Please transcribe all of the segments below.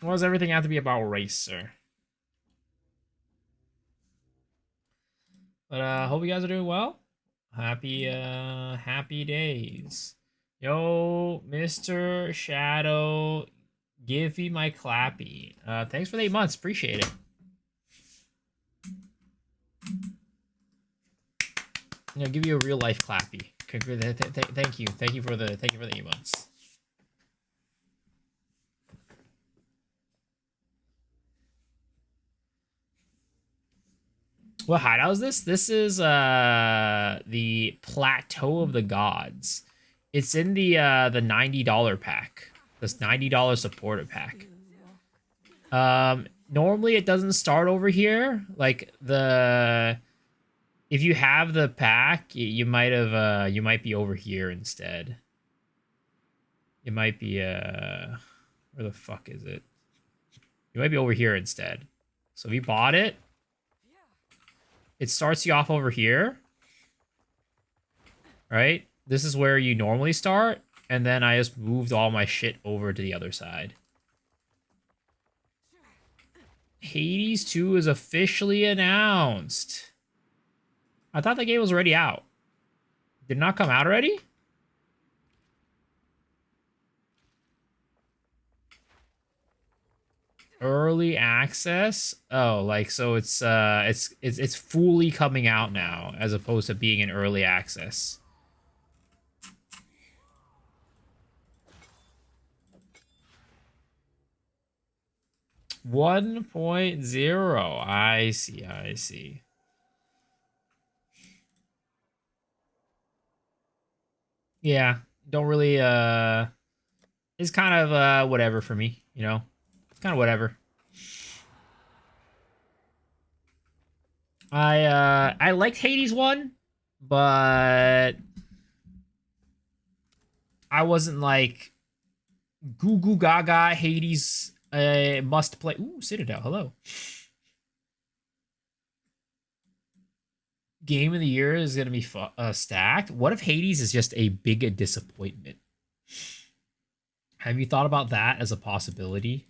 Why does everything have to be about race, sir? But hope you guys are doing well. Happy days. Yo, Mr. Shadow, give me my clappy. Thanks for the 8 months. Appreciate it. I'll give you a real life clappy. Thank you. Thank you for the 8 months. What hideout is this? This is the Plateau of the Gods. It's in the $90 pack. This $90 supporter pack. Normally it doesn't start over here. Like if you have the pack, you might have you might be over here instead. It might be where the fuck is it? You might be over here instead. So if you bought it, it starts you off over here, right? This is where you normally start, and then I just moved all my shit over to the other side. Hades 2 is officially announced. I thought the game was already out. Did it not come out already? Early access? Oh, like so it's fully coming out now as opposed to being in early access. One 1.0. I see, I see. Yeah, don't really it's kind of whatever for me, you know? It's kind of whatever. I liked Hades 1, but I wasn't like goo goo gaga Hades must play. Ooh, Citadel, hello. Game of the year is gonna be stacked. What if Hades is just a big disappointment? Have you thought about that as a possibility?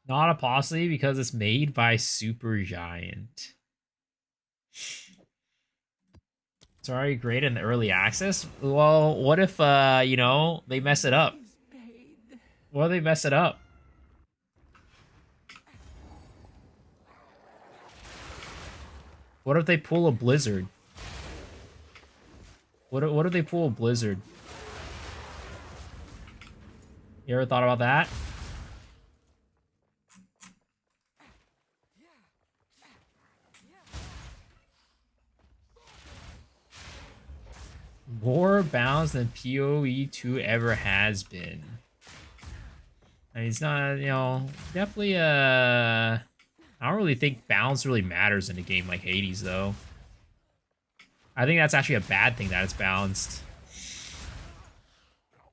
Not a possibility because it's made by Supergiant. It's already great in the early access. Well, what if you know, they mess it up? What if they mess it up? What if they pull a blizzard? What if they pull a blizzard? You ever thought about that? More balanced than PoE 2 ever has been. I mean, it's not, you know, definitely, I don't really think balance really matters in a game like Hades, though. I think that's actually a bad thing that it's balanced.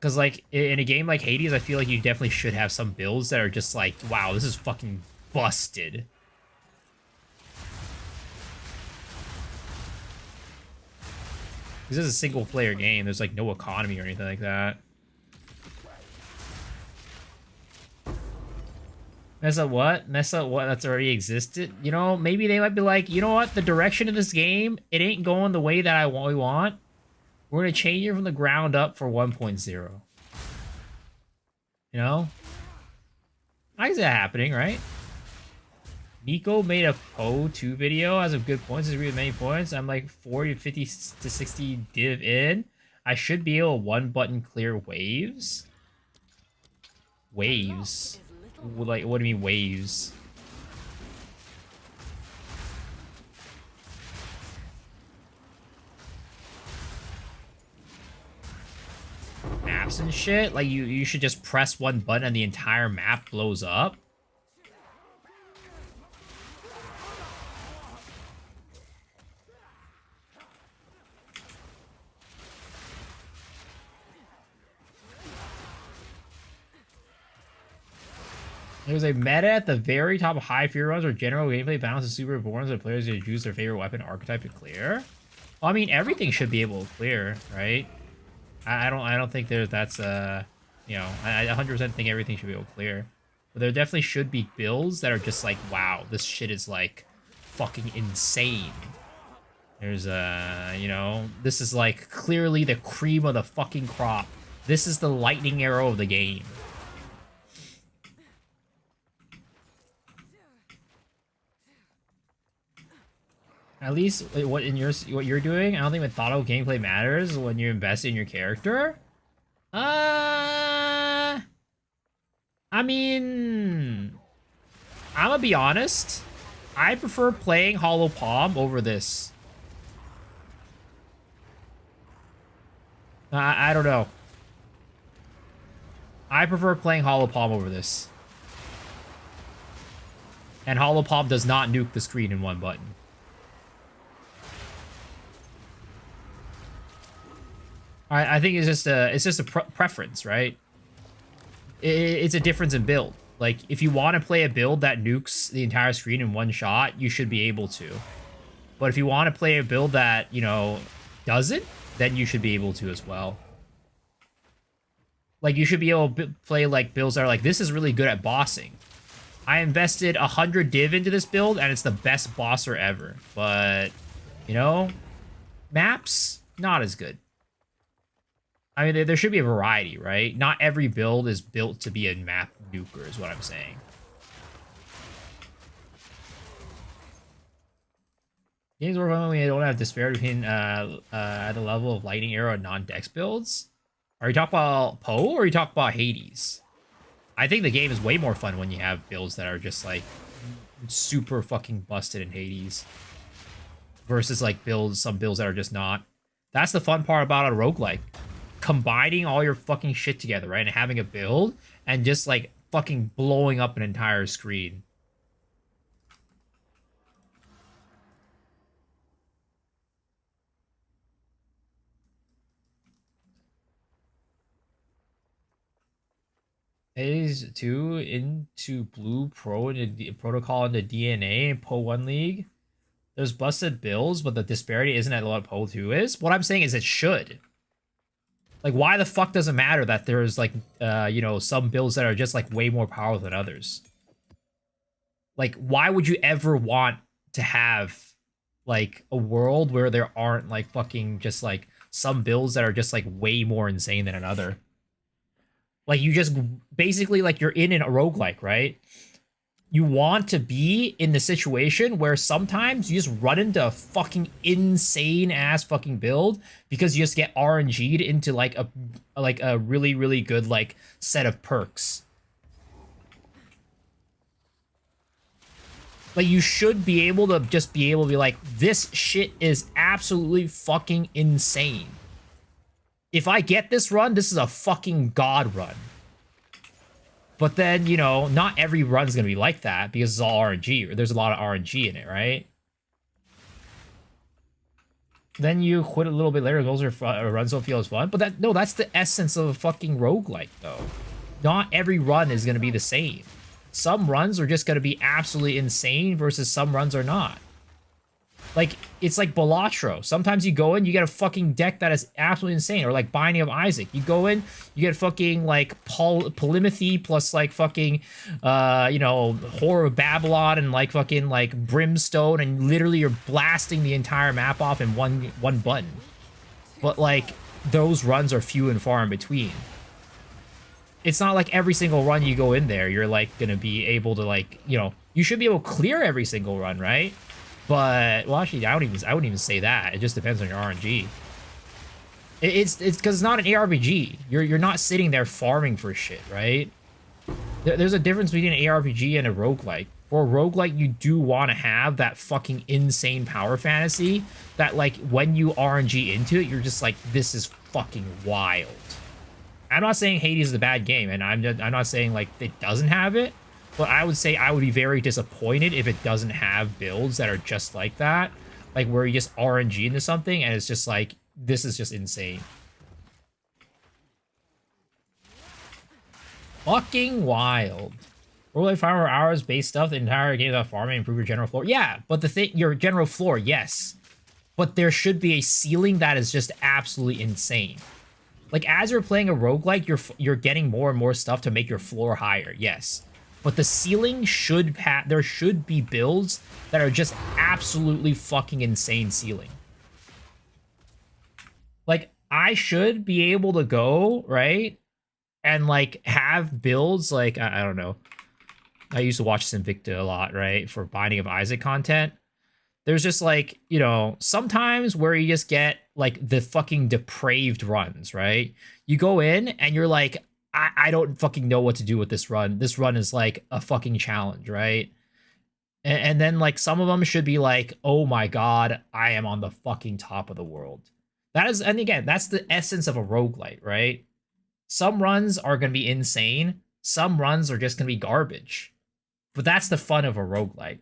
Because, like, in a game like Hades, I feel like you definitely should have some builds that are just like, wow, this is fucking busted. This is a single-player game. There's, like, no economy or anything like that. Mess up what? Mess up what that's already existed? You know, maybe they might be like, you know what? The direction of this game, it ain't going the way that we want. We're going to change it from the ground up for 1.0. You know? I can see that happening, right? Nico made a Poe 2 video, has some good points, has really many points. I'm like 40 to 50 to 60 div in. I should be able to one button clear waves. Waves? Like, what do you mean waves? Maps and shit? Like, you should just press one button and the entire map blows up? There's a meta at the very top of high fear runs where general gameplay balance is super important, so players can choose their favorite weapon archetype to clear. Well, I mean, everything should be able to clear, right? I don't think that's you know, I 100% think everything should be able to clear. But there definitely should be builds that are just like, wow, this shit is like fucking insane. There's you know, this is like clearly the cream of the fucking crop. This is the lightning arrow of the game. At least what you're doing, I don't think methodical gameplay matters when you invest in your character. I mean, I'm gonna be honest. I prefer playing Hollow Palm over this. I don't know. I prefer playing Hollow Palm over this. And Hollow Palm does not nuke the screen in one button. I think it's just a preference, right? It's a difference in build. Like, if you want to play a build that nukes the entire screen in one shot, you should be able to. But if you want to play a build that, you know, doesn't, then you should be able to as well. Like, you should be able to play, like, builds that are like, this is really good at bossing. I invested 100 div into this build, and it's the best bosser ever. But, you know, maps, not as good. I mean, there should be a variety, right? Not every build is built to be a map nuker, is what I'm saying. Games work when we don't have disparity between at the level of lightning arrow and non-dex builds. Are you talking about Poe or are you talking about Hades? I think the game is way more fun when you have builds that are just like super fucking busted in Hades versus like some builds that are just not. That's the fun part about a roguelike. Combining all your fucking shit together, right? And having a build and just like fucking blowing up an entire screen. Phase 2 into Blue Pro into Protocol into DNA and Po 1 League. There's busted builds, but the disparity isn't at what Po 2 is. What I'm saying is it should. Like, why the fuck does it matter that there's, like, you know, some builds that are just, like, way more powerful than others? Like, why would you ever want to have, like, a world where there aren't, like, fucking just, like, some builds that are just, like, way more insane than another? Like, you just, basically, like, you're in a roguelike, right? You want to be in the situation where sometimes you just run into a fucking insane ass fucking build because you just get RNG'd into like a really, really good like set of perks. Like, you should be able to just be able to be like, this shit is absolutely fucking insane. If I get this run, this is a fucking god run. But then, you know, not every run's going to be like that because it's all RNG, or there's a lot of RNG in it, right? Then you quit a little bit later, those are fun, runs don't feel as fun. But that's the essence of a fucking roguelike, though. Not every run is going to be the same. Some runs are just going to be absolutely insane versus some runs are not. Like, it's like Balatro. Sometimes you go in, you get a fucking deck that is absolutely insane. Or like Binding of Isaac. You go in, you get fucking like Polymathy plus like fucking, you know, Horror of Babylon and like fucking like Brimstone. And literally you're blasting the entire map off in one button. But like, those runs are few and far in between. It's not like every single run you go in there, you're like going to be able to like, you know, you should be able to clear every single run, right? But, well, actually, I wouldn't even say that. It just depends on your RNG. It's because it's not an ARPG. You're not sitting there farming for shit, right? There's a difference between an ARPG and a roguelike. For a roguelike, you do want to have that fucking insane power fantasy that, like, when you RNG into it, you're just like, this is fucking wild. I'm not saying Hades is a bad game, and I'm not saying, like, it doesn't have it. But I would say I would be very disappointed if it doesn't have builds that are just like that. Like, where you just RNG into something, and it's just like, this is just insane. Fucking wild. Roguelike 5 hours base stuff the entire game without farming, improve your general floor. Yeah, but the thing, your general floor, yes. But there should be a ceiling that is just absolutely insane. Like, as you're playing a roguelike, you're getting more and more stuff to make your floor higher, yes. But the ceiling should there should be builds that are just absolutely fucking insane ceiling. Like, I should be able to go, right? And, like, have builds, like, I don't know. I used to watch Sinvicta a lot, right? For Binding of Isaac content. There's just, like, you know, sometimes where you just get, like, the fucking depraved runs, right? You go in and you're like, I don't fucking know what to do with this run. This run is, like, a fucking challenge, right? And then, like, some of them should be like, oh my god, I am on the fucking top of the world. That is, and again, that's the essence of a roguelite, right? Some runs are going to be insane. Some runs are just going to be garbage. But that's the fun of a roguelite.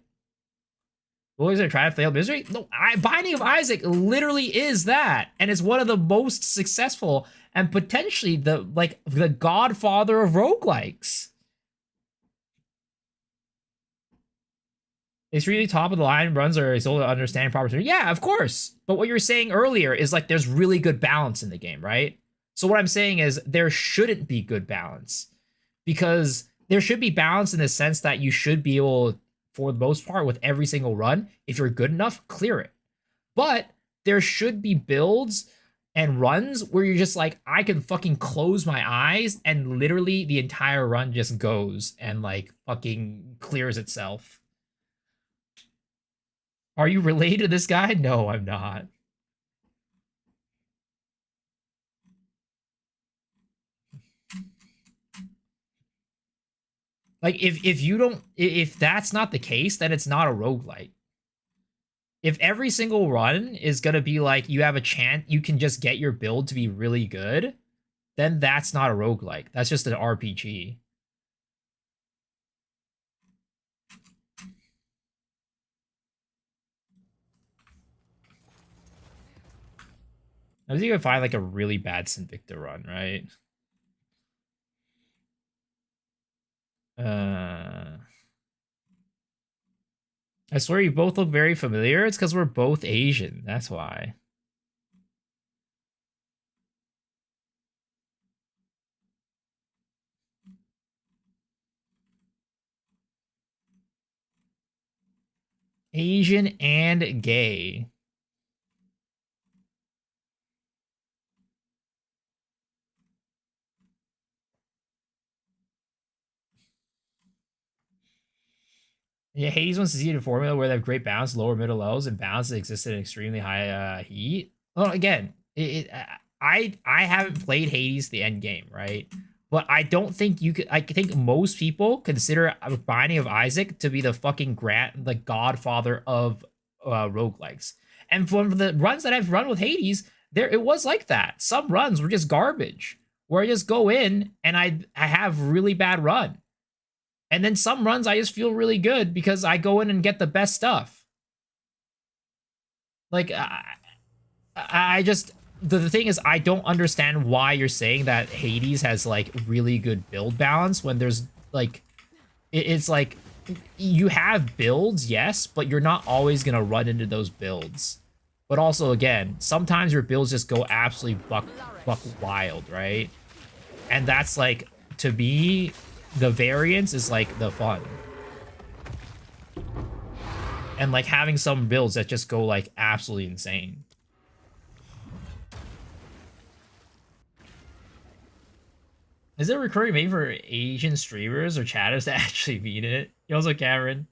What is it? Try to fail misery? No, Binding of Isaac literally is that. And it's one of the most successful and potentially the godfather of roguelikes. It's really top of the line runs are able to understand proper. Yeah, of course. But what you were saying earlier is like there's really good balance in the game, right? So what I'm saying is there shouldn't be good balance because there should be balance in the sense that you should be able, for the most part, with every single run, if you're good enough, clear it. But there should be builds and runs where you're just like, I can fucking close my eyes and literally the entire run just goes and like fucking clears itself. Are you related to this guy? No, I'm not. Like, if that's not the case, then it's not a roguelite. If every single run is gonna be like you have a chance, you can just get your build to be really good, then that's not a roguelike. That's just an RPG. I think you can find like a really bad Sinvicta run, right? I swear you both look very familiar. It's because we're both Asian. That's why. Asian and gay. Yeah, Hades wants to see a formula where they have great balance, lower middle levels, and balance that exists at extremely high heat. Well, again, I haven't played Hades the end game, right? But I don't think you could. I think most people consider Binding of Isaac to be the fucking the godfather of roguelikes. And from the runs that I've run with Hades, it was like that. Some runs were just garbage, where I just go in and I have really bad run. And then some runs I just feel really good because I go in and get the best stuff. Like, I just, the thing is, I don't understand why you're saying that Hades has like really good build balance when there's like, it's like you have builds, yes, but you're not always going to run into those builds. But also, again, sometimes your builds just go absolutely buck wild, right? And that's like, to me, the variance is like the fun. And like having some builds that just go like absolutely insane. Is it a recurring made for Asian streamers or chatters to actually beat it? You also, Cameron.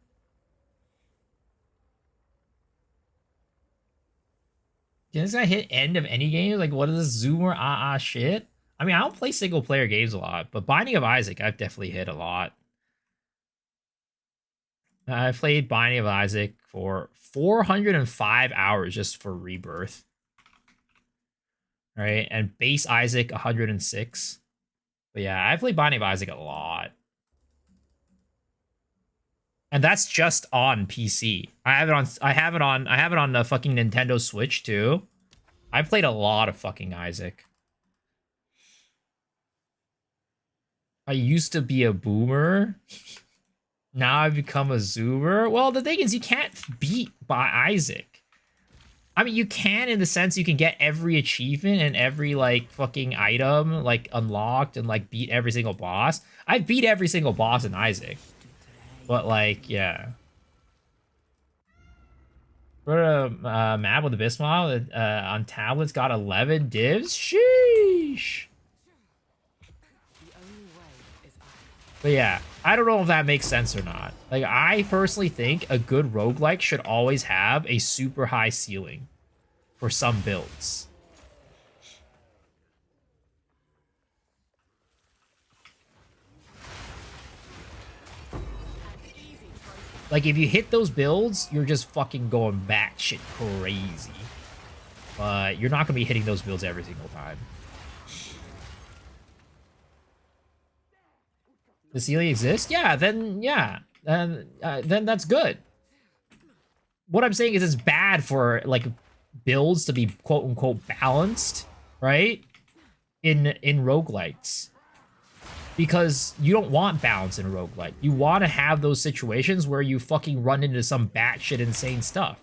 Can this guy hit end of any game? Like, what is this zoomer shit? I mean, I don't play single player games a lot, but Binding of Isaac, I've definitely hit a lot. I played Binding of Isaac for 405 hours just for Rebirth. Right? And base Isaac 106. But yeah, I played Binding of Isaac a lot. And that's just on PC. I have it on the fucking Nintendo Switch too. I played a lot of fucking Isaac. I used to be a boomer. Now I've become a zoomer. Well, the thing is, you can't beat by Isaac. I mean, you can in the sense you can get every achievement and every like fucking item like unlocked and like beat every single boss. I beat every single boss in Isaac, but like, yeah. For a map with a Bismile on tablets got 11 divs. Sheesh. But yeah, I don't know if that makes sense or not. Like, I personally think a good roguelike should always have a super high ceiling for some builds. Like, if you hit those builds, you're just fucking going batshit crazy. But you're not going to be hitting those builds every single time. The ceiling exists? Yeah, then, yeah. Then that's good. What I'm saying is it's bad for, like, builds to be quote-unquote balanced, right? In roguelikes. Because you don't want balance in a roguelike. You want to have those situations where you fucking run into some batshit insane stuff.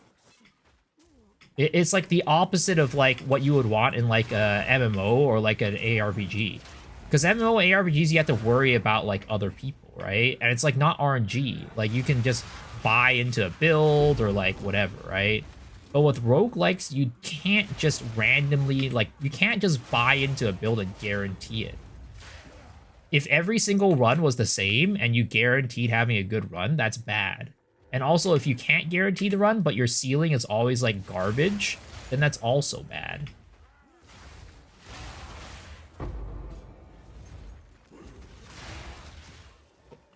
It's like the opposite of like what you would want in like a MMO or like an ARPG. Because MMO ARPGs, you have to worry about like other people, right? And it's like not RNG. Like you can just buy into a build or like whatever, right? But with roguelikes, you can't just randomly, like, you can't just buy into a build and guarantee it. If every single run was the same and you guaranteed having a good run, that's bad. And also, if you can't guarantee the run, but your ceiling is always like garbage, then that's also bad.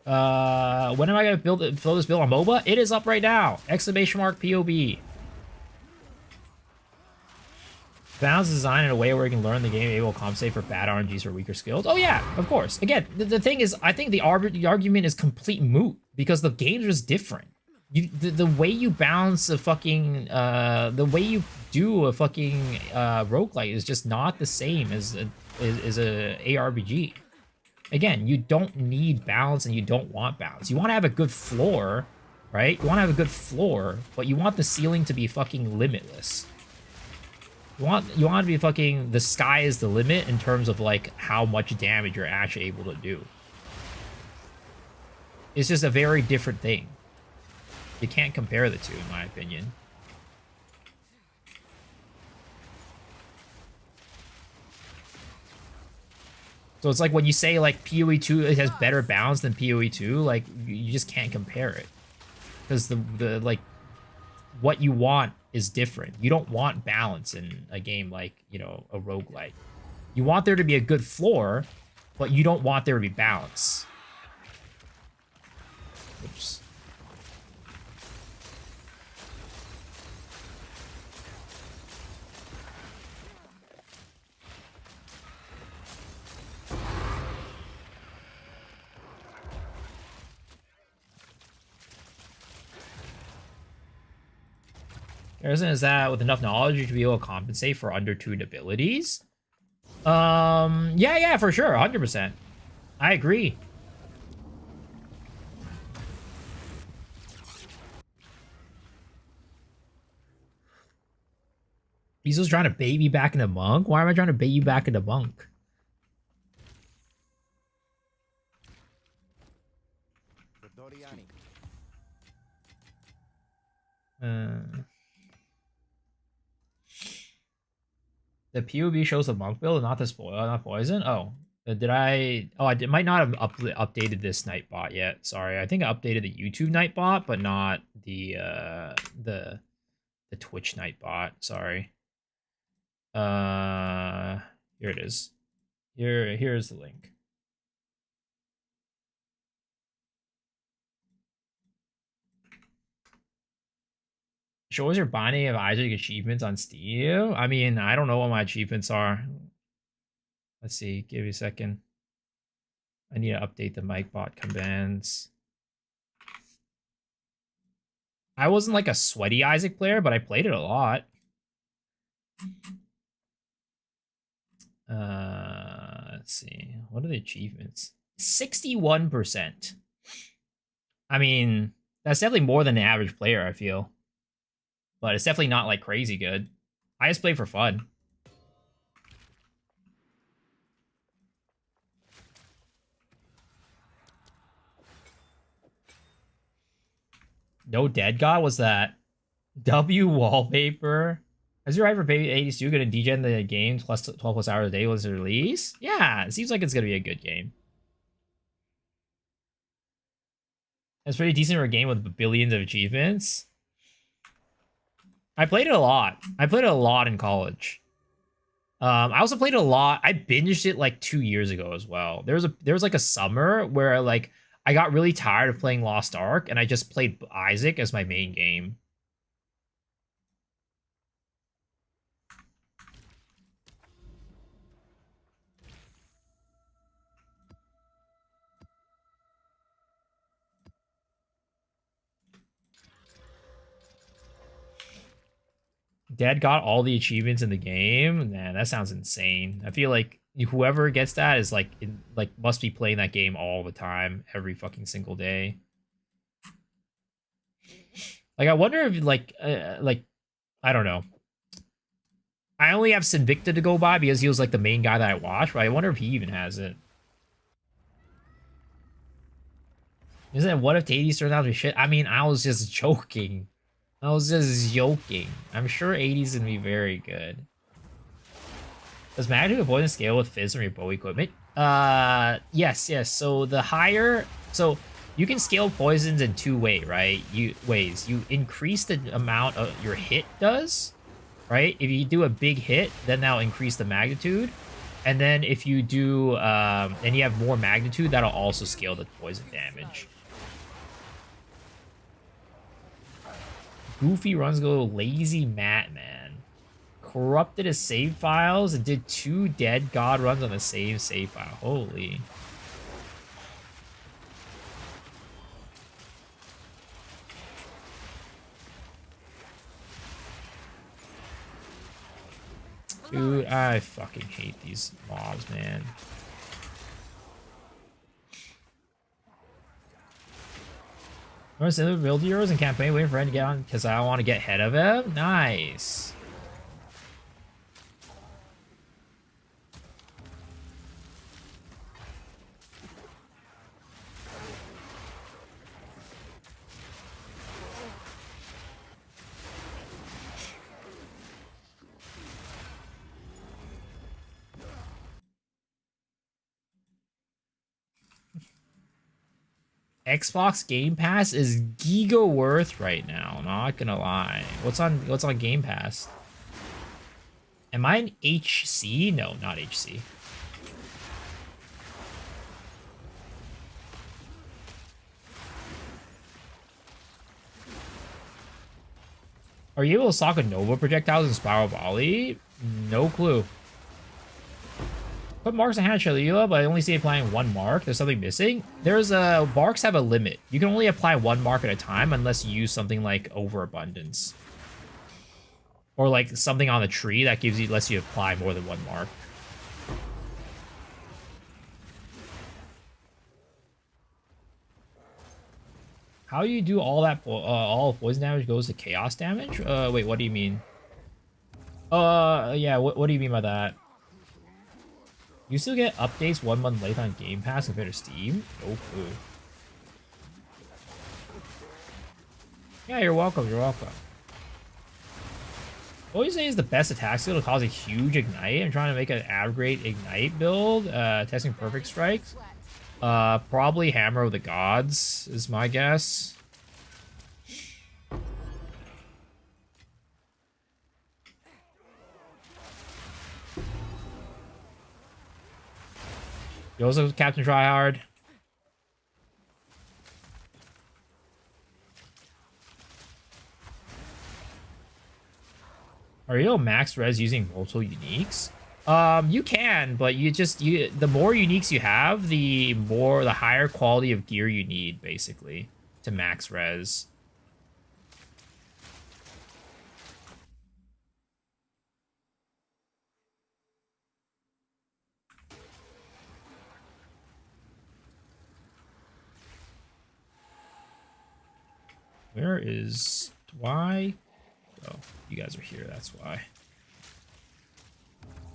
When am I gonna fill this build on MOBA? It is up right now! Exclamation mark POB. Balance design in a way where you can learn the game able to compensate for bad RNGs or weaker skills. Oh yeah, of course. Again, the thing is, I think the argument is complete moot because the games are just different. The way you balance a fucking the way you do a fucking roguelike is just not the same as a ARPG. Again, you don't need balance and you don't want balance. You want to have a good floor, right? You want to have a good floor, but you want the ceiling to be fucking limitless. You want to be fucking the sky is the limit in terms of like how much damage you're actually able to do. It's just a very different thing. You can't compare the two, in my opinion. So it's like when you say like PoE 2 it has better balance than PoE 2, like you just can't compare it. Because the like what you want is different. You don't want balance in a game like, you know, a roguelike. You want there to be a good floor, but you don't want there to be balance. Oops. Harrison, is that with enough knowledge you should be able to compensate for undertuned abilities? Yeah, for sure, 100%. I agree. He's trying to bait me back into monk? Why am I trying to bait you back into monk? The POB shows the monk build, not the spoil, not poison. Oh, did I? Oh, I might not have updated this Nightbot yet. Sorry, I think I updated the YouTube Nightbot, but not the Twitch Nightbot. Sorry. Here it is. Here's the link. Show us your binding of Isaac achievements on Steam. I mean, I don't know what my achievements are. Let's see. Give me a second. I need to update the MicBot commands. I wasn't like a sweaty Isaac player, but I played it a lot. Let's see. What are the achievements? 61%. I mean, that's definitely more than the average player, I feel. But it's definitely not like crazy good. I just play for fun. No Dead God was that W wallpaper. Has your Hyper Baby 82 going to degen the game plus 12 plus hours a day was release? Yeah, it seems like it's going to be a good game. It's pretty decent for a game with billions of achievements. I played it a lot. I played it a lot in college. I also played it a lot. I binged it like 2 years ago as well. There was like a summer where like I got really tired of playing Lost Ark and I just played Isaac as my main game. Dad got all the achievements in the game. Man, that sounds insane. I feel like whoever gets that is like must be playing that game all the time, every fucking single day. Like I wonder if like I don't know. I only have Sinvicta to go by because he was like the main guy that I watched, but I wonder if he even has it. Isn't it what if the 80s turned out to be shit? I mean, I was just joking. I was just joking. I'm sure 80s gonna be very good. Does matter to avoid the scale with fizz from your bow equipment? Yes. So the higher, so you can scale poisons in ways. You increase the amount of your hit does, right? If you do a big hit, then that'll increase the magnitude. And then if you do, and you have more magnitude, that'll also scale the poison damage. Goofy runs go lazy Matt, man. Corrupted his save files and did 2 dead god runs on the same save file. Holy. Dude, I fucking hate these mobs, man. I'm gonna send the build heroes and campaign waiting for him to get on because I want to get ahead of him. Nice. Xbox Game Pass is giga worth right now. Not gonna lie. What's on Game Pass? Am I an HC? No, not HC. Are you able to sock a Nova projectiles in Spiral Volley? No clue. Put marks in hand Shalila, but I only see applying 1 mark. There's something missing. Marks have a limit. You can only apply 1 mark at a time unless you use something like overabundance. Or like something on the tree that lets you apply more than 1 mark. How do you do all that? All poison damage goes to chaos damage? Wait, what do you mean? Yeah, what do you mean by that? You still get updates 1 month late on Game Pass compared to Steam? No clue. Yeah, you're welcome. You're welcome. What do you say is the best attack skill to cause a huge ignite? I'm trying to make an average ignite build. Testing perfect strikes. Probably Hammer of the Gods is my guess. You also Captain Tryhard. Are you max res using multiple uniques? You can, but the more uniques you have, the higher quality of gear you need, basically, to max res. Where is... Why? Oh, you guys are here, that's why.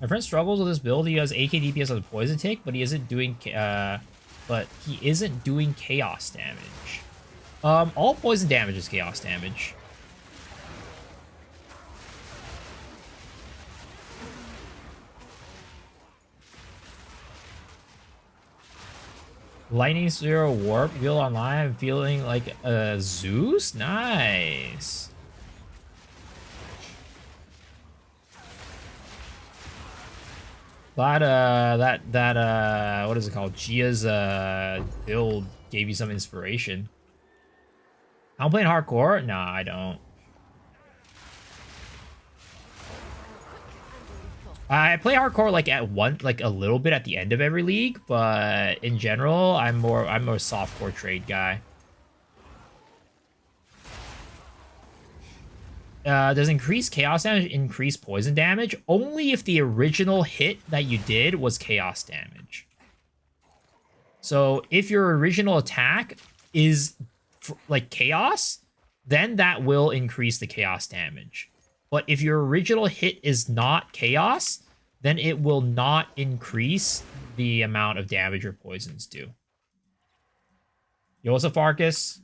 My friend struggles with this build. He has AK DPS on the poison tick, but he isn't doing chaos damage. All poison damage is chaos damage. Lightning Zero Warp build online. I'm feeling like a Zeus. Nice. Glad what is it called? Gia's build gave you some inspiration. I'm playing hardcore? Nah, I don't. I play hardcore like a little bit at the end of every league, but in general, I'm more softcore trade guy. Does increased chaos damage increase poison damage? Only if the original hit that you did was chaos damage. So if your original attack is like chaos, then that will increase the chaos damage. But if your original hit is not chaos, then it will not increase the amount of damage your poisons do. Yo, what's up, Farkas?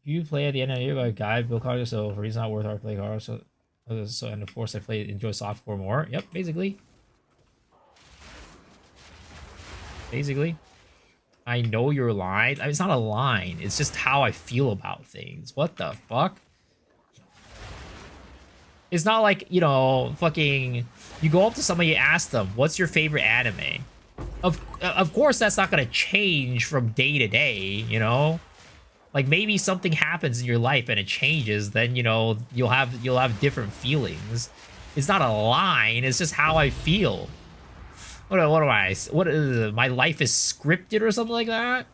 You play at the end of the year by guide Bill Carter, so for reason not worth our play card. So and of course I enjoy softcore more. Yep, basically. I know your line. I mean, it's not a line. It's just how I feel about things. What the fuck? It's not like, you know, fucking... You go up to somebody, you ask them, what's your favorite anime? Of course, that's not going to change from day to day, you know? Like, maybe something happens in your life and it changes, then, you know, you'll have different feelings. It's not a line, it's just how I feel. What am I? What is my life is scripted or something like that?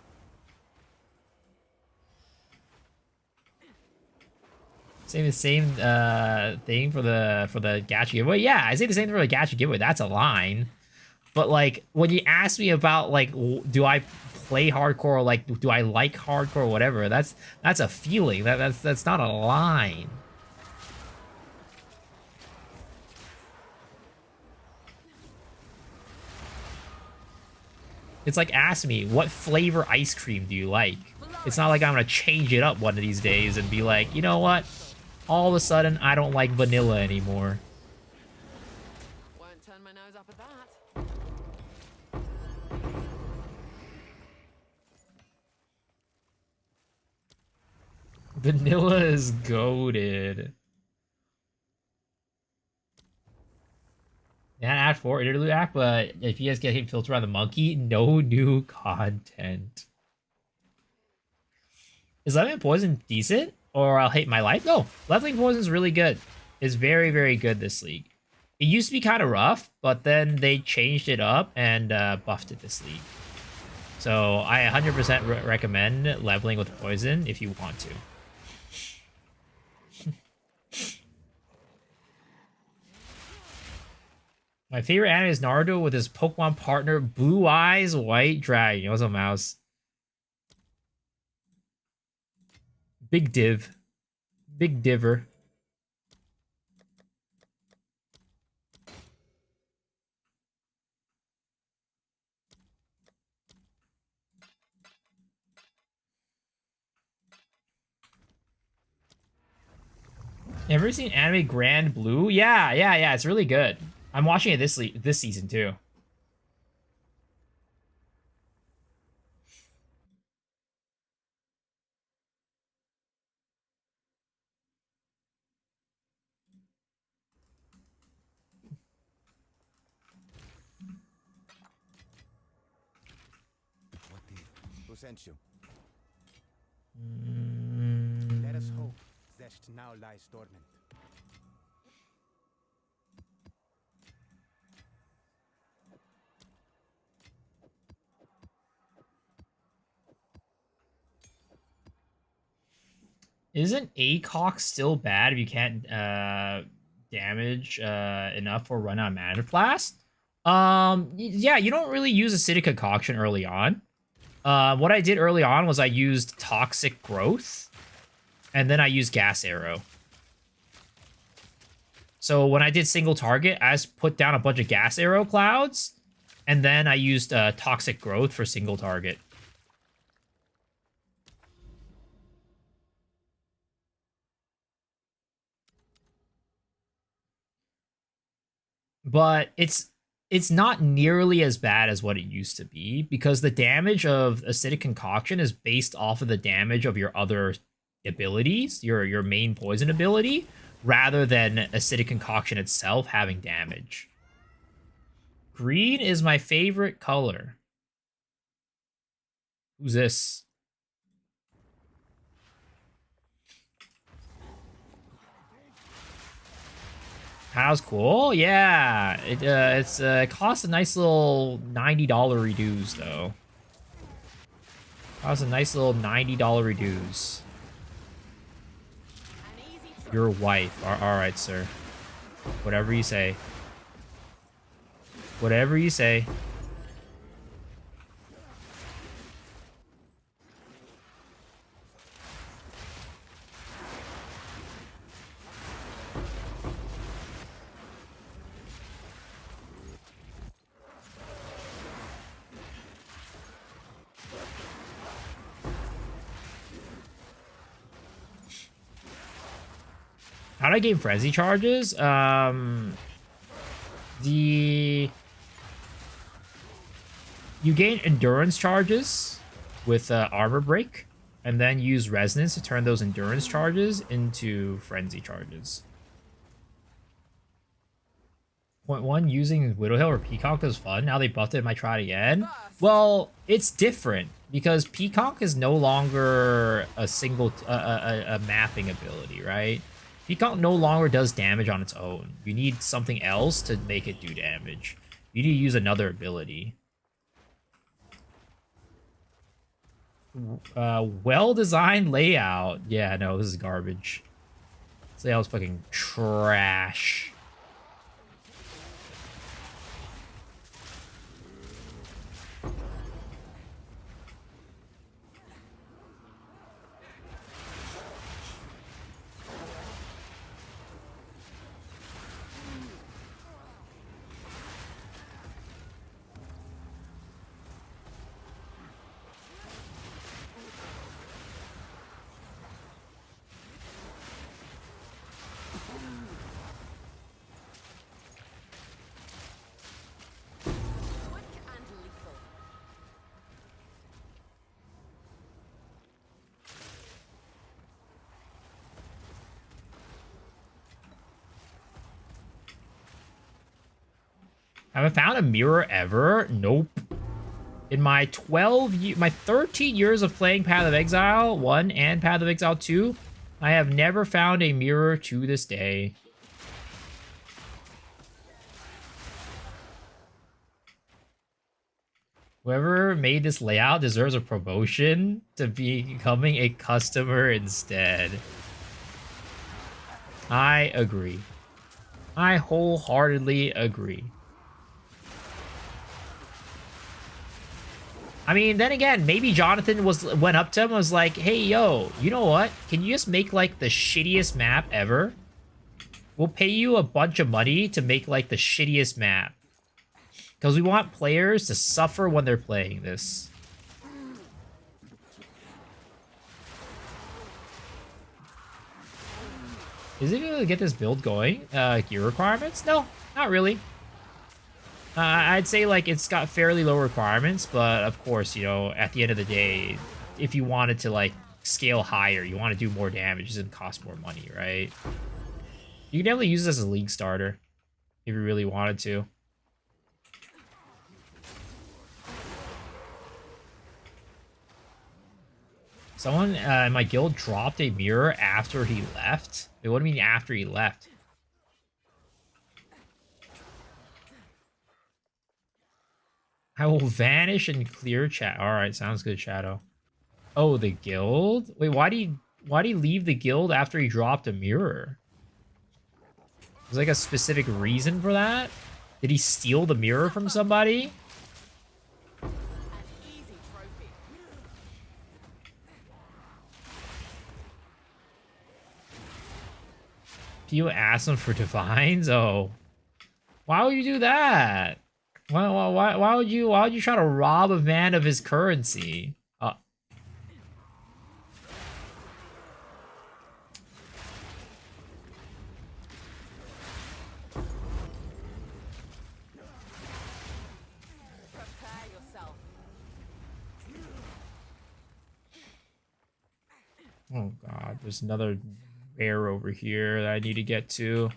Say the same thing for the gacha giveaway. Yeah, I say the same thing for the gacha giveaway. That's a line. But like when you ask me about like do I play hardcore or like do I like hardcore or whatever, that's a feeling. That's not a line. It's like ask me, what flavor ice cream do you like? It's not like I'm gonna change it up one of these days and be like, you know what? All of a sudden, I don't like vanilla anymore. Won't turn my nose up at that. Vanilla is goated. Yeah, Act 4 interlude act, but if you guys get him filter on the monkey, no new content. Is Leveling Poison decent? Or I'll hate my life? No, Leveling Poison is really good. It's very, very good this league. It used to be kind of rough, but then they changed it up and buffed it this league. So I 100% recommend leveling with Poison if you want to. My favorite anime is Naruto with his Pokemon partner, Blue Eyes White Dragon. What's up, Mouse? Big div. Big diver. Ever seen anime Grand Blue? Yeah. It's really good. I'm watching it this season too. Who sent you? Let us hope Zest now lies dormant. Isn't ACOG still bad if you can't damage enough for run on Mana Blast? Yeah, you don't really use acidic concoction early on. What I did early on was I used toxic growth, and then I used gas arrow. So when I did single target, I just put down a bunch of gas arrow clouds, and then I used toxic growth for single target. But it's not nearly as bad as what it used to be, because the damage of acidic concoction is based off of the damage of your other abilities, your main poison ability, rather than acidic concoction itself having damage. Green is my favorite color. Who's this? How's cool? Yeah, it costs a nice little $90 reduce though. Costs a nice little $90 reduce. Your wife. All right, sir. Whatever you say. Whatever you say. How do I gain frenzy charges? You gain endurance charges with armor break, and then use resonance to turn those endurance charges into frenzy charges. Point one, using Widowhill or Peacock is fun. Now they buffed it, I might try it again. Well, it's different because Peacock is no longer a single a mapping ability, right? Peacock no longer does damage on its own. You need something else to make it do damage. You need to use another ability. Well-designed layout. Yeah, no, this is garbage. This layout's fucking trash. Haven't found a mirror ever? Nope. In my 13 years of playing Path of Exile 1 and Path of Exile 2, I have never found a mirror to this day. Whoever made this layout deserves a promotion to becoming a customer instead. I agree. I wholeheartedly agree. I mean, then again, maybe Jonathan went up to him and was like, hey, yo, you know what? Can you just make, like, the shittiest map ever? We'll pay you a bunch of money to make, like, the shittiest map. Because we want players to suffer when they're playing this. Is it going to get this build going? Gear requirements? No, not really. I'd say, like, it's got fairly low requirements, but of course, you know, at the end of the day, if you wanted to, like, scale higher, you want to do more damage, it's going to cost more money, right? You can definitely use this as a league starter if you really wanted to. Someone in my guild dropped a mirror after he left. Wait, what do you mean after he left? I will vanish and clear chat. All right, sounds good, Shadow. Oh, the guild? Wait, why do you leave the guild after he dropped a mirror? Is like a specific reason for that? Did he steal the mirror from somebody? An easy trophy. People ask him for divines? Oh. Why would you do that? Why would you try to rob a man of his currency? Prepare yourself. Oh god, there's another bear over here that I need to get to.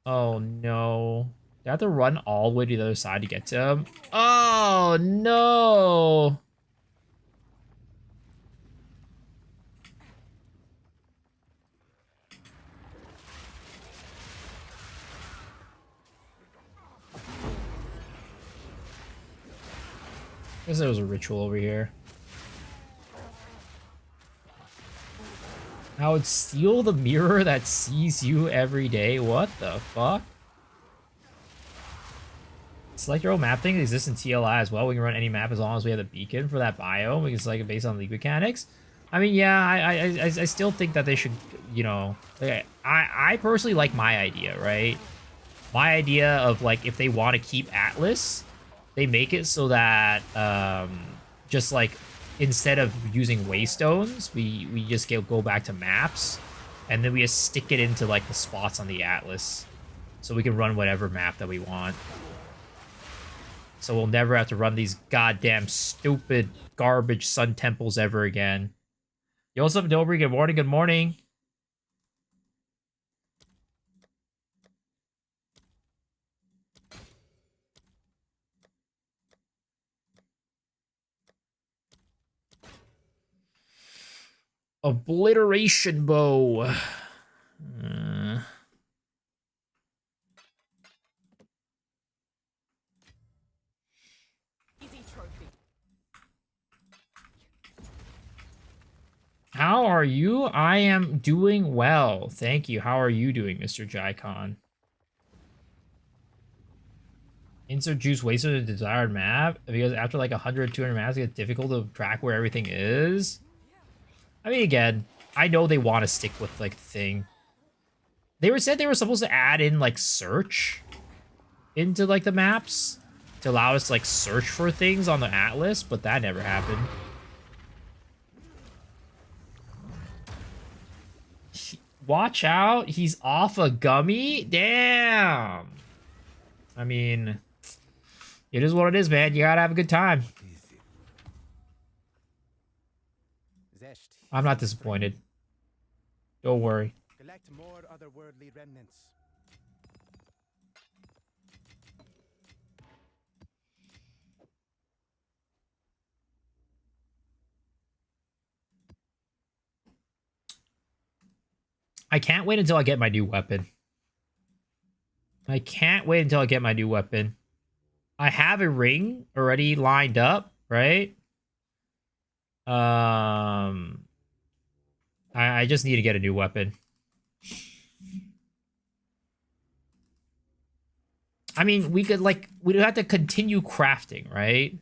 Oh no. Do I have to run all the way to the other side to get to him? Oh no! I guess there was a ritual over here. I would steal the mirror that sees you every day. What the fuck? Select your own map thing exists in TLI as well. We can run any map as long as we have the beacon for that biome. We can select it based on league mechanics. I mean, yeah, I still think that they should, you know, like, I personally like my idea, right? My idea of like if they want to keep Atlas, they make it so that just like instead of using waystones, we just go back to maps, and then we just stick it into like the spots on the Atlas, so we can run whatever map that we want. So we'll never have to run these goddamn stupid garbage sun temples ever again. Yo, what's up, Dobry? Good morning. Good morning. Obliteration bow. Easy trophy. How are you? I am doing well. Thank you. How are you doing, Mr. Jaikon? Insert juice wasted a desired map because after like 100, 200 maps, it gets difficult to track where everything is. I mean, again, I know they want to stick with like the thing. Said they were supposed to add in like search into like the maps to allow us to like search for things on the Atlas, but that never happened. Watch out, he's off a gummy? Damn. I mean, it is what it is, man. You gotta have a good time. I'm not disappointed. Don't worry. Collect more otherworldly remnants. I can't wait until I get my new weapon. I can't wait until I get my new weapon. I have a ring already lined up, right? I just need to get a new weapon. I mean, we'd have to continue crafting, right?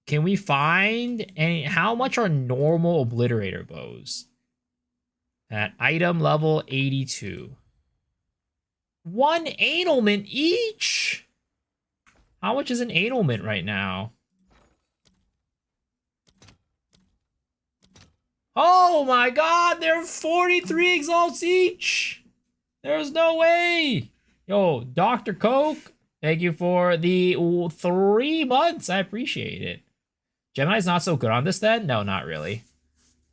Can we find any? How much are normal obliterator bows? At item level 82. 1 ailment each? How much is an ailment right now? Oh my god, they're 43 exalts each! There's no way! Yo, Dr. Coke, thank you for the 3 months. I appreciate it. Gemini's not so good on this then? No, not really.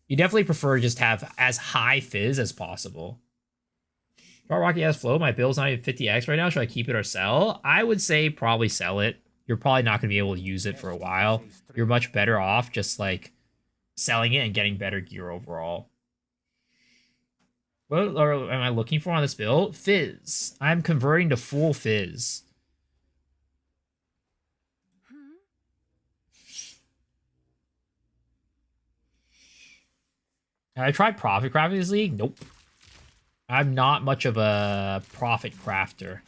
You definitely prefer to just have as high fizz as possible. Rocky has flow. My bill's not even 50x right now. Should I keep it or sell? I would say probably sell it. You're probably not going to be able to use it for a while. You're much better off just like selling it and getting better gear overall. What am I looking for on this build? Fizz. I'm converting to full fizz. Have I tried profit crafting this league? Nope. I'm not much of a profit crafter.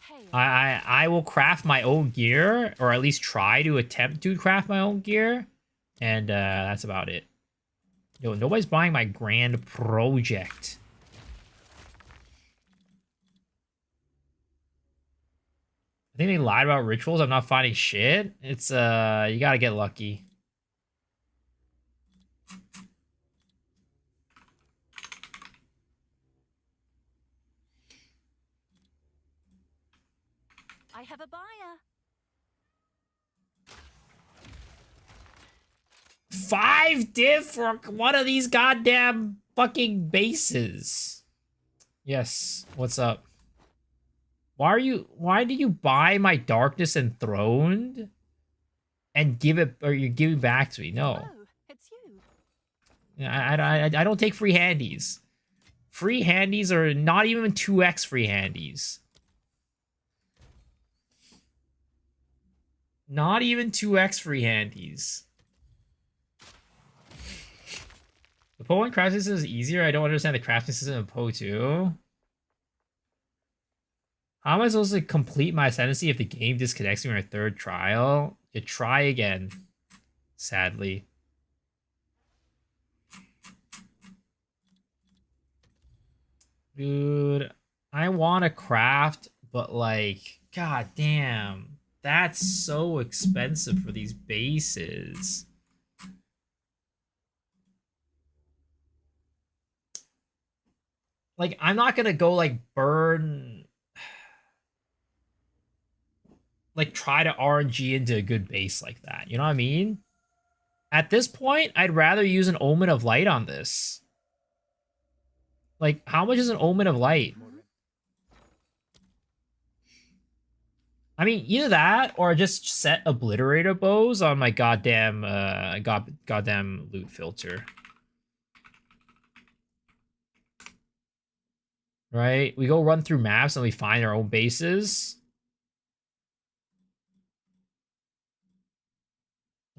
Hail. I will craft my own gear, or at least try to attempt to craft my own gear, and that's about it. Yo, nobody's buying my grand project. I think they lied about rituals. I'm not finding shit. It's you gotta get lucky. I have a buyer. 5 div for one of these goddamn fucking bases. Yes, what's up? Why do you buy my Darkness Enthroned and give it, or you give it back to me? No. Oh, it's you. I don't take free handies. Free handies are not even 2x free handies. Not even 2x free handies. The Poe 1 crafting system is easier. I don't understand the crafting system of Poe 2. How am I supposed to complete my ascendancy if the game disconnects me on a 3rd trial? You try again. Sadly. Dude, I want to craft, but like, god damn. That's so expensive for these bases. Like, I'm not gonna go, like, burn... Like, try to RNG into a good base like that. You know what I mean? At this point, I'd rather use an Omen of Light on this. Like, how much is an Omen of Light? I mean, either that, or just set Obliterator bows on my goddamn, goddamn loot filter. Right? We go run through maps and we find our own bases.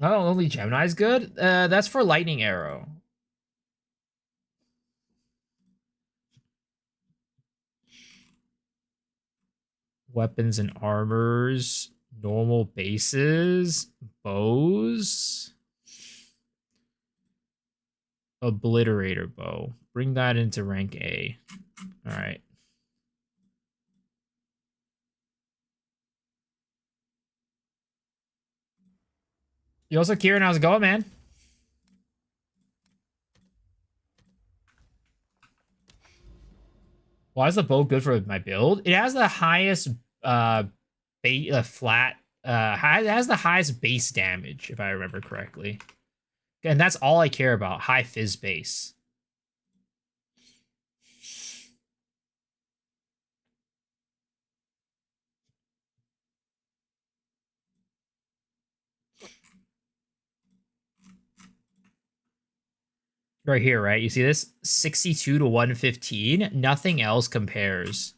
Oh, only Gemini's good? That's for Lightning Arrow. Weapons and armors. Normal bases. Bows. Obliterator bow. Bring that into rank A. Alright. You also, Kieran, how's it going, man? Why is the bow good for my build? It has the highest flat it has the highest base damage, if I remember correctly. And that's all I care about. High fizz base. Right here, right? You see this? 62 to 115. Nothing else compares.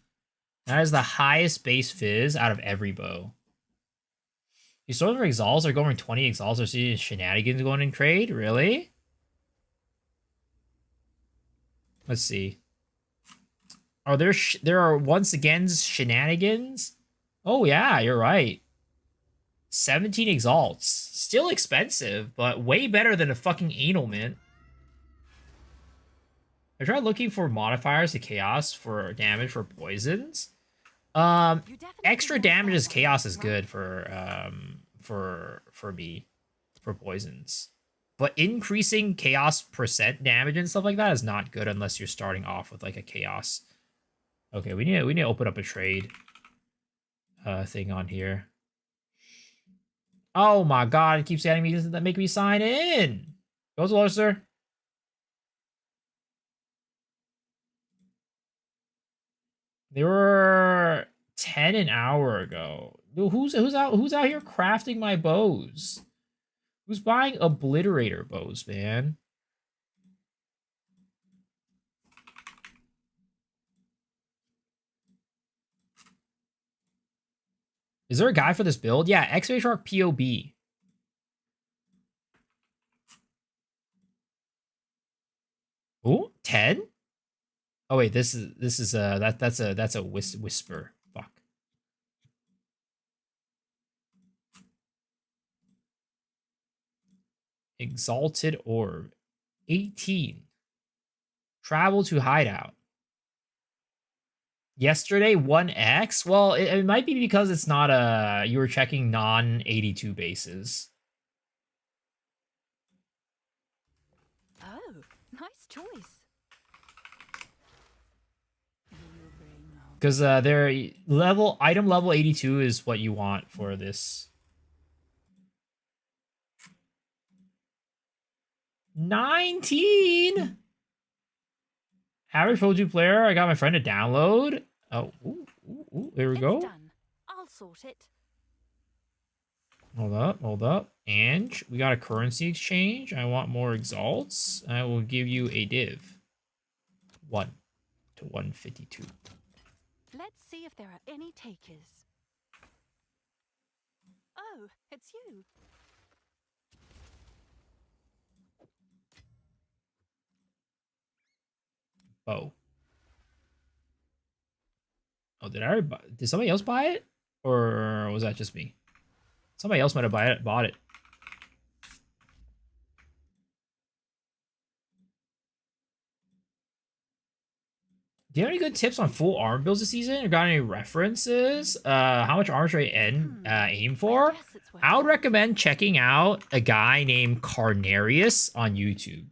That is the highest base fizz out of every bow. You saw for exalts are going 20 exalts or see shenanigans going in trade? Really? Let's see. Are there are once again shenanigans? Oh yeah, you're right. 17 exalts. Still expensive, but way better than a fucking anal mint. I tried looking for modifiers to chaos for damage for poisons. Extra damage as chaos is good for me for poisons. But increasing chaos percent damage and stuff like that is not good unless you're starting off with like a chaos. Okay, we need to open up a trade thing on here. Oh my god, it keeps adding me that make me sign in. Goes low, sir. They were 10 an hour ago. Who's out here crafting my bows? Who's buying obliterator bows, man? Is there a guy for this build? Yeah, X-Ray Shark POB. Ooh, 10? Oh wait, this is that's a whisper. Fuck. Exalted Orb. 18. Travel to Hideout. Yesterday 1x. Well, it might be because it's not you were checking non 82 bases. Oh, nice choice. Because their item level 82 is what you want for this. 19. Average Pro 2 player. I got my friend to download. Oh, there we go. Done. I'll sort it. Hold up. And we got a currency exchange. I want more exalts. I will give you a div. 1 to 152. Let's see if there are any takers. Oh, it's you. Oh. Oh, did somebody else buy it? Or was that just me? Somebody else might have bought it. Do you have any good tips on full armor builds this season? Or got any references? How much armor should I aim for? I would recommend checking out a guy named Carnarius on YouTube.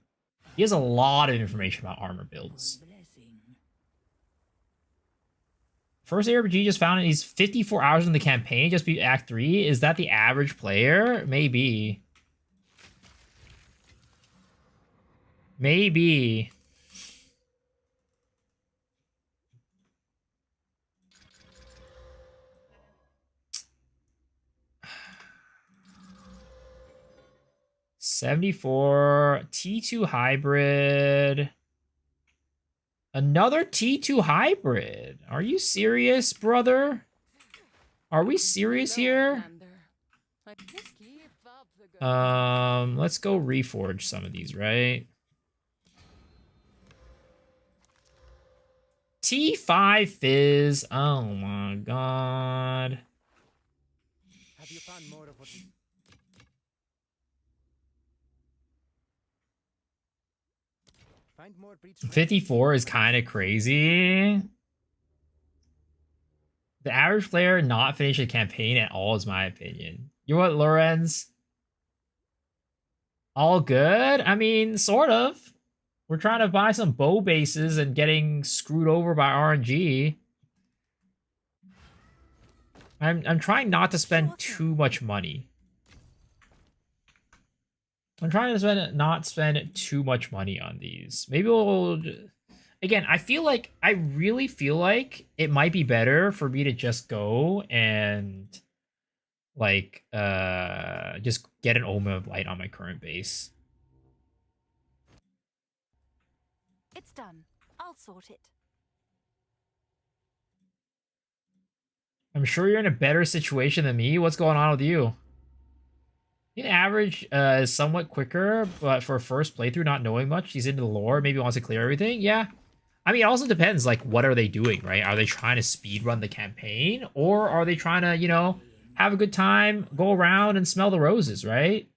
He has a lot of information about armor builds. First ARPG just found he's 54 hours in the campaign, just beat Act 3. Is that the average player? Maybe. Maybe. $74 T2 hybrid. Another T2 hybrid. Are you serious, brother? Are we serious here? Let's go reforge some of these, right? T5 Fizz. Oh my god. Have you found more of what 54 is kind of crazy. The average player not finish a campaign at all is my opinion. You know what, Lorenz? All good? I mean, sort of. We're trying to buy some bow bases and getting screwed over by RNG. I'm trying not to spend too much money. I'm trying to not spend too much money on these. Maybe we'll... Again, I really feel like it might be better for me to just go and like just get an Omen of Light on my current base. It's done. I'll sort it. I'm sure you're in a better situation than me. What's going on with you? The average is somewhat quicker, but for a first playthrough, not knowing much, he's into the lore, maybe wants to clear everything. Yeah. I mean, it also depends, like, what are they doing, right? Are they trying to speedrun the campaign? Or are they trying to, you know, have a good time, go around and smell the roses, right?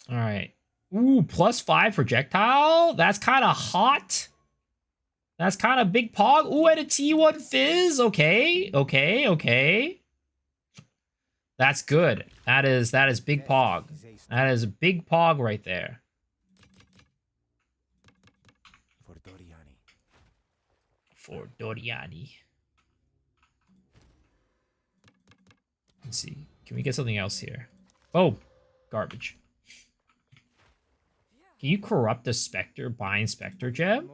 All right. Ooh, +5 projectile? That's kind of hot. That's kind of big pog. Ooh, and a T1 Fizz. Okay. That's good. That is big pog. That is a big pog right there. For Doriani. Let's see. Can we get something else here? Oh, garbage. Can you corrupt the Spectre, bind Spectre gem?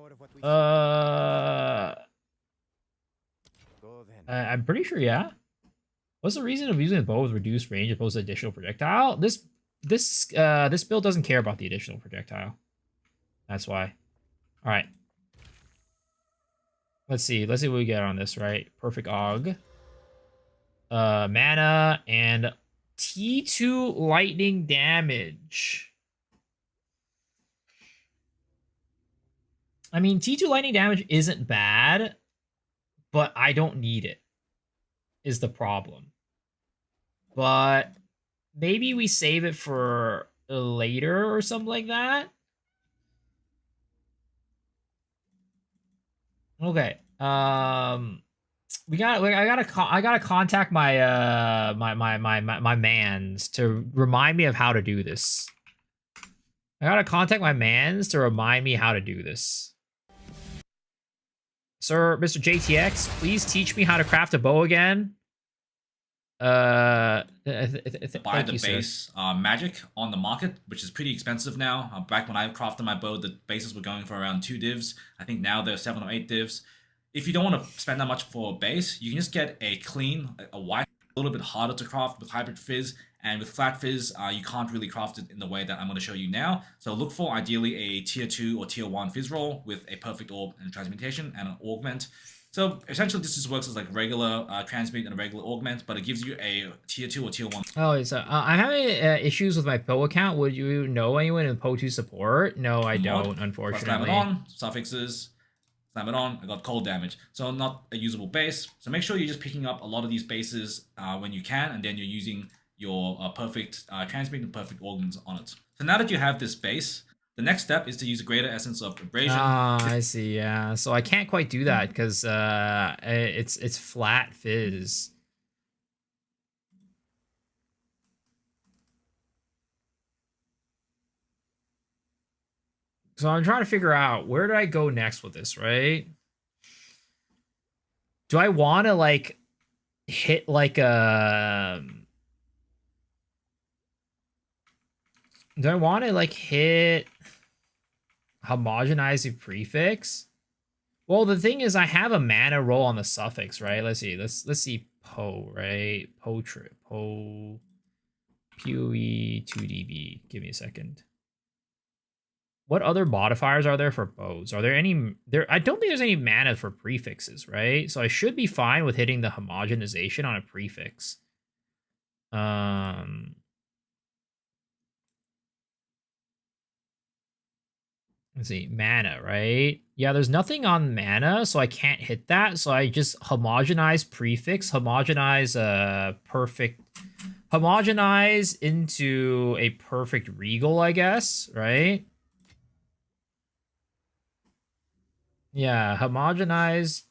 I'm pretty sure, yeah. What's the reason of using the bow with reduced range opposed to additional projectile? This build doesn't care about the additional projectile. That's why. All right. Let's see what we get on this, right? Perfect Og. Mana and T2 lightning damage. I mean, T2 lightning damage isn't bad, but I don't need it, is the problem. But maybe we save it for later or something like that. Okay. I gotta contact my mans to remind me of how to do this. I gotta contact my mans to remind me how to do this. Sir, Mr. JTX, please teach me how to craft a bow again. Buy the base magic on the market, which is pretty expensive now. Back when I crafted my bow, the bases were going for around 2 divs. I think now they're 7 or 8 divs. If you don't want to spend that much for a base, you can just get a clean, a white, a little bit harder to craft with hybrid fizz, and with flat fizz, you can't really craft it in the way that I'm going to show you now. So look for ideally a tier 2 or tier 1 fizz roll with a perfect orb and transmutation and an augment. So essentially, this just works as like regular transmute and a regular augment, but it gives you a tier 2 or tier 1. Oh, so I'm having issues with my Poe account. Would you know anyone in Poe 2 support? No, I don't, unfortunately. Slam it on, suffixes, slam it on, I got cold damage. So not a usable base. So make sure you're just picking up a lot of these bases when you can, and then you're using your perfect transmute and perfect augments on it. So now that you have this base, the next step is to use a greater essence of abrasion. Ah, I see. Yeah, so I can't quite do that because it's flat fizz. So I'm trying to figure out where do I go next with this, right? Do I want to like hit like a? Do I want to like hit homogenize the prefix? Well, the thing is, I have a mana roll on the suffix, right? Let's see. Let's see. Po, right? Po trip. Po. PoE 2dB. Give me a second. What other modifiers are there for bows? Are there any there? I don't think there's any mana for prefixes, right? So I should be fine with hitting the homogenization on a prefix. Let's see, mana, right? Yeah, there's nothing on mana, so I can't hit that. So I just homogenize prefix, homogenize perfect, homogenize into a perfect regal, I guess, right? Yeah, homogenize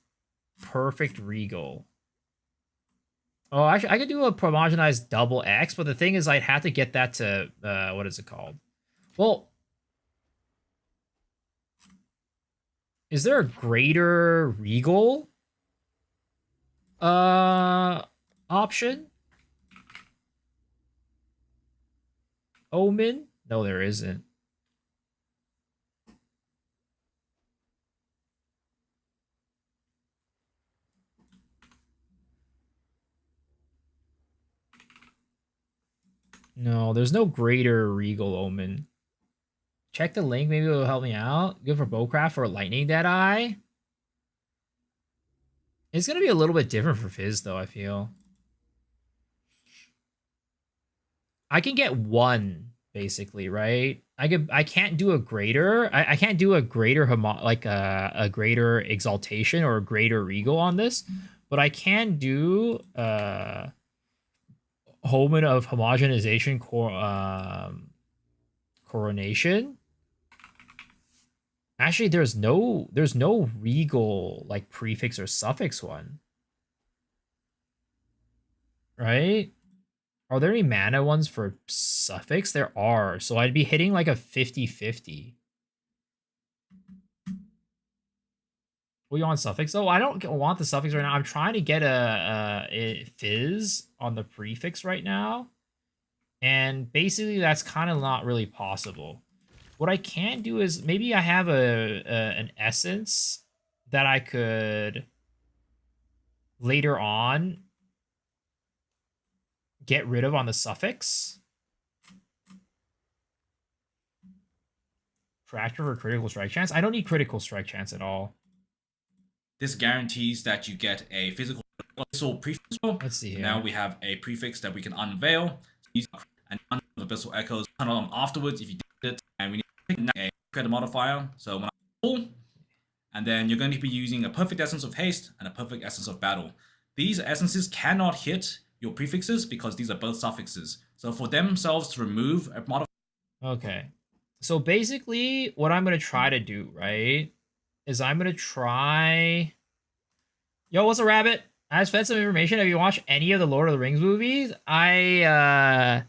perfect regal. Oh, actually, I could do a homogenized double X, but the thing is, I'd have to get that to what is it called? Well, is there a greater regal option? Omen? No, there isn't. No, there's no greater regal omen. Check the link, maybe it'll help me out. Good for bowcraft for lightning deadeye. It's gonna be a little bit different for fizz though, I feel. I can get one basically, right? I can't do a greater. I can't do a greater like a greater exaltation or a greater regal on this, but I can do Homan of homogenization coronation. Actually, there's no regal like prefix or suffix one. Right? Are there any mana ones for suffix? There are. So I'd be hitting like a 50-50. Well, you want suffix? Oh, I don't want the suffix right now. I'm trying to get a fizz on the prefix right now. And basically, that's kind of not really possible. What I can do is maybe I have an essence that I could later on get rid of on the suffix. Fracture for critical strike chance. I don't need critical strike chance at all. This guarantees that you get a physical abyssal prefix. Let's see here. Now we have a prefix that we can unveil. And none of the abyssal echoes turn on afterwards if you did it. And we need to pick a credit modifier. So when I pull, and then you're going to be using a perfect essence of haste and a perfect essence of battle. These essences cannot hit your prefixes because these are both suffixes. So for themselves to remove a modifier. Okay. So basically, what I'm going to try to do, right, is I'm going to try... Yo, what's a rabbit? I just fed some information. Have you watched any of the Lord of the Rings movies? I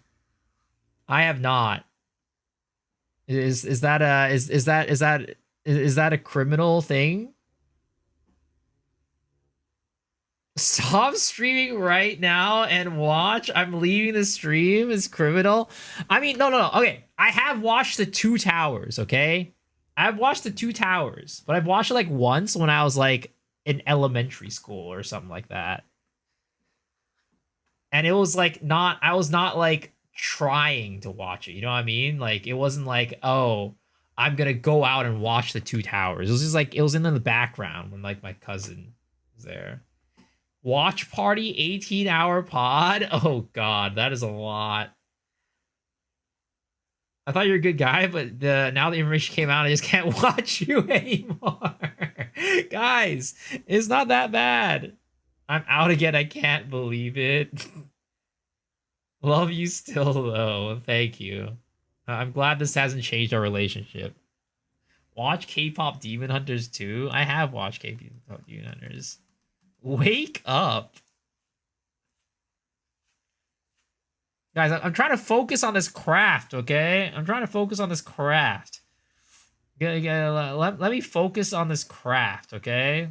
have not. Is that a criminal thing? Stop streaming right now and watch. I'm leaving the stream. Is criminal. I mean, no. Okay, I have watched the Two Towers. Okay, I've watched the Two Towers, but I've watched it like once when I was like in elementary school or something like that. And it was like not. I was not like trying to watch it. You know what I mean? Like it wasn't like, oh, I'm gonna go out and watch the Two Towers. It was just like it was in the background when like my cousin was there. Watch party 18-hour pod. Oh god, that is a lot. I thought you were a good guy, but now the information came out, I just can't watch you anymore. Guys, it's not that bad. I'm out again. I can't believe it. Love you still though. Thank you. I'm glad this hasn't changed our relationship. Watch K-pop Demon Hunters 2. I have watched K-pop Demon Hunters. Wake up. Guys, I'm trying to focus on this craft, okay? I'm trying to focus on this craft. Let me focus on this craft, okay?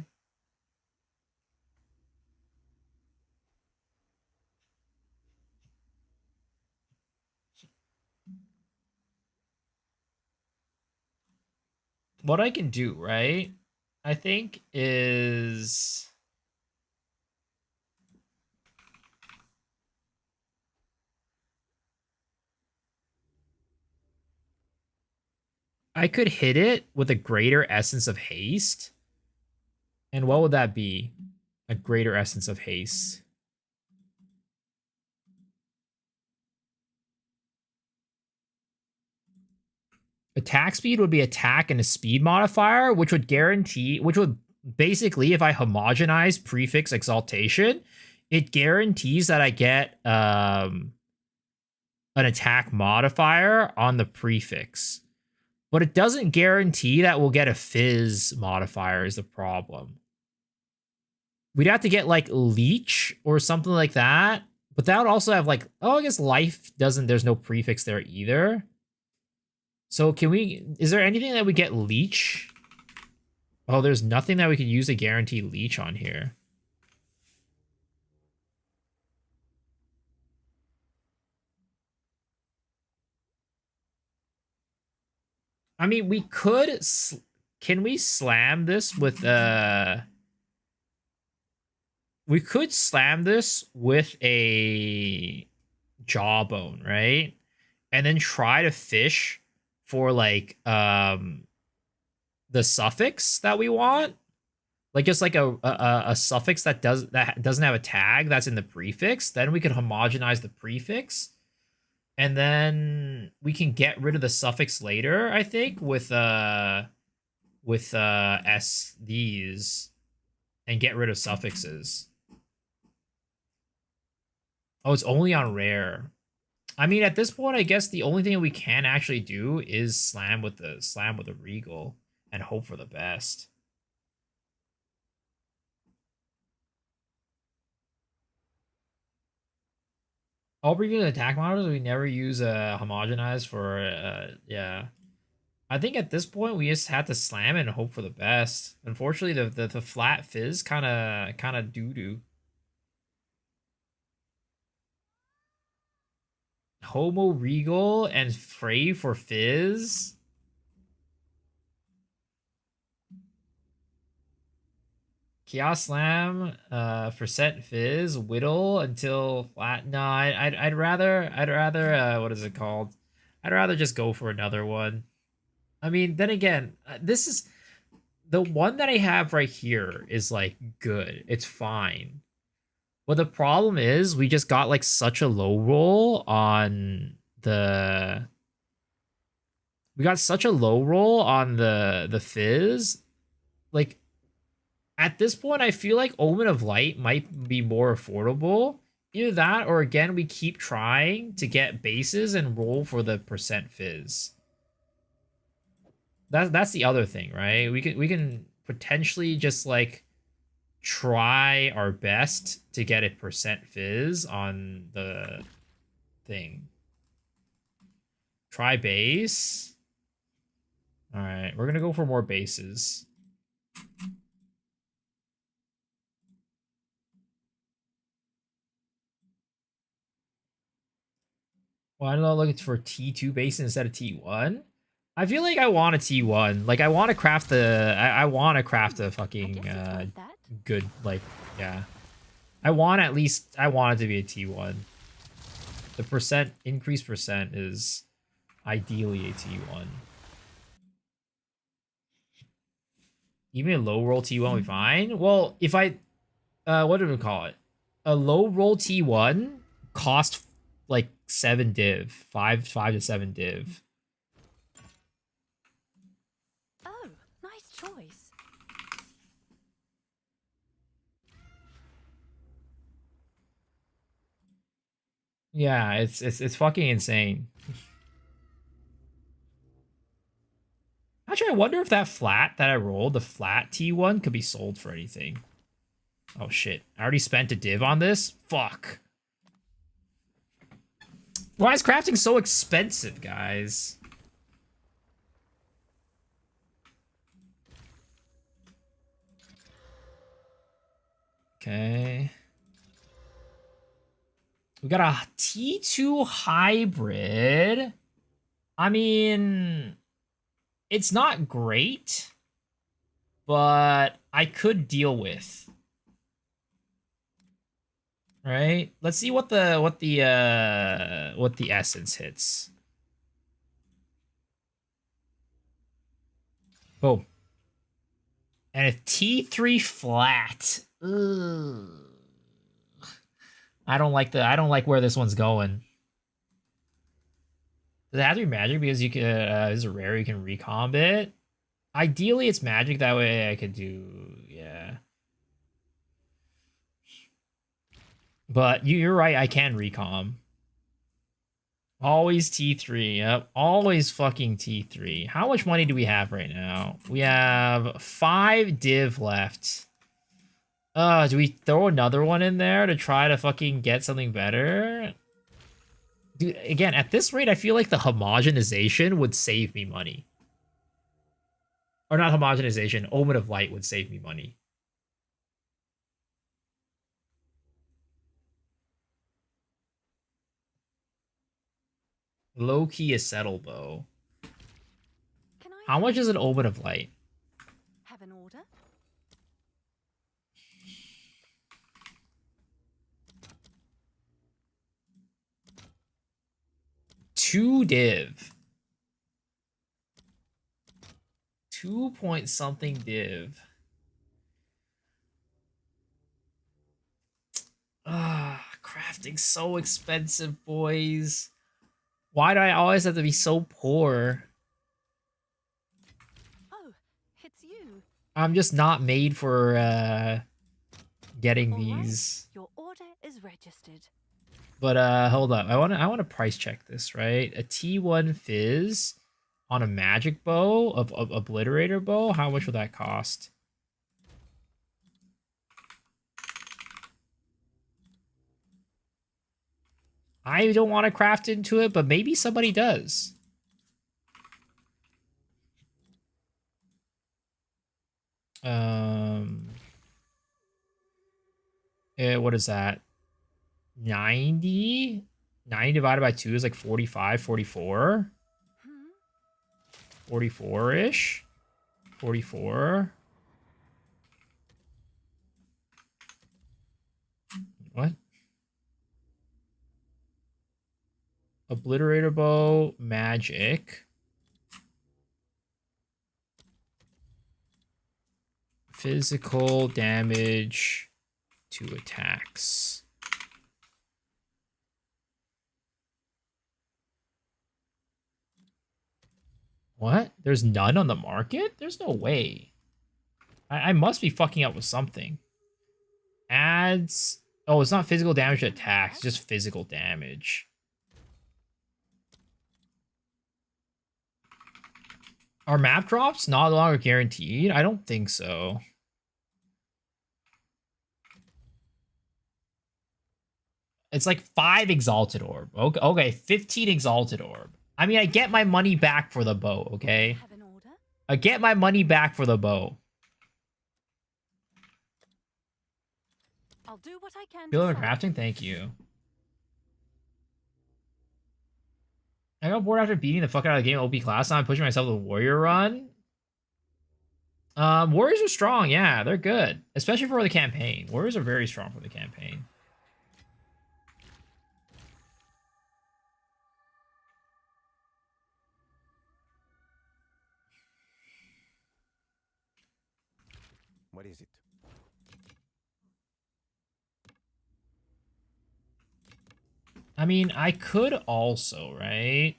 What I can do, right? I think is... I could hit it with a greater essence of haste. And what would that be? A greater essence of haste. Attack speed would be attack and a speed modifier, which would basically, if I homogenize prefix exaltation, it guarantees that I get an attack modifier on the prefix. But it doesn't guarantee that we'll get a fizz modifier is the problem. We'd have to get like leech or something like that. But that would also have like, oh, I guess life doesn't, there's no prefix there either. So is there anything that we get leech? Oh, there's nothing that we could use to guarantee leech on here. I mean, we could... Can we slam this with... We could slam this with a jawbone, right? And then try to fish for, like, the suffix that we want. Like, just like a suffix that doesn't have a tag that's in the prefix. Then we could homogenize the prefix. And then we can get rid of the suffix later, I think, with these and get rid of suffixes. Oh, it's only on rare. I mean, at this point, I guess the only thing we can actually do is slam with the regal and hope for the best. All previous attack models we never use homogenize for yeah. I think at this point we just had to slam it and hope for the best. Unfortunately, the flat fizz kind of doo-doo. Homo Regal and Frey for fizz. Chaos Slam for set fizz, whittle until flat. No, I'd rather what is it called? I'd rather just go for another one. I mean, then again, this is the one that I have right here is like good. It's fine. But the problem is we just got like such a low roll on the the fizz. Like at this point, I feel like Omen of Light might be more affordable. Either that, or again, we keep trying to get bases and roll for the percent fizz. That's the other thing, right? We can potentially just like try our best to get a percent fizz on the thing. Try base. All right, we're gonna go for more bases. Why am I looking for T2 base instead of T1? I feel like I want a T1. Like I want to craft the I want to craft a fucking good like yeah. I want it to be a T1. The percent increased percent is ideally a T1. Even a low roll T1 will be fine. Well, if I what do we call it? A low roll T1 cost like 7 div. 5 to 7 div. Oh, nice choice. Yeah, it's fucking insane. Actually, I wonder if that flat that I rolled, the flat T1, could be sold for anything. Oh shit. I already spent a div on this? Fuck. Why is crafting so expensive, guys? Okay. We got a T2 hybrid. I mean, it's not great, but I could deal with. Right? Let's see what the essence hits. Boom. And a T3 flat. Ugh. I don't like where this one's going. Does it have to be magic because you can is it rare you can recomb it? Ideally it's magic, that way I could do yeah. But you're right, I can recom. Always T3, yep. Always fucking T3. How much money do we have right now? We have 5 div left. Do we throw another one in there to try to fucking get something better? Dude, again, at this rate, I feel like the homogenization would save me money. Or not homogenization, Omen of Light would save me money. Low key is settle though. How much is an Omen of Light? Have an order? Two div. 2 point something div. Crafting's so expensive, boys. Why do I always have to be so poor? Oh, it's you. I'm just not made for getting All right, these. your order is registered. But hold up. I want to price check this, right? A T1 fizz on a magic bow of obliterator bow. How much would that cost? I don't want to craft into it, but maybe somebody does. What is that? 90? 90 divided by 2 is like 45, 44. 44-ish. 44. What? Obliterator bow, magic. Physical damage to attacks. What? There's none on the market? There's no way. I must be fucking up with something. Adds... Oh, it's not physical damage to attacks, it's just physical damage. Are map drops no longer guaranteed? I don't think so. It's like 5 Exalted Orb. Okay, 15 Exalted Orb. I mean, I get my money back for the bow, okay? Have an order? I get my money back for the bow. I'll do what I can. Building and crafting, thank you. I got bored after beating the fuck out of the game OP class. Now I'm pushing myself to the warrior run. Warriors are strong, yeah, they're good. Especially for the campaign. Warriors are very strong for the campaign. What is it? I mean, I could also, right?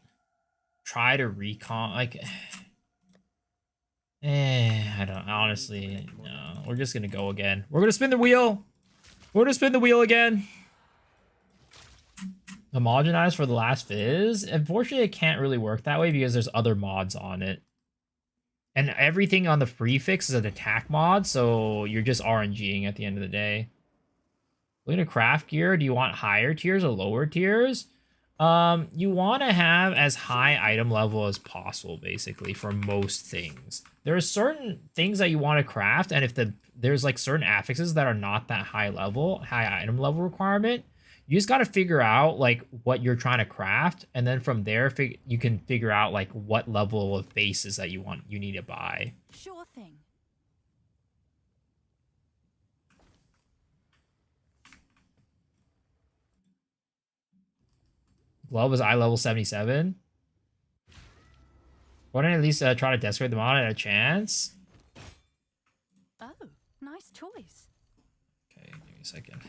Try to recon, like... I don't, honestly, no. We're just gonna go again. We're gonna spin the wheel! We're gonna spin the wheel again! Homogenize for the last fizz? Unfortunately, it can't really work that way because there's other mods on it. And everything on the prefix is an attack mod, so you're just RNGing at the end of the day. Looking at craft gear, do you want higher tiers or lower tiers? You want to have as high item level as possible, basically, for most things. There are certain things that you want to craft, and if there's like certain affixes that are not that high item level requirement, you just got to figure out like what you're trying to craft, and then from there you can figure out like what level of bases that you need to buy. Sure thing. Glove is eye level 77. Why don't I at least try to desecrate the mod at a chance? Oh, nice choice. Okay, give me a second.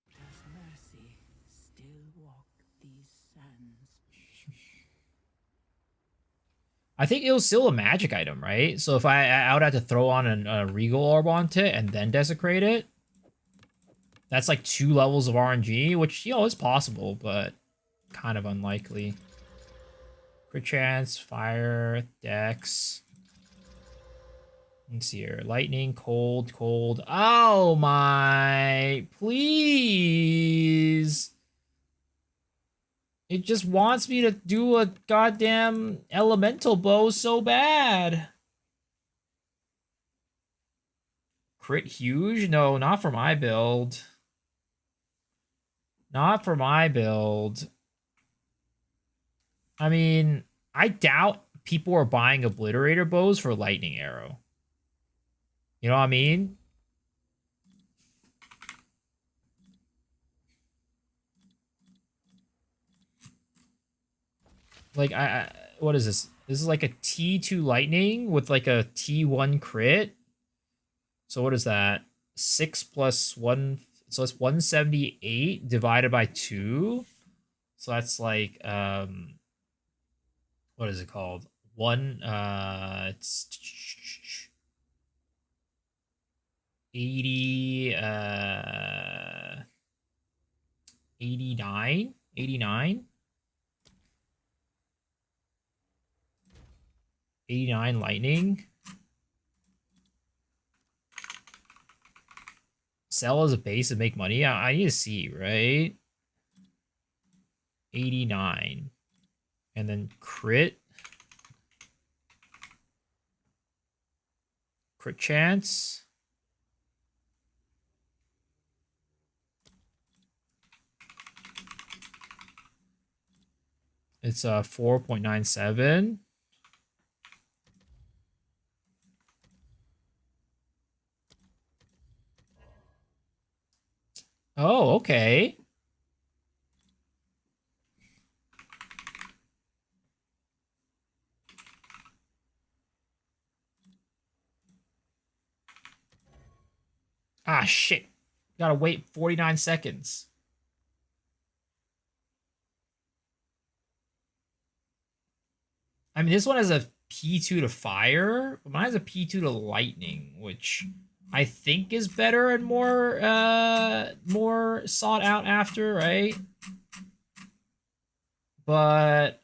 Does mercy still walk these sands? I think it was still a magic item, right? So if I would have to throw on a regal orb onto it and then desecrate it, that's like 2 levels of RNG, which, you know, is possible, but kind of unlikely. Crit chance, fire, dex. Let's see here. Lightning, cold, cold. Oh my, please. It just wants me to do a goddamn elemental bow so bad. Crit huge? No, not for my build. Not for my build. I mean, I doubt people are buying Obliterator bows for Lightning Arrow. You know what I mean? Like, what is this? This is like a T2 Lightning with like a T1 crit. So what is that? 6 plus 1... So it's 178 divided by 2. So that's like, what is it called? It's 80, 89? 89? 89 lightning. Sell as a base and make money. I need to see, right? 89. And then crit. Crit chance. It's 4.97. Oh, okay. Ah, shit. Gotta wait 49 seconds. I mean, this one has a P2 to fire. Mine has a P2 to lightning, which I think is better and more sought out after, right? But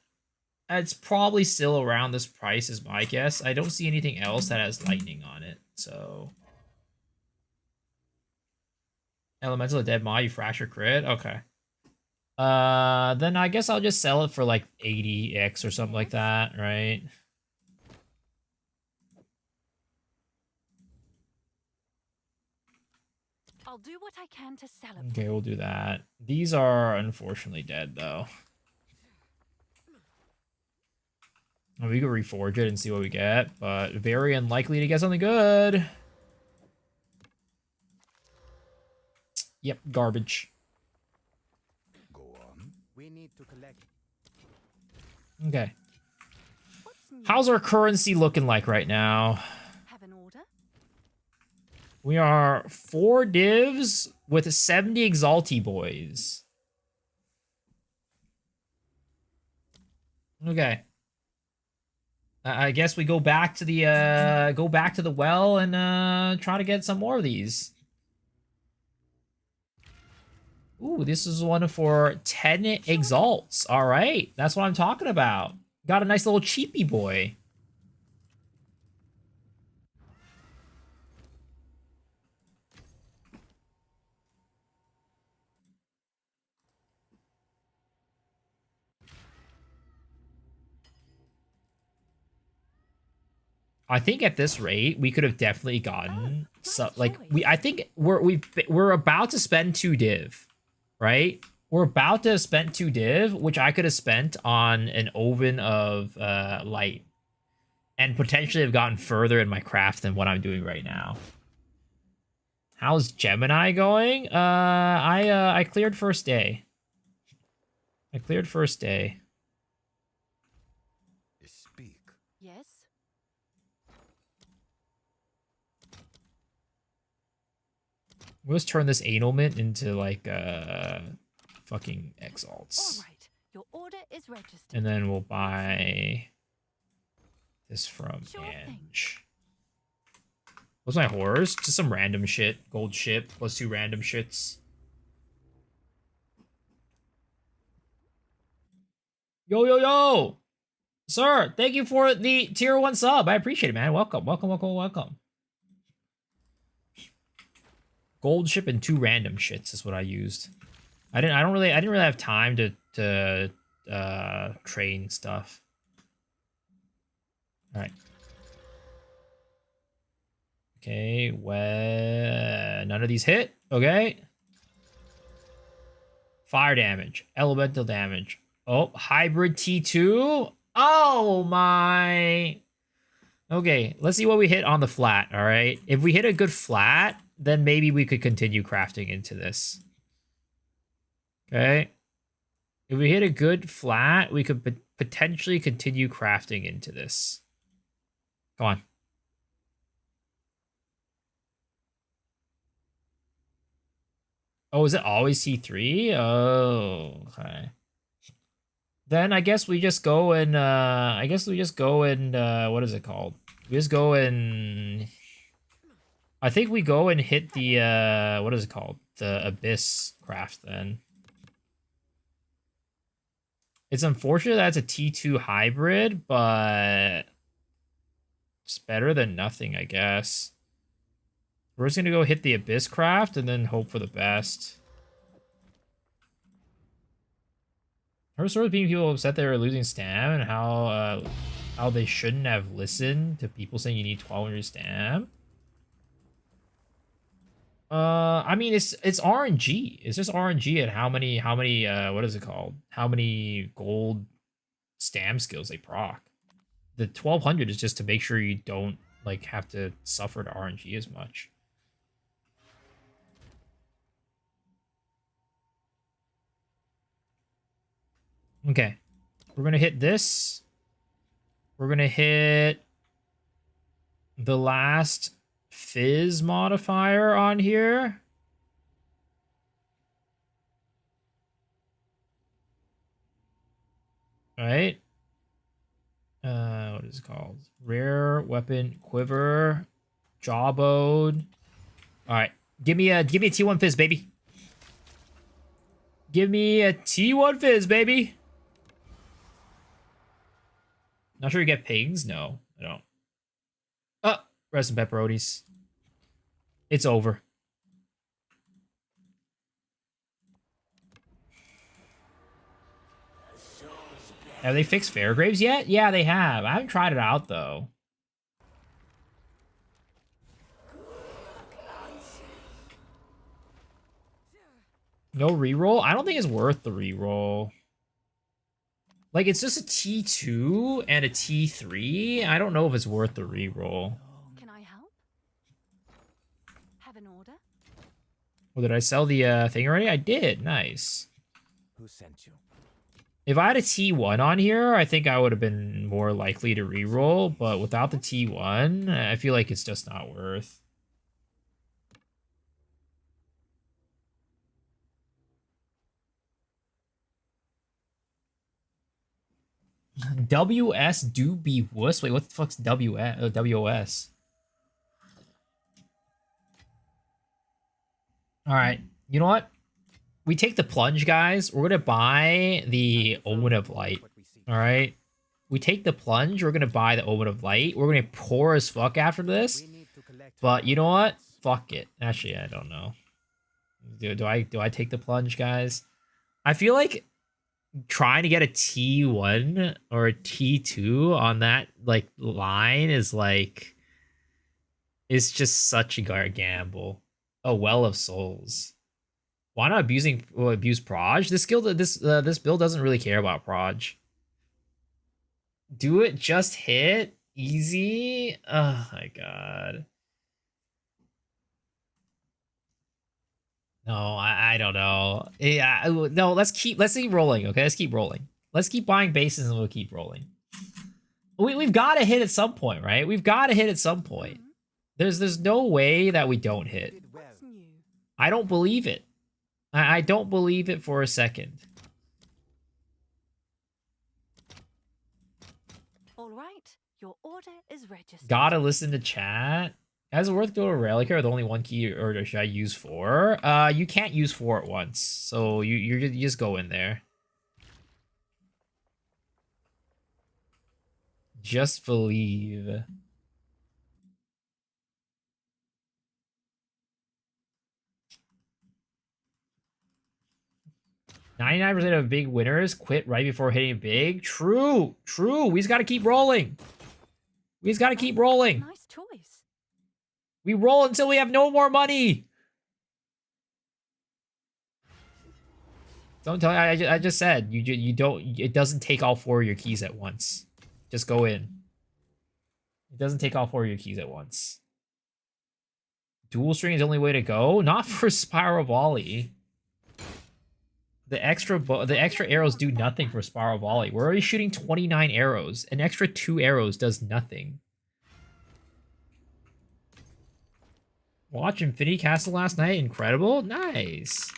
it's probably still around this price is my guess. I don't see anything else that has lightning on it, so... Elemental of Dead Maw, you Fracture crit? Okay. Then I guess I'll just sell it for like 80x or something like that, right? I'll do what I can to sell it. Okay, we'll do that. These are unfortunately dead, though. We could reforge it and see what we get, but very unlikely to get something good. Yep, garbage. Go on. We need to collect. Okay. What's new? How's our currency looking like right now? Have an order? We are 4 divs with 70 Exalty boys. Okay. I guess we go back to the well and try to get some more of these. Ooh, this is one for 10 exalts. All right, that's what I'm talking about. Got a nice little cheapy boy. I think at this rate, we could have definitely gotten I think we're about to spend 2 div, right? We're about to have spent 2 div, which I could have spent on an oven of light, and potentially have gotten further in my craft than what I'm doing right now. How's Gemini going? I cleared first day. I cleared first day. Speak. Yes. We'll just turn this annulment into like fucking exalts. All right. Your order is registered. And then we'll buy this from Sure thing. Ange. What's my horrors? Just some random shit. Gold ship plus 2 random shits. Yo, yo, yo! Sir, thank you for the tier 1 sub. I appreciate it, man. Welcome, welcome, welcome, welcome. Gold ship and 2 random shits is what I used. I didn't really have time to train stuff. All right. Okay, well, none of these hit. Okay. Fire damage, elemental damage. Oh, hybrid T2. Oh my. Okay, let's see what we hit on the flat. All right. If we hit a good flat, then maybe we could continue crafting into this. Okay. If we hit a good flat, we could potentially continue crafting into this. Come on. Oh, is it always T3? Oh, okay. Then I guess we just go and what is it called? We just go and I think we go and hit the what is it called? The Abyss craft then. It's unfortunate that it's a T2 hybrid, but it's better than nothing, I guess. We're just gonna go hit the Abyss craft and then hope for the best. I was sort of being people upset they were losing stam and how they shouldn't have listened to people saying you need 1200 stam. I mean it's RNG. It's just RNG at how many what is it called? How many gold stam skills they proc. The 1200 is just to make sure you don't like have to suffer to RNG as much. Okay. We're gonna hit this. We're gonna hit the last fizz modifier on here. Right? What is it called? Rare weapon quiver, jawbone. All right, give me a T1 fizz, baby. Give me a T1 fizz, baby. Not sure you get pings. No, I don't. Rest in pepperonis. It's over. Have they fixed Fairgraves yet? Yeah, they have. I haven't tried it out, though. No reroll? I don't think it's worth the reroll. Like, it's just a T2 and a T3. I don't know if it's worth the reroll. Can I help? Have an order? Well, did I sell the thing already? I did. Nice. Who sent you? If I had a T1 on here, I think I would have been more likely to reroll, but without the T1, I feel like it's just not worth. WS do be wuss? Wait, what the fuck's WS? WOS? Alright, you know what? We take the plunge, guys. We're gonna buy the Omen of Light. Alright? We take the plunge, we're gonna buy the Omen of Light. We're gonna pour as fuck after this. But you know what? Fuck it. Actually, I don't know. Do I take the plunge, guys? I feel like trying to get a T1 or a T2 on that like line is like, it's just such a gamble. A Well of Souls. Why not abuse Proj? This build doesn't really care about Proj. Do it, just hit, easy. Oh my god. No, I don't know. Yeah, no. Let's keep rolling. Okay, let's keep rolling. Let's keep buying bases and we'll keep rolling. We've got to hit at some point, right? We've got to hit at some point. There's no way that we don't hit. What's new? I don't believe it. I don't believe it for a second. All right, your order is registered. Gotta listen to chat. Is it worth going to Relic with only one key, or should I use 4? You can't use 4 at once, so you just go in there. Just believe. %99 of big winners quit right before hitting big. True. We just got to keep rolling. Nice choice. We roll until we have no more money. Don't tell me. I just said you don't. It doesn't take all 4 of your keys at once. Just go in. It doesn't take all 4 of your keys at once. Dual string is the only way to go. Not for Spiral Volley. The extra arrows do nothing for Spiral Volley. We're already shooting 29 arrows. An extra 2 arrows does nothing. Watch Infinity Castle last night. Incredible. Nice.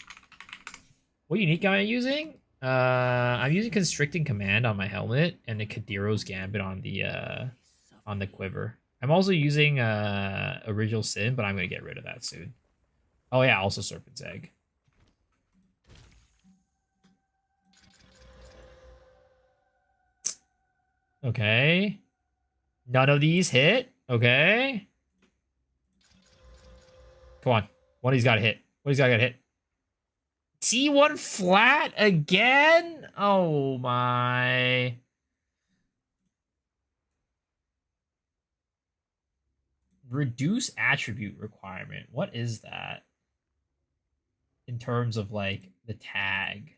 What unique am I using? I'm using Constricting Command on my helmet and the Kadiro's Gambit on the quiver. I'm also using Original Sin, but I'm going to get rid of that soon. Oh yeah, also Serpent's Egg. Okay. None of these hit. Okay. Come on. One of these got to hit. What he's got to hit? T1 flat again? Oh my. Reduce attribute requirement. What is that? In terms of like the tag.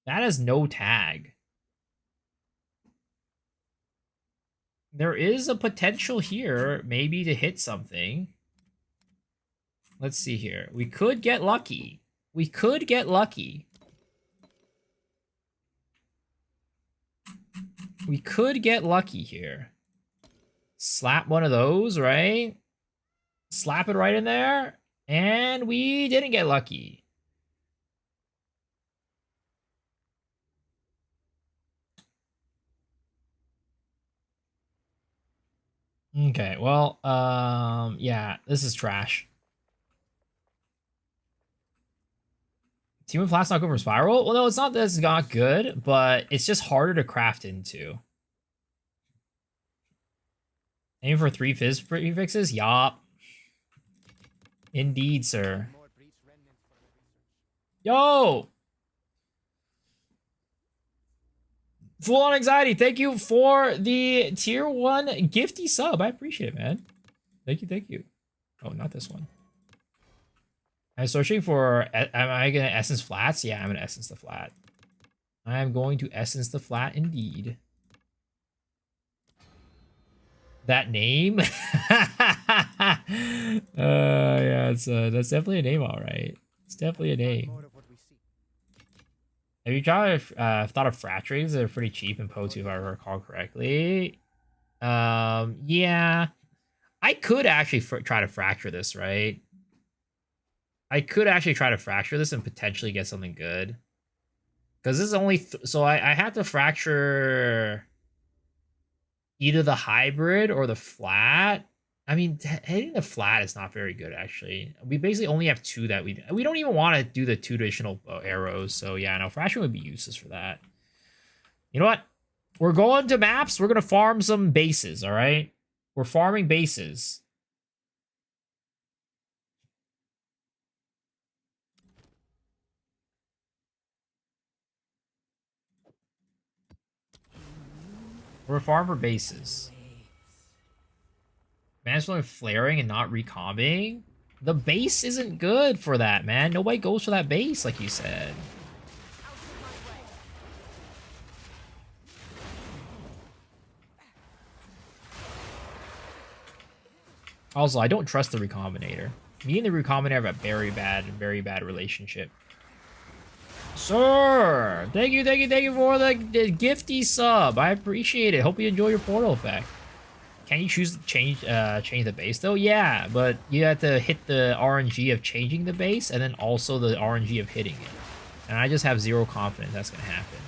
That has no tag. There is a potential here, maybe to hit something. Let's see here. We could get lucky. We could get lucky here. Slap one of those, right? Slap it right in there. And we didn't get lucky. Okay, well, yeah, this is trash. Team of Flats not good for Spiral? Well, no, it's not that it's not good, but it's just harder to craft into. Aim for 3 fizz prefixes? Yup. Indeed, sir. More breach remnants for the research. Yo! Full on anxiety, thank you for the tier 1 gifty sub. I appreciate it, man. Thank you, thank you. Oh, not this one. I'm searching for... Am I going to essence flats? Yeah, I'm going to essence the flat. I am going to essence the flat indeed. That name? Yeah, it's that's definitely a name, all right. It's definitely a name. More of what we see. Have you tried thought of fracturings? They're pretty cheap in PO2 if I recall correctly. Yeah, I could actually try to fracture this, right? I could actually try to fracture this and potentially get something good. Because this is only... so I have to fracture either the hybrid or the flat. I mean, hitting the flat is not very good, actually. We basically only have 2 that we don't even want to do the 2 additional arrows. So yeah, no, fracturing would be useless for that. You know what? We're going to maps. We're going to farm some bases, all right? We're farming bases. We're farming for bases. Management flaring and not recombing. The base isn't good for that, man. Nobody goes for that base, like you said. Also, I don't trust the Recombinator. Me and the Recombinator have a very bad relationship. Sir! Thank you for the gifty sub. I appreciate it. Hope you enjoy your portal effect. Can you choose to change the base though? Yeah, but you have to hit the RNG of changing the base and then also the RNG of hitting it. And I just have 0 confidence that's gonna happen.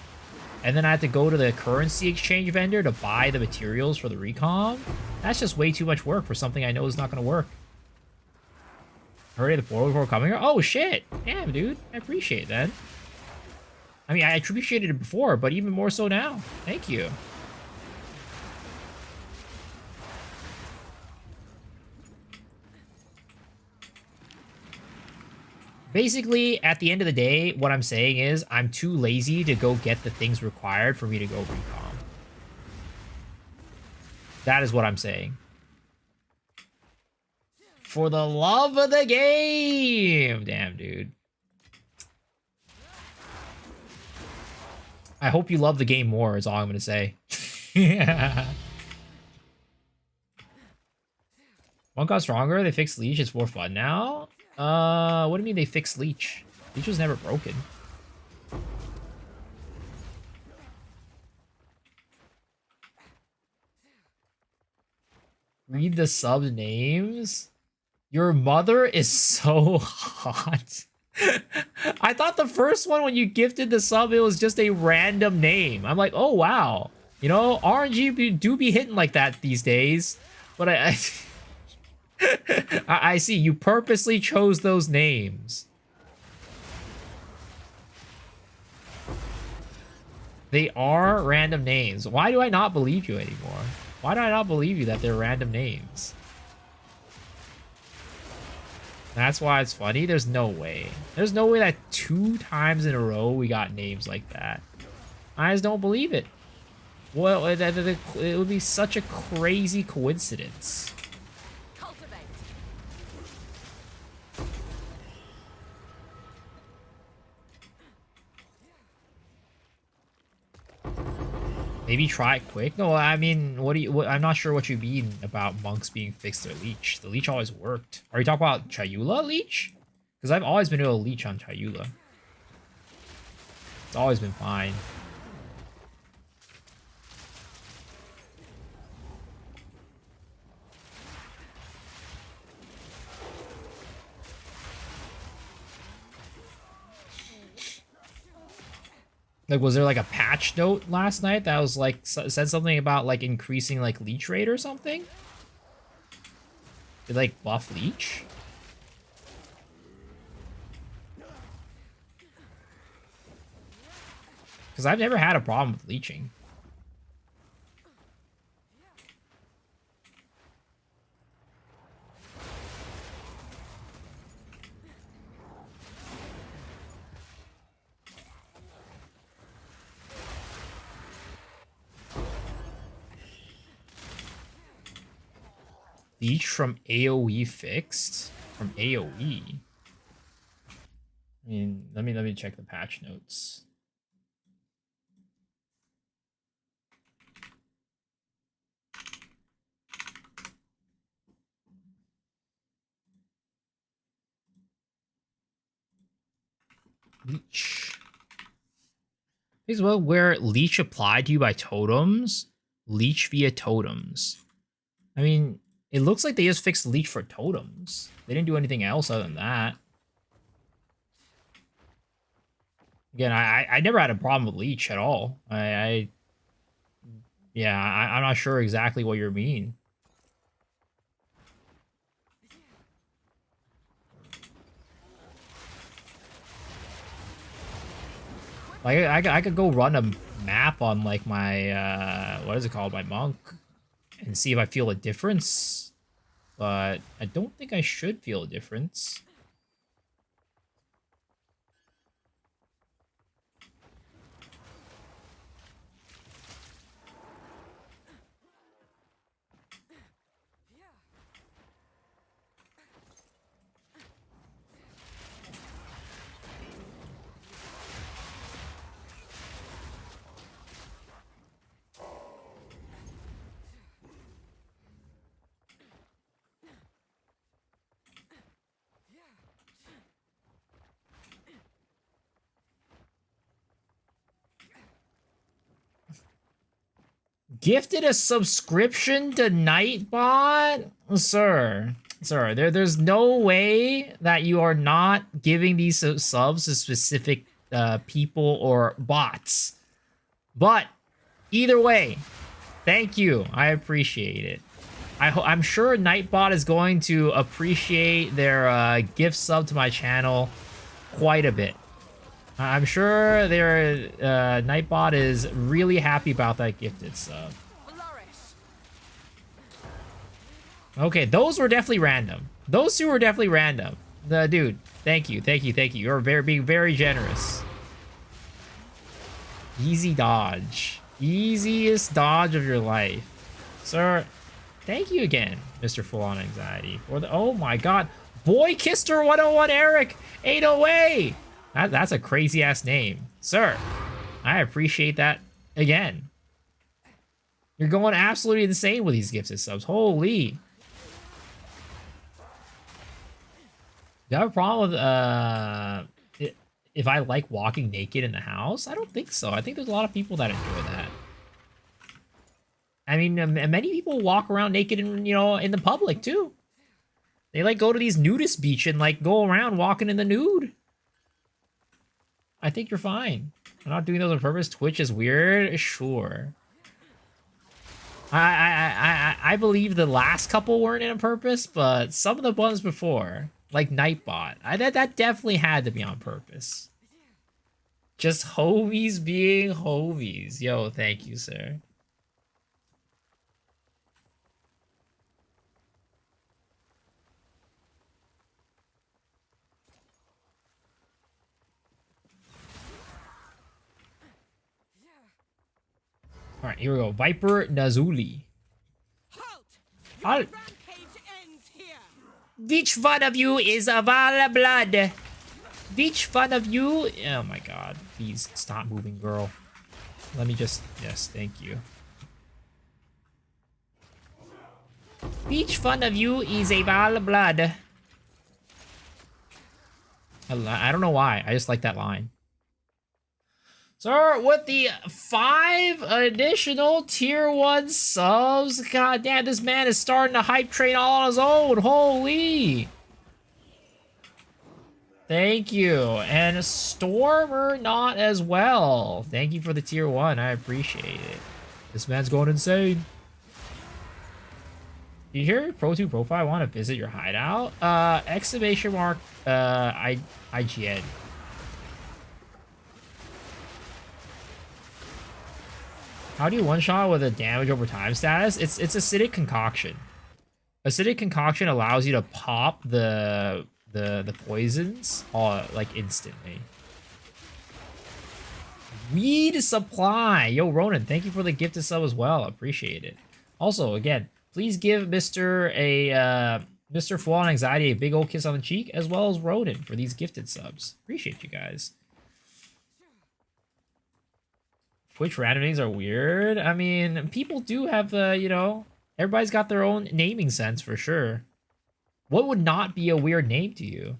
And then I have to go to the currency exchange vendor to buy the materials for the recom. That's just way too much work for something I know is not gonna work. Heard of the portal before coming here? Oh shit! Damn, dude. I appreciate that. I mean, I appreciated it before, but even more so now. Thank you. Basically, at the end of the day, what I'm saying is I'm too lazy to go get the things required for me to go recom. That is what I'm saying. For the love of the game! Damn, dude. I hope you love the game more, is all I'm going to say. Yeah. One got stronger, they fixed Leech, it's more fun now? What do you mean they fixed Leech? Leech was never broken. Read the sub names? Your mother is so hot. I thought the first one when you gifted the sub, it was just a random name. I'm like, oh wow. You know, RNG do be hitting like that these days. But I see, you purposely chose those names. They are random names. Why do I not believe you anymore? Why do I not believe you that they're random names? That's why it's funny? There's no way. There's no way that 2 times in a row we got names like that. I just don't believe it. Well, it would be such a crazy coincidence. Maybe try it quick. No, I mean, I'm not sure what you mean about monks being fixed their leech. The leech always worked. Are you talking about Chayula leech? Because I've always been able to leech on Chayula. It's always been fine. Like, was there like a patch note last night that was like said something about like increasing like leech rate or something? Did like buff leech? Because I've never had a problem with leeching. Leech from AoE fixed? From AoE? I mean, let me check the patch notes. Leech. As well, where leech applied to you by totems, leech via totems. I mean, it looks like they just fixed leech for totems. They didn't do anything else other than that. Again, I never had a problem with leech at all. I'm not sure exactly what you mean. Like, I could go run a map on, like, my, what is it called? My monk. And see if I feel a difference. But I don't think I should feel a difference. Gifted a subscription to Nightbot? Sir, there's no way that you are not giving these subs to specific people or bots. But either way, thank you. I appreciate it. I'm sure Nightbot is going to appreciate their gift sub to my channel quite a bit. I'm sure their Nightbot is really happy about that gifted sub. Okay, those were definitely random. Those two were definitely random. Dude, thank you. You're being very generous. Easy dodge. Easiest dodge of your life. Sir, thank you again, Mr. Full On Anxiety. Oh my god. Boy Kister 101 Eric 808! That's a crazy ass name. Sir, I appreciate that again. You're going absolutely insane with these gifted subs. Holy. Do you have a problem with if I like walking naked in the house? I don't think so. I think there's a lot of people that enjoy that. I mean, many people walk around naked in, in the public too. They like go to these nudist beach and like go around walking in the nude. I think you're fine. I'm not doing those on purpose. Twitch is weird. Sure. I believe the last couple weren't on purpose, but some of the ones before, like Nightbot, that definitely had to be on purpose. Just homies being homies. Yo, thank you, sir. All right, here we go. Viper Nazuli. Halt! Which one of you is a Vala blood? Which one of you? Oh my god. Please stop moving, girl. Let me just... Yes, thank you. Which one of you is a Vala blood? I don't know why. I just like that line. So, with the 5 additional tier 1 subs, god damn, this man is starting a hype train all on his own. Holy! Thank you. And a Stormer not as well. Thank you for the tier 1. I appreciate it. This man's going insane. Do you hear Pro 2 Profile want to visit your hideout? Exclamation mark IGN. How do you one-shot with a damage over time status? It's acidic concoction. Acidic concoction allows you to pop the poisons like instantly. Weed supply. Yo, Ronan, thank you for the gifted sub as well. Appreciate it. Also, again, please give Mr. Full on Anxiety a big old kiss on the cheek, as well as Ronan for these gifted subs. Appreciate you guys. Twitch randomings are weird. I mean, people do have, you know, everybody's got their own naming sense for sure. What would not be a weird name to you?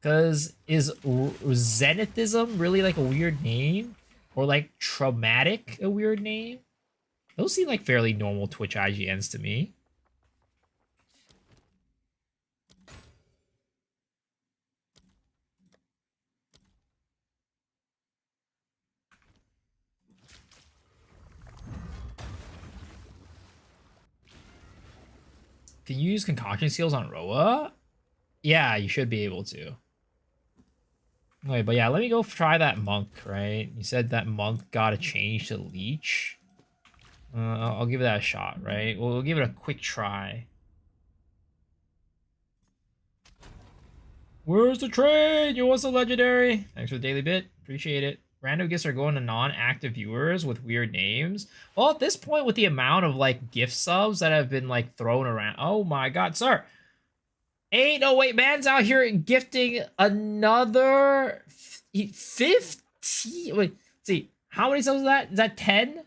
Because is Zenithism really like a weird name? Or like Traumatic a weird name? Those seem like fairly normal Twitch IGNs to me. Can you use concoction skills on Roa? Yeah, you should be able to. Wait, but yeah, let me go try that monk, right? You said that monk got a change to leech. I'll give that a shot, right? We'll give it a quick try. Where's the trade? You want the legendary? Thanks for the daily bit. Appreciate it. Random gifts are going to non-active viewers with weird names. Well, at this point, with the amount of like gift subs that have been like thrown around, oh my god, sir! 808 man's out here gifting another 15. Wait, see, how many subs is that? Is that 10?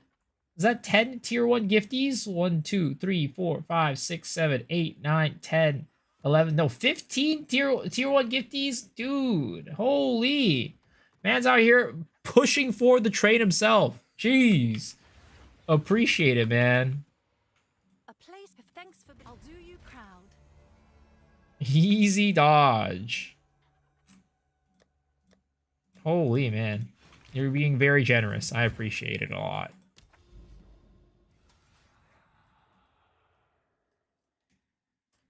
Is that 10 tier 1 gifties? 1, 2, 3, 4, 5, 6, 7, 8, 9, 10, 11. No, 15 tier 1 gifties? Dude, holy. Man's out here pushing for the trade himself. Jeez. Appreciate it, man. A place of thanks for I'll do you proud. Easy dodge. Holy man. You're being very generous. I appreciate it a lot.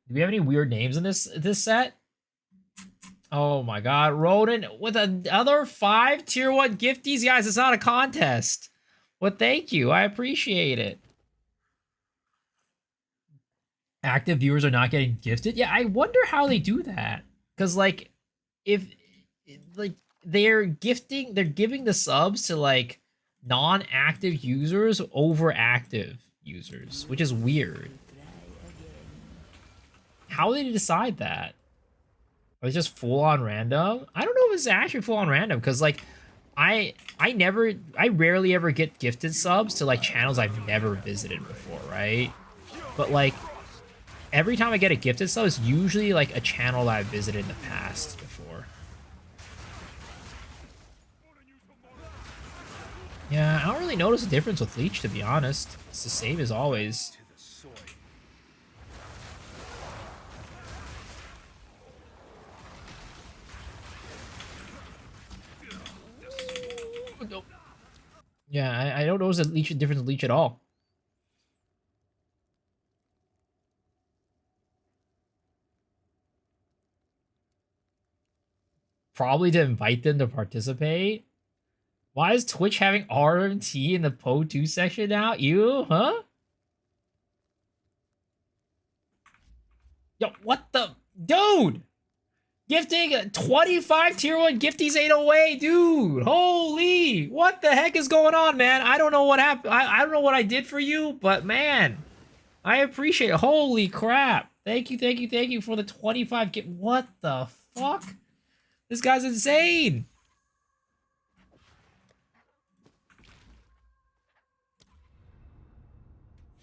Do we have any weird names in this set? Oh my god, Ronan with another 5 tier 1 gifties? Guys, it's not a contest. Well, thank you. I appreciate it. Active viewers are not getting gifted? Yeah, I wonder how they do that. Because, like, if, like, they're giving the subs to, like, non-active users over active users, which is weird. How did they decide that? Are they just full-on random? I don't know if it's actually full-on random, because, like, I rarely ever get gifted subs to, like, channels I've never visited before, right? But, like, every time I get a gifted sub, it's usually, like, a channel that I've visited in the past before. Yeah, I don't really notice a difference with Leech, to be honest. It's the same as always. Yeah, I don't notice a difference in Leech at all. Probably to invite them to participate. Why is Twitch having RMT in the Po 2 section now? You, huh? Yo, what the? Dude! Gifting 25 tier 1 gifties 808, dude! Holy! What the heck is going on, man? I don't know what happened. I don't know what I did for you, but man, I appreciate it. Holy crap. Thank you for the 25 gift. What the fuck? This guy's insane!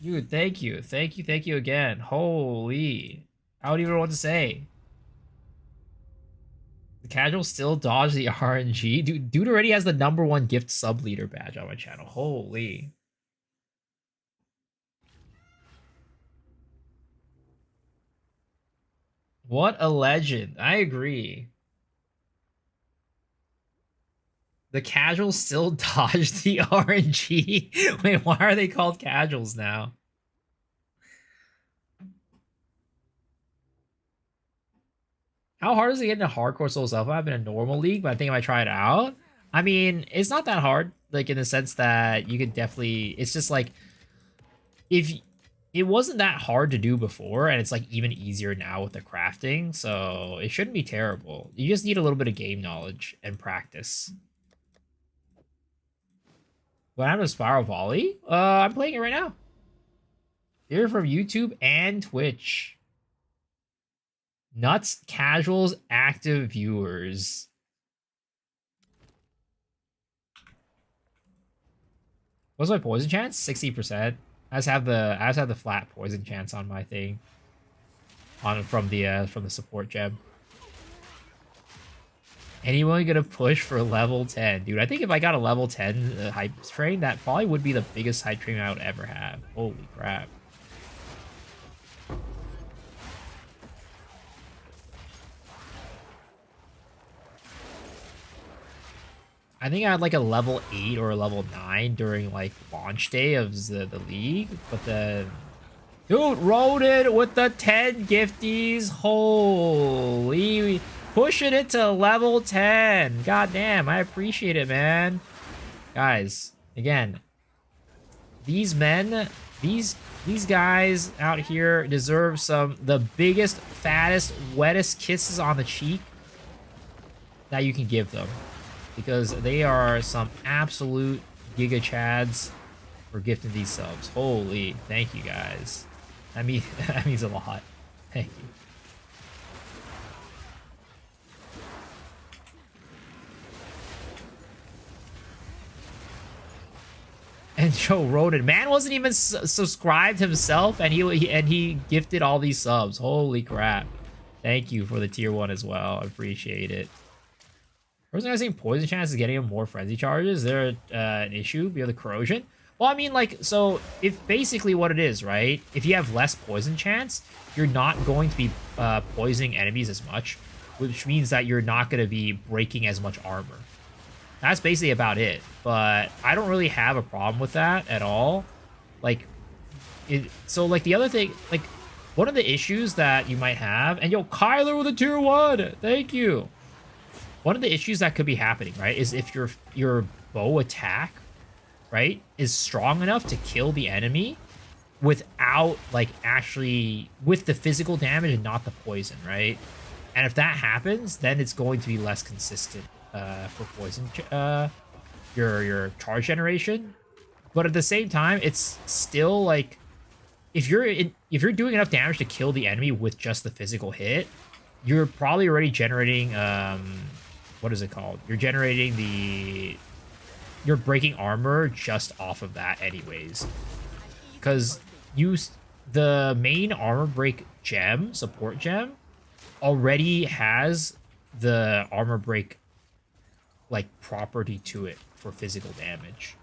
Dude, thank you again. Holy. I don't even know what to say. The casual still dodge the RNG? Dude already has the #1 gift sub leader badge on my channel. Holy. What a legend. I agree. The casuals still dodge the RNG. Wait, why are they called casuals now? How hard is it getting a hardcore Souls Alpha? I've been in a normal league, but I think if I try it out, I mean, it's not that hard. Like in the sense that you could definitely. It's just like if it wasn't that hard to do before, and it's like even easier now with the crafting, so it shouldn't be terrible. You just need a little bit of game knowledge and practice. What happened to Spiral Volley? I'm playing it right now. Here from YouTube and Twitch. Nuts casuals active viewers. What's my poison chance? 60%. I just have the flat poison chance on my thing. From the support gem. Anyone gonna push for level 10? Dude, I think if I got a level 10 hype train, that probably would be the biggest hype train I would ever have. Holy crap. I think I had like a level 8 or a level 9 during like launch day of the league, but then dude, Rodent with the 10 gifties. Holy, pushing it to level 10. God damn, I appreciate it, man. Guys, again, these men, these guys out here deserve the biggest, fattest, wettest kisses on the cheek that you can give them. Because they are some absolute giga chads for gifting these subs. Holy, thank you guys. That means a lot. Thank you. And Joe Roden, man, wasn't even subscribed himself, and he gifted all these subs. Holy crap! Thank you for the tier 1 as well. I appreciate it. Wasn't I saying poison chance is getting him more frenzy charges? Is there an issue because of the corrosion? Well, I mean, like, so if basically what it is, right? If you have less poison chance, you're not going to be poisoning enemies as much, which means that you're not going to be breaking as much armor. That's basically about it. But I don't really have a problem with that at all. Like, so like the other thing, like one of the issues that you might have, and yo, Kyler with a tier 1, thank you. One of the issues that could be happening, right, is if your bow attack, right, is strong enough to kill the enemy without, like, actually with the physical damage and not the poison, right? And if that happens, then it's going to be less consistent for poison, your charge generation. But at the same time, it's still like if you're doing enough damage to kill the enemy with just the physical hit, you're probably already generating what is it called? You're breaking armor just off of that anyways. Because the main armor break gem, support gem, already has the armor break like property to it for physical damage.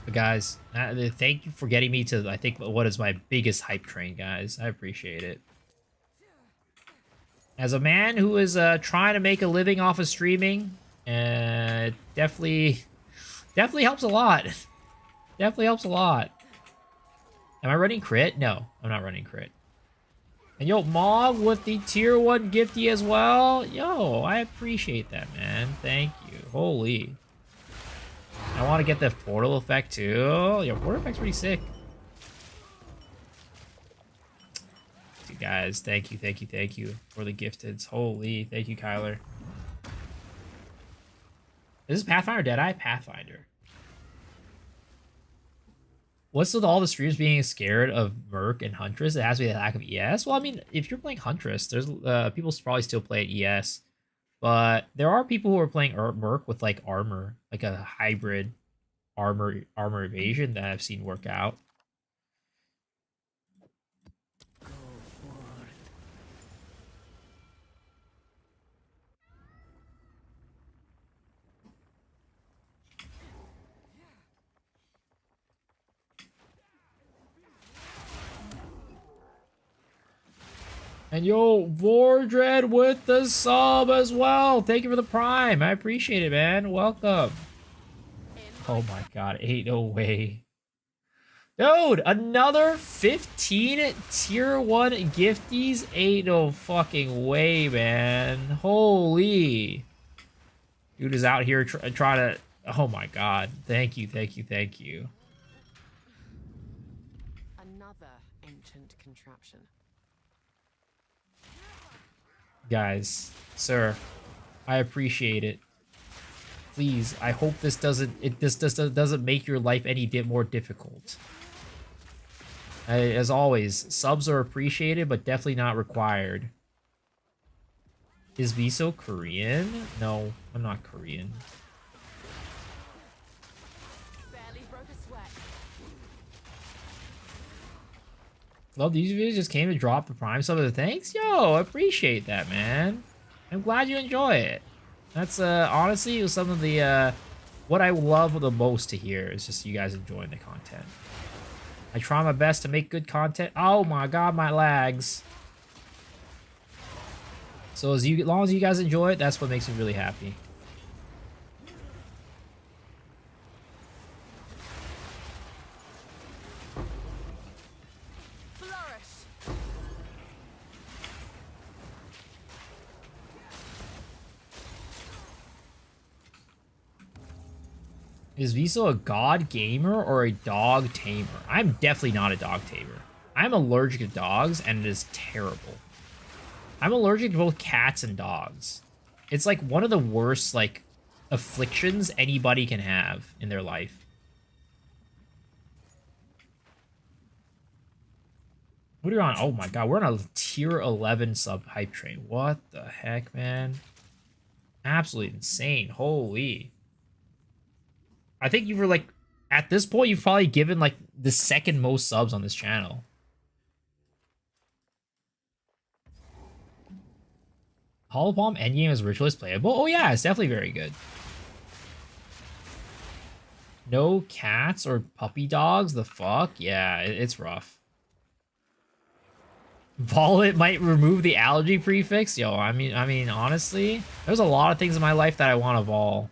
But guys, thank you for getting me to, I think, what is my biggest hype train, guys. I appreciate it. As a man who is trying to make a living off of streaming, definitely helps a lot. Definitely helps a lot. Am I running crit? No, I'm not running crit. And yo, Mog with the tier 1 gifty as well. Yo, I appreciate that, man. Thank you. Holy. I want to get the portal effect too. Yo, portal effect's pretty sick. Dude, guys, thank you for the gifteds. Holy, thank you, Kyler. Is this Pathfinder or Deadeye? Pathfinder. What's with all the streamers being scared of Merc and Huntress? It has to be the lack of ES. Well, I mean, if you're playing Huntress, there's people probably still play at ES. But there are people who are playing Merc with like armor, like a hybrid armor evasion that I've seen work out. Go forth. And yo, Vordred with the sub as well. Thank you for the prime. I appreciate it, man. Welcome. Oh my god, ain't no way. Dude, another 15 tier 1 gifties? Ain't no fucking way, man. Holy. Dude is out here trying to... Oh my god. Thank you, thank you, thank you. Another ancient contraption. Guys, sir, I appreciate it. Please, I hope this doesn't make your life any bit more difficult. As always, subs are appreciated, but definitely not required. Is Viso Korean? No, I'm not Korean. Barely broke a sweat. Love these videos just came to drop the prime sub of the thanks. Yo, I appreciate that, man. I'm glad you enjoy it. That's honestly, it was some of the what I love the most to hear is just you guys enjoying the content. I try my best to make good content. Oh my god, my lags. So as long as you guys enjoy it, that's what makes me really happy. Flourish. Is Viso a god gamer or a dog tamer? I'm definitely not a dog tamer. I'm allergic to dogs, and it is terrible. I'm allergic to both cats and dogs. It's like one of the worst, like, afflictions anybody can have in their life. What are you on? Oh my god, we're on a tier 11 sub hype train. What the heck, man? Absolutely insane. Holy. I think you were like, at this point, you've probably given like the second most subs on this channel. Hollow Palm endgame is ritualist playable? Oh yeah, it's definitely very good. No cats or puppy dogs? The fuck? Yeah, it's rough. Vollet might remove the allergy prefix? Yo, I mean, honestly, there's a lot of things in my life that I want to vol.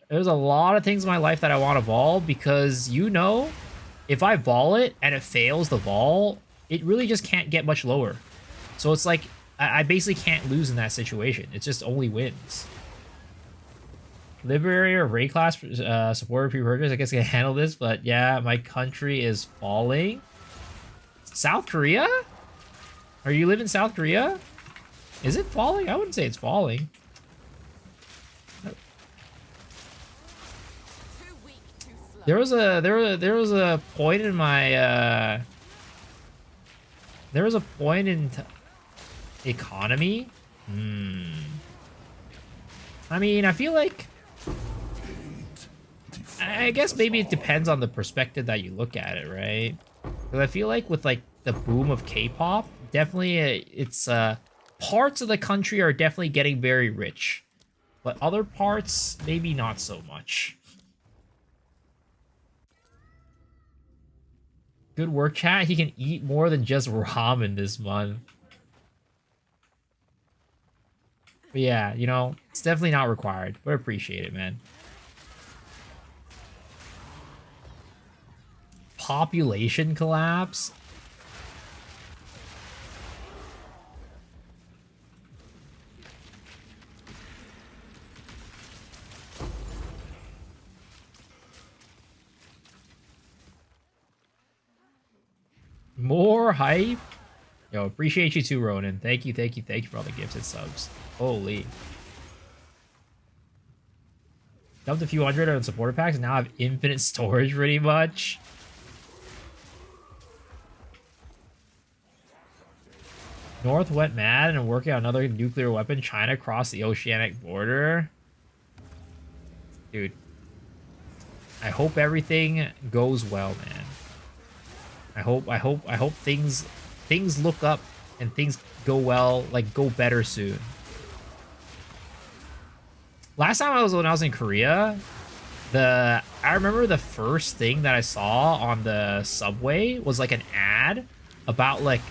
There's a lot of things in my life that I want to vol because, you know, if I vol it and it fails the vol, it really just can't get much lower. So it's like, I basically can't lose in that situation. It's just only wins. Liberator or Ray class supporter pre-purchase, I guess I can handle this, but yeah, my country is falling. South Korea? Are you live in South Korea? Is it falling? I wouldn't say it's falling. There was a point in my there was a point in economy. I mean, I feel like I guess maybe it depends on the perspective that you look at it, right? Because I feel like with like the boom of K-pop, definitely it's parts of the country are definitely getting very rich, but other parts maybe not so much. Good work, chat. He can eat more than just ramen this month. But yeah, you know, it's definitely not required, but I appreciate it, man. Population collapse? More hype? Yo, appreciate you too, Ronan. Thank you for all the gifted subs. Holy. Dumped a few hundred on supporter packs, and now I have infinite storage pretty much. North went mad and working on another nuclear weapon. China crossed the oceanic border. Dude. I hope everything goes well, man. I hope things look up and things go well, like go better soon. Last time when I was in Korea, I remember the first thing that I saw on the subway was like an ad about like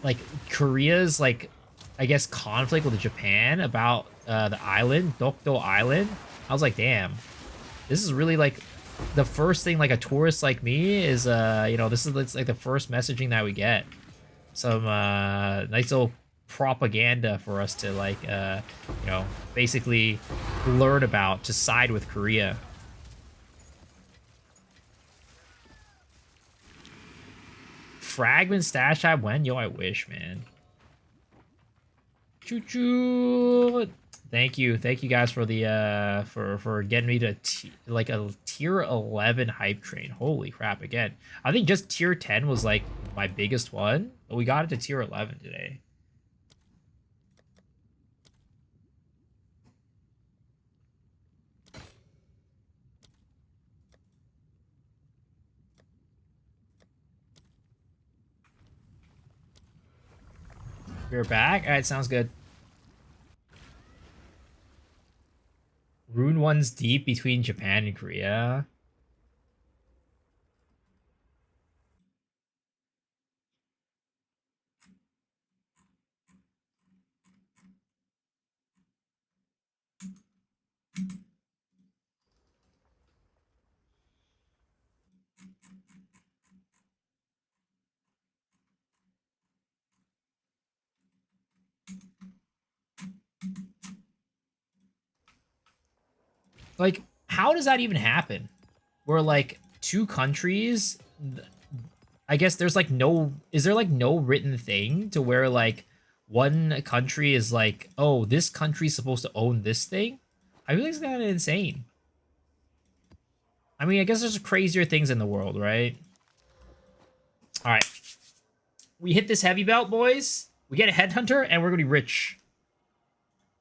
like Korea's like I guess conflict with Japan about the island, Dokdo Island. I was like, damn, this is really like the first thing like a tourist like me is you know, this is it's like the first messaging that we get. Some nice little propaganda for us to like you know, basically learn about to side with Korea. Fragment stash tab when? Yo, I wish, man. Choo choo. Thank you guys for the for getting me to like a tier 11 hype train. Holy crap! Again, I think just tier 10 was like my biggest one, but we got it to tier 11 today. We're back. All right, sounds good. Rune 1's deep between Japan and Korea. Like, how does that even happen? Where like two countries, I guess there's like no, is there like no written thing to where like one country is like, oh, this country's supposed to own this thing? I feel like it's kind of insane. I mean, I guess there's crazier things in the world, right? All right. We hit this heavy belt, boys. We get a headhunter, and we're going to be rich.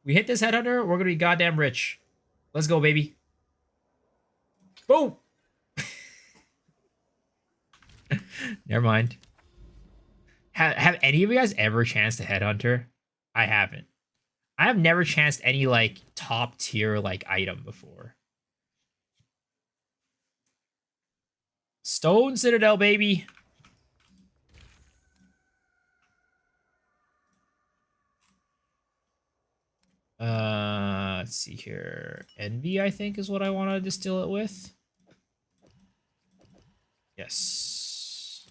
We hit this headhunter, we're going to be goddamn rich. Let's go, baby. Boom! Never mind. Have any of you guys ever chanced a headhunter? I haven't. I have never chanced any, like, top tier, like, item before. Stone Citadel, baby. Let's see here. Envy, I think, is what I want to distill it with. Yes.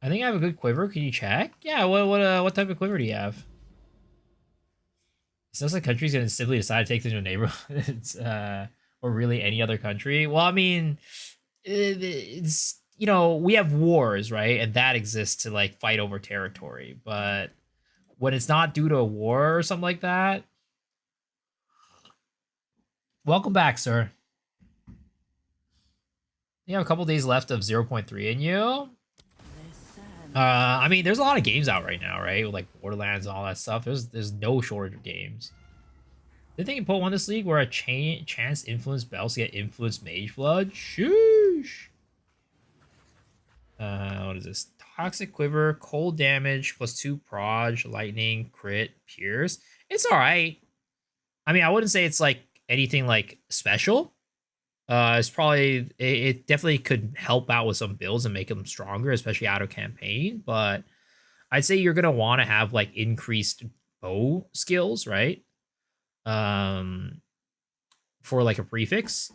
I think I have a good quiver. Can you check? Yeah. What type of quiver do you have? It sounds like country's gonna simply decide to take to new neighborhoods, or really any other country. Well, I mean, it's, you know, we have wars, right? And that exists to like fight over territory. But when it's not due to a war or something like that. Welcome back, sir. You have a couple days left of 0.3 in you. I mean, there's a lot of games out right now, right? With like Borderlands and all that stuff. There's no shortage of games. Did they put one this league where a chance influence bells get influence mage blood? Shoosh. What is this? Toxic quiver, cold damage, +2 proj, lightning, crit, pierce. It's all right. I mean, I wouldn't say it's like anything like special. It's probably, it definitely could help out with some builds and make them stronger, especially out of campaign. But I'd say you're gonna want to have like increased bow skills, right? For like a prefix.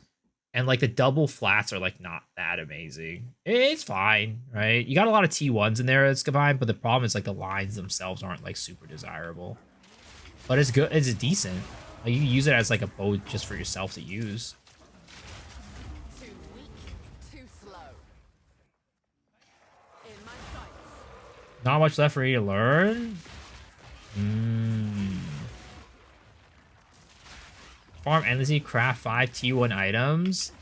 And like the double flats are like not that amazing. It's fine, right? You got a lot of T1s in there, it's fine, but the problem is like the lines themselves aren't like super desirable. But it's good, it's decent. Like you can use it as like a bow just for yourself to use. Too weak, too slow. In my sights. Not much left for you to learn. Farm endlessly, craft 5 T1 items.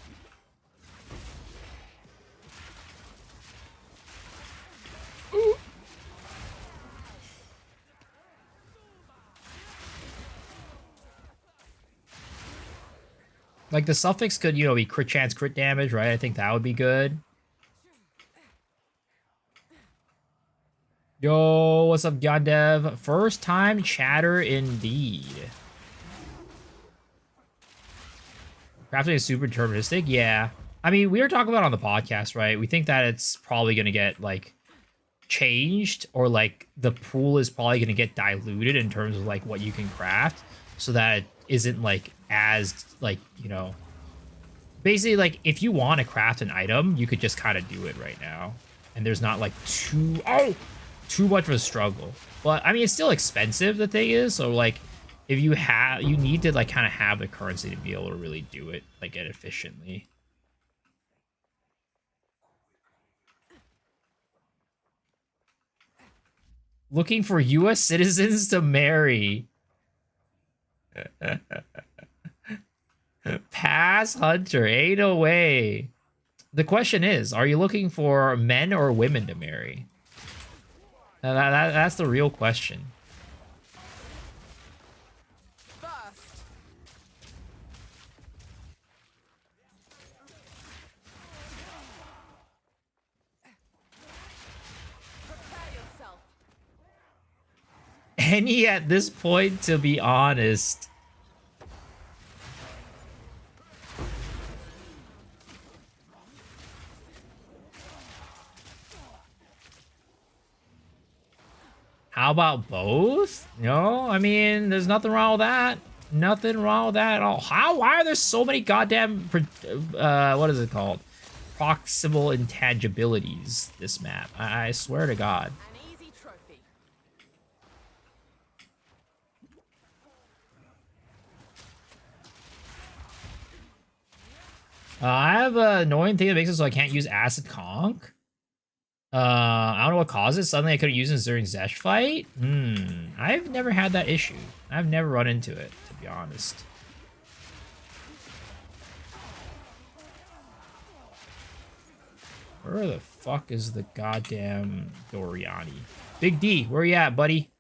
Ooh. Like the suffix could, you know, be crit chance, crit damage, right? I think that would be good. Yo, what's up, Yondev? First time chatter indeed. Crafting is super deterministic, yeah. I mean, we were talking about on the podcast, right? We think that it's probably going to get like changed, or like the pool is probably going to get diluted in terms of like what you can craft, so that it isn't like as like, you know, basically like if you want to craft an item, you could just kind of do it right now, and there's not like too much of a struggle. But I mean, it's still expensive, the thing is, so like if you need to like kind of have the currency to be able to really do it like efficiently. Looking for US citizens to marry. Pass Hunter, ain't no way. The question is, are you looking for men or women to marry? That's the real question. Any at this point, to be honest. How about both? No, I mean, there's nothing wrong with that. Nothing wrong with that at all. Why are there so many goddamn, what is it called? Proximal intangibilities, this map. I swear to God. I have an annoying thing that makes it so I can't use Acid Conk. I don't know what causes it. Suddenly I couldn't use it during Zesh fight. I've never had that issue. I've never run into it, to be honest. Where the fuck is the goddamn Doriani? Big D, where you at, buddy?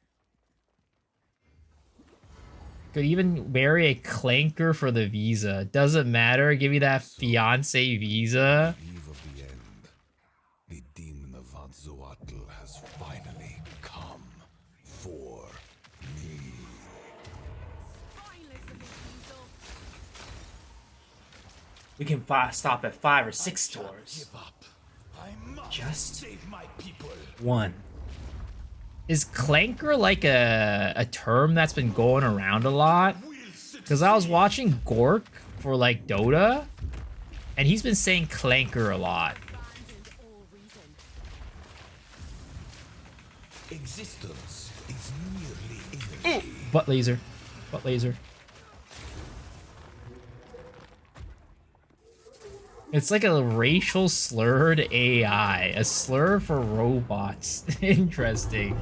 Could even marry a clanker for the visa. Doesn't matter. Give me that fiance visa. Eve of the end. The demon of Vatzoatl has finally come for me. We can stop at 5 or 6 stores. Give up. I must Just save my people. 1. Is clanker like a term that's been going around a lot? Because I was watching Gork for like Dota, and he's been saying clanker a lot. Existence is nearly empty. Butt laser. Butt laser. It's like a racial slurred AI. A slur for robots. Interesting.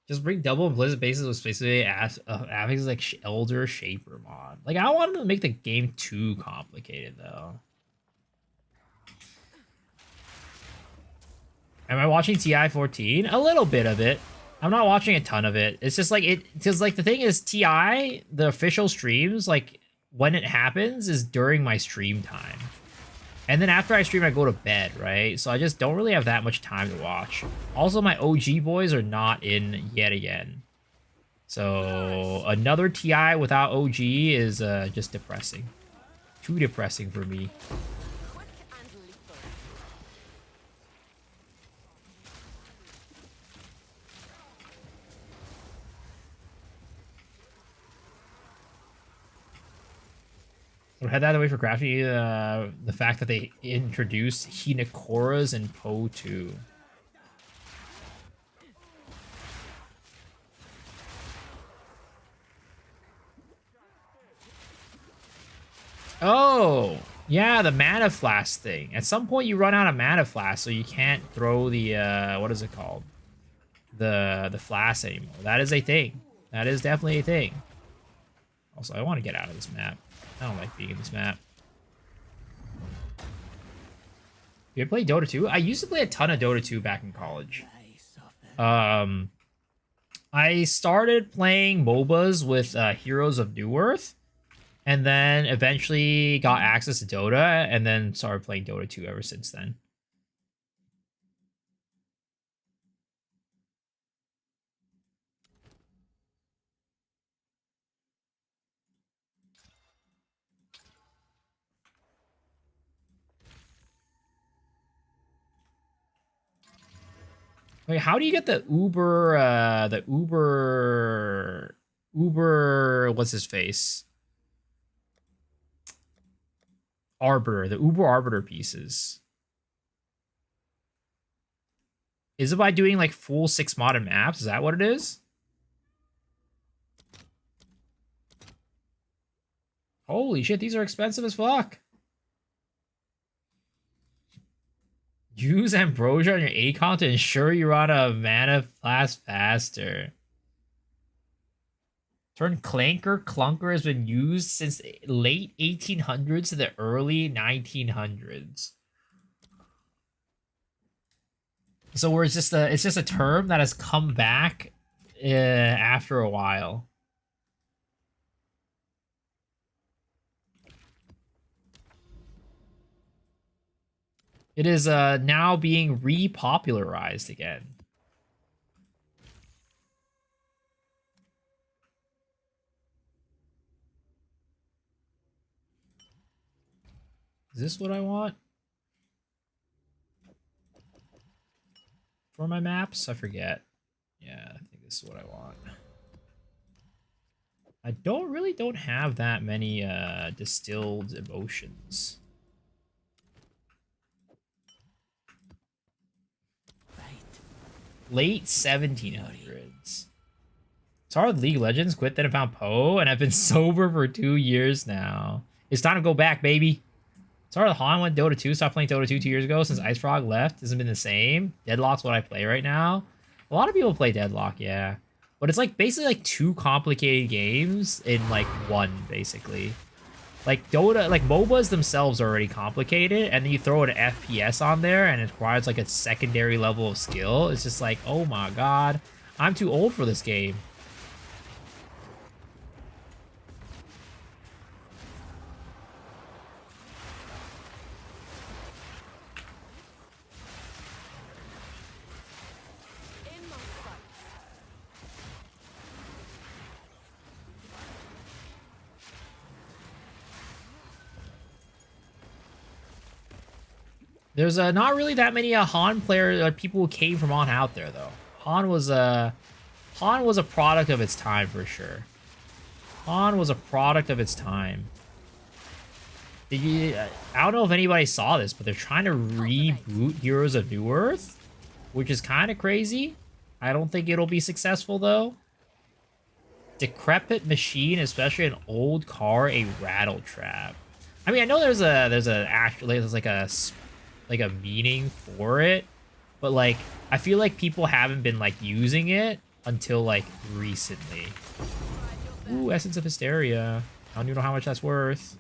Just bring double and blizzard bases with basically having like elder shaper mod. Like, I don't want to make the game too complicated though. Am I watching TI 14? A little bit of it. I'm not watching a ton of it. It's just like because like the thing is, TI, the official streams, like when it happens is during my stream time. And then after I stream, I go to bed, right? So I just don't really have that much time to watch. Also, my OG boys are not in yet again. So another TI without OG is just depressing. Too depressing for me. We'll head that away for crafting the fact that they introduced Hinakoras in Poe 2. Oh, yeah, the mana flask thing. At some point you run out of mana flask, so you can't throw the what is it called? The flask anymore. That is a thing. That is definitely a thing. Also, I want to get out of this map. I don't like being in this map. You play Dota 2? I used to play a ton of Dota 2 back in college. I started playing MOBAs with Heroes of New Earth, and then eventually got access to Dota, and then started playing Dota 2 ever since then. Wait, how do you get the Uber, what's his face? Arbiter, the Uber Arbiter pieces. Is it by doing like full 6 modded maps? Is that what it is? Holy shit, these are expensive as fuck. Use Ambrosia on your Acon to ensure you run a mana blast faster. Term clunker has been used since late 1800s to the early 1900s. So where it's just a term that has come back after a while. It is now being repopularized again. Is this what I want? For my maps? I forget. Yeah, I think this is what I want. I don't have that many distilled emotions. Late 1700s. Started League of Legends, quit, then I found Poe, and I've been sober for 2 years now. It's time to go back, baby. Started Han, went Dota 2, stopped playing Dota 2 2 years ago since Ice Frog left. Hasn't been the same. Deadlock's what I play right now. A lot of people play Deadlock, yeah. But it's like basically like 2 complicated games in like one, basically. Like Dota, like MOBAs themselves are already complicated, and then you throw an FPS on there and it requires like a secondary level of skill. It's just like, oh my god, I'm too old for this game. There's not really that many Han players, people who came from on out there though. Han was a product of its time for sure. Han was a product of its time. I don't know if anybody saw this, but they're trying to reboot Heroes of New Earth, which is kind of crazy. I don't think it'll be successful though. Decrepit machine, especially an old car, a rattle trap. I mean, I know there's like a meaning for it, but like I feel like people haven't been like using it until like recently. Ooh, Essence of Hysteria. I don't even know how much that's worth.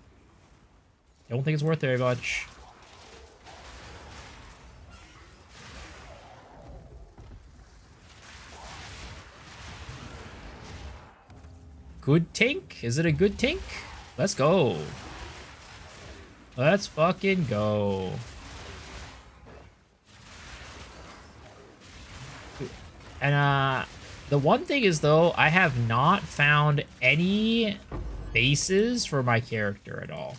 Don't think it's worth very much. Good tink? Is it a good tink? Let's go. Let's fucking go. And the one thing is though, I have not found any bases for my character at all.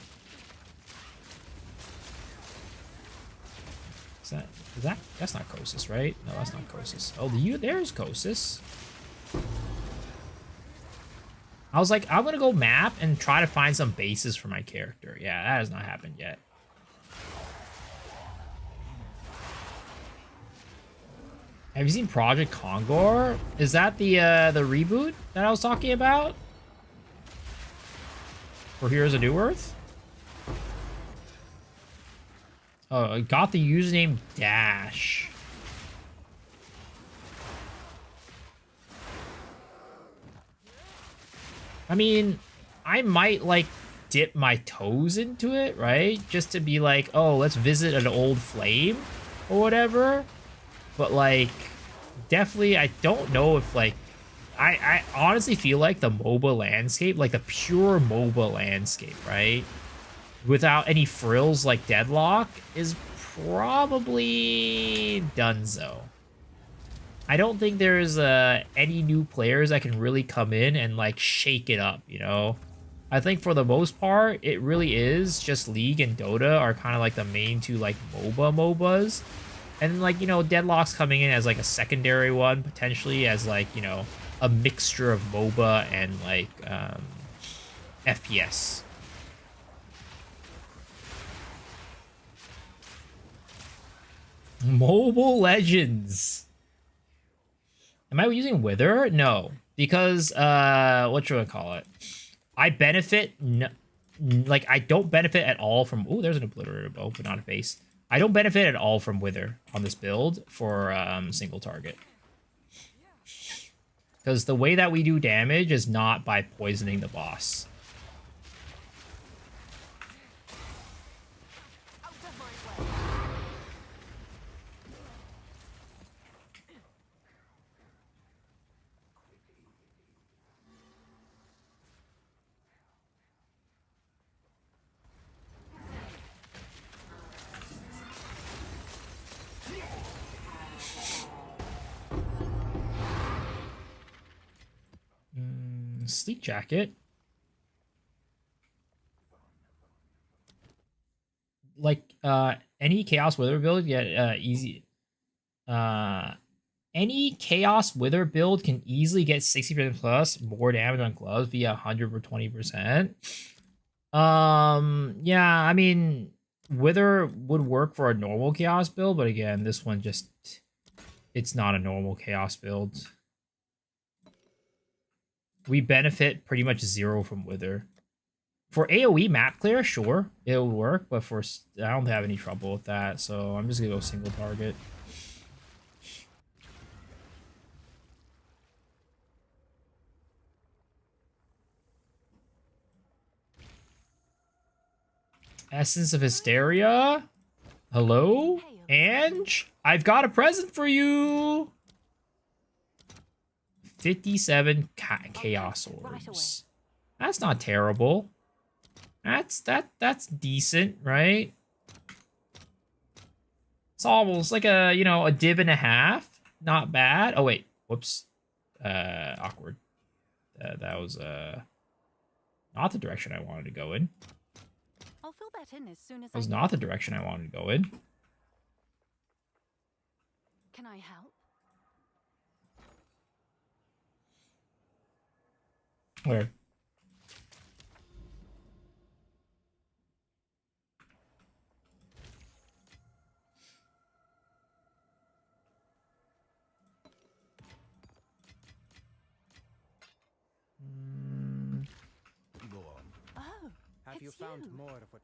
That's not Kosis, right? No, that's not Kosis. Oh, there's Kosis. I was like, I'm gonna go map and try to find some bases for my character. Yeah, that has not happened yet. Have you seen Project Kongor? Is that the reboot that I was talking about? For Heroes of New Earth? Oh, I got the username Dash. I mean, I might like dip my toes into it, right? Just to be like, oh, let's visit an old flame or whatever. But like, definitely, I don't know if like, I honestly feel like the MOBA landscape, like the pure MOBA landscape, right? Without any frills like Deadlock is probably donezo. I don't think there's any new players that can really come in and like shake it up, you know? I think for the most part, it really is just League and Dota are kind of like the main two like MOBAs. And like, you know, Deadlock's coming in as like a secondary one, potentially as like, you know, a mixture of MOBA and like FPS. Mobile Legends. Am I using Wither? No, because what should I call it? I benefit like I don't benefit at all from. Oh, there's an obliterator bow, but not a base. I don't benefit at all from Wither on this build for single target. Because the way that we do damage is not by poisoning the boss. Sleek jacket. Like any Chaos Wither build get easy. Any Chaos Wither build can easily get 60% plus more damage on gloves via 100 or 20%. Yeah, I mean Wither would work for a normal Chaos build, but again, this one just it's not a normal Chaos build. We benefit pretty much zero from Wither. For AoE map clear, sure, it would work, but for I don't have any trouble with that, so I'm just gonna go single target. Essence of Hysteria? Hello? Ange? I've got a present for you! 57 Chaos Orbs. That's not terrible. That's decent, right? It's almost like a, you know, a div and a half. Not bad. Oh wait, whoops. Awkward. That was not the direction I wanted to go in. I'll fill that in as soon as That was not the direction I wanted to go in. Can I help? Where? Go on. Oh, Have you it's found you. more of what?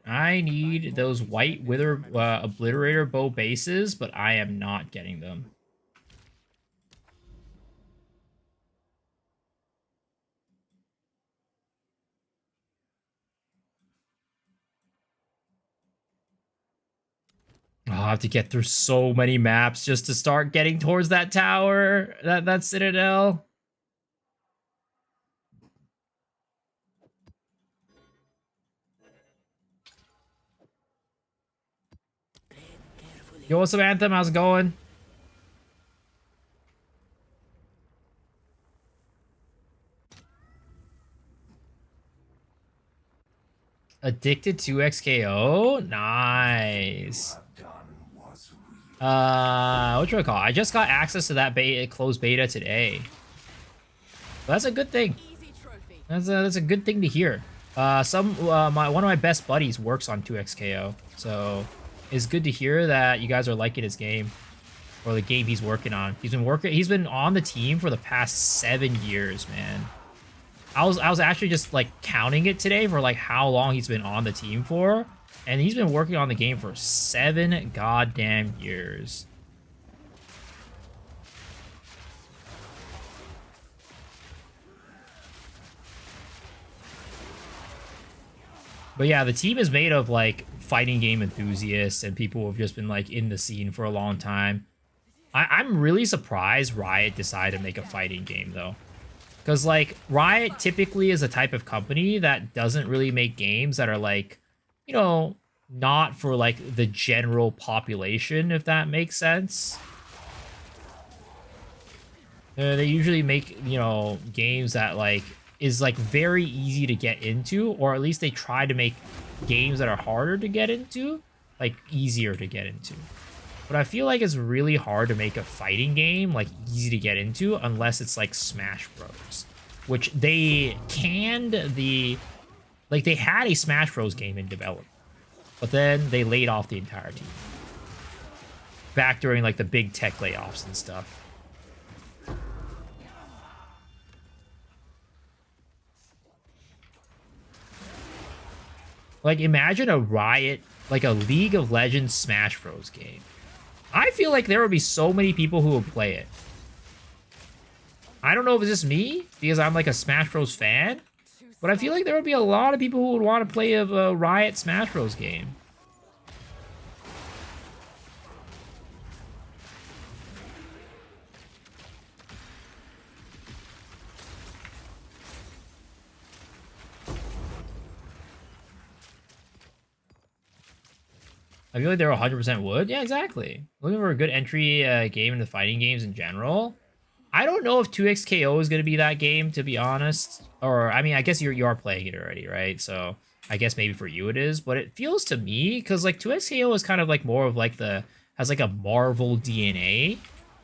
I need those white Wither Obliterator bow bases, but I am not getting them. Oh, I have to get through so many maps just to start getting towards that tower, that citadel. Yo, what's up, Anthem? How's it going? Addicted to XKO? Nice. What do I call it? I just got access to that closed beta today. Well, that's a good thing. That's a good thing to hear. One of my best buddies works on 2XKO, so it's good to hear that you guys are liking his game, or the game he's working on. He's been on the team for the past 7 years, man. I was actually just like counting it today for like how long he's been on the team for, and he's been working on the game for 7 goddamn years. But yeah, the team is made of like fighting game enthusiasts and people who have just been like in the scene for a long time. I'm really surprised Riot decided to make a fighting game though. Because, like, Riot typically is a type of company that doesn't really make games that are, like, you know, not for, like, the general population, if that makes sense. They usually make, you know, games that, like, is like very easy to get into, or at least they try to make games that are harder to get into like easier to get into. But I feel like it's really hard to make a fighting game like easy to get into unless it's like Smash Bros, which they canned the like they had a Smash Bros game in development, but then they laid off the entire team back during like the big tech layoffs and stuff. Like, imagine a Riot, like a League of Legends Smash Bros game. I feel like there would be so many people who would play it. I don't know if it's just me, because I'm like a Smash Bros fan, but I feel like there would be a lot of people who would want to play a Riot Smash Bros game. I feel like they're 100% would. Yeah, exactly. Looking for a good entry game into fighting games in general. I don't know if 2xKO is going to be that game, to be honest. Or, I mean, I guess you are playing it already, right? So, I guess maybe for you it is. But it feels to me, because, like, 2xKO is kind of, like, more of, like, has, like, a Marvel DNA,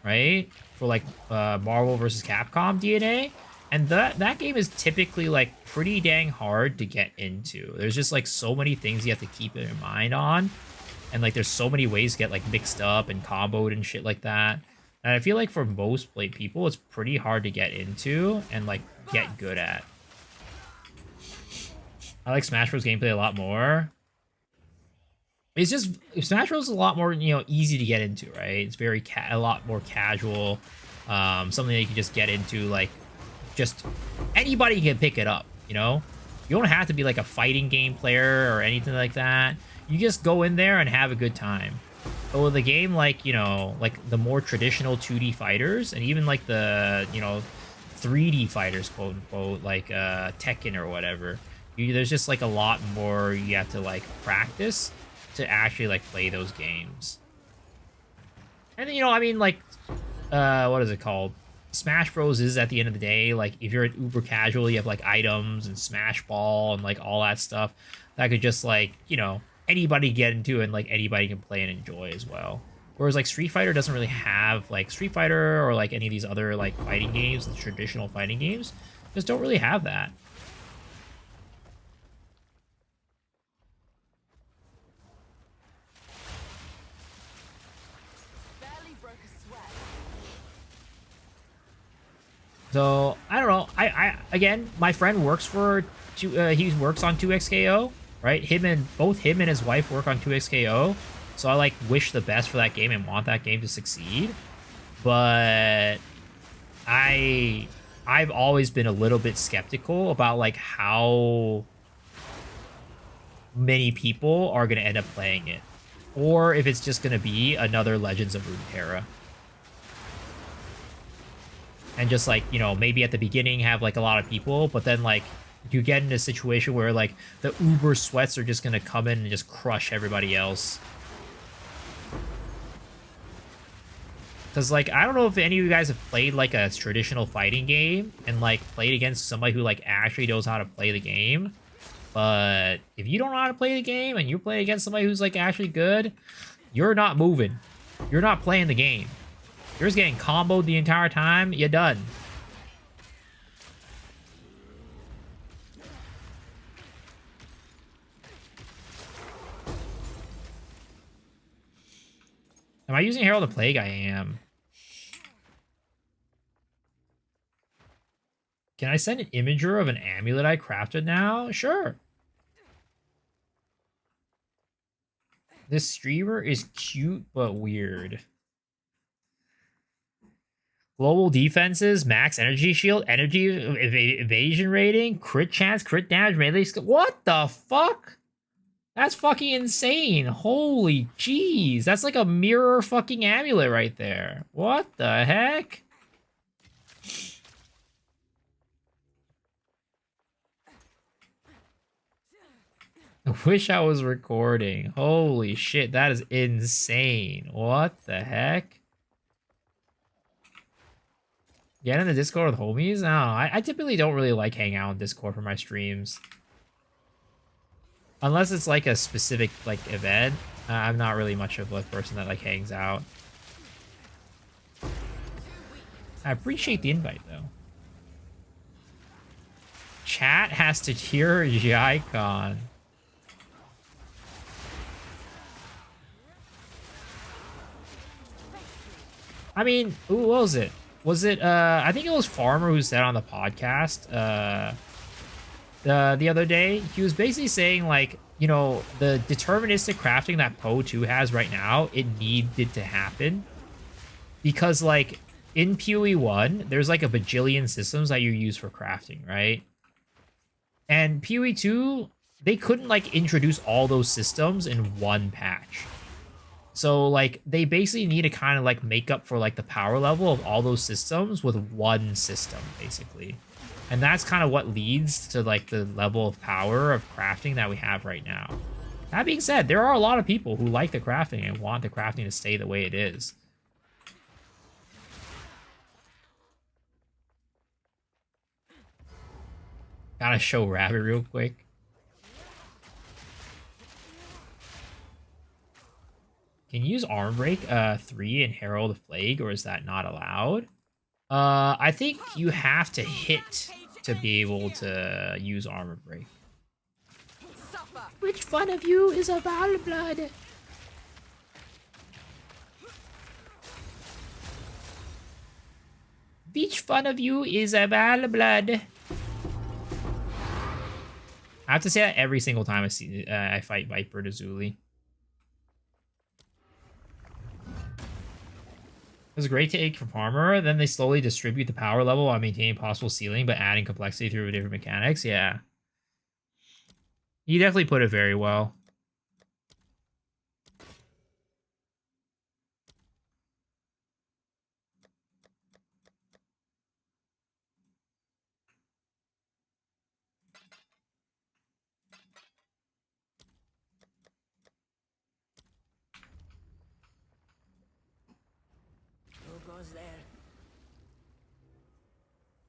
right? For, like, Marvel versus Capcom DNA. And that game is typically, like, pretty dang hard to get into. There's just, like, so many things you have to keep in mind on. And, like, there's so many ways to get, like, mixed up and comboed and shit like that. And I feel like for most people, it's pretty hard to get into and, like, get good at. I like Smash Bros. Gameplay a lot more. It's just, Smash Bros. Is a lot more, you know, easy to get into, right? It's very, a lot more casual. Something that you can just get into, like, just anybody can pick it up, you know? You don't have to be, like, a fighting game player or anything like that. You just go in there and have a good time. But with a game like, you know, like the more traditional 2D fighters, and even like the, you know, 3D fighters, quote unquote, like Tekken or whatever, there's just like a lot more you have to like practice to actually like play those games. And you know, I mean, like, what is it called? Smash Bros is at the end of the day, like if you're an uber casual, you have like items and Smash Ball and like all that stuff that could just like, you know, anybody get into and like anybody can play and enjoy as well. Whereas like Street Fighter doesn't really have like Street Fighter or like any of these other like fighting games, the traditional fighting games, just don't really have that. So I don't know. I again, my friend works for he works on 2xKO. Right? Both him and his wife work on 2xKO. So I like wish the best for that game and want that game to succeed. But I've always been a little bit skeptical about like how many people are going to end up playing it. Or if it's just going to be another Legends of Runeterra. And just like, you know, maybe at the beginning have like a lot of people, but then like you get in a situation where like the uber sweats are just gonna come in and just crush everybody else. Because like I don't know if any of you guys have played like a traditional fighting game and like played against somebody who like actually knows how to play the game. But if you don't know how to play the game and you play against somebody who's like actually good, you're not moving. You're not playing the game. You're just getting comboed the entire time. You're done. Am I using Herald the Plague? I am. Can I send an imager of an amulet I crafted now? Sure. This streamer is cute but weird. Global defenses, max energy shield, energy evasion rating, crit chance, crit damage, melee skill. What the fuck? That's fucking insane. Holy jeez. That's like a mirror fucking amulet right there. What the heck? I wish I was recording. Holy shit, that is insane. What the heck? Get in the Discord with homies? No, I typically don't really like hanging out on Discord for my streams. Unless it's like a specific like event. I'm not really much of a person that like hangs out. I appreciate the invite though. Chat has to cheer Icon. I mean, what was it? Was it I think it was Farmer who said on the podcast the other day, he was basically saying like, you know, the deterministic crafting that Poe 2 has right now, it needed to happen. Because like in PoE 1, there's like a bajillion systems that you use for crafting, right? And PoE 2, they couldn't like introduce all those systems in one patch. So like they basically need to kind of like make up for like the power level of all those systems with one system, basically. And that's kind of what leads to like the level of power of crafting that we have right now. That being said, there are a lot of people who like the crafting and want the crafting to stay the way it is. Gotta show Rabbit real quick. Can you use Arm Break 3 in Herald of Plague, or is that not allowed? I think you have to hit to be able to use Armor Break. Which one of you is a Valblood? Which one of you is a Valblood? I have to say that every single time I fight Viper to Zuli. It was a great take from Farmer. Then they slowly distribute the power level while maintaining possible ceiling, but adding complexity through different mechanics. Yeah. You definitely put it very well.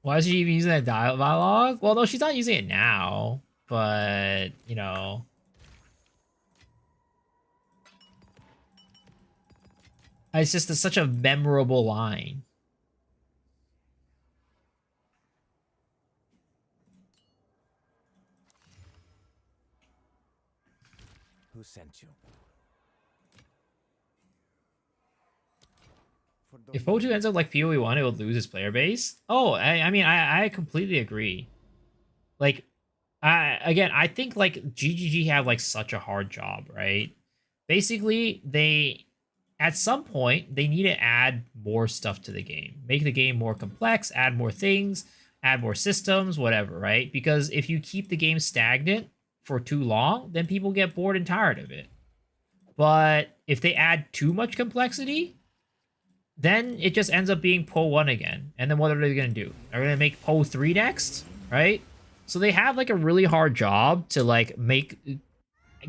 Why is she even using that dialogue? Well, no, she's not using it now, but, you know. It's just such a memorable line. Who sent you? If Poe 2 ends up like PoE 1, it will lose its player base. Oh, I mean, I completely agree. Like, again, I think like GGG have like such a hard job, right? Basically, they at some point they need to add more stuff to the game, make the game more complex, add more things, add more systems, whatever, right? Because if you keep the game stagnant for too long, then people get bored and tired of it. But if they add too much complexity, then it just ends up being Poe 1 again. And then what are they going to do? Are they going to make Poe 3 next? Right? So they have like a really hard job to like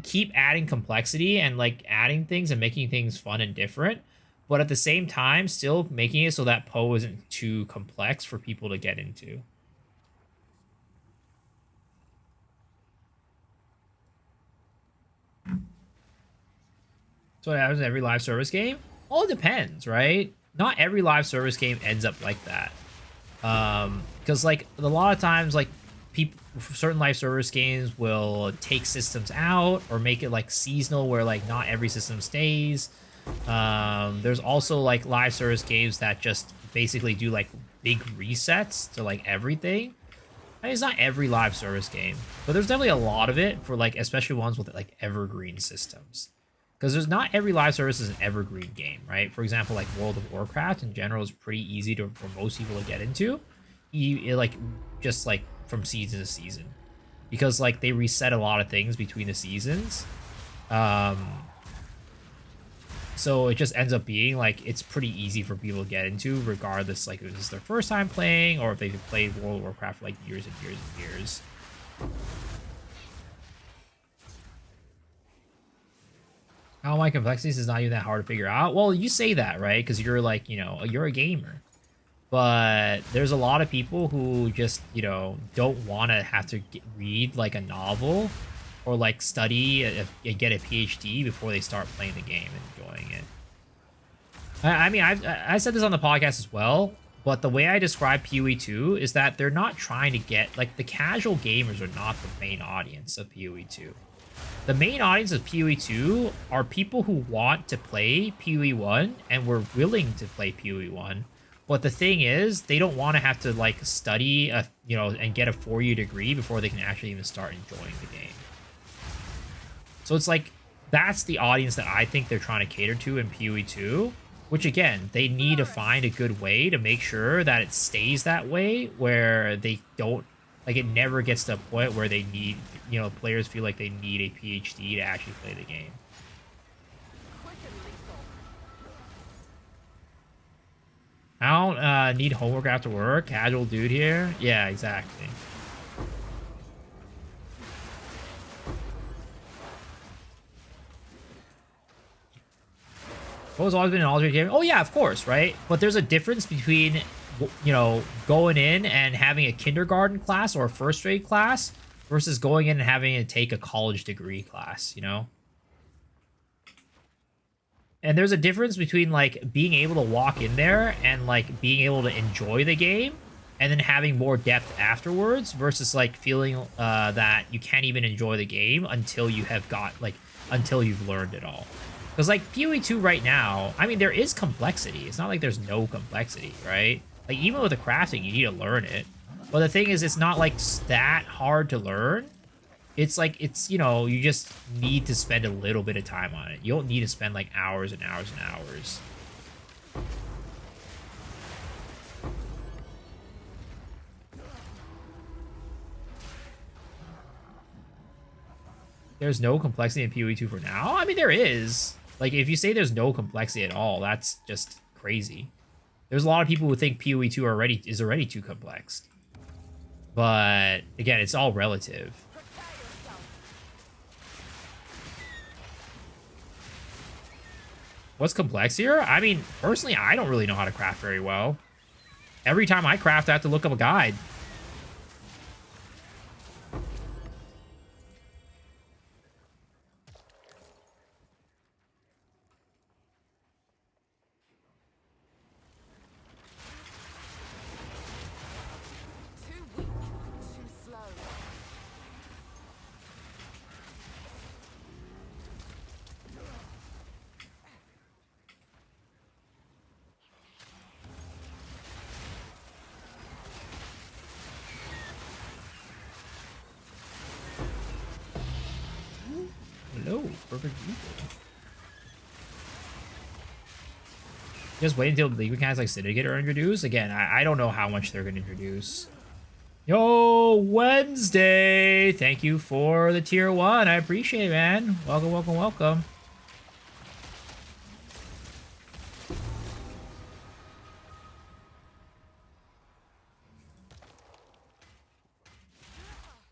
keep adding complexity and like adding things and making things fun and different. But at the same time, still making it so that Poe isn't too complex for people to get into. So what happens in every live service game? All depends, right? Not every live service game ends up like that. Because like a lot of times, like people, certain live service games will take systems out or make it like seasonal, where like not every system stays. There's also like live service games that just basically do like big resets to like everything. I mean, it's not every live service game, but there's definitely a lot of it for like, especially ones with like evergreen systems. Because there's not every live service is an evergreen game, right? For example, like World of Warcraft in general is pretty easy for most people to get into, like just like from season to season, because like they reset a lot of things between the seasons. So it just ends up being like it's pretty easy for people to get into, regardless like if this is their first time playing or if they've played World of Warcraft for like years and years and years. How my complexities is not even that hard to figure out. Well, you say that, right? Because you're like, you know, you're a gamer. But there's a lot of people who just, don't want to have to read like a novel or like study and get a PhD before they start playing the game and enjoying it. I mean, I said this on the podcast as well, but the way I describe PoE 2 is that they're not trying to get, like, the casual gamers are not the main audience of PoE 2. The main audience of PoE 2 are people who want to play PoE 1 and were willing to play PoE 1. But the thing is, they don't want to have to, like, study, and get a 4-year degree before they can actually even start enjoying the game. So it's like, that's the audience that I think they're trying to cater to in PoE 2. Which, again, they need to find a good way to make sure that it stays that way, where they don't, like, it never gets to a point where they need, players feel like they need a PhD to actually play the game. I don't need homework after work. Casual dude here. Yeah, exactly. Has always been an alternate game. Oh yeah, of course, right? But there's a difference between, going in and having a kindergarten class or a first grade class versus going in and having to take a college degree class, And there's a difference between, like, being able to walk in there and, like, being able to enjoy the game and then having more depth afterwards versus, like, feeling that you can't even enjoy the game until you have until you've learned it all. Because, like, PoE 2 right now, I mean, there is complexity. It's not like there's no complexity, right? Like, even with the crafting, you need to learn it. But the thing is, it's not, like, that hard to learn. It's, like, you just need to spend a little bit of time on it. You don't need to spend, like, hours and hours and hours. There's no complexity in PoE 2 for now? I mean, there is. Like, if you say there's no complexity at all, that's just crazy. There's a lot of people who think PoE 2 is already too complex. But, again, it's all relative. What's complex here? I mean, personally, I don't really know how to craft very well. Every time I craft, I have to look up a guide. Hello, perfect people. Just wait until league mechanics like Syndicate are introduced. Again, I don't know how much they're going to introduce. Yo, Wednesday! Thank you for the tier 1. I appreciate it, man. Welcome, welcome, welcome.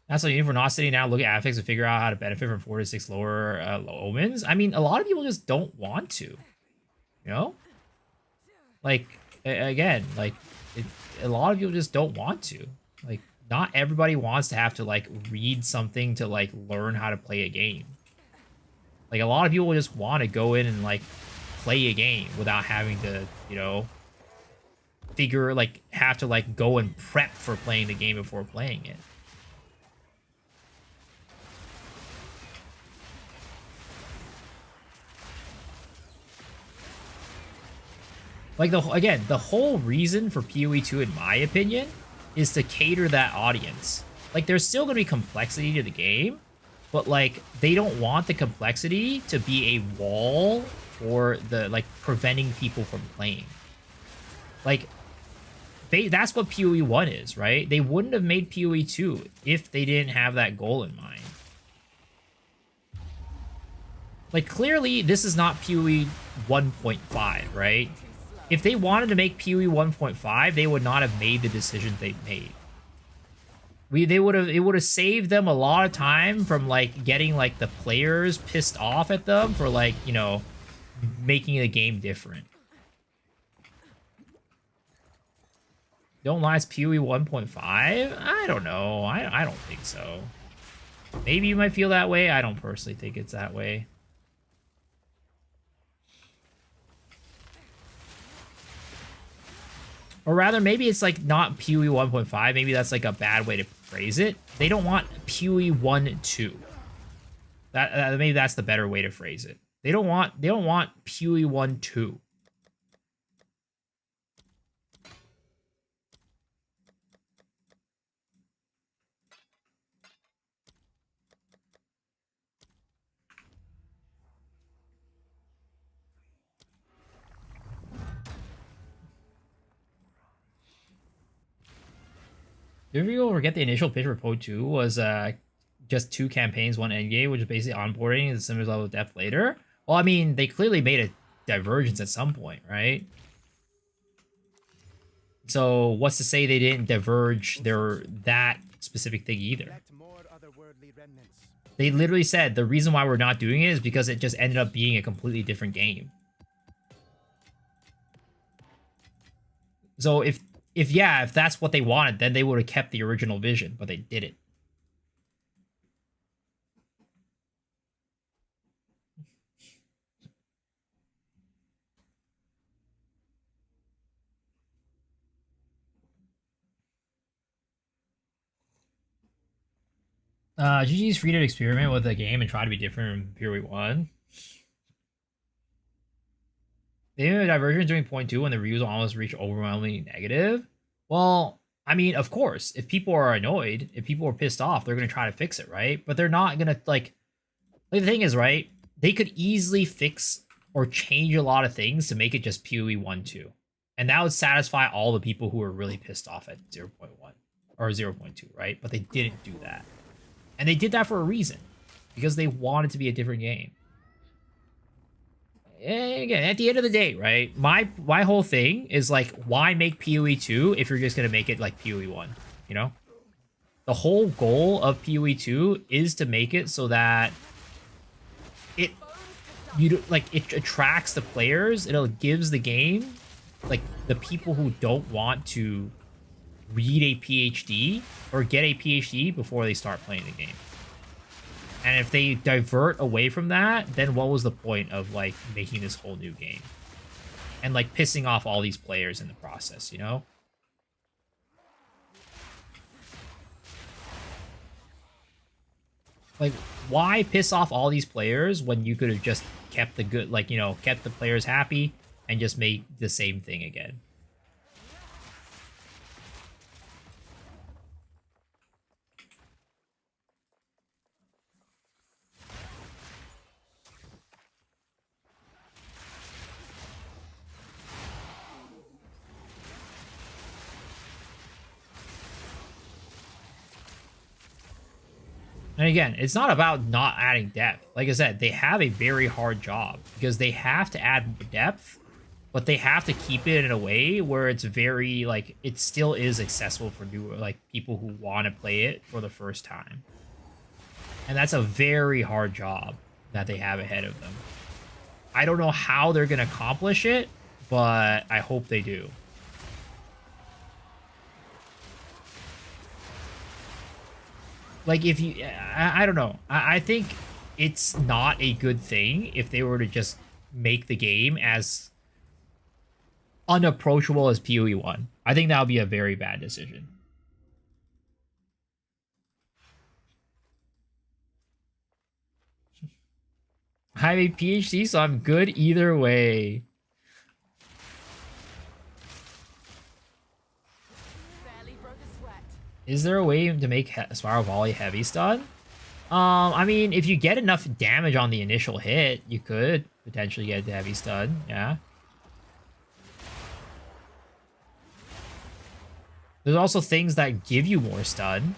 That's what you need for not sitting down, look at affix, and figure out how to benefit from 4 to 6 lower omens. I mean, a lot of people just don't want to. Like, again, like, a lot of people just don't want to. Like, not everybody wants to have to, like, read something to, like, learn how to play a game. Like, a lot of people just want to go in and, like, play a game without having to, have to, like, go and prep for playing the game before playing it. Like, the whole reason for PoE 2, in my opinion, is to cater that audience. Like, there's still going to be complexity to the game, but, like, they don't want the complexity to be a wall for preventing people from playing. Like, that's what PoE 1 is, right? They wouldn't have made PoE 2 if they didn't have that goal in mind. Like, clearly, this is not PoE 1.5, right? If they wanted to make PoE 1.5, they would not have made the decisions they made. It would have saved them a lot of time from, like, getting, like, the players pissed off at them for, like, making the game different. Don't lie, it's PoE 1.5? I don't know. I don't think so. Maybe you might feel that way. I don't personally think it's that way. Or rather, maybe it's like not PoE 1.5. Maybe that's like a bad way to phrase it. They don't want PoE 1.2. Maybe that's the better way to phrase it. They don't want PoE 1.2. If you forget the initial pitch for PoE 2 was just 2 campaigns, 1 endgame, which is basically onboarding and a similar level of depth later. Well, I mean, they clearly made a divergence at some point, right? So what's to say they didn't diverge that specific thing either? They literally said the reason why we're not doing it is because it just ended up being a completely different game. So if that's what they wanted, then they would have kept the original vision, but they didn't. GG's free to experiment with the game and try to be different from PoE 1. They made a divergence during point 2 when the reviews almost reached overwhelmingly negative. Well, I mean, of course, if people are annoyed, if people are pissed off, they're going to try to fix it, right? But they're not going to, like the thing is, right, they could easily fix or change a lot of things to make it just PoE 1.2. And that would satisfy all the people who are really pissed off at 0.1 or 0.2, right? But they didn't do that. And they did that for a reason, because they wanted to be a different game. And again, at the end of the day, right, my whole thing is like, why make PoE 2 if you're just going to make it like PoE 1, you know? The whole goal of PoE 2 is to make it so that it attracts the players. It gives the game, like, the people who don't want to read a PhD or get a PhD before they start playing the game. And if they divert away from that, then what was the point of, like, making this whole new game? And, like, pissing off all these players in the process, you know? Like, why piss off all these players when you could have just kept the good, like, you know, kept the players happy and just made the same thing again? And again, it's not about not adding depth. Like I said, they have a very hard job because they have to add depth, but they have to keep it in a way where it's very, like, it still is accessible for new, like, people who want to play it for the first time. And that's a very hard job that they have ahead of them. I don't know how they're going to accomplish it, but I hope they do. Like, if you, I don't know. I think it's not a good thing if they were to just make the game as unapproachable as PoE 1. I think that would be a very bad decision. I have a PhD, so I'm good either way. Is there a way to make Spiral Volley heavy stun? I mean, if you get enough damage on the initial hit, you could potentially get the heavy stun, yeah. There's also things that give you more stun.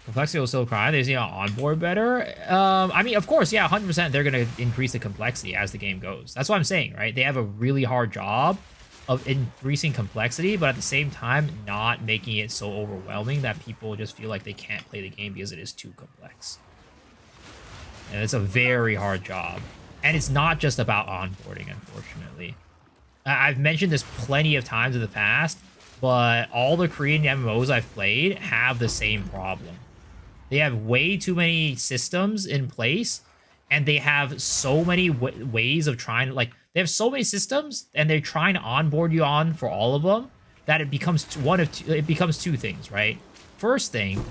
Complexity will still cry. They see on board better. I mean, of course, yeah, 100% they're going to increase the complexity as the game goes. That's what I'm saying, right? They have a really hard job of increasing complexity, but at the same time, not making it so overwhelming that people just feel like they can't play the game because it is too complex. And it's a very hard job. And it's not just about onboarding, unfortunately. I've mentioned this plenty of times in the past, but all the Korean MMOs I've played have the same problem. They have way too many systems in place, and they have so many ways of trying to, like, they have so many systems, and they're trying to onboard you on for all of them, that it becomes it becomes two things, right? First thing,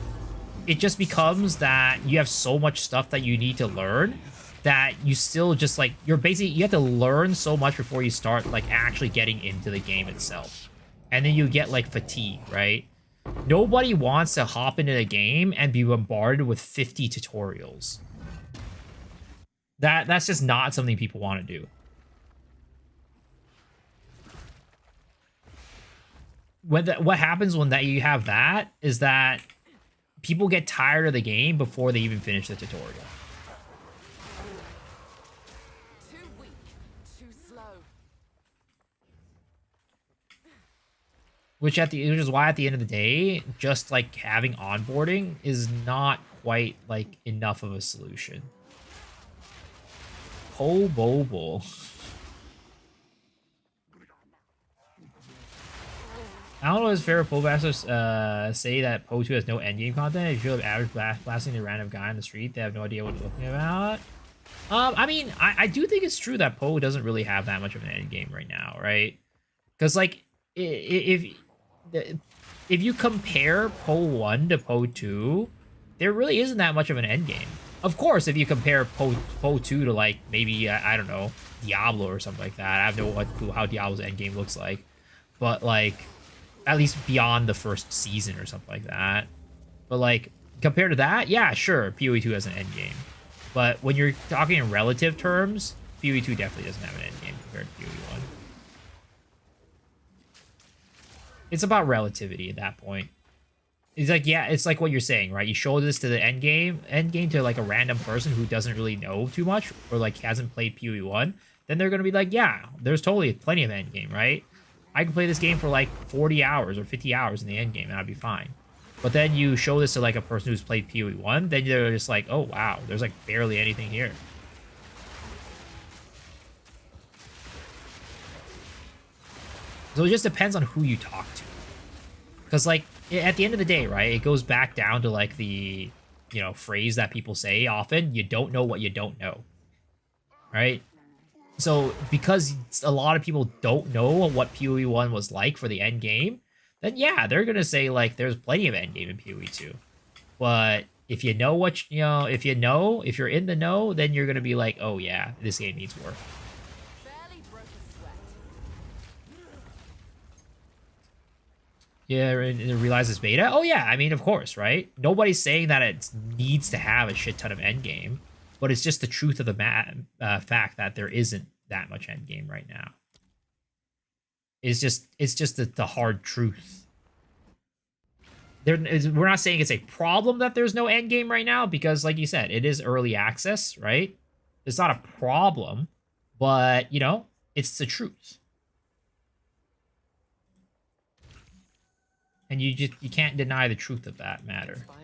it just becomes that you have so much stuff that you need to learn that you still just, like, you have to learn so much before you start, like, actually getting into the game itself. And then you get, like, fatigue, right? Nobody wants to hop into the game and be bombarded with 50 tutorials. That's just not something people want to do. What happens when you have that is that people get tired of the game before they even finish the tutorial. Too weak, too slow. Which is why at the end of the day, just like having onboarding is not quite like enough of a solution. Po Bobo. I don't know if his favorite Poe Basters say that Poe 2 has no endgame content. If you feel like average blasting a random guy on the street, they have no idea what they're looking about. I mean, I do think it's true that Poe doesn't really have that much of an endgame right now, right? Because, like, if you compare Poe 1 to Poe 2, there really isn't that much of an endgame. Of course, if you compare Poe 2 to, like, maybe, I don't know, Diablo or something like that, I have no clue how Diablo's endgame looks like. But, like, at least beyond the first season or something like that. But, like, compared to that, yeah, sure, PoE 2 has an endgame. But when you're talking in relative terms, PoE 2 definitely doesn't have an endgame compared to PoE 1. It's about relativity at that point. It's like, yeah, it's like what you're saying, right? You show this to the endgame to, like, a random person who doesn't really know too much or, like, hasn't played PoE 1, then they're going to be like, yeah, there's totally plenty of endgame, right? I can play this game for like 40 hours or 50 hours in the end game and I'd be fine. But then you show this to like a person who's played PoE 1, then they're just like, oh wow, there's like barely anything here. So it just depends on who you talk to. Because, like, at the end of the day, right, it goes back down to, like, the, you know, phrase that people say often, you don't know what you don't know. Right? So, because a lot of people don't know what PoE 1 was like for the end game, then yeah, they're going to say, like, there's plenty of end game in PoE 2. But if you know what, you know, if you're in the know, then you're going to be like, oh yeah, this game needs work. Barely broke a sweat. Yeah, and realize it's beta? Oh yeah, I mean, of course, right? Nobody's saying that it needs to have a shit ton of endgame, but it's just the truth of the fact that there isn't that much endgame right now. It's just the hard truth. We're not saying it's a problem that there's no endgame right now, because, like you said, it is early access, right? It's not a problem, but, you know, it's the truth. And you can't deny the truth of that matter. Inspiring.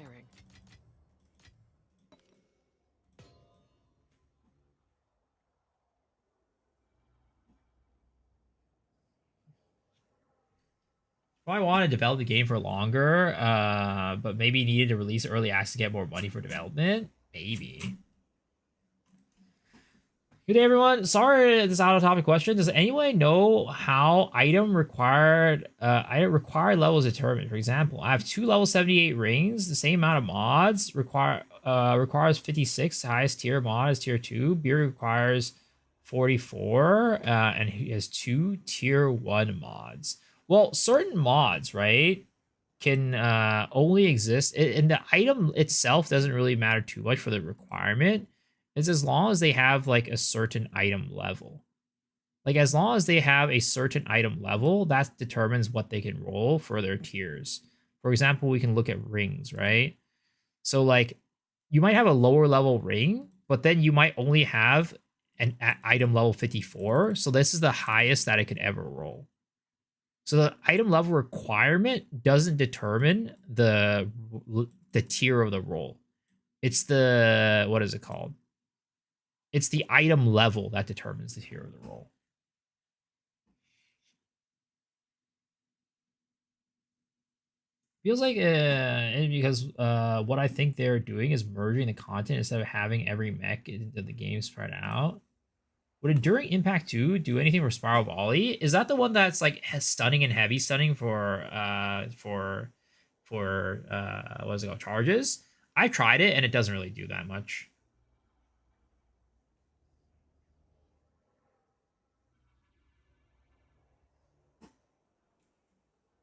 Probably want to develop the game for longer, but maybe needed to release early access to get more money for development. Maybe. Good day, everyone. Sorry, this out-of-topic question. Does anyone know how item required levels determined? For example, I have 2 level 78 rings, the same amount of mods. Requires 56. Highest tier mod is tier 2. Beer requires 44, and he has 2 tier 1 mods. Well, certain mods, right, can only exist, and the item itself doesn't really matter too much for the requirement. It's as long as they have, like, a certain item level. Like, as long as they have a certain item level, that determines what they can roll for their tiers. For example, we can look at rings, right? So, like, you might have a lower level ring, but then you might only have an item level 54. So this is the highest that it could ever roll. So the item level requirement doesn't determine the tier of the roll. It's the, what is it called? It's the item level that determines the tier of the roll. Feels like because what I think they're doing is merging the content instead of having every mech into the game spread out. Would Enduring Impact 2 do anything for Spiral Volley? Is that the one that's like has stunning and heavy stunning for what is it called, charges? I tried it and it doesn't really do that much.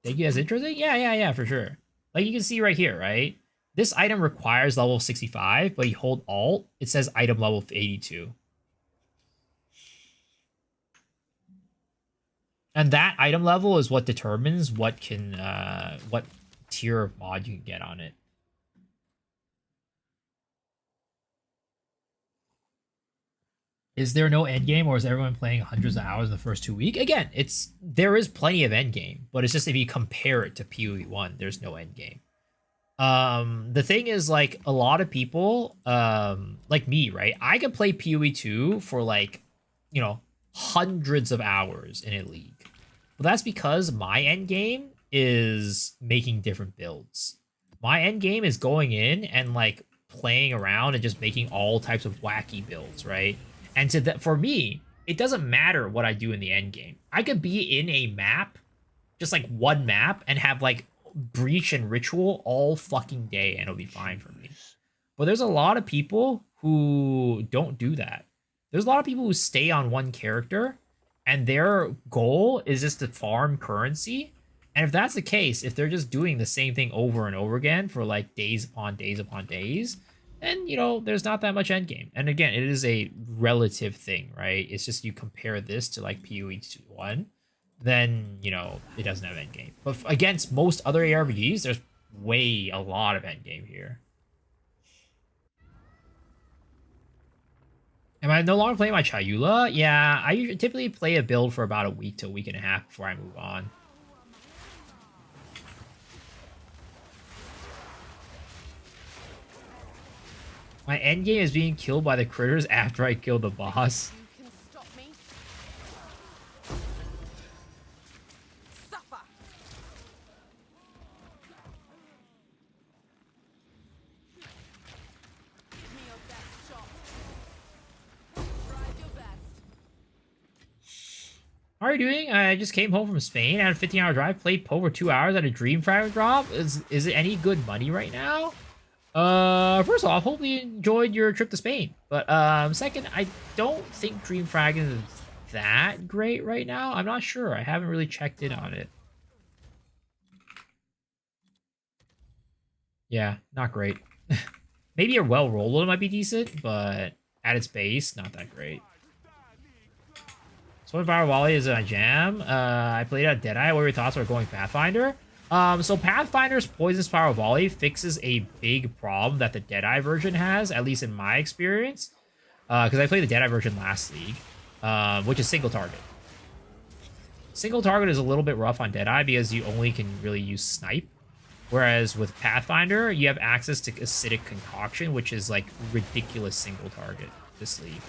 Thank you. That's interesting. Yeah, for sure. Like you can see right here, right? This item requires level 65, but you hold Alt, it says item level 82. And that item level is what determines what tier of mod you can get on it. Is there no end game, or is everyone playing hundreds of hours in the first 2 weeks? Again, there is plenty of end game, but it's just if you compare it to PoE 1, there's no end game. The thing is, like, a lot of people, like me, right? I can play PoE 2 for like, you know, hundreds of hours in a league. But that's because my end game is making different builds. My end game is going in and like playing around and just making all types of wacky builds, right? And for me, it doesn't matter what I do in the end game. I could be in a map, just like one map, and have like Breach and Ritual all fucking day, and it'll be fine for me. But there's a lot of people who don't do that. There's a lot of people who stay on one character, and their goal is just to farm currency. And if that's the case, if they're just doing the same thing over and over again for like days upon days upon days, and you know, there's not that much endgame. And again, it is a relative thing, right? It's just you compare this to like PoE 1, then you know it doesn't have endgame. But against most other ARPGs, there's a lot of endgame here. Am I no longer playing my Chayula? Yeah, I typically play a build for about a week to a week and a half before I move on. My endgame is being killed by the critters after I kill the boss. You can stop me. Suffer. Give me your best shot. Try your best. How are you doing? I just came home from Spain. I had a 15-hour drive, played PoE for 2 hours at a Dream Fragment drop. Is it any good money right now? First off, hope you enjoyed your trip to Spain. But second, I don't think Dream Fragment is that great right now. I'm not sure. I haven't really checked in on it. Yeah, not great. Maybe a well-rolled one might be decent, but at its base, not that great. So Spiral Volley is a jam. I played at Deadeye. What were your thoughts on going Pathfinder? So Pathfinder's Poison Spiral Volley fixes a big problem that the Deadeye version has, at least in my experience. Because I played the Deadeye version last league, which is single target. Single target is a little bit rough on Deadeye because you only can really use snipe. Whereas with Pathfinder, you have access to Acidic Concoction, which is like ridiculous single target this league.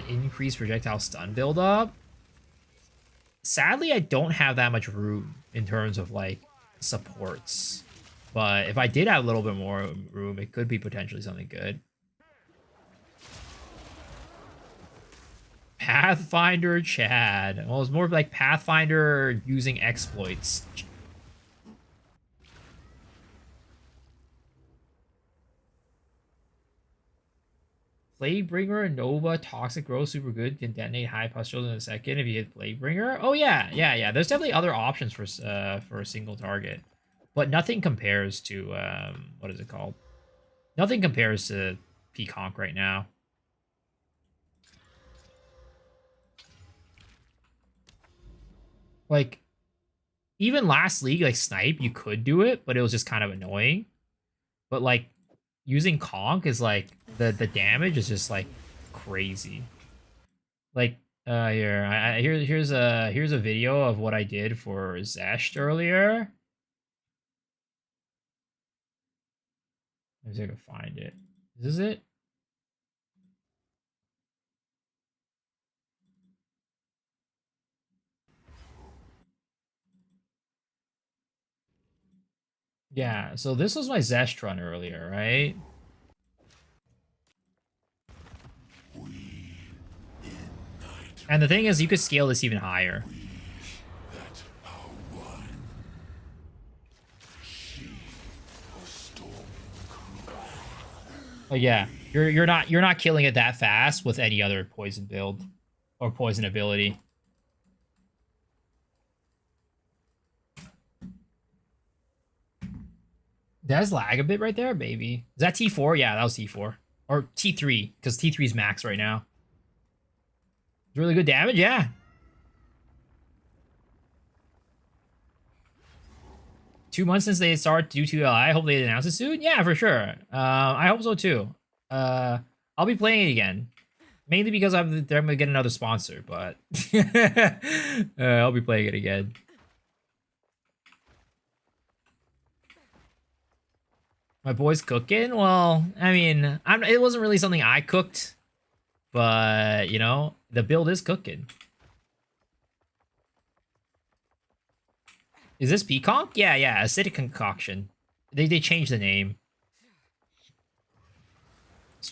Increased projectile stun buildup. Sadly, I don't have that much room in terms of like supports, but if I did have a little bit more room, it could be potentially something good. Pathfinder Chad. Well, it's more like Pathfinder using exploits. Plaguebringer, Nova, Toxic Growth, super good. Can detonate high pustules in a second if you hit Plaguebringer. Oh yeah. There's definitely other options for a single target, but nothing compares to what is it called? Nothing compares to Peaconk right now. Like even last league, like Snipe, you could do it, but it was just kind of annoying. But like using conk is like the damage is just like crazy. Like here here's a video of what I did for Zesht earlier. Let me see if I can find it. Is this it? Yeah, so this was my Zesht run earlier, right? And the thing is, you could scale this even higher. Oh yeah, you're not killing it that fast with any other poison build or poison ability. Does lag a bit right there, maybe. Is that T4? Yeah, that was T4. Or T3, because T3 is max right now. It's really good damage, yeah. Two months since they started to do 2LI. I hope they announce it soon. Yeah, for sure. I hope so too. I'll be playing it again. Mainly because they're gonna get another sponsor, but I'll be playing it again. My boy's cooking? Well, I mean, it wasn't really something I cooked, but you know, the build is cooking. Is this Peaconk? Yeah, yeah, acidic concoction. They changed the name.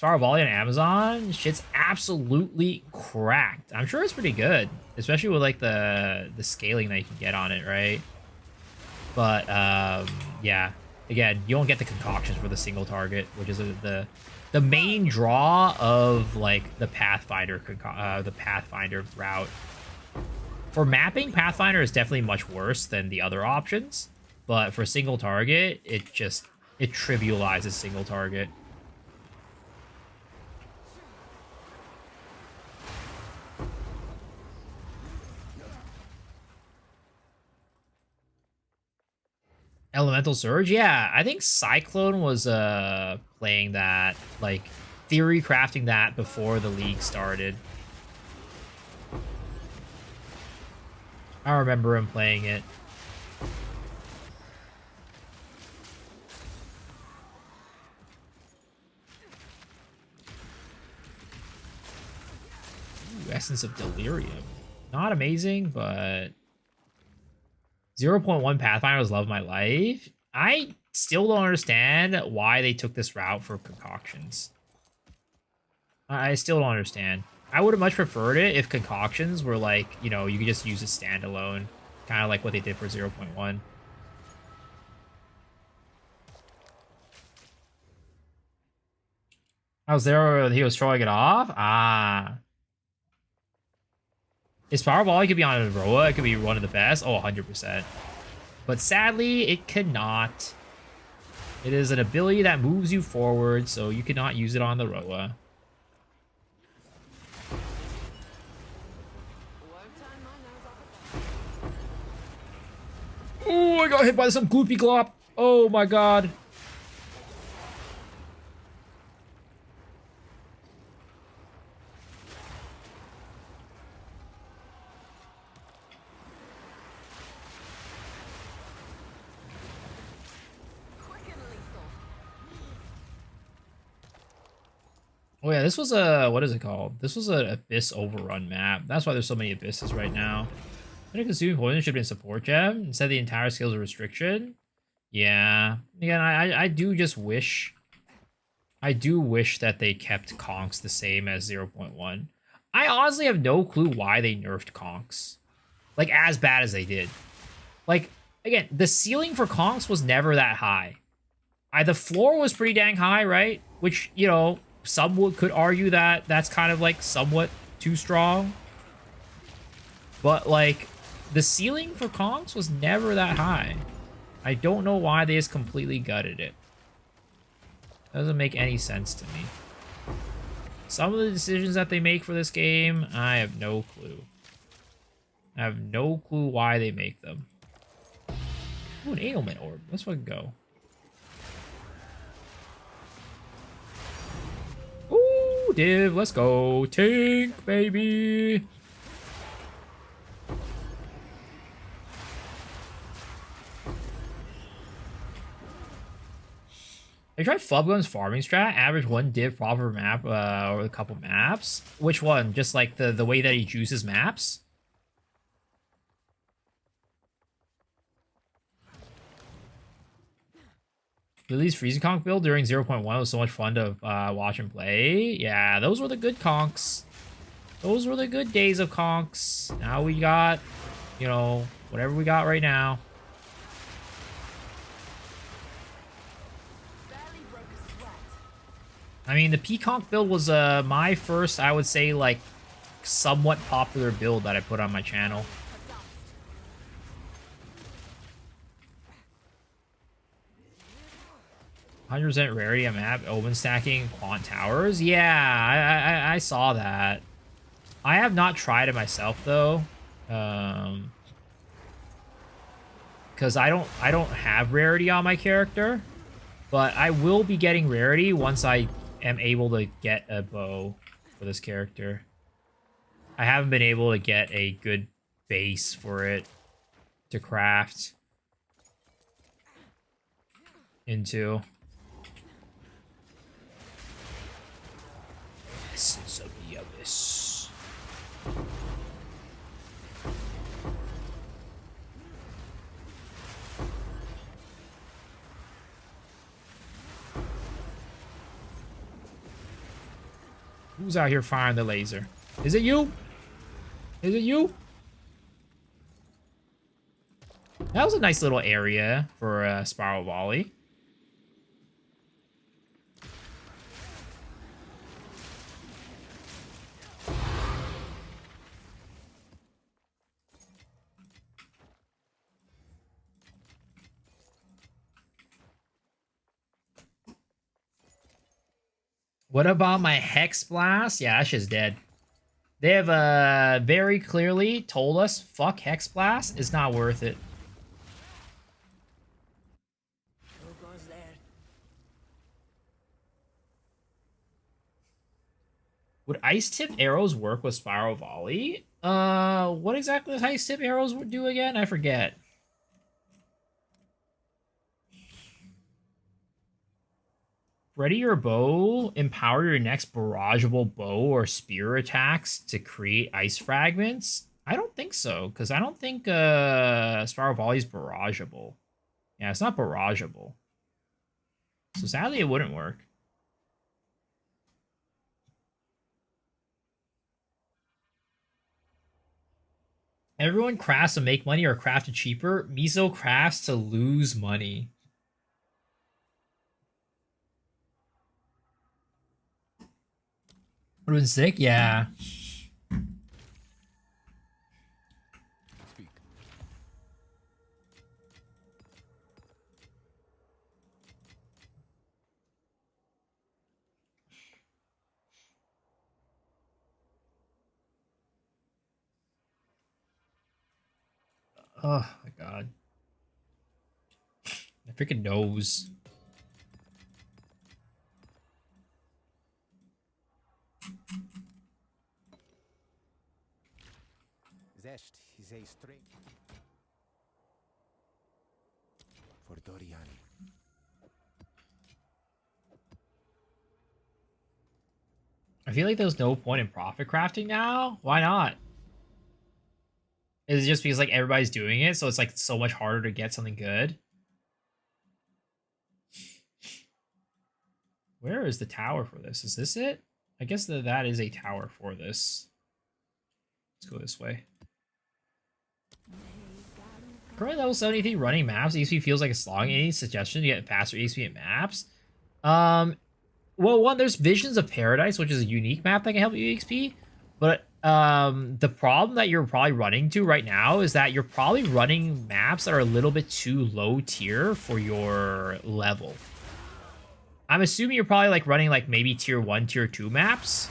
Volley on Amazon, shit's absolutely cracked. I'm sure it's pretty good, especially with like the scaling that you can get on it, right? But yeah, again, you don't get the concoctions for the single target, which is the main draw of like the Pathfinder route. For mapping, Pathfinder is definitely much worse than the other options, but for single target, it trivializes single target. Elemental Surge? Yeah, I think Cyclone was playing that, like, theory crafting that before the league started. I remember him playing it. Ooh, Essence of Delirium. Not amazing, but 0.1 Pathfinder was Love My Life. I still don't understand why they took this route for concoctions. I still don't understand. I would have much preferred it if concoctions were like, you know, you could just use it standalone. Kind of like what they did for 0.1. I was there when he was throwing it off? Ah. His Powerball could be on a Roa. It could be one of the best. Oh, 100%. But sadly, it cannot. It is an ability that moves you forward, so you cannot use it on the Roa. Oh, I got hit by some gloopy glop. Oh my god. Oh yeah, this was a, what is it called? This was an Abyss overrun map. That's why there's so many Abysses right now. When consuming poison should have been support gem instead the entire skills a restriction. Yeah. Again, I do just wish. I do wish that they kept conks the same as 0.1. I honestly have no clue why they nerfed conks. Like, as bad as they did. Like, again, the ceiling for conks was never that high. The floor was pretty dang high, right? Which, you know, some could argue that that's kind of like somewhat too strong. But like the ceiling for conks was never that high. I don't know why they just completely gutted it. Doesn't make any sense to me. Some of the decisions that they make for this game, I have no clue. I have no clue why they make them. Ooh, an Ailment Orb. Let's fucking go. Woo, div, let's go. Tink, baby. I tried Flubgun's farming strat, average 1 div proper map or a couple maps. Which one? Just like the way that he juices maps? Lily's freezing conch build during 0.1 was so much fun to watch and play. Yeah, those were the good conchs. Those were the good days of conchs. Now we got, you know, whatever we got right now. Barely broke a sweat. I mean, the Peaconk build was my first, I would say, like, somewhat popular build that I put on my channel. 100% rarity on map, open stacking, quant towers. Yeah, I saw that. I have not tried it myself though, because I don't have rarity on my character, but I will be getting rarity once I am able to get a bow for this character. I haven't been able to get a good base for it to craft into. Essence of the Abyss. Who's out here firing the laser? Is it you? Is it you? That was a nice little area for a Spiral Volley. What about my Hex Blast? Yeah, that shit's dead. They have very clearly told us, fuck Hex Blast, it's not worth it. Who goes there? Would Ice Tip arrows work with Spiral Volley? What exactly does Ice Tip arrows do again? I forget. Ready your bow, empower your next barrageable bow or spear attacks to create ice fragments? I don't think so, because I don't think Spiral Volley is barrageable. Yeah, it's not barrageable. So sadly, it wouldn't work. Everyone crafts to make money or craft it cheaper. Miso crafts to lose money. Would have been sick? Yeah. Speak. Oh my god. My freaking nose. Zest is a straight for Dorian. I feel like there's no point in profit crafting now. Why not? Is it just because like everybody's doing it, so it's like so much harder to get something good? Where is the tower for this? Is this it? I guess that is a tower for this. Let's go this way. Currently level 73 running maps. EXP feels like it's long. Any suggestion to get faster EXP at maps? Well, one, there's Visions of Paradise, which is a unique map that can help you EXP. But the problem that you're probably running to right now is that you're probably running maps that are a little bit too low tier for your level. I'm assuming you're probably like running like maybe tier 1, tier 2 maps.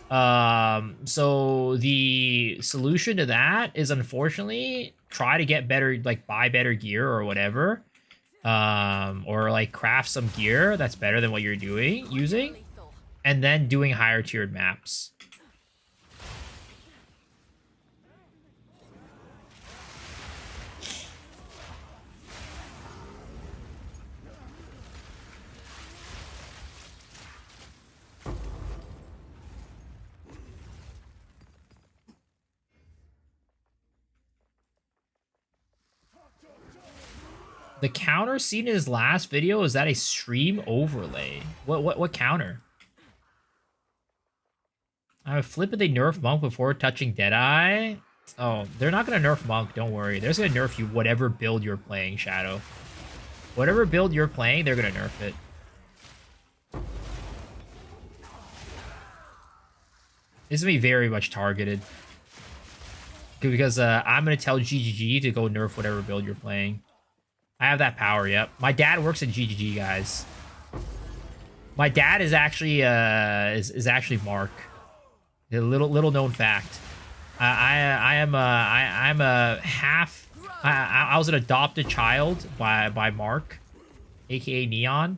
So the solution to that is unfortunately try to get better, like buy better gear or whatever. Or like craft some gear that's better than what you're using. and then doing higher tiered maps. The counter seen in his last video, is that a stream overlay? What counter? I would flip if they nerf Monk before touching Deadeye. Oh, they're not gonna nerf Monk, don't worry. They're just gonna nerf you whatever build you're playing, Shadow. Whatever build you're playing, they're gonna nerf it. This is gonna be very much targeted. Because I'm gonna tell GGG to go nerf whatever build you're playing. I have that power, yep. My dad works at GGG, guys. My dad is actually is actually Mark. A little known fact. I'm a half. I was an adopted child by Mark, aka Neon.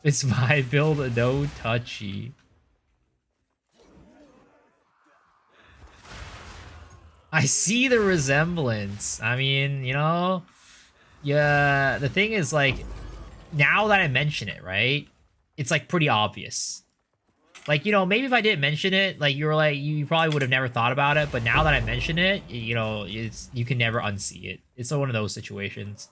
It's my build, no touchy. I see the resemblance. I mean, you know, yeah. The thing is, like, now that I mention it, right? It's like pretty obvious. Like, you know, maybe if I didn't mention it, like you probably would have never thought about it. But now that I mention it, you know, you can never unsee it. It's one of those situations.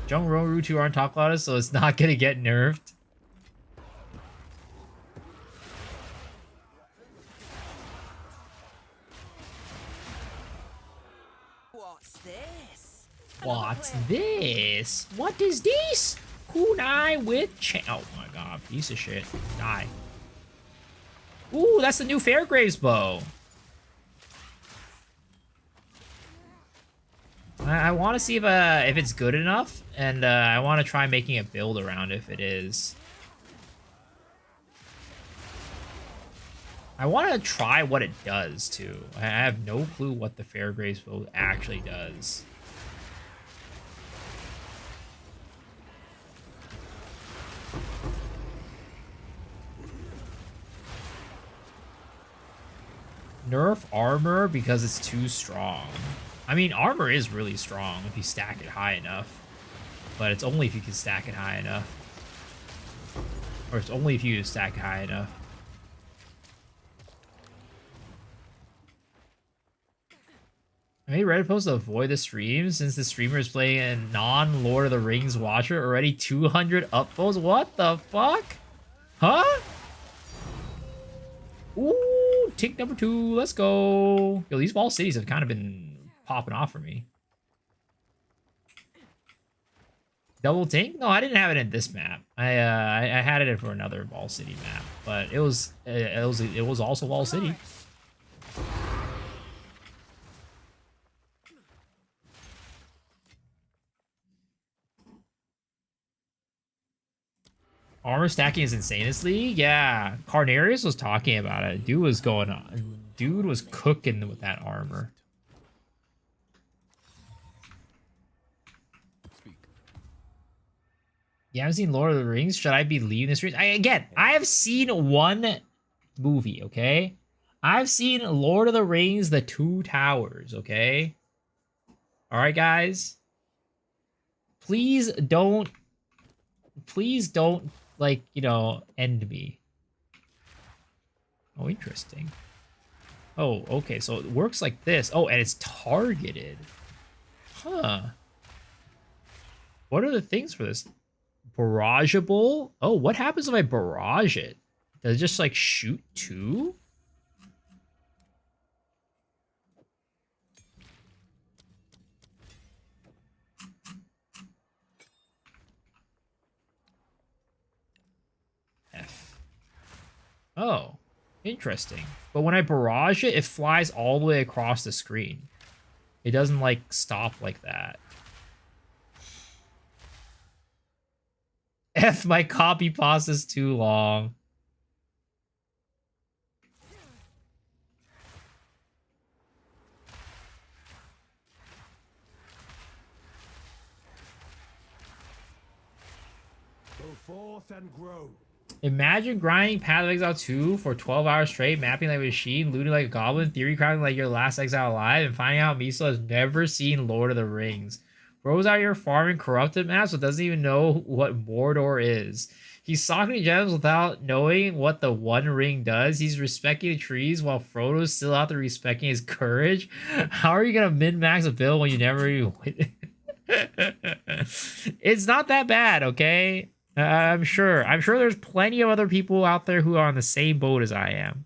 Jung Roru 2 aren't top class, so it's not gonna get nerfed. What's this? What's this? What is this? Kunai with oh my god, piece of shit. Die. Ooh, that's the new Fairgraves bow. I want to see if it's good enough, and I want to try making a build around if it is. I want to try what it does, too. I have no clue what the Fairgraves bow actually does. Nerf armor because it's too strong. I mean, armor is really strong if you stack it high enough. But it's only if you can stack it high enough. Or it's only if you stack it high enough. I made Reddit post to avoid the stream since the streamer is playing a non-Lord of the Rings watcher. Already 200 upvotes? What the fuck? Huh? Ooh, tick number 2. Let's go. Yo, these wall cities have kind of been popping off for me. Double tink? No, I didn't have it in this map. I had it for another Wall City map, but it was also Wall City. Armor stacking is insane this league. Yeah, Carnarius was talking about it. Dude was going on. Dude was cooking with that armor. You haven't seen Lord of the Rings? Should I be leaving this series? I have seen one movie, okay? I've seen Lord of the Rings, The Two Towers, okay? Alright, guys? Please don't, like, you know, end me. Oh, interesting. Oh, okay, so it works like this. Oh, and it's targeted. Huh. What are the things for this? Barrageable? Oh, what happens if I barrage it? Does it just, like, shoot two? F. Oh, interesting. But when I barrage it, it flies all the way across the screen. It doesn't, like, stop like that. F, my copy pause is too long. forth and grow. Imagine grinding Path of Exile 2 for 12 hours straight, mapping like a machine, looting like a goblin, theory crafting like your last exile alive, and finding out Miso has never seen Lord of the Rings. Bro's out here farming corrupted maps, but doesn't even know what Mordor is. He's socketing gems without knowing what the One Ring does. He's respecting the trees while Frodo's still out there respecting his courage. How are you gonna min-max a build when you never even win? It's not that bad, okay? I'm sure there's plenty of other people out there who are on the same boat as I am.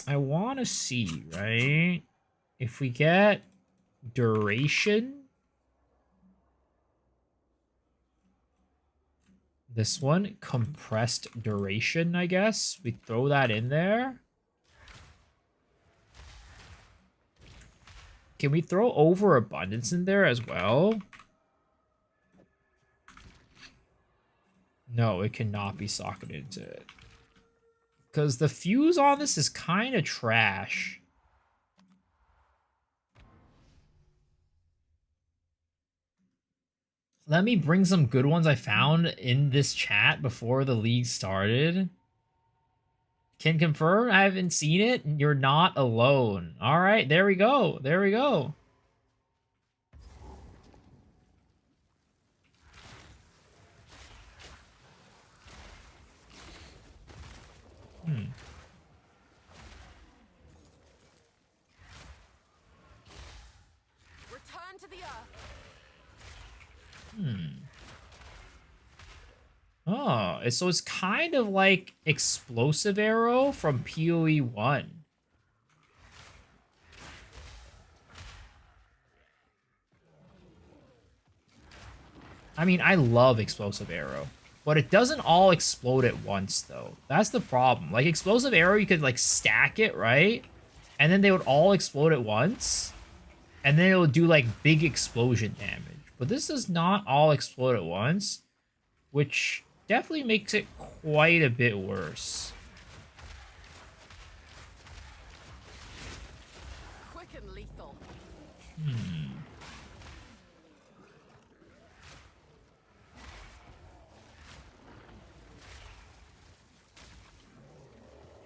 I want to see, right? If we get duration. This one, compressed duration, I guess. We throw that in there. Can we throw overabundance in there as well? No, it cannot be socketed into it. Because the fuse on this is kind of trash. Let me bring some good ones I found in this chat before the league started. Can confirm I haven't seen it. You're not alone. All right, there we go. There we go. Return to the earth. Oh, so it's kind of like Explosive Arrow from PoE 1. I mean, I love Explosive Arrow, but it doesn't all explode at once, though. That's the problem. Like, Explosive Arrow, you could, like, stack it, right? And then they would all explode at once. And then it would do, like, big explosion damage. But this does not all explode at once, which definitely makes it quite a bit worse. Quick and lethal.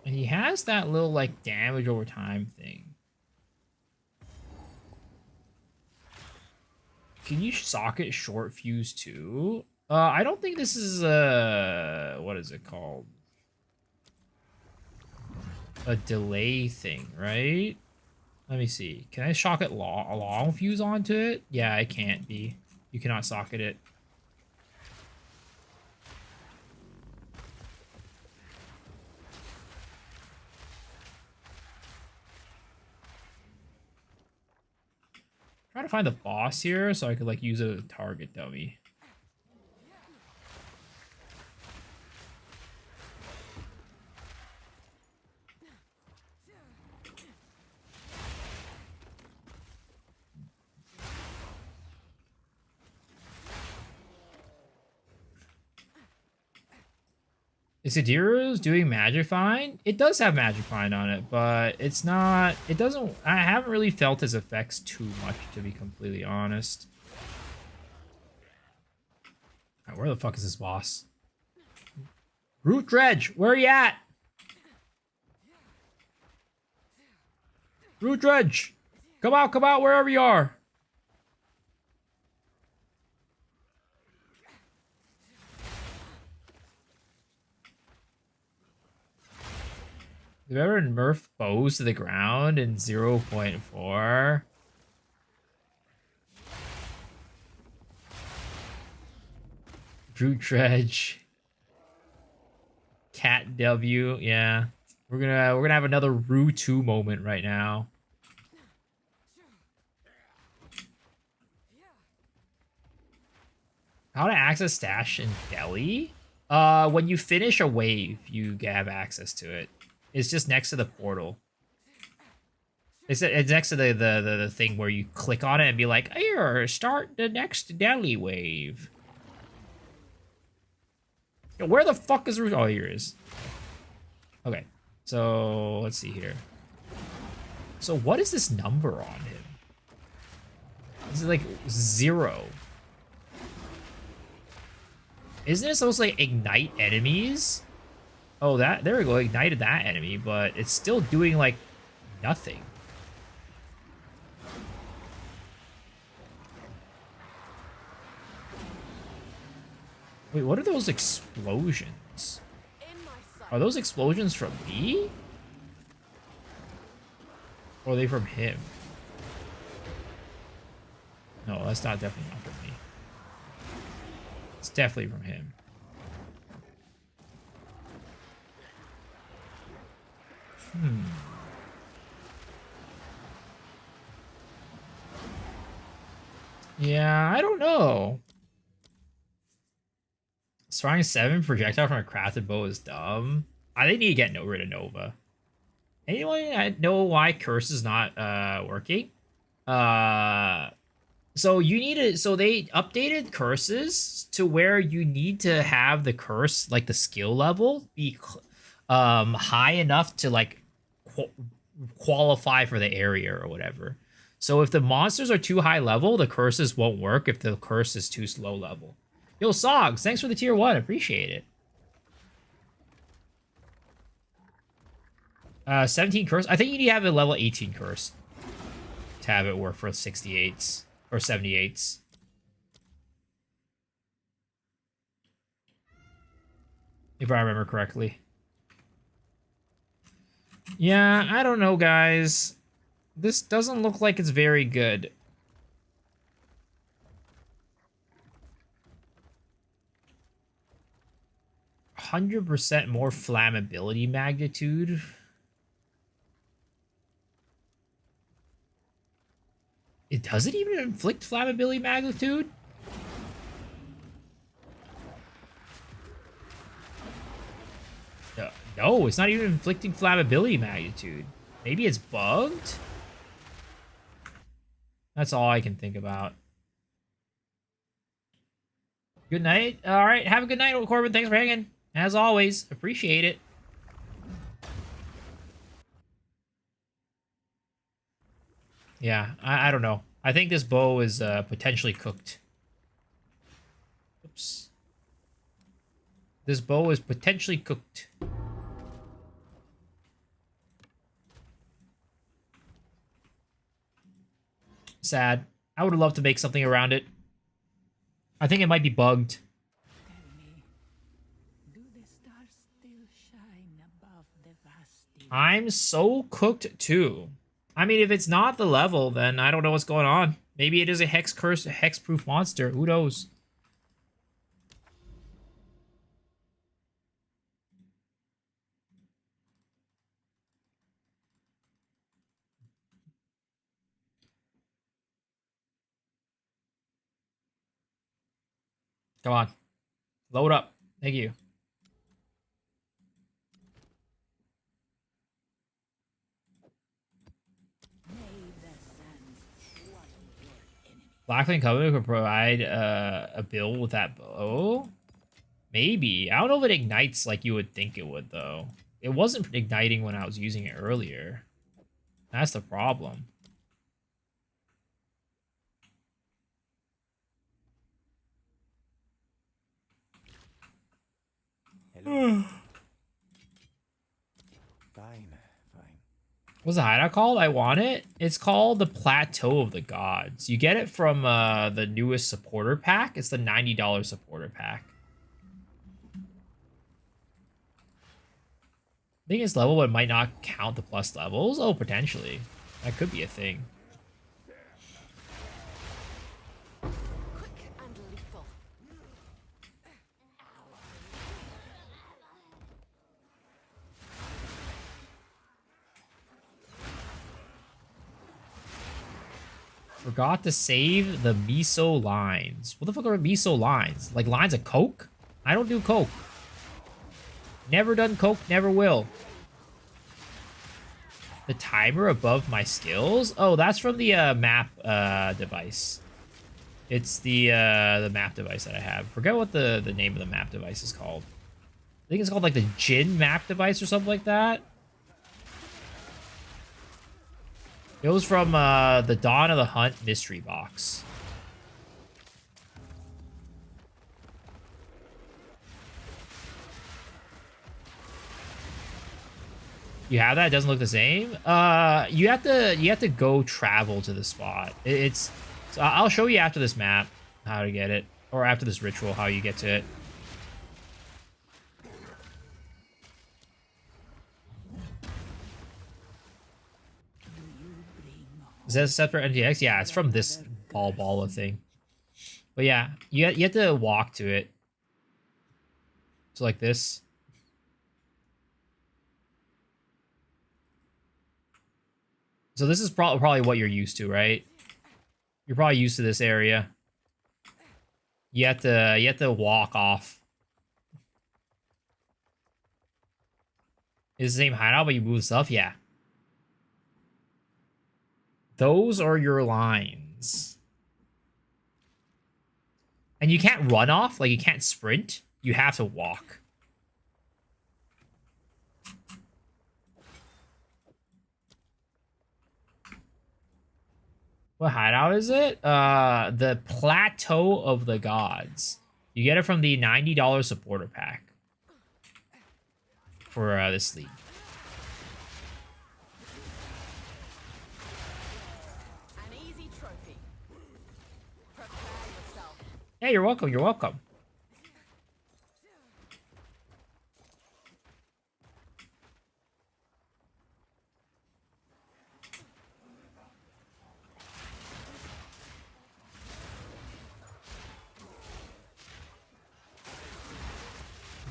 And he has that little, like, damage over time thing. Can you socket short fuse too? I don't think this is what is it called? A delay thing, right? Let me see. Can I socket a long fuse onto it? Yeah, it can't be. You cannot socket it. Trying to find the boss here so I could like use it as a target dummy. Is Adiro's doing Magic Find? It does have Magic Find on it, but it's not... It doesn't... I haven't really felt his effects too much, to be completely honest. Right, where the fuck is this boss? Root Dredge, where are you at? Root Dredge! Come out, wherever you are! Have you ever nerfed bows to the ground in 0.4? Root Dredge. Cat W, yeah. We're gonna have another Rue 2 moment right now. How to access stash in Delhi? When you finish a wave, you have access to it. It's just next to the portal. It's next to the thing where you click on it and be like, here, start the next Delhi wave. Yo, where the fuck is... Oh, here it is. Okay. So, let's see here. So, what is this number on him? Is it like 0? Isn't it supposed to like ignite enemies? Oh, that, there we go, ignited that enemy, but it's still doing like nothing. Wait, what are those explosions? In my sight. Are those explosions from me? Or are they from him? No, that's not definitely not from me. It's definitely from him. Yeah, I don't know. Throwing 7 projectile from a crafted bow is dumb. I think you need to get rid of Nova. Anyone know why curse is not working? So you need to, so they updated curses to where you need to have the curse, like the skill level, be high enough to like qualify for the area or whatever. So if the monsters are too high level, the curses won't work if the curse is too low level. Yo, Sogs, thanks for the tier 1. Appreciate it. 17 curse. I think you need to have a level 18 curse to have it work for 68s or 78s. If I remember correctly. Yeah, I don't know, guys. This doesn't look like it's very good. %100% more flammability magnitude. It doesn't even inflict flammability magnitude? No, it's not even inflicting flammability magnitude. Maybe it's bugged? That's all I can think about. Good night. All right, have a good night, Corbin. Thanks for hanging. As always, appreciate it. Yeah, I don't know. I think this bow is potentially cooked. Oops. This bow is potentially cooked. Sad. I would have loved to make something around it. I think it might be bugged. Tell me, do the stars still shine above the vast? I'm so cooked too. I mean, if it's not the level, then I don't know what's going on. Maybe it is a hex curse, a hex-proof monster. Who knows? Come on. Load up. Thank you. Blackling Covenant could provide a build with that bow? Maybe. I don't know if it ignites like you would think it would, though. It wasn't igniting when I was using it earlier. That's the problem. Hello. Fine. What's the hideout called? I want it. It's called the Plateau of the Gods. You get it from the newest supporter pack. It's the $90 supporter pack. I think it's level, but it might not count the plus levels. Oh, potentially. That could be a thing. Quick and lethal. Forgot to save the miso lines. What the fuck are miso lines? Like lines of coke? I don't do coke. Never done coke, never will. The timer above my skills? Oh, that's from the map device. It's the map device that I have. Forget what the name of the map device is called. I think it's called like the Jin map device or something like that. It was from the Dawn of the Hunt mystery box. You have that? It doesn't look the same. You have to go travel to the spot. It's so I'll show you after this map how to get it, or after this ritual how you get to it. Is that a separate NGX? Yeah, it's from this ball thing. But yeah, you have to walk to it. So like this. So this is probably what you're used to, right? You're probably used to this area. You have to walk off. It's the same hideout, but you move stuff? Yeah. Those are your lines. And you can't run off, like you can't sprint. You have to walk. What hideout is it? The Plateau of the Gods. You get it from the $90 supporter pack for this league. An easy trophy. Prepare yourself. Hey, you're welcome. You're welcome.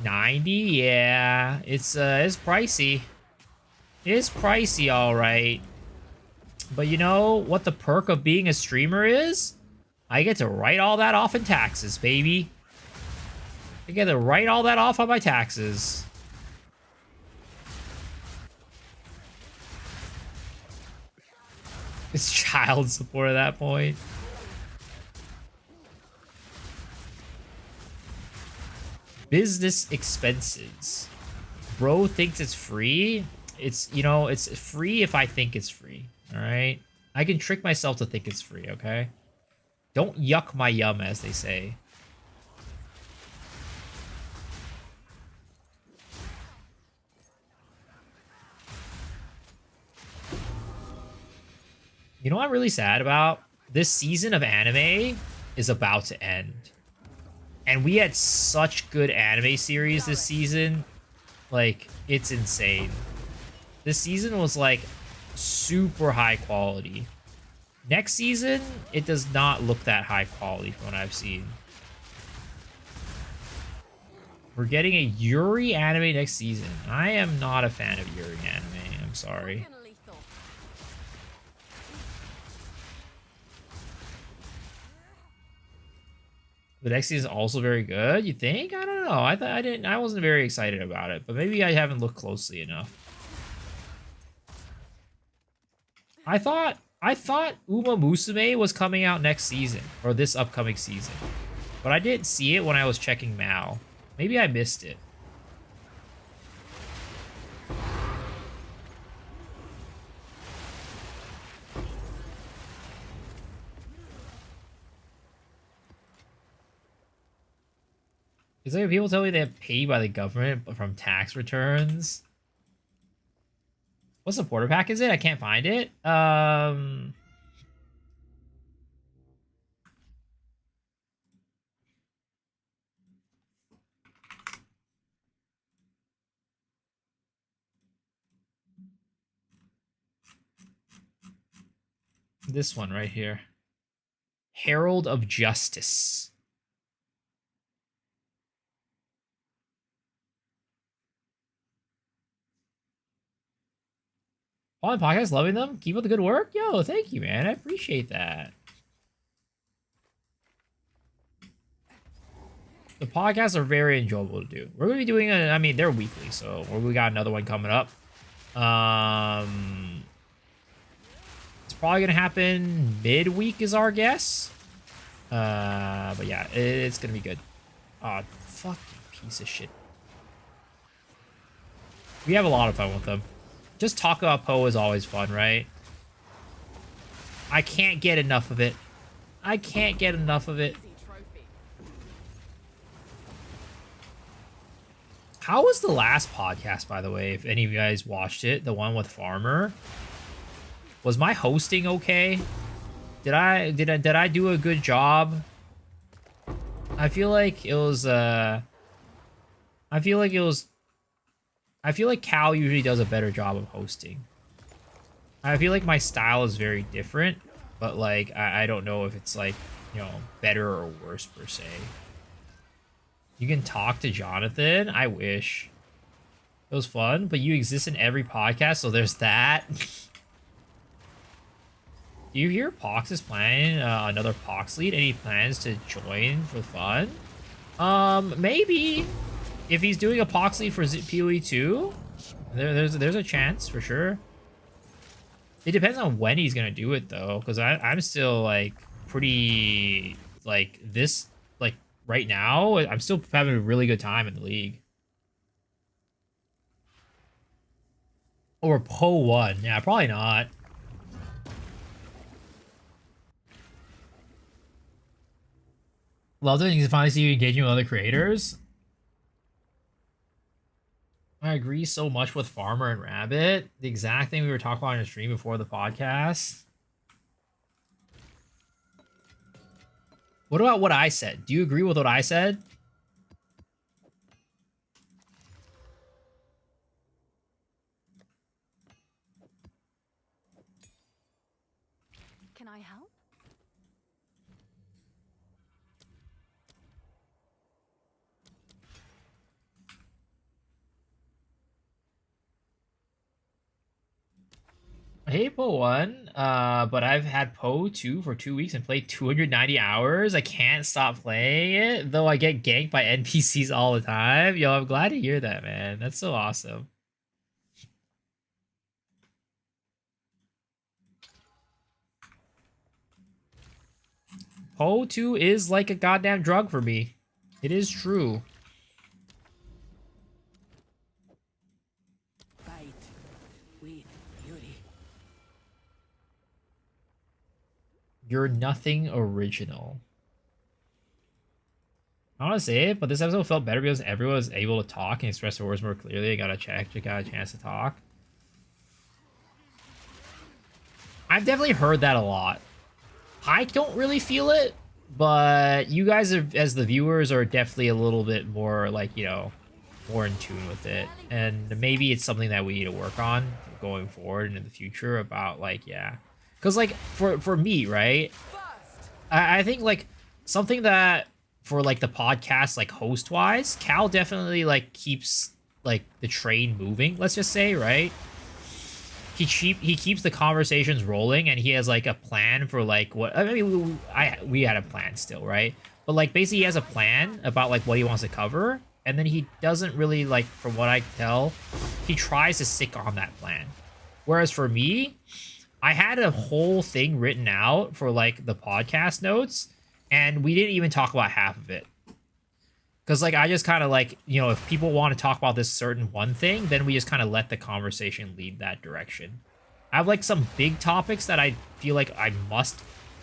$90, yeah, it's pricey. It's pricey, all right. But you know what the perk of being a streamer is? I get to write all that off in taxes, baby. I get to write all that off on my taxes. It's child support at that point. Business expenses. Bro thinks it's free. It's, you know, it's free if I think it's free. All right? I can trick myself to think it's free, okay? Don't yuck my yum, as they say. You know what I'm really sad about? This season of anime is about to end. And we had such good anime series this season. Like, it's insane. This season was, like, super high quality. Next season, it does not look that high quality from what I've seen. We're getting a Yuri anime next season. I am not a fan of Yuri anime. I'm sorry. Fucking lethal. The next season is also very good. You think? I don't know. I wasn't very excited about it, but maybe I haven't looked closely enough. I thought Uma Musume was coming out next season, or this upcoming season, but I didn't see it when I was checking Mao. Maybe I missed it. It's like people tell me they have paid by the government from tax returns. What supporter pack is it? I can't find it. This one right here. Herald of Justice. All my podcasts, loving them. Keep up the good work. Yo, thank you, man. I appreciate that. The podcasts are very enjoyable to do. We're going to be doing, I mean, they're weekly, so we got another one coming up. It's probably going to happen midweek is our guess. But yeah, it's going to be good. Oh, fucking piece of shit. We have a lot of fun with them. Just talk about Poe is always fun, right? I can't get enough of it. I can't get enough of it. Easy trophy. How was the last podcast, by the way, if any of you guys watched it, the one with Farmer? Was my hosting okay? Did I do a good job? I feel like it was I feel like Cal usually does a better job of hosting. I feel like my style is very different, but like I don't know if it's like, you know, better or worse per se. You can talk to Jonathan. I wish. It was fun, but you exist in every podcast, so there's that. Do you hear Pox is planning another Pox lead? Any plans to join for fun? Maybe. If he's doing a Pox lead for PoE 2, there's a chance for sure. It depends on when he's gonna do it though, because I'm still like pretty like this like right now. I'm still having a really good time in the league. Or Po 1, yeah, probably not. Love that you can finally see you engaging with other creators. I agree so much with Farmer and Rabbit. The exact thing we were talking about on the stream before the podcast. What about what I said? Do you agree with what I said? Can I help? I hate Po 1, but I've had Po 2 for 2 weeks and played 290 hours. I can't stop playing it, though I get ganked by NPCs all the time. Yo, I'm glad to hear that, man. That's so awesome. Po 2 is like a goddamn drug for me. It is true. Fight with beauty. You're nothing original. I want to say it, but this episode felt better because everyone was able to talk and express their words more clearly. I got a chance to talk. I've definitely heard that a lot. I don't really feel it, but you guys are, as the viewers, are definitely a little bit more like, you know, more in tune with it. And maybe it's something that we need to work on going forward and in the future about like, yeah. Because like for me, right? I think like something that for like the podcast, like host wise, Cal definitely like keeps like the train moving, let's just say, right? He keeps the conversations rolling, and he has like a plan for like what I mean. We had a plan still, right? But like basically, he has a plan about like what he wants to cover, and then he doesn't really like, from what I can tell, he tries to stick on that plan. Whereas for me, I had a whole thing written out for like the podcast notes, and we didn't even talk about half of it. Because, like, I just kind of, like, you know, if people want to talk about this certain one thing, then we just kind of let the conversation lead that direction. I have, like, some big topics that I feel like I must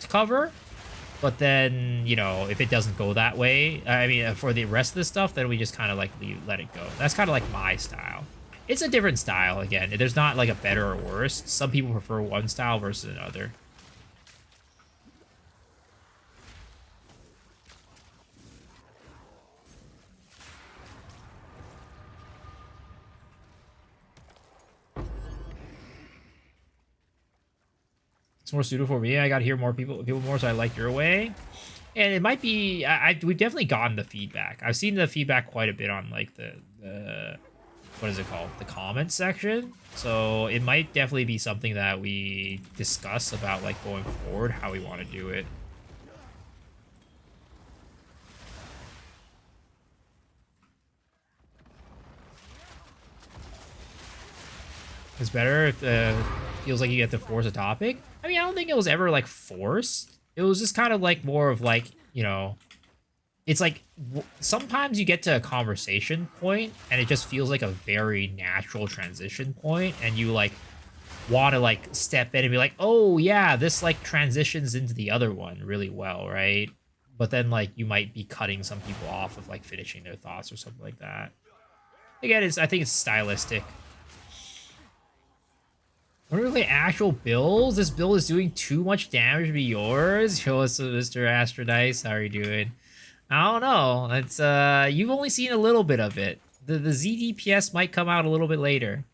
cover. But then, you know, if it doesn't go that way, I mean, for the rest of the stuff, then we just kind of, like, let it go. That's kind of, like, my style. It's a different style, again. There's not, like, a better or worse. Some people prefer one style versus another. More suitable for me. I got to hear more people more, so I like your way. And it might be we've definitely gotten the feedback. I've seen the feedback quite a bit on like the what is it called, the comments section. So it might definitely be something that we discuss about like going forward, how we want to do it. It's better if feels like you get to force a topic. I mean, I don't think it was ever like forced. It was just kind of like more of like, you know, it's like sometimes you get to a conversation point and it just feels like a very natural transition point, and you like want to like step in and be like, oh yeah, this like transitions into the other one really well, right? But then like you might be cutting some people off of like finishing their thoughts or something like that. Again, I think it's stylistic. What are the actual builds? This build is doing too much damage to be yours. Show us, Mr. Astrodice. How are you doing? I don't know. It's you've only seen a little bit of it. The ZDPS might come out a little bit later.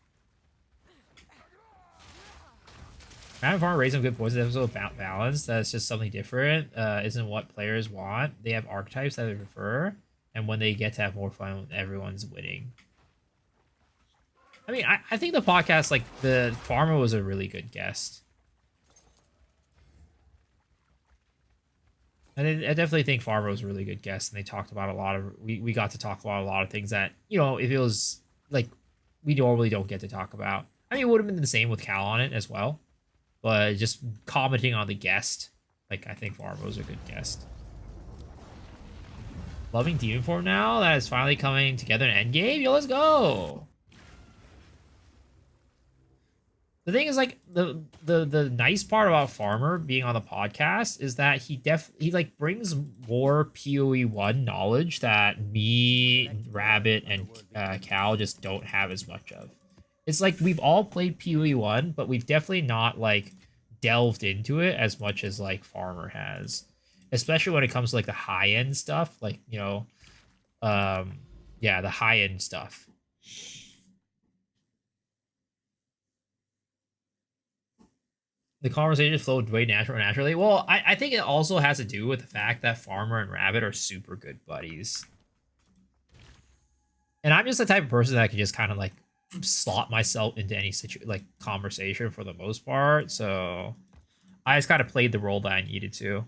Random Farm raised some good points in the episode about balance. That's just something different. Isn't what players want. They have archetypes that they prefer, and when they get to have more fun, everyone's winning. I mean, I think the podcast, like, the farmer was a really good guest. I definitely think Farmer was a really good guest, and they talked about a lot of... We got to talk about a lot of things that, you know, if it was, like, we normally don't get to talk about. I mean, it would have been the same with Cal on it as well. But just commenting on the guest, like, I think Farmer was a good guest. Loving Demon Form now? That is finally coming together in Endgame? Yo, let's go! The thing is, like, the nice part about Farmer being on the podcast is that he like brings more PoE1 knowledge that me, Rabbit, and Cal just don't have as much of. It's like we've all played PoE1, but we've definitely not like delved into it as much as like Farmer has, especially when it comes to like the high end stuff, like, you know, yeah, the high end stuff. The conversation flowed way naturally. Well, I think it also has to do with the fact that Farmer and Rabbit are super good buddies. And I'm just the type of person that can just kind of like slot myself into any conversation for the most part. So I just kind of played the role that I needed to.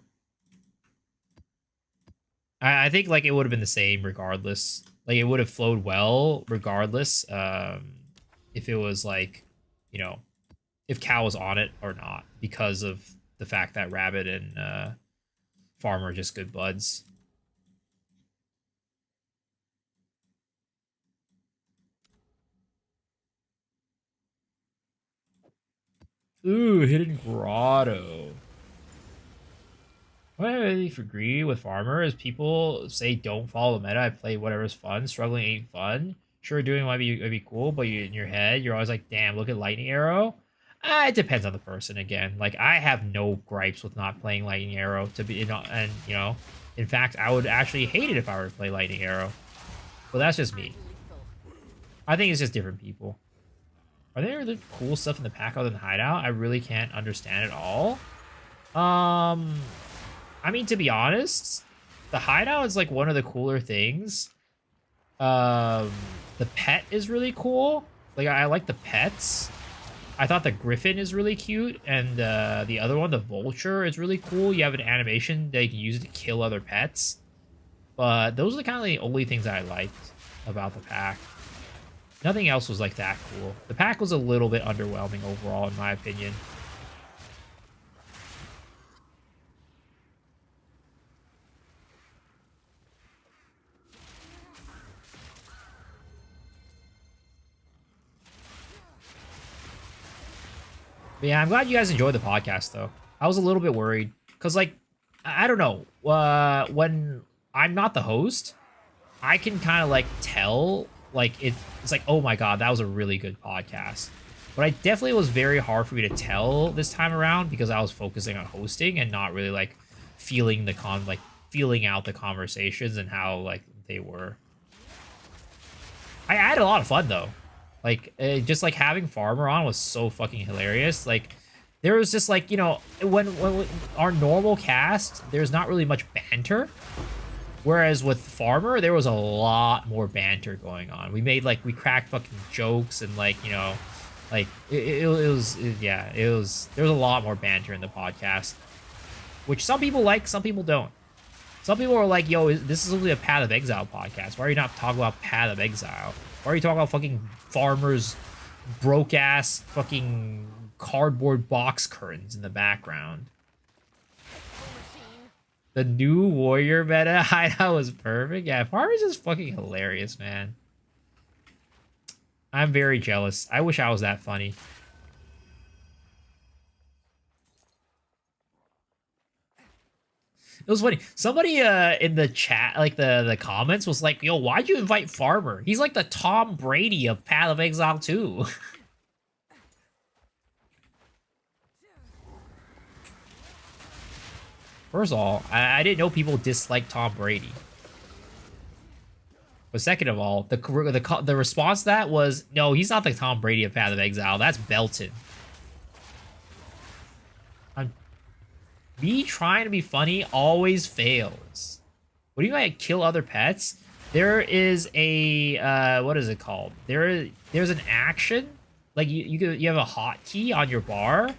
I think like it would have been the same regardless. Like it would have flowed well regardless. If it was like, you know, if Cal was on it or not, because of the fact that Rabbit and Farmer are just good buds. Ooh, Hidden Grotto. What I really agree with Farmer is people say don't follow the meta. I play whatever's fun. Struggling ain't fun. Sure, doing might be cool, but in your head, you're always like, damn, look at Lightning Arrow. It depends on the person again. Like, I have no gripes with not playing Lightning Arrow to be, and you know, in fact, I would actually hate it if I were to play Lightning Arrow. But that's just me. I think it's just different people. Are there other cool stuff in the pack other than Hideout? I really can't understand it all. I mean, to be honest, the Hideout is like one of the cooler things. The pet is really cool. Like, I like the pets. I thought the Griffin is really cute, and the other one, the Vulture, is really cool. You have an animation that you can use to kill other pets. But those are the kind of the only things that I liked about the pack. Nothing else was like that cool. The pack was a little bit underwhelming overall, in my opinion. But yeah, I'm glad you guys enjoyed the podcast, though. I was a little bit worried. Because, like, I don't know. When I'm not the host, I can kind of, like, tell... Like, it's like, oh my god, that was a really good podcast. But I definitely was very hard for me to tell this time around because I was focusing on hosting and not really, like, feeling out the conversations and how, like, they were. I had a lot of fun, though. Like, just, like, having Farmer on was so fucking hilarious. Like, there was just, like, you know, when our normal cast, there's not really much banter. Whereas with Farmer, there was a lot more banter going on. We cracked fucking jokes and, like, you know, like, there was a lot more banter in the podcast. Which some people like, some people don't. Some people are like, yo, this is only a Path of Exile podcast. Why are you not talking about Path of Exile? Why are you talking about fucking Farmer's broke-ass fucking cardboard box curtains in the background? The new warrior meta hideout was perfect. Yeah, Farmer's just fucking hilarious, man. I'm very jealous. I wish I was that funny. It was funny. Somebody in the chat, like the comments, was like, "Yo, why'd you invite Farmer? He's like the Tom Brady of Path of Exile 2." First of all, I didn't know people dislike Tom Brady. But second of all, the response to that was, no, he's not the Tom Brady of Path of Exile. That's Belton. Me trying to be funny always fails. What do you mean by kill other pets? There is a what is it called? There's an action, like you have a hotkey on your bar,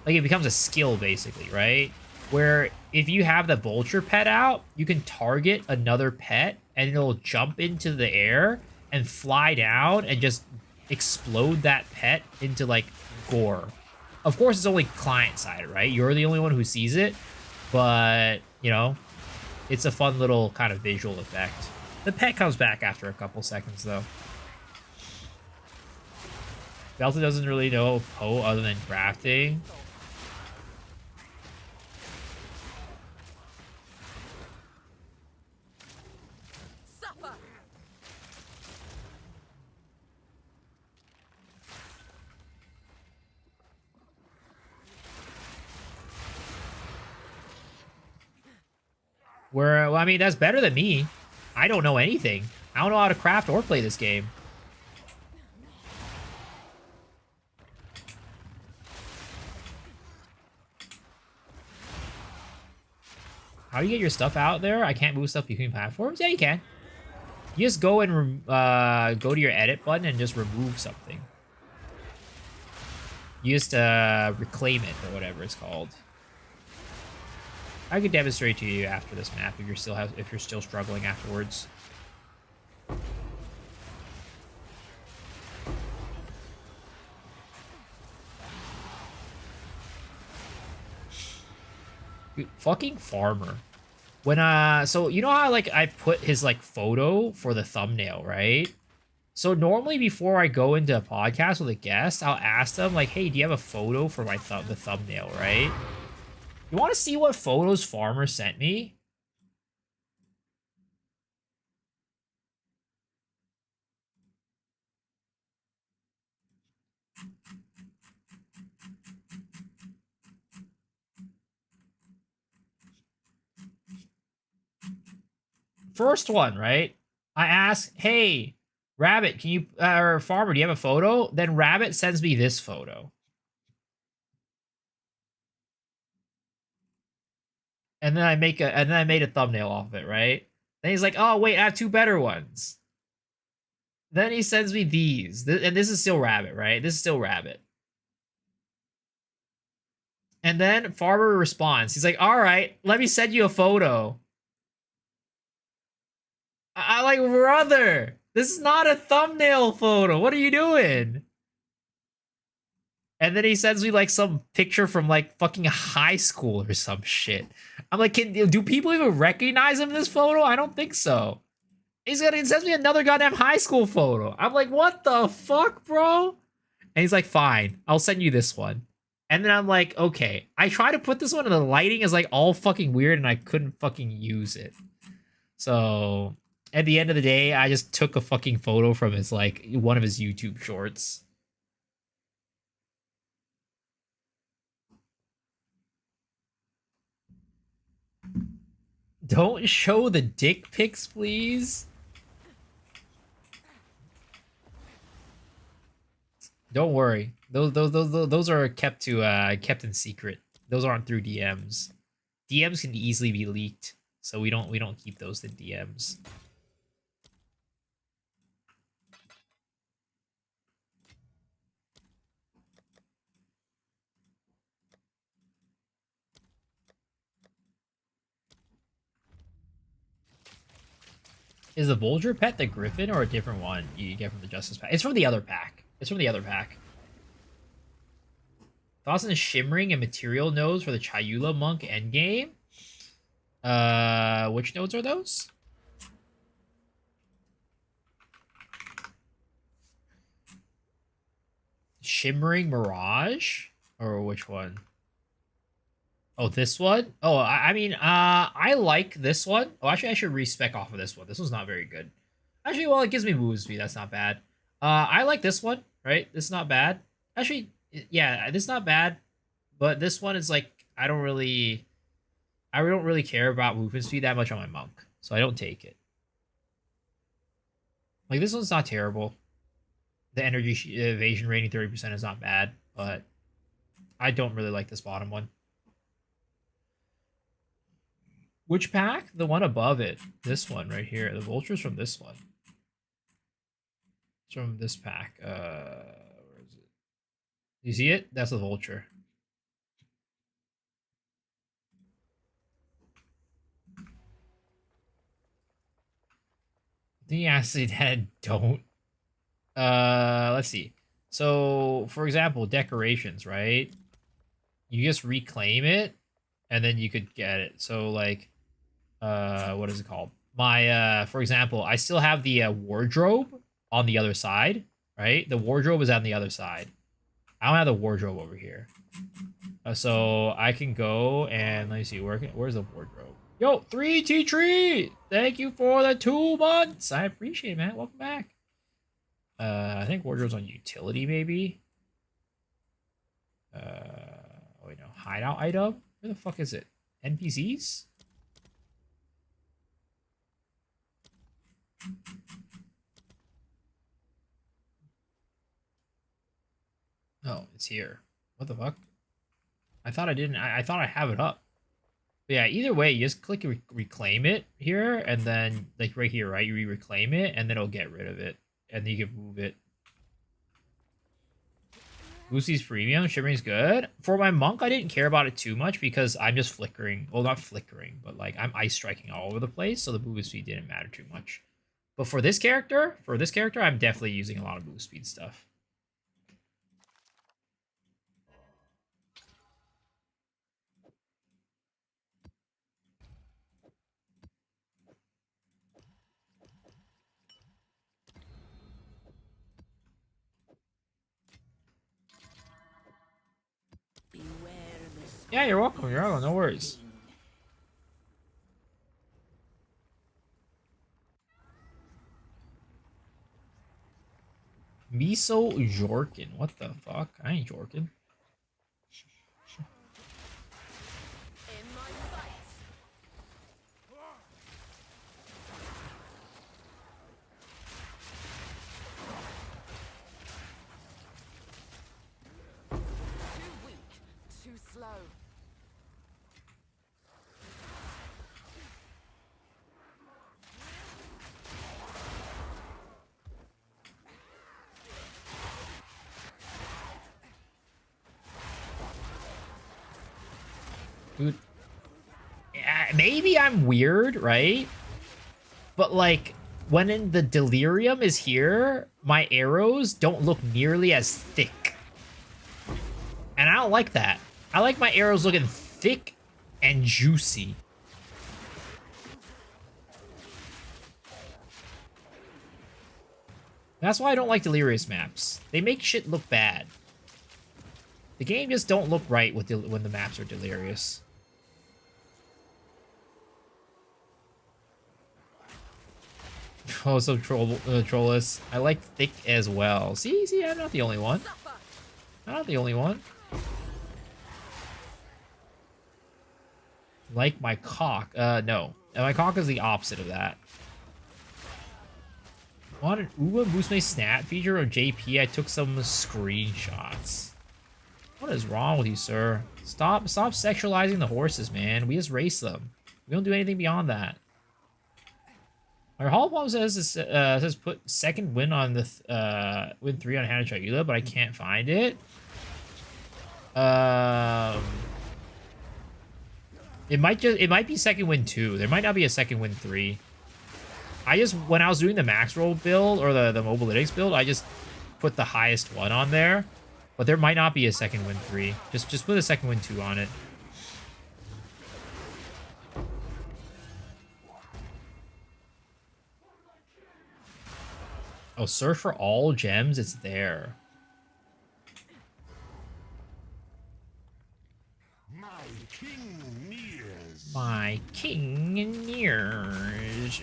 like it becomes a skill basically, right? Where if you have the vulture pet out, you can target another pet and it'll jump into the air and fly down and just explode that pet into like gore. Of course, it's only client-side, right? You're the only one who sees it, but, you know, it's a fun little kind of visual effect. The pet comes back after a couple seconds, though. Delta doesn't really know Poe other than crafting. Suffer. Well, I mean, that's better than me. I don't know anything. I don't know how to craft or play this game. How do you get your stuff out there? I can't move stuff between platforms? Yeah, you can. You just go and go to your edit button and just remove something. You just reclaim it or whatever it's called. I could demonstrate to you after this map if you're still struggling afterwards. Dude, fucking Farmer. When so you know how like I put his like photo for the thumbnail, right? So normally before I go into a podcast with a guest, I'll ask them like, "Hey, do you have a photo for my the thumbnail?" Right? You want to see what photos Farmer sent me? First one, right? I ask, "Hey, Rabbit, can you or Farmer, do you have a photo?" Then Rabbit sends me this photo. And then I made a thumbnail off of it, right? Then he's like, "Oh, wait, I have two better ones." Then he sends me these. And this is still Rabbit, right? This is still Rabbit. And then Farmer responds. He's like, "All right, let me send you a photo." I like, brother, this is not a thumbnail photo. What are you doing? And then he sends me like some picture from like fucking high school or some shit. I'm like, do people even recognize him in this photo? I don't think so. He sends me another goddamn high school photo. I'm like, what the fuck, bro? And he's like, fine, I'll send you this one. And then I'm like, okay. I try to put this one and the lighting is like all fucking weird and I couldn't fucking use it. So at the end of the day, I just took a fucking photo from his like one of his YouTube shorts. Don't show the dick pics, please. Don't worry. Those are kept in secret. Those aren't through DMs. DMs can easily be leaked, so we don't keep those in DMs. Is the Vulture pet the Griffin or a different one you get from the Justice pack? It's from the other pack. It's from the other pack. Thoughts on the Shimmering and Material Nose for the Chayula Monk endgame? Which nodes are those? Shimmering Mirage? Or which one? Oh, this one? Oh, I mean, I like this one. Oh, actually, I should respec off of this one. This one's not very good. Actually, well, it gives me move speed. That's not bad. I like this one, right? This is not bad. Actually, yeah, this is not bad. But this one is like, I don't really care about movement speed that much on my monk. So I don't take it. Like, this one's not terrible. The energy evasion rating 30% is not bad, but I don't really like this bottom one. Which pack? The one above it. This one right here. The vulture's from this one. It's from this pack. Where is it? You see it? That's the vulture. The acid head don't. Let's see. So, for example, decorations, right? You just reclaim it, and then you could get it. So, like, what is it called? My, for example, I still have the wardrobe on the other side, right? The wardrobe is on the other side. I don't have the wardrobe over here. So I can go and let me see, where's the wardrobe? Yo, 3T Tree! Thank you for the 2 months. I appreciate it, man. Welcome back. I think wardrobe's on utility, maybe. Wait, no. Hideout item? Where the fuck is it? NPCs? Oh, it's here. What the fuck? I thought I didn't. I thought I have it up. But yeah, either way, you just click reclaim it here, and then, like, right here, right? You reclaim it, and then it'll get rid of it. And then you can move it. Lucy's premium. Shimmering's good. For my monk, I didn't care about it too much because I'm just flickering. Well, not flickering, but, like, I'm ice striking all over the place, so the move speed didn't matter too much. But for this character, I'm definitely using a lot of move speed stuff. Yeah, you're welcome. You're welcome. No worries. Miso Jorkin. What the fuck? I ain't Jorkin. In my sights. 'Too weak, too slow. Dude. Yeah, maybe I'm weird, right? But, like, when in the delirium is here, my arrows don't look nearly as thick. And I don't like that. I like my arrows looking thick and juicy. That's why I don't like delirious maps. They make shit look bad. The game just don't look right with when the maps are delirious. Oh, so trollless. I like thick as well. See, I'm not the only one. I'm not the only one. Like my cock. No. My cock is the opposite of that. Want an Uwa boost my snap feature of JP? I took some screenshots. What is wrong with you, sir? Stop sexualizing the horses, man. We just race them. We don't do anything beyond that. Our Hall Palm says put second win on the win 3 on Hannah Chayula, but I can't find it. It might be second win 2. There might not be a second win 3. When I was doing the max roll build or the mobilytics build, I just put the highest one on there. But there might not be a second win 3. Just put a second win 2 on it. Oh, search for all gems. It's there. My king nears. My king nears.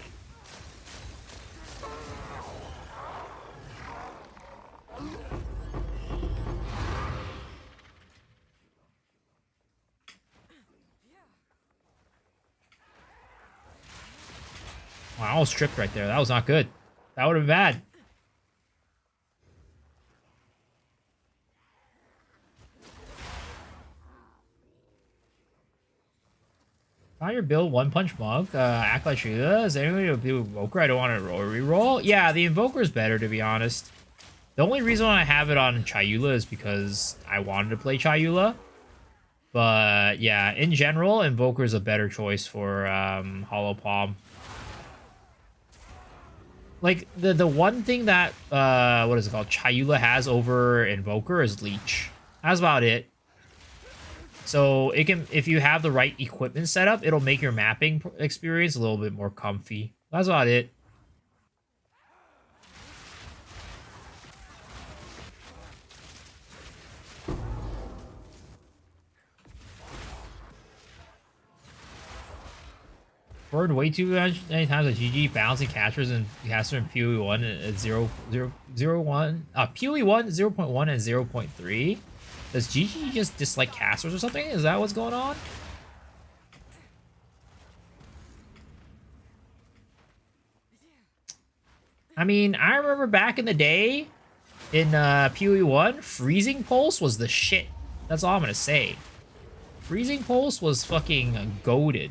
Wow, I was tripped right there. That was not good. That would have been bad. Find your build, one punch monk, act like Sheila. Is there anybody to do Invoker? I don't want to reroll. Yeah, the Invoker is better, to be honest. The only reason I have it on Chayula is because I wanted to play Chayula. But yeah, in general, Invoker is a better choice for Hollow Palm. Like, the one thing that, what is it called? Chayula has over Invoker is Leech. That's about it. So it can, if you have the right equipment set up, it'll make your mapping experience a little bit more comfy. That's about it. Burned way too many times at GG, balancing catchers and caster in PoE 1 at 0.1, PoE 1, 0.1 and 0.3. Does GG just dislike casters or something? Is that what's going on? I mean, I remember back in the day in PoE 1, Freezing Pulse was the shit. That's all I'm gonna say. Freezing Pulse was fucking goated.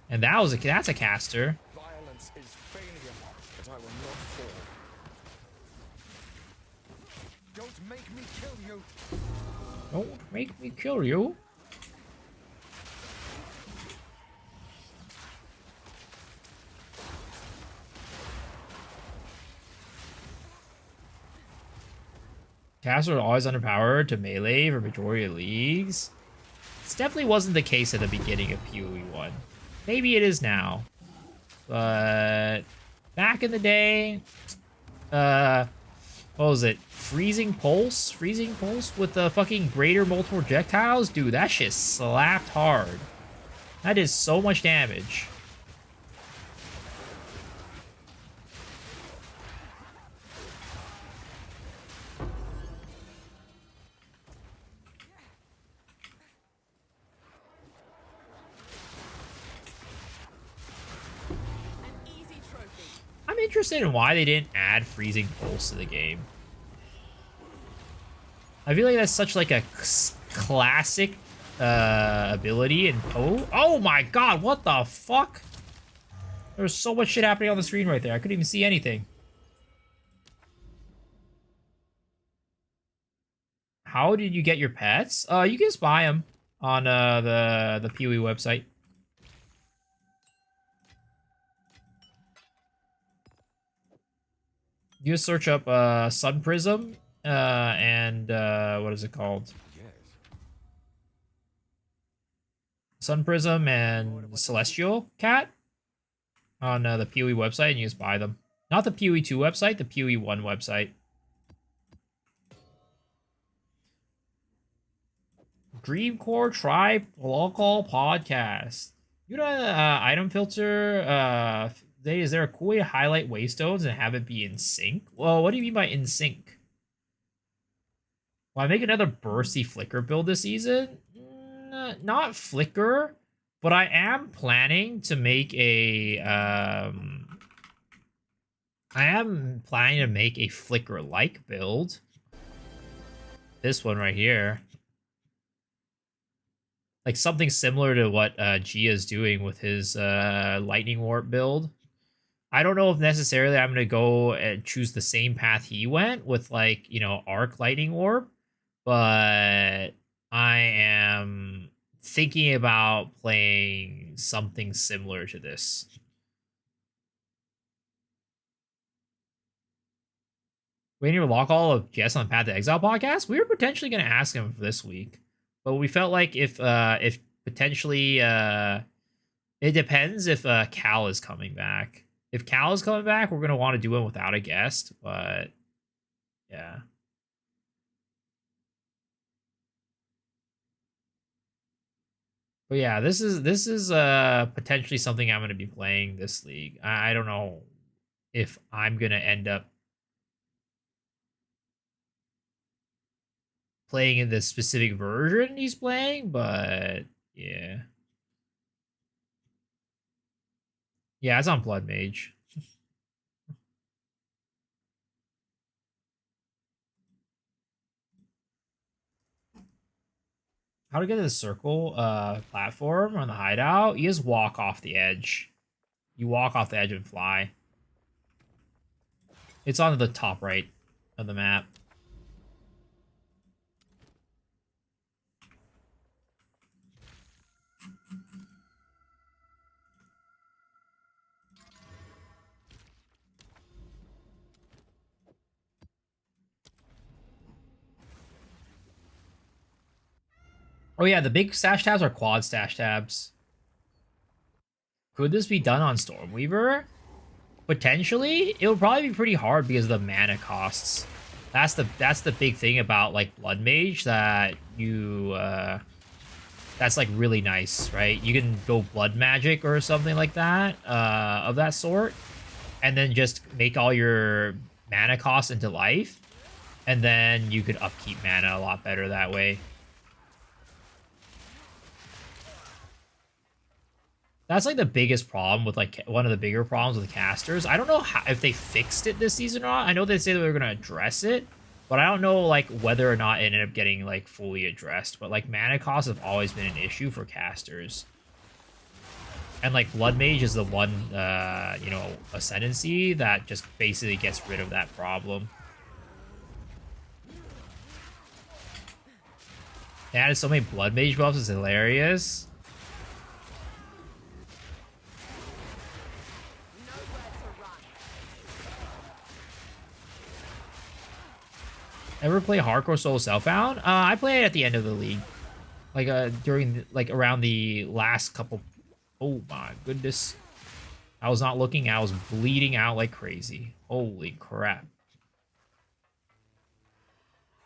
And that's a caster. Violence is failure, but I will not fall. Don't make me kill you. Don't make me kill you. Casters are always underpowered to melee for majority of leagues. This definitely wasn't the case at the beginning of PoE 1. Maybe it is now. But back in the day, what was it? Freezing Pulse? Freezing Pulse with the fucking greater multiple projectiles? Dude, that shit slapped hard. That is so much damage. I'm interested in why they didn't add Freezing Pulse to the game. I feel like that's such like a classic ability in Poe. Oh my god, what the fuck? There's so much shit happening on the screen right there. I couldn't even see anything. How did you get your pets? You can just buy them on the PoE website. You just search up Sun Prism and what is it called? Yes. Sun Prism and Celestial Cat on the PoE website, and you just buy them. Not the PoE 2 website, the PoE 1 website. Dreamcore Tribe Local Podcast. You know item filter. Is there a cool way to highlight waystones and have it be in sync? Well, what do you mean by in sync? Will I make another bursty flicker build this season? Not flicker, but I am planning to make a flicker-like build. This one right here. Like something similar to what Gia is doing with his lightning warp build. I don't know if necessarily I'm going to go and choose the same path he went with, like, you know, arc lightning warp, but I am thinking about playing something similar to this. Waiting to lock all of guests on Path to Exile podcast? We were potentially going to ask him for this week, but we felt like if potentially it depends if Cal is coming back. If Cal is coming back, we're gonna want to do it without a guest, but yeah. But yeah, this is potentially something I'm gonna be playing this league. I don't know if I'm gonna end up playing in the specific version he's playing, but yeah. Yeah, it's on Blood Mage. How to get to the circle platform on the hideout? You just walk off the edge. You walk off the edge and fly. It's on the top right of the map. Oh yeah, the big stash tabs are quad stash tabs. Could this be done on Stormweaver? Potentially. It would probably be pretty hard because of the mana costs. That's the big thing about like Blood Mage that you that's like really nice, right? You can go Blood Magic or something like that, of that sort, and then just make all your mana costs into life, and then you could upkeep mana a lot better that way. That's like the biggest problem with like one of the bigger problems with casters. I don't know how, if they fixed it this season or not. I know they say they were going to address it, but I don't know like whether or not it ended up getting like fully addressed. But like mana costs have always been an issue for casters. And like Blood Mage is the one, you know, ascendancy that just basically gets rid of that problem. They added so many Blood Mage buffs, it's hilarious. Ever play Hardcore Soul Selfbound? I play it at the end of the league, like during like around the last couple. Oh my goodness, I was not looking. I was bleeding out like crazy. Holy crap!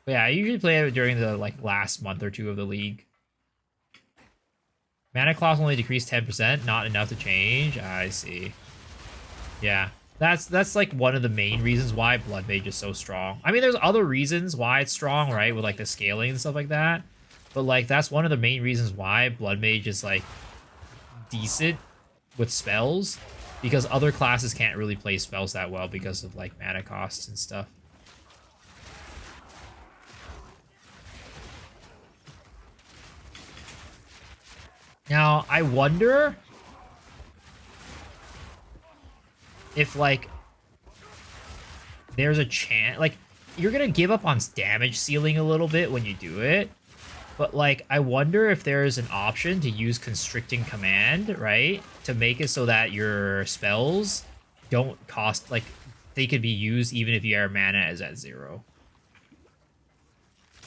But yeah, I usually play it during the like last month or two of the league. Mana cost only decreased 10%, not enough to change. I see. Yeah. That's like one of the main reasons why Blood Mage is so strong. I mean, there's other reasons why it's strong, right? With like the scaling and stuff like that. But like that's one of the main reasons why Blood Mage is like decent with spells, because other classes can't really play spells that well because of like mana costs and stuff. Now, I wonder if like there's a chance, like you're gonna give up on damage ceiling a little bit when you do it, but like I wonder if there's an option to use constricting command, right, to make it so that your spells don't cost, like they could be used even if your mana is at 0.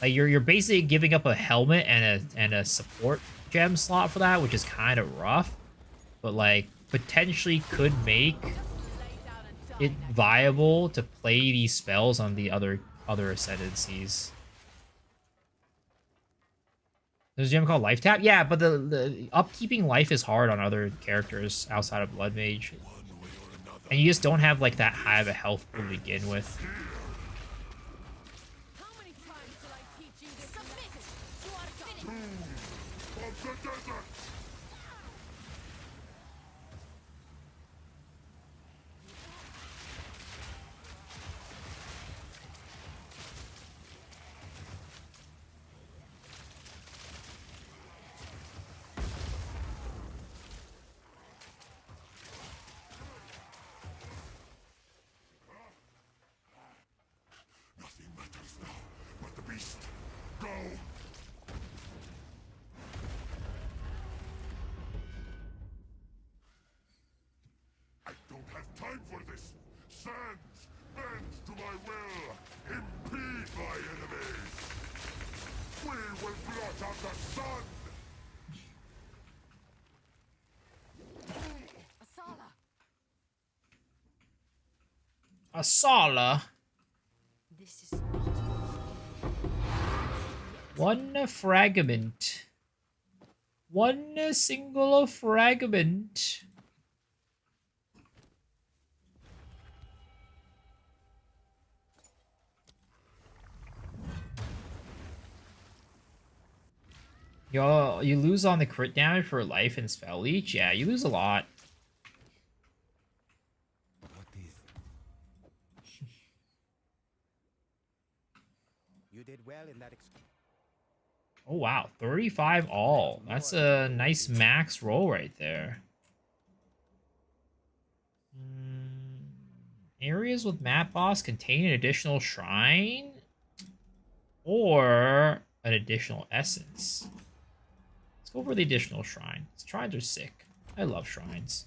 Like you're basically giving up a helmet and a support gem slot for that, which is kind of rough, but like potentially could make it viable to play these spells on the other ascendancies. There's a gem called Life Tap? Yeah, but the upkeeping life is hard on other characters outside of Blood Mage. And you just don't have like that high of a health to begin with. How many times shall I teach you to submit? You are finished. Of the desert! Nothing matters now but the beast. Go! I don't have time for this! Sands, bend to my will! Impede my enemies! We will blot out the sun! Asala. A Sala. This is not One fragment. One single fragment. Yo, you lose on the crit damage for life and spell leech? Yeah, you lose a lot. What is? You did well in that. Oh wow, 35 all. That's a nice max roll right there. Areas with map boss contain an additional shrine or an additional essence. Let's go for the additional shrine. Shrines are sick. I love shrines.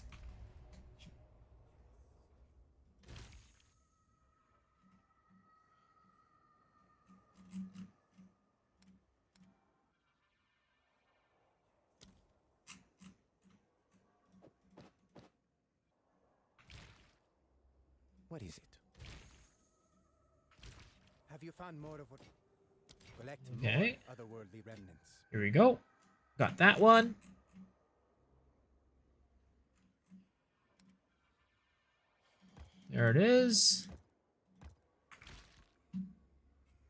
What is it? Have you found more of what? Collect Okay. more otherworldly remnants. Here we go. Got that one. There it is.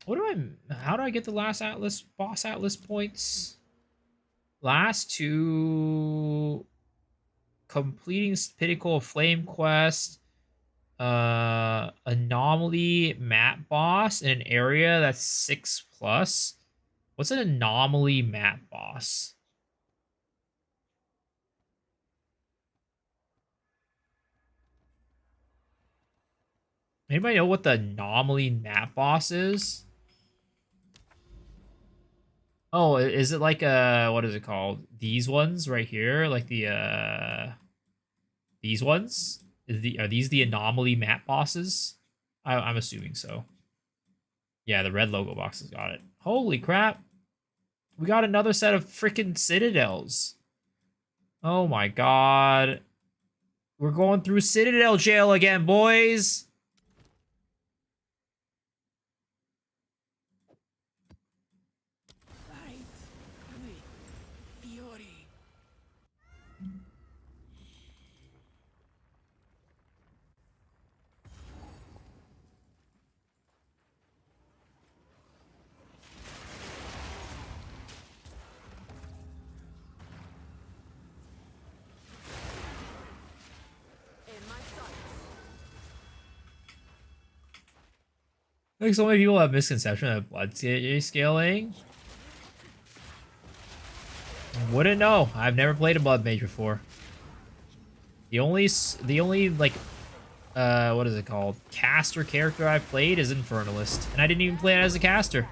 What do I... How do I get the last Atlas... Boss Atlas points? Last two... Completing Pinnacle of Flame quest. Anomaly map boss in an area that's 6+. What's an anomaly map boss? Anybody know what the anomaly map boss is? Oh, is it like what is it called? These ones right here, like the these ones? Are these the anomaly map bosses? I'm assuming so. Yeah, the red logo boxes got it. Holy crap. We got another set of freaking citadels. Oh my god. We're going through Citadel jail again, boys. Fight with fury. in my sights. I think so many people have misconception of blood scaling. Wouldn't know. I've never played a blood mage before. The only like what is it called? Caster character I've played is Infernalist, and I didn't even play it as a caster.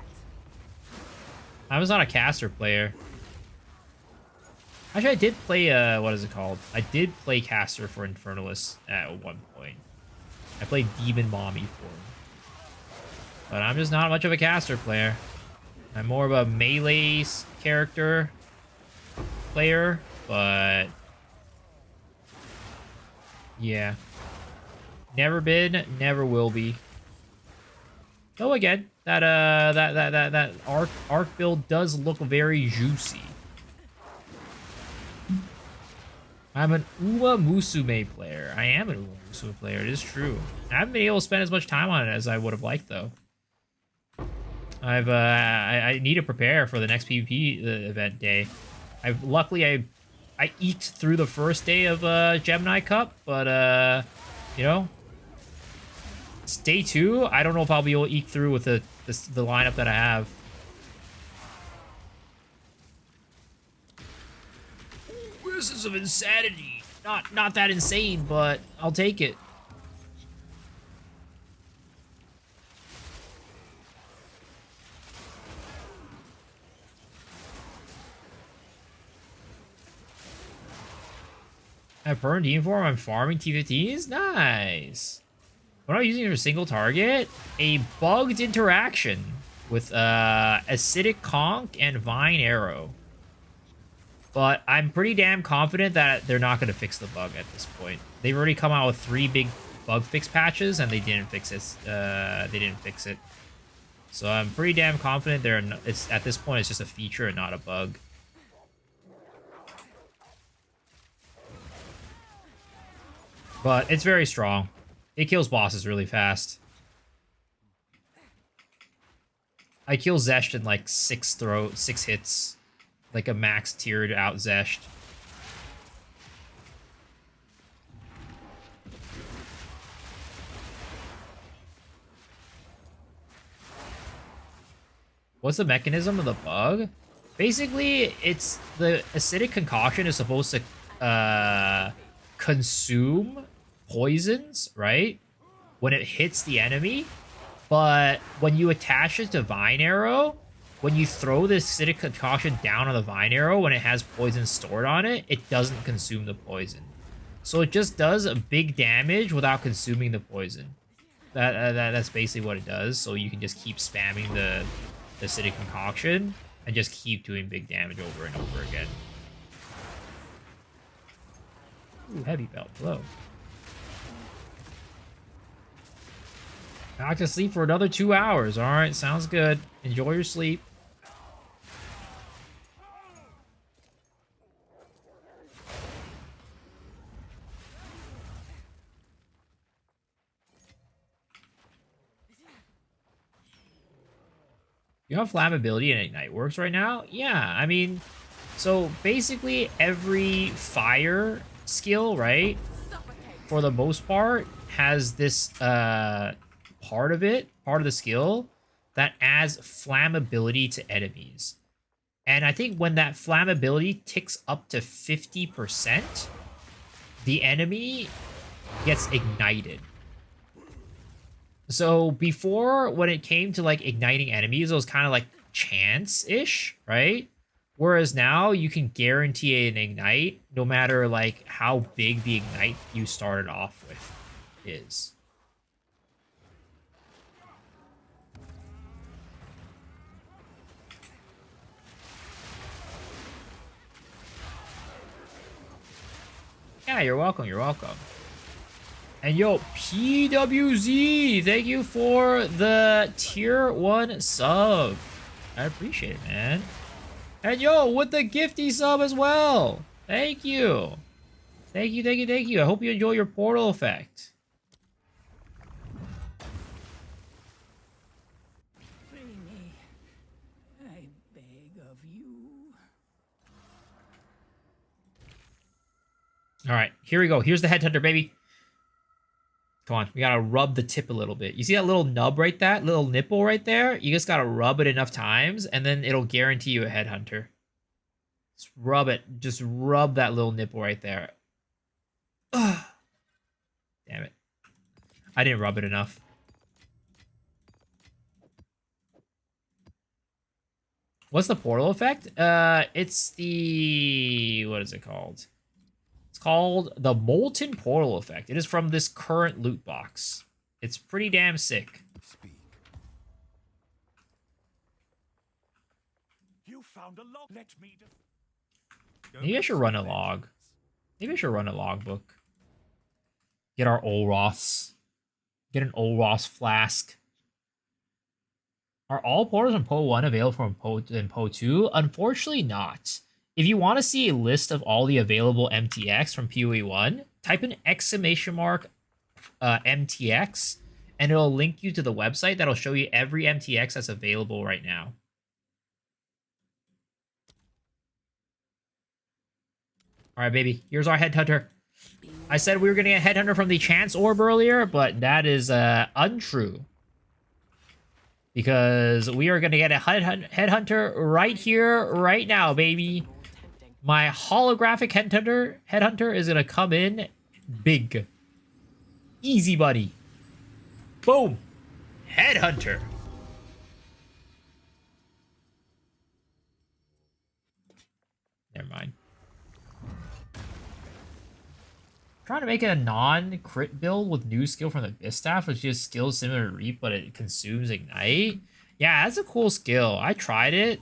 I was not a caster player. Actually, I did play what is it called? I did play caster for Infernalist at one point. I played Demon Mommy for him. But I'm just not much of a caster player. I'm more of a melee character player, but yeah. Never been, never will be. Though again, that arc build does look very juicy. I'm an Uma Musume player. I am an Uma Musume player, it is true. I haven't been able to spend as much time on it as I would have liked though. I need to prepare for the next PvP event day. Luckily I eked through the first day of Gemini Cup, but you know, it's day 2. I don't know if I'll be able to eke through with the lineup that I have. This is of insanity. Not that insane, but I'll take it. At Burn Demon form, I'm farming T15s? Nice. What am I using for a single target? A bugged interaction with Acidic Conch and Vine Arrow. But I'm pretty damn confident that they're not going to fix the bug at this point. They've already come out with 3 big bug fix patches, and they didn't fix it. They didn't fix it. So I'm pretty damn confident it's at this point it's just a feature and not a bug. But it's very strong. It kills bosses really fast. I kill Zesht in like 6 hits. Like a max tiered out Zesht. What's the mechanism of the bug? Basically, it's the acidic concoction is supposed to consume poisons, right? When it hits the enemy. But when you attach it to Vine Arrow, when you throw the acidic concoction down on the Vine Arrow, when it has poison stored on it, it doesn't consume the poison. So it just does a big damage without consuming the poison. That's basically what it does. So you can just keep spamming the acidic concoction and just keep doing big damage over and over again. Ooh, heavy belt. Hello. Back to sleep for another 2 hours. All right, sounds good. Enjoy your sleep. You know how flammability and ignite works right now? Yeah, I mean, so basically every fire skill, right, for the most part, has this part of the skill that adds flammability to enemies. And I think when that flammability ticks up to 50%, the enemy gets ignited. So before, when it came to like igniting enemies, it was kind of like chance-ish, right? Whereas now you can guarantee an ignite no matter like how big the ignite you started off with is. Yeah, you're welcome, you're welcome. And yo, PWZ, thank you for the tier 1 sub. I appreciate it, man. And yo, with the gifty sub as well. Thank you. Thank you, thank you, thank you. I hope you enjoy your portal effect. Free me, I beg of you. All right, here we go. Here's the headhunter, baby. Come on, we gotta rub the tip a little bit. You see that little nub right there? Little nipple right there? You just gotta rub it enough times, and then it'll guarantee you a headhunter. Just rub it. Just rub that little nipple right there. Ugh. Damn it. I didn't rub it enough. What's the portal effect? It's the... what is it called? Called the Molten Portal Effect. It is from this current loot box. It's pretty damn sick. Speak. You found a log. Let me Maybe I should run a log. Maybe I should run a logbook. Get our Olroths. Get an Olroth flask. Are all portals in PoE 1 available in PoE 2? Unfortunately not. If you want to see a list of all the available MTX from PoE 1, type in !MTX, and it'll link you to the website that'll show you every MTX that's available right now. All right, baby. Here's our headhunter. I said we were going to get headhunter from the chance orb earlier, but that is untrue. Because we are going to get a headhunter right here, right now, baby. My holographic headhunter is going to come in big. Easy, buddy. Boom. Headhunter. Never mind. Trying to make it a non-crit build with new skill from the Distaff, which is skills similar to Reap, but it consumes Ignite. Yeah, that's a cool skill. I tried it,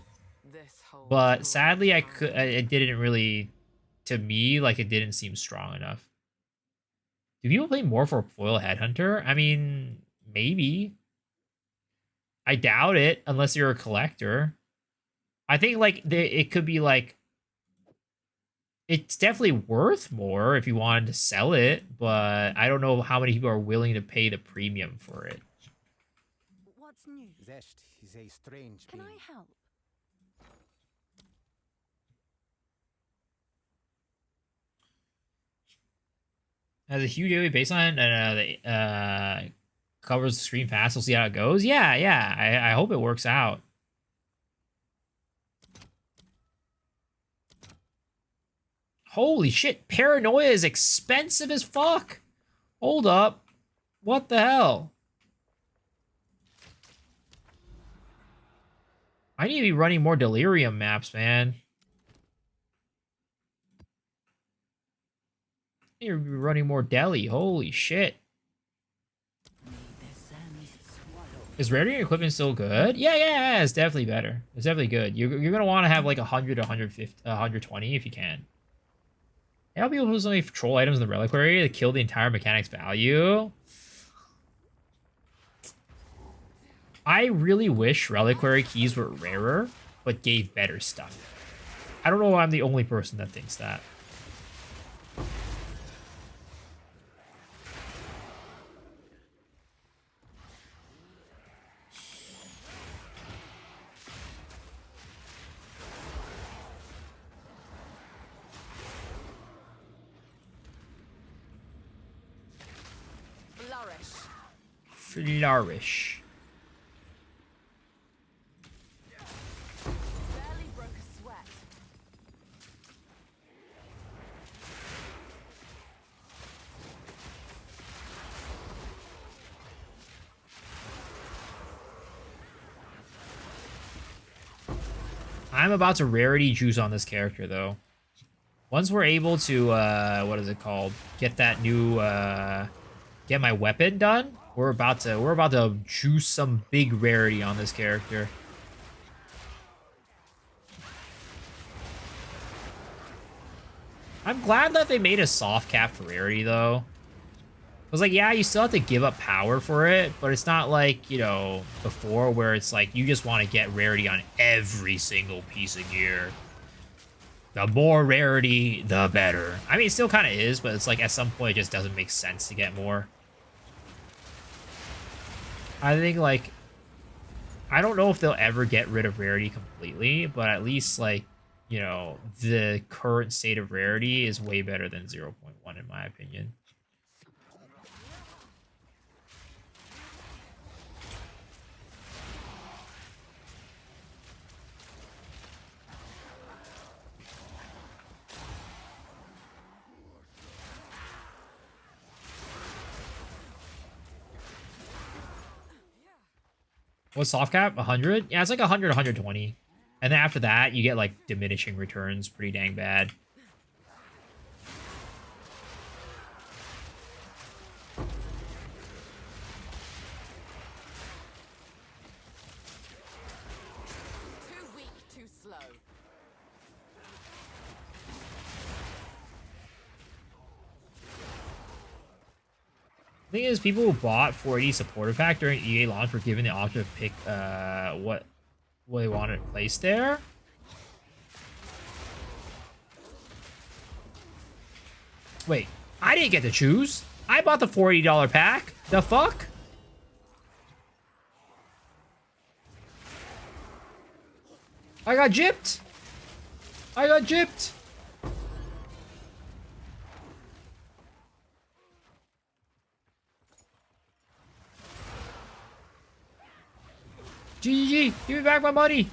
but sadly, it didn't really, to me, like it didn't seem strong enough. Do people play more for Foil Headhunter? I mean, maybe. I doubt it, unless you're a collector. I think like it could be like it's definitely worth more if you wanted to sell it, but I don't know how many people are willing to pay the premium for it. What's new? Zest is a strange Can being. I help? Has a huge daily baseline and covers the screen fast. We'll see how it goes. Yeah, yeah. I hope it works out. Holy shit, paranoia is expensive as fuck. Hold up. What the hell? I need to be running more delirium maps, man. I need to be running more deli. Holy shit. Is rarity and equipment still good? Yeah, it's definitely better. It's definitely good. You're gonna want to have like 100 to 150, 120 if you can. How people who only troll items in the reliquary to kill the entire mechanic's value? I really wish reliquary keys were rarer, but gave better stuff. I don't know why I'm the only person that thinks that. Flourish. Barely broke a sweat. I'm about to rarity juice on this character though. Once we're able to what is it called? Get that new get my weapon done. We're about to juice some big rarity on this character. I'm glad that they made a soft cap for rarity though. I was like, yeah, you still have to give up power for it, but it's not like, you know, before where it's like you just want to get rarity on every single piece of gear. The more rarity, the better. I mean, it still kind of is, but it's like at some point it just doesn't make sense to get more. I think, like, I don't know if they'll ever get rid of rarity completely, but at least, like, you know, the current state of rarity is way better than 0.1 in my opinion. What's soft cap? 100? Yeah, it's like 100, 120. And then after that, you get like diminishing returns. Pretty dang bad. Too weak, too slow. The thing is, people who bought 480 supporter pack during EA launch were given the option to pick what they wanted placed there. Wait, I didn't get to choose. I bought the $40 pack. The fuck? I got gypped. I got gypped. GG, give me back my money.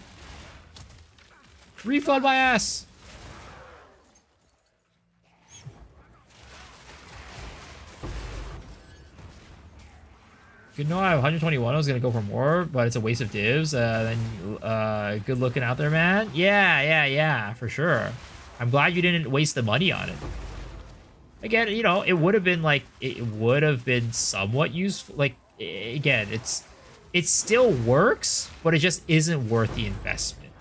Refund my ass. Good know I have 121. I was gonna go for more, but it's a waste of divs. Then good looking out there, man. Yeah, for sure. I'm glad you didn't waste the money on it. Again, you know, it would have been like it would have been somewhat useful. Like again, it still works, but it just isn't worth the investment.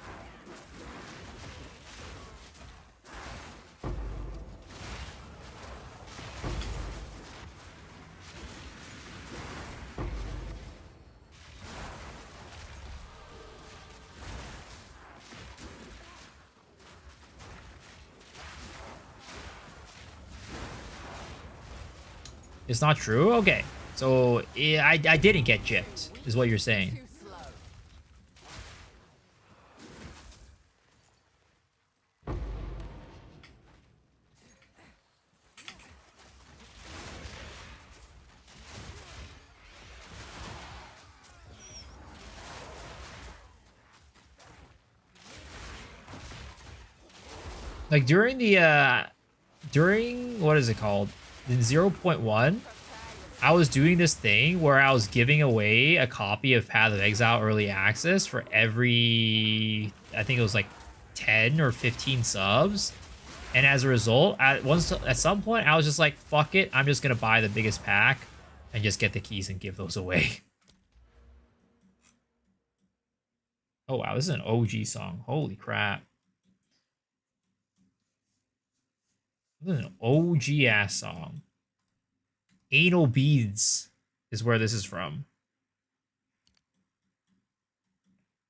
It's not true? Okay. So, I didn't get gypped, is what you're saying. Too slow. Like, during the, during, what is it called? In 0.1, I was doing this thing where I was giving away a copy of Path of Exile Early Access for every, I think it was like 10 or 15 subs. And as a result, at some point, I was just like, fuck it. I'm just going to buy the biggest pack and just get the keys and give those away. Oh, wow. This is an OG song. Holy crap. This is an OG ass song. Anal Beads is where this is from.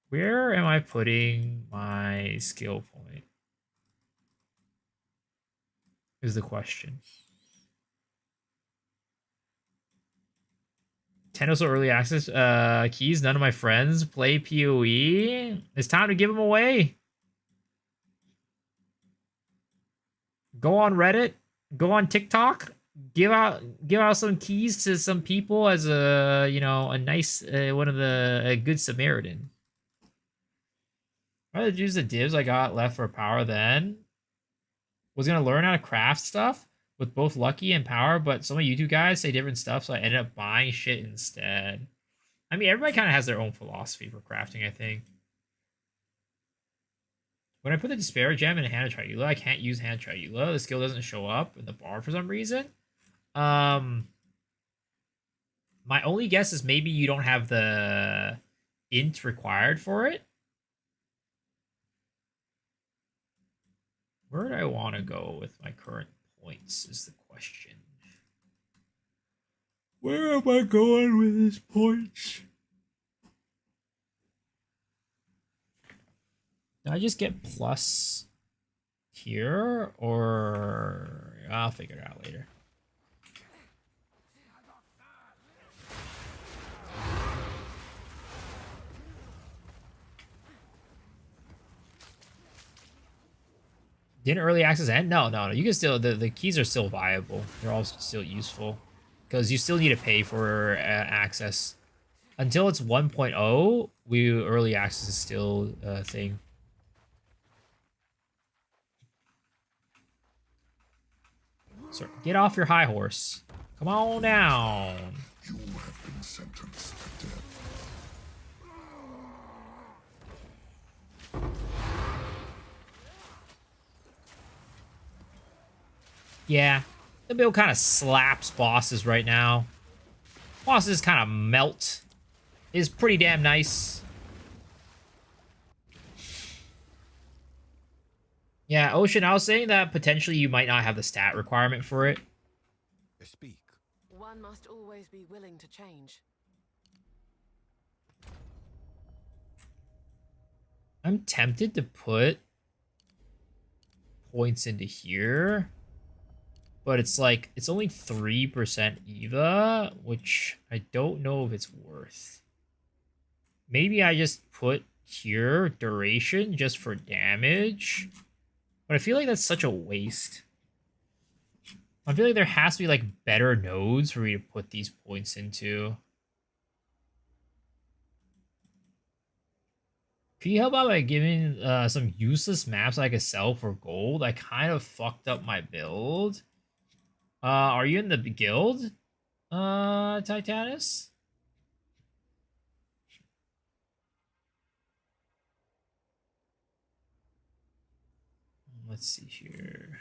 Where am I putting my skill point? Is the question. Tenno's early access keys. None of my friends play PoE. It's time to give them away. Go on Reddit. Go on TikTok. Give out some keys to some people as a, you know, a nice one of the a good Samaritan. I'd rather use the divs I got left for power then. Was gonna learn how to craft stuff with both lucky and power, but some of you two guys say different stuff, so I ended up buying shit instead. I mean, everybody kind of has their own philosophy for crafting, I think. When I put the Despair Gem in Hand of Triula, I can't use Hand of Triula. The skill doesn't show up in the bar for some reason. My only guess is maybe you don't have the int required for it. Where do I want to go with my current points is the question. Where am I going with these points? Did I just get plus here, or I'll figure it out later. Didn't early access end? No. You can still, the keys are still viable. They're all still useful because you still need to pay for access. Until it's 1.0, early access is still a thing. So get off your high horse. Come on down. You have been sentenced to death. Yeah, the build kind of slaps bosses right now. Bosses kind of melt. Is pretty damn nice. Yeah, Ocean, I was saying that potentially you might not have the stat requirement for it. Speak. One must always be willing to change. I'm tempted to put points into here, but it's like, it's only 3% EVA, which I don't know if it's worth. Maybe I just put here duration just for damage, but I feel like that's such a waste. I feel like there has to be like better nodes for me to put these points into. Can you help out by giving some useless maps I could sell for gold? I kind of fucked up my build. Are you in the guild, Titanus? Let's see here.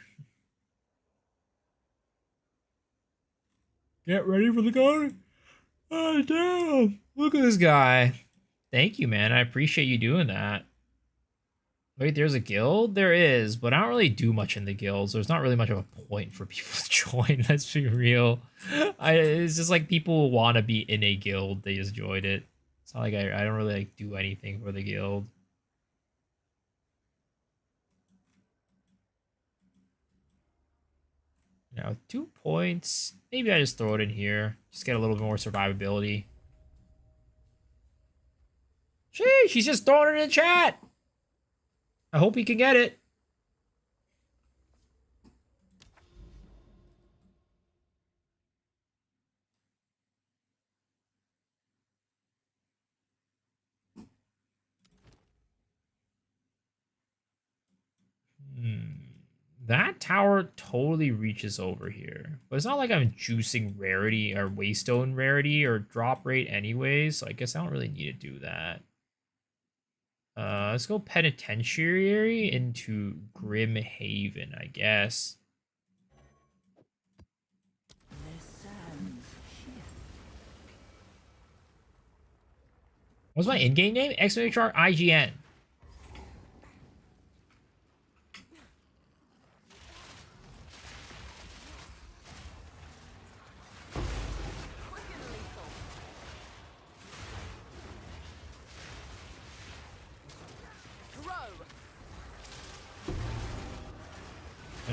Get ready for the gun. Oh, damn. Look at this guy. Thank you, man. I appreciate you doing that. Wait, there's a guild? There is, but I don't really do much in the guilds. There's not really much of a point for people to join. Let's be real. It's just like people want to be in a guild. They just joined it. It's not like I don't really like do anything for the guild. Yeah, Now with 2 points, maybe I just throw it in here. Just get a little bit more survivability. Sheesh, she's just throwing it in chat. I hope he can get it. That tower totally reaches over here. But it's not like I'm juicing rarity or waystone rarity or drop rate anyways. So I guess I don't really need to do that. Let's go Penitentiary into Grim Haven, I guess. What's my in-game name? !IGN.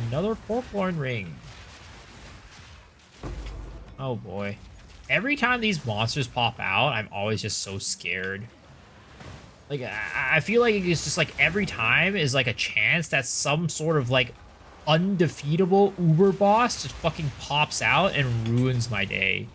Another Porklorn ring. Oh boy. Every time these monsters pop out, I'm always just so scared. Like, I feel like it's just like every time is like a chance that some sort of like undefeatable uber boss just fucking pops out and ruins my day.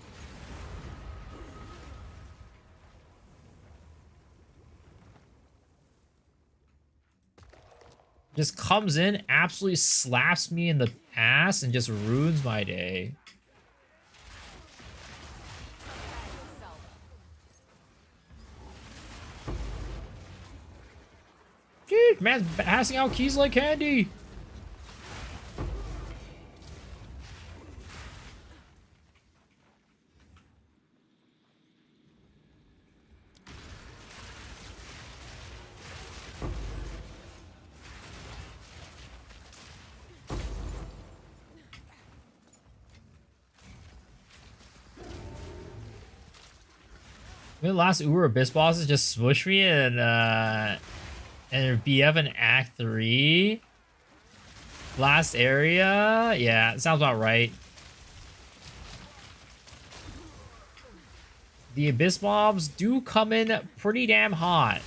Just comes in, absolutely slaps me in the ass, and just ruins my day. Dude, man's passing out keys like candy. The last Uber Abyss bosses just smush me and BF in Act 3. Last area? Yeah, sounds about right. The Abyss mobs do come in pretty damn hot.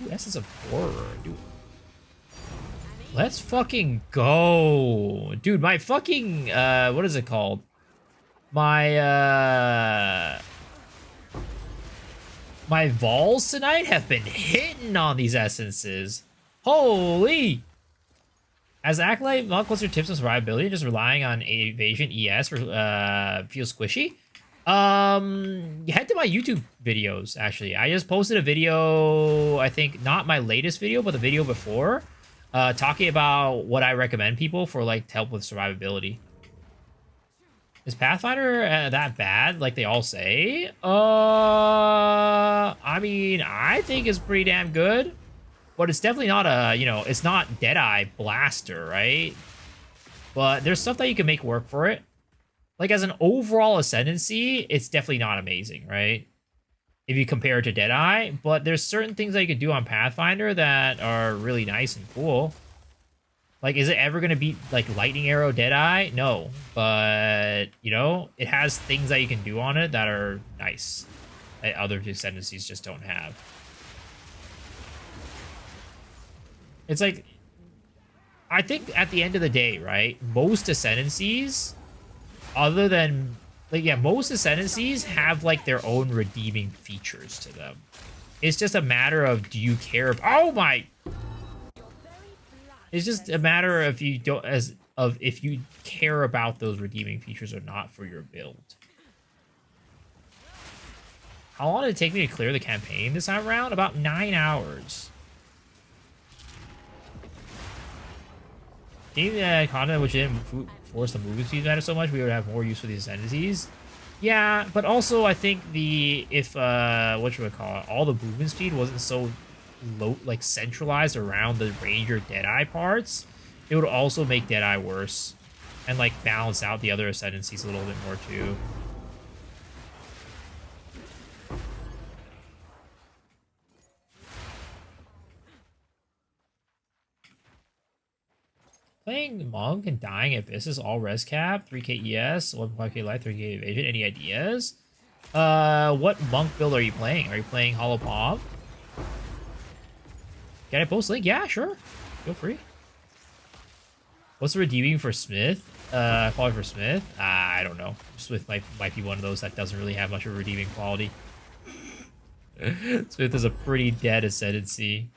Ooh, Essence of Horror, dude. Let's fucking go. Dude, my fucking, what is it called? My Vols tonight have been hitting on these essences. Holy! As Acolyte, Monk, what's your tips on survivability? Just relying on evasion ES for feels squishy? Head to my YouTube videos, actually. I just posted a video, I think, not my latest video, but the video before, talking about what I recommend people for, like, to help with survivability. Is Pathfinder that bad, like they all say? I mean, I think it's pretty damn good. But it's definitely not a, you know, it's not Deadeye Blaster, right? But there's stuff that you can make work for it. Like, as an overall ascendancy, it's definitely not amazing, right? If you compare it to Deadeye. But there's certain things that you can do on Pathfinder that are really nice and cool. Like, is it ever going to be, like, Lightning Arrow Deadeye? No. But, you know, it has things that you can do on it that are nice. That other ascendancies just don't have. It's like, I think at the end of the day, right, most ascendancies, other than, like, yeah, most ascendancies have, like, their own redeeming features to them. It's just a matter of, do you care? Oh my... It's just a matter of if you don't, if you care about those redeeming features or not for your build. How long did it take me to clear the campaign this time around? About 9 hours. Game content which didn't force the movement speed matter so much, we would have more use for these ascendancies. Yeah, but also I think if what should we call it? All the movement speed wasn't so low, like centralized around the Ranger Deadeye parts, it would also make Deadeye worse and like balance out the other ascendancies a little bit more too. Playing Monk and dying Abyss is all res cap, 3k ES, 1.5k life, 3k evasion. Any ideas? What Monk build are you playing? Are you playing Hollow Palm? Can I post link? Yeah, sure. Feel free. What's the redeeming for Smith? Quality for Smith? I don't know. Smith might be one of those that doesn't really have much of a redeeming quality. Smith is a pretty dead ascendancy.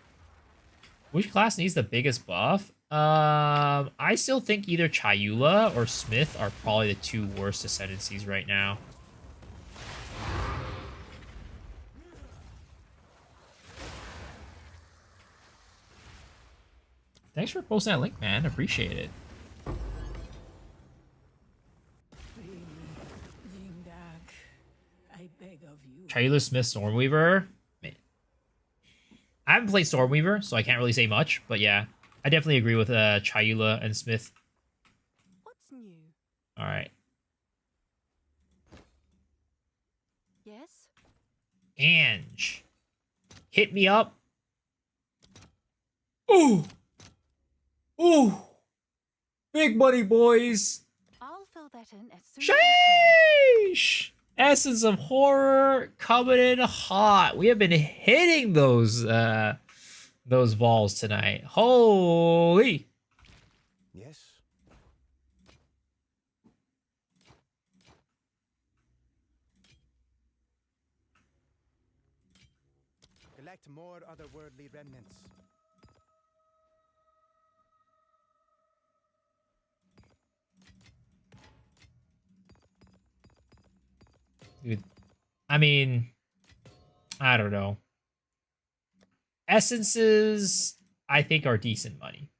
Which class needs the biggest buff? I still think either Chayula or Smith are probably the two worst ascendancies right now. Thanks for posting that link, man. Appreciate it. I beg of you. Chayula, Smith, Stormweaver. Man. I haven't played Stormweaver, so I can't really say much. But yeah, I definitely agree with Chayula and Smith. What's new? All right. Yes? Ange. Hit me up. Ooh. Ooh. Big money, boys. I'll fill that in as soon as I Sheesh. Essence of Horror coming in hot. We have been hitting those vols tonight. Holy. Yes. Collect more otherworldly remnants. Dude, I mean, I don't know. Essences, I think, are decent money.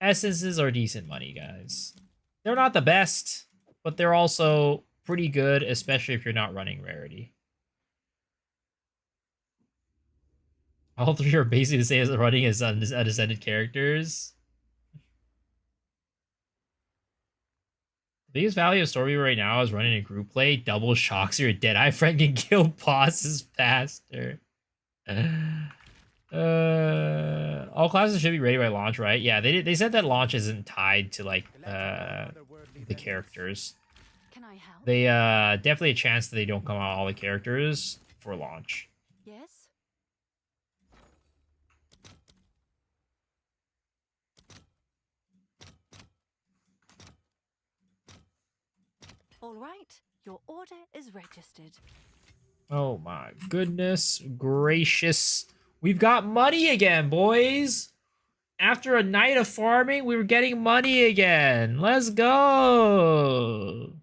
Essences are decent money, guys. They're not the best, but they're also pretty good, especially if you're not running rarity. All three are basically the same as running as undescended characters. The biggest value of Stormweaver right now is running a group play. Double shocks your Deadeye friend can kill bosses faster. All classes should be ready by launch, right? Yeah, they said that launch isn't tied to like the characters. Can I help? They definitely a chance that they don't come out all the characters for launch. Yes? All right, your order is registered. Oh my goodness gracious. We've got money again, boys. After a night of farming, we were getting money again. Let's go.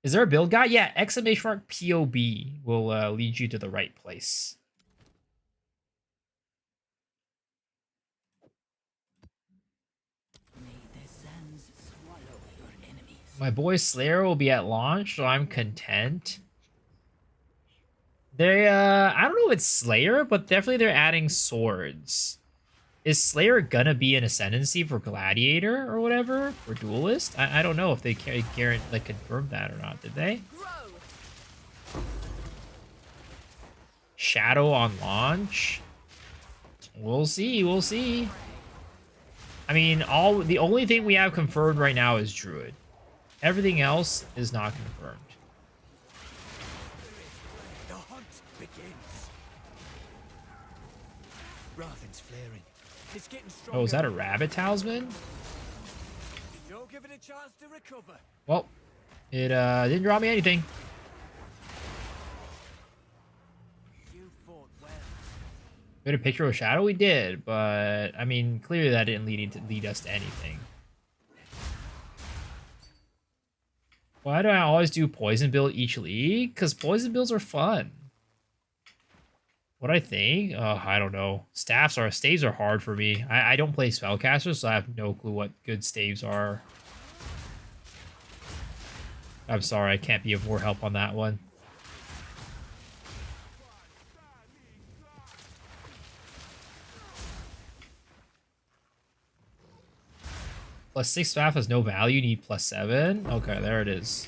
Is there a build guide? Yeah, exclamation mark POB will lead you to the right place. May the sands swallow your enemies. My boy Slayer will be at launch, so I'm content. They, I don't know if it's Slayer, but definitely they're adding swords. Is Slayer gonna be an ascendancy for Gladiator or whatever? For Duelist? I don't know if they like confirmed that or not, did they? Grow! Shadow on launch? We'll see, we'll see. I mean, the only thing we have confirmed right now is Druid. Everything else is not confirmed. The hunt begins. Rathen's flaring. It's getting stronger. Oh, is that a rabbit talisman? Don't give it a chance to recover. Well, it didn't draw me anything. You fought well. We had a picture of Shadow? We did, but I mean, clearly that didn't lead us to anything. Why do I always do poison build each league? Because poison builds are fun. What I think? I don't know. Staves are hard for me. I don't play spellcasters, so I have no clue what good staves are. I'm sorry, I can't be of more help on that one. +6 staff has no value, need +7. Okay, there it is.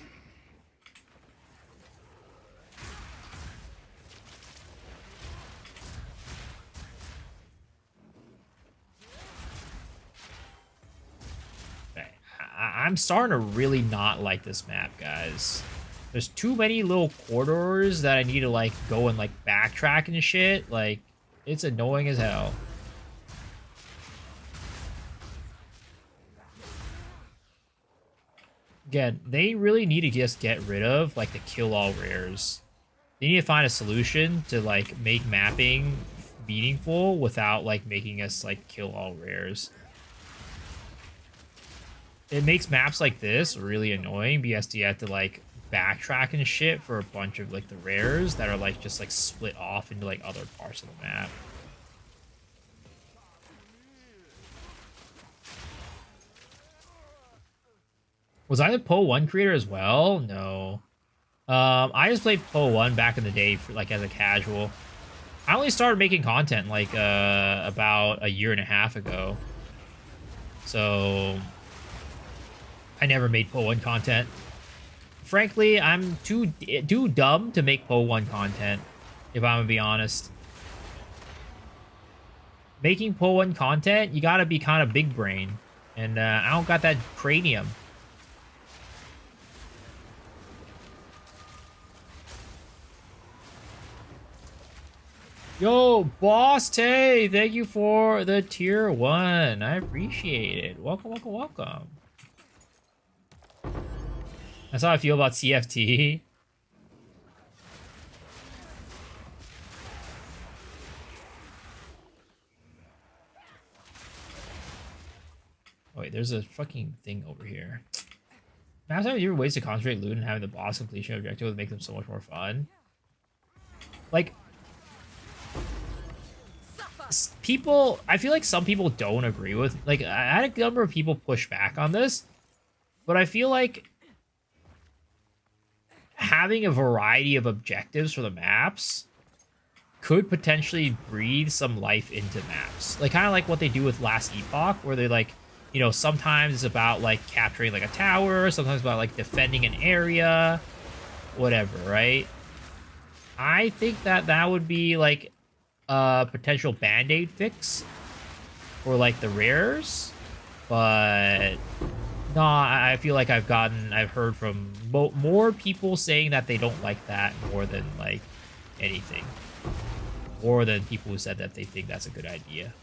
I'm starting to really not like this map, guys. There's too many little corridors that I need to like go and like backtrack and shit. Like, it's annoying as hell. Again, they really need to just get rid of like the kill all rares. They need to find a solution to like make mapping meaningful without like making us like kill all rares. It makes maps like this really annoying because you have to like backtrack and shit for a bunch of like the rares that are like just like split off into like other parts of the map. Was I the Po 1 creator as well? No. I just played Po 1 back in the day for, like, as a casual. I only started making content, like, about a year and a half ago. So, I never made Po 1 content. Frankly, I'm too dumb to make Po 1 content, if I'm gonna be honest. Making Po 1 content, you gotta be kind of big brain. And I don't got that cranium. Yo, Boss Tay, thank you for the tier 1. I appreciate it. Welcome, welcome, welcome. That's how I feel about CFT. Oh, wait, there's a fucking thing over here. Maps have different ways to concentrate loot, and having the boss completion objective would make them so much more fun. Like, people, I feel like some people don't agree with, like, I had a number of people push back on this, but I feel like having a variety of objectives for the maps could potentially breathe some life into maps. Like, kind of like what they do with Last Epoch, where they like, you know, sometimes it's about like capturing like a tower, sometimes about like defending an area, whatever, right? I think that that would be like a potential band-aid fix for like the rares, but no, I feel like I've heard from more people saying that they don't like that more than like anything, more than people who said that they think that's a good idea.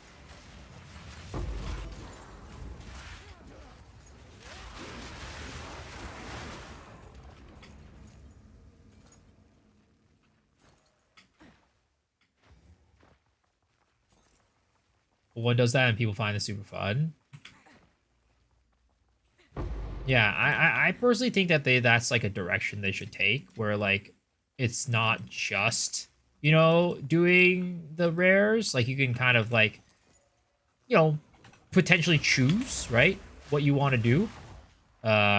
One does that and people find it super fun. Yeah, I personally think that that's like a direction they should take, where like it's not just, you know, doing the rares. Like, you can kind of like, you know, potentially choose, right, what you want to do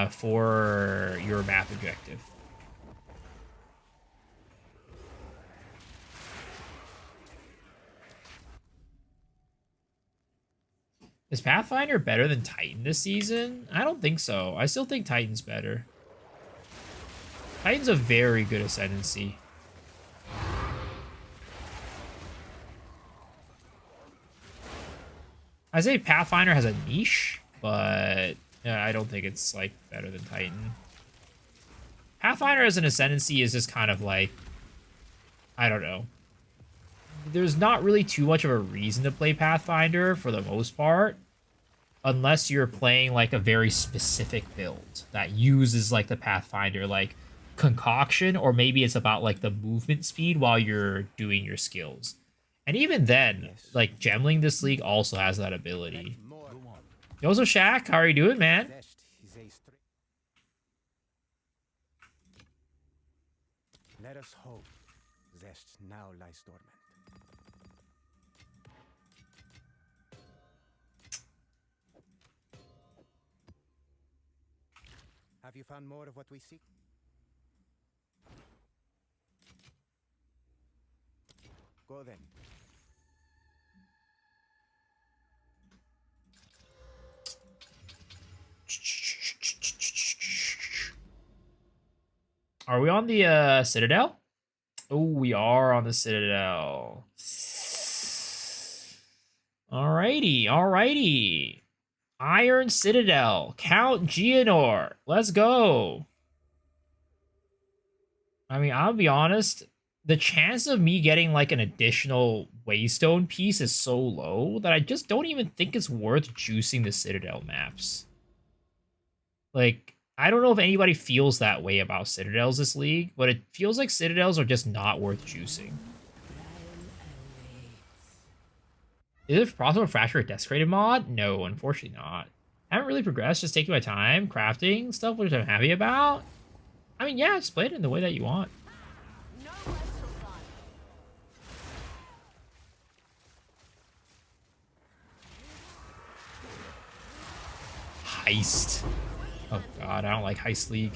for your map objective. Is Pathfinder better than Titan this season? I don't think so. I still think Titan's better. Titan's a very good ascendancy. I say Pathfinder has a niche, but yeah, I don't think it's like better than Titan. Pathfinder as an ascendancy is just kind of like, I don't know. There's not really too much of a reason to play Pathfinder for the most part, unless you're playing like a very specific build that uses like the Pathfinder like concoction, or maybe it's about like the movement speed while you're doing your skills. And even then, like, Gemling this league also has that ability. Yo, so Shaq, how are you doing, man? Let us hope Zest now lies dormant. Have you found more of what we seek? Go then. Are we on the Citadel? Oh, we are on the Citadel. Alrighty, alrighty. Iron Citadel. Count Geonor. Let's go. I mean, I'll be honest. The chance of me getting like an additional Waystone piece is so low that I just don't even think it's worth juicing the Citadel maps. Like, I don't know if anybody feels that way about Citadels this league, but it feels like Citadels are just not worth juicing. Is it possible to fracture a desecrated mod? No, unfortunately not. I haven't really progressed, just taking my time, crafting stuff, which I'm happy about. I mean, yeah, just play it in the way that you want. No rest till dawn. Heist. Oh god, I don't like Heist League.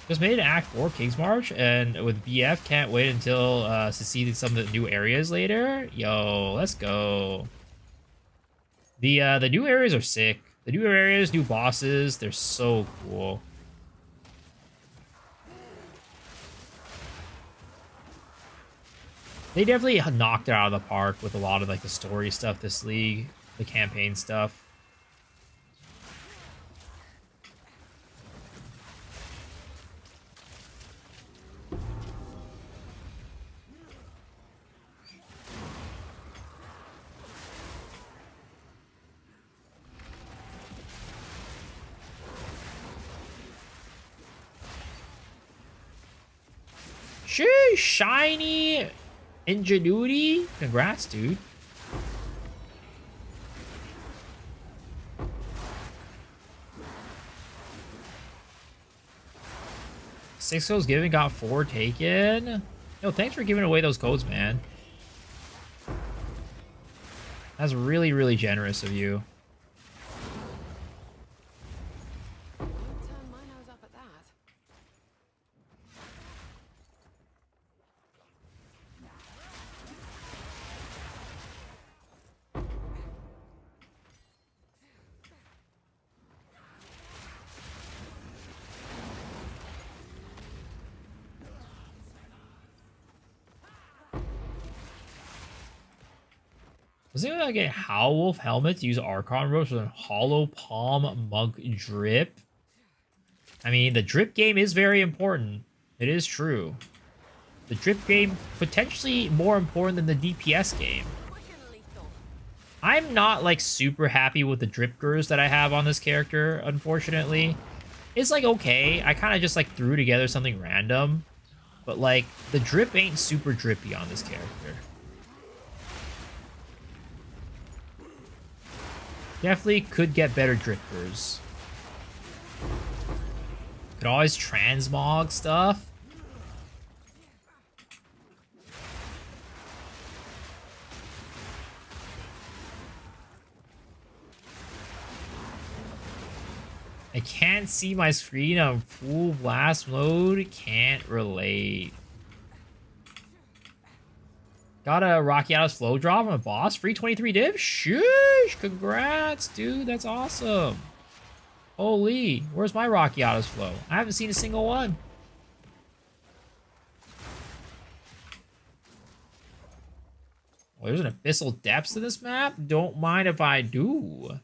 Just made an Act 4 King's March, and with BF, can't wait until to see some of the new areas later. Yo, let's go. The new areas are sick. The new areas, new bosses, they're so cool. They definitely knocked it out of the park with a lot of like the story stuff this league, the campaign stuff. Sheesh, shiny ingenuity. Congrats, dude. Six codes given, got 4 taken. Yo, thanks for giving away those codes, man. That's really, really generous of you. Don't turn my nose up at that. Was it like a Howlwolf helmet to use Archon ropes with a hollow palm monk drip? I mean, the drip game is very important. It is true. The drip game potentially more important than the DPS game. Quick and lethal. I'm not like super happy with the drip gurs that I have on this character, unfortunately. It's like okay, I kind of just like threw together something random, but like the drip ain't super drippy on this character. Definitely could get better drippers. Could always transmog stuff. I can't see my screen on full blast mode. Can't relate. Got a Rocky Atlas flow drop on a boss. Free 23 div? Shush! Congrats, dude. That's awesome. Holy. Where's my Rocky Atlas flow? I haven't seen a single one. Well, there's an abyssal depths to this map? Don't mind if I do.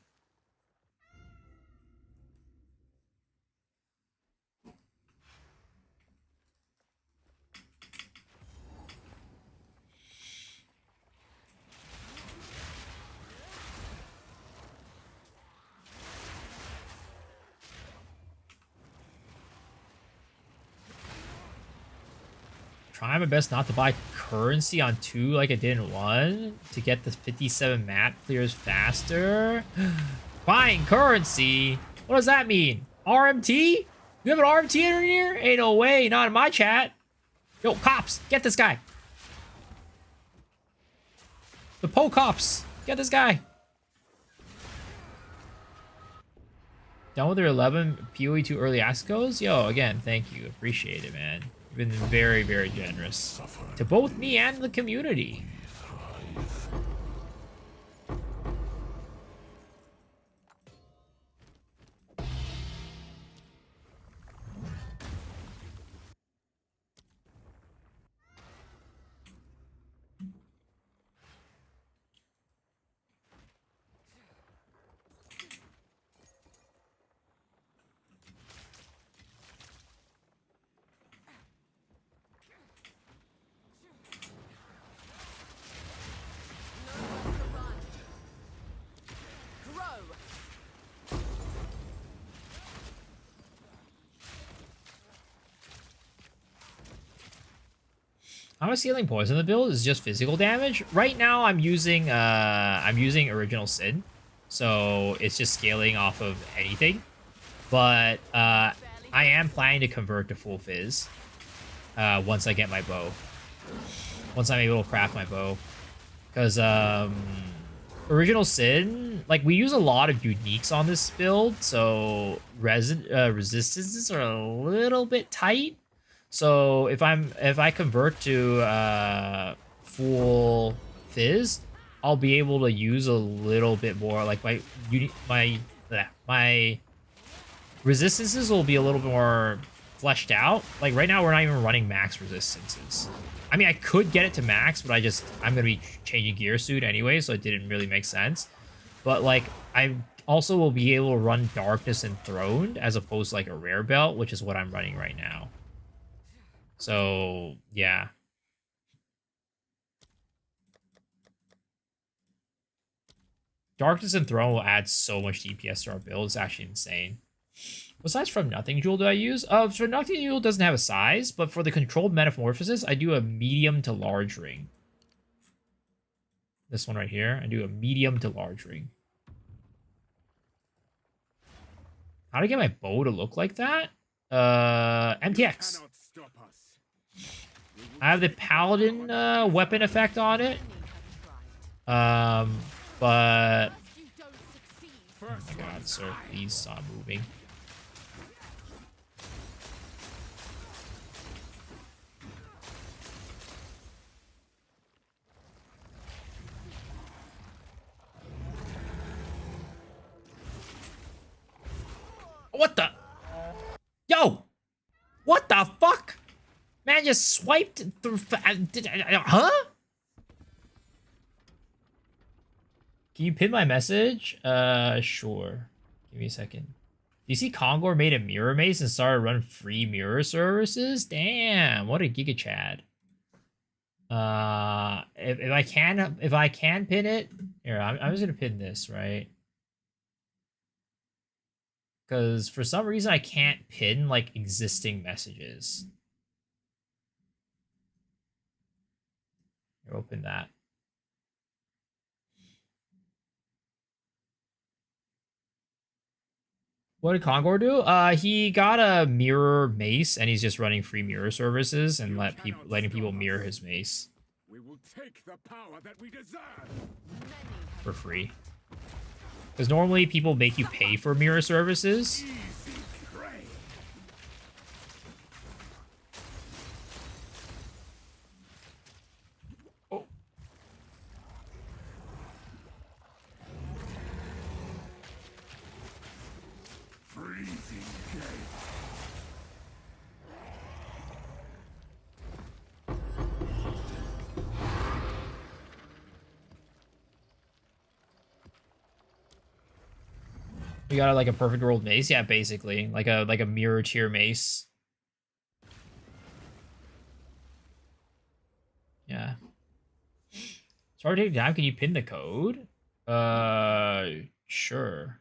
Trying my best not to buy currency on 2 like I did in 1 to get the 57 map clears faster. Buying currency? What does that mean? RMT? You have an RMT in here? Ain't no way, not in my chat. Yo, cops, get this guy. The Po cops, get this guy. Done with your 11 PoE 2 early access codes? Yo, again, thank you. Appreciate it, man. You've been very, very generous to both me and the community. How much scaling poison the build is just physical damage. Right now I'm using Original Sin. So it's just scaling off of anything. But I am planning to convert to full fizz once I get my bow. Once I'm able to craft my bow. Because Original Sin, like, we use a lot of uniques on this build, so resistances are a little bit tight. So if I convert to full fizz, I'll be able to use a little bit more. Like my resistances will be a little bit more fleshed out. Like right now, we're not even running max resistances. I mean, I could get it to max, but I'm gonna be changing gear soon anyway, so it didn't really make sense. But like, I also will be able to run Darkness Enthroned as opposed to like a rare belt, which is what I'm running right now. So yeah. Darkness Enthroned will add so much DPS to our build. It's actually insane. Besides From Nothing Jewel do I use? From Nothing Jewel doesn't have a size, but for the Controlled Metamorphosis, I do a medium to large ring. This one right here, I do a medium to large ring. How to get my bow to look like that? MTX. I have the Paladin weapon effect on it. But... Oh my god, sir, please stop moving. What the? Yo! What the fuck? Man just swiped through... Huh? Can you pin my message? Sure. Give me a second. Do you see Kongor made a mirror mace and started running free mirror services? Damn, what a giga chad. If I can pin it, here, I'm just gonna pin this, right? Because for some reason I can't pin like existing messages. Here, open that. What did Kongor do? He got a mirror mace and he's just running free mirror services and letting people mirror his mace. We will take the power that we deserve. For free. Because normally people make you pay for mirror services. Oh. Freezing gate. We got like a perfect world mace, yeah, basically like a mirror tier mace. Yeah. Sorry to take time. Can you pin the code? Sure.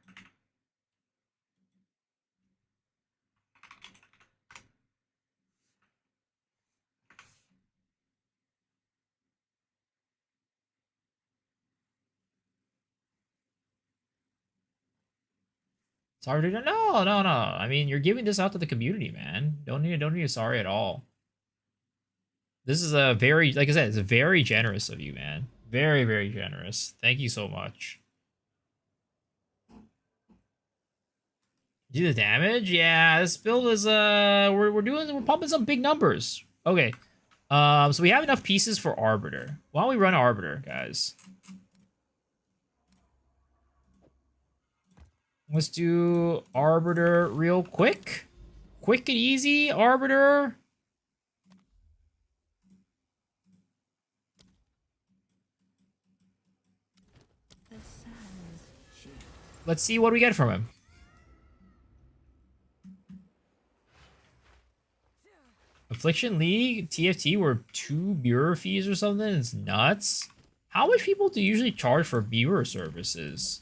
Sorry to no. I mean, you're giving this out to the community, man. Don't need a sorry at all. This is a very, like I said, it's very generous of you, man. Very, very generous. Thank you so much. Do the damage? Yeah, this build is we're pumping some big numbers. Okay. So we have enough pieces for Arbiter. Why don't we run Arbiter, guys? Let's do Arbiter real quick. Quick and easy, Arbiter. Let's see what we get from him. Affliction League, TFT were 2 mirror fees or something. It's nuts. How much people do you usually charge for mirror services?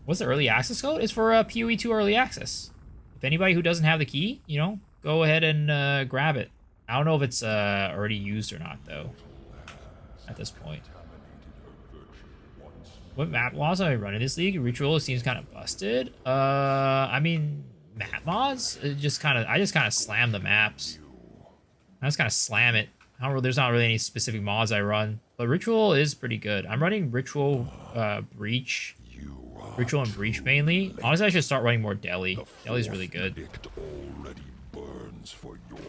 What's the early access code? It's for PoE 2 early access. If anybody who doesn't have the key, you know, go ahead and grab it. I don't know if it's already used or not though. At this point, what map mods am I running this league? Ritual seems kind of busted. I mean, map mods. I just kind of slam the maps. I just kind of slam it. There's not really any specific mods I run, but Ritual is pretty good. I'm running Ritual, Breach, Ritual and Breach mainly. Honestly, I should start running more Deli. Deli's really good. Already burns for your word.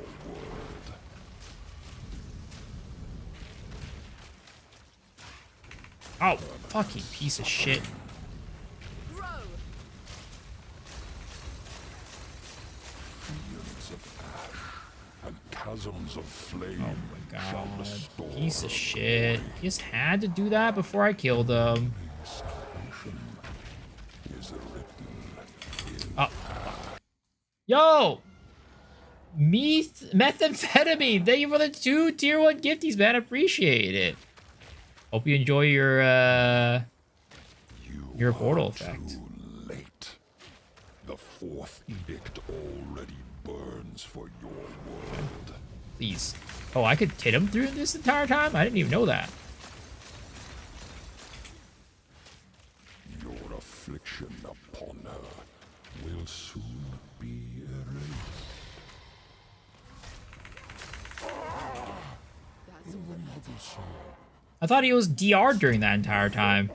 Oh, fucking piece of shit. Grow. Fields of ash and chasms of flame. Oh my shall god. restore Piece of shit. He just had to do that before I killed him. salvation is written in Oh. Yo! Methamphetamine! Thank you for the 2 tier 1 gifties, man. Appreciate it. Hope you enjoy your portal effect. too late. The fourth edict already burns for your word. Please. Oh, I could hit him through this entire time? I didn't even know that. Your affliction upon her will soon be erased. That's a I thought he was DR'd during that entire time.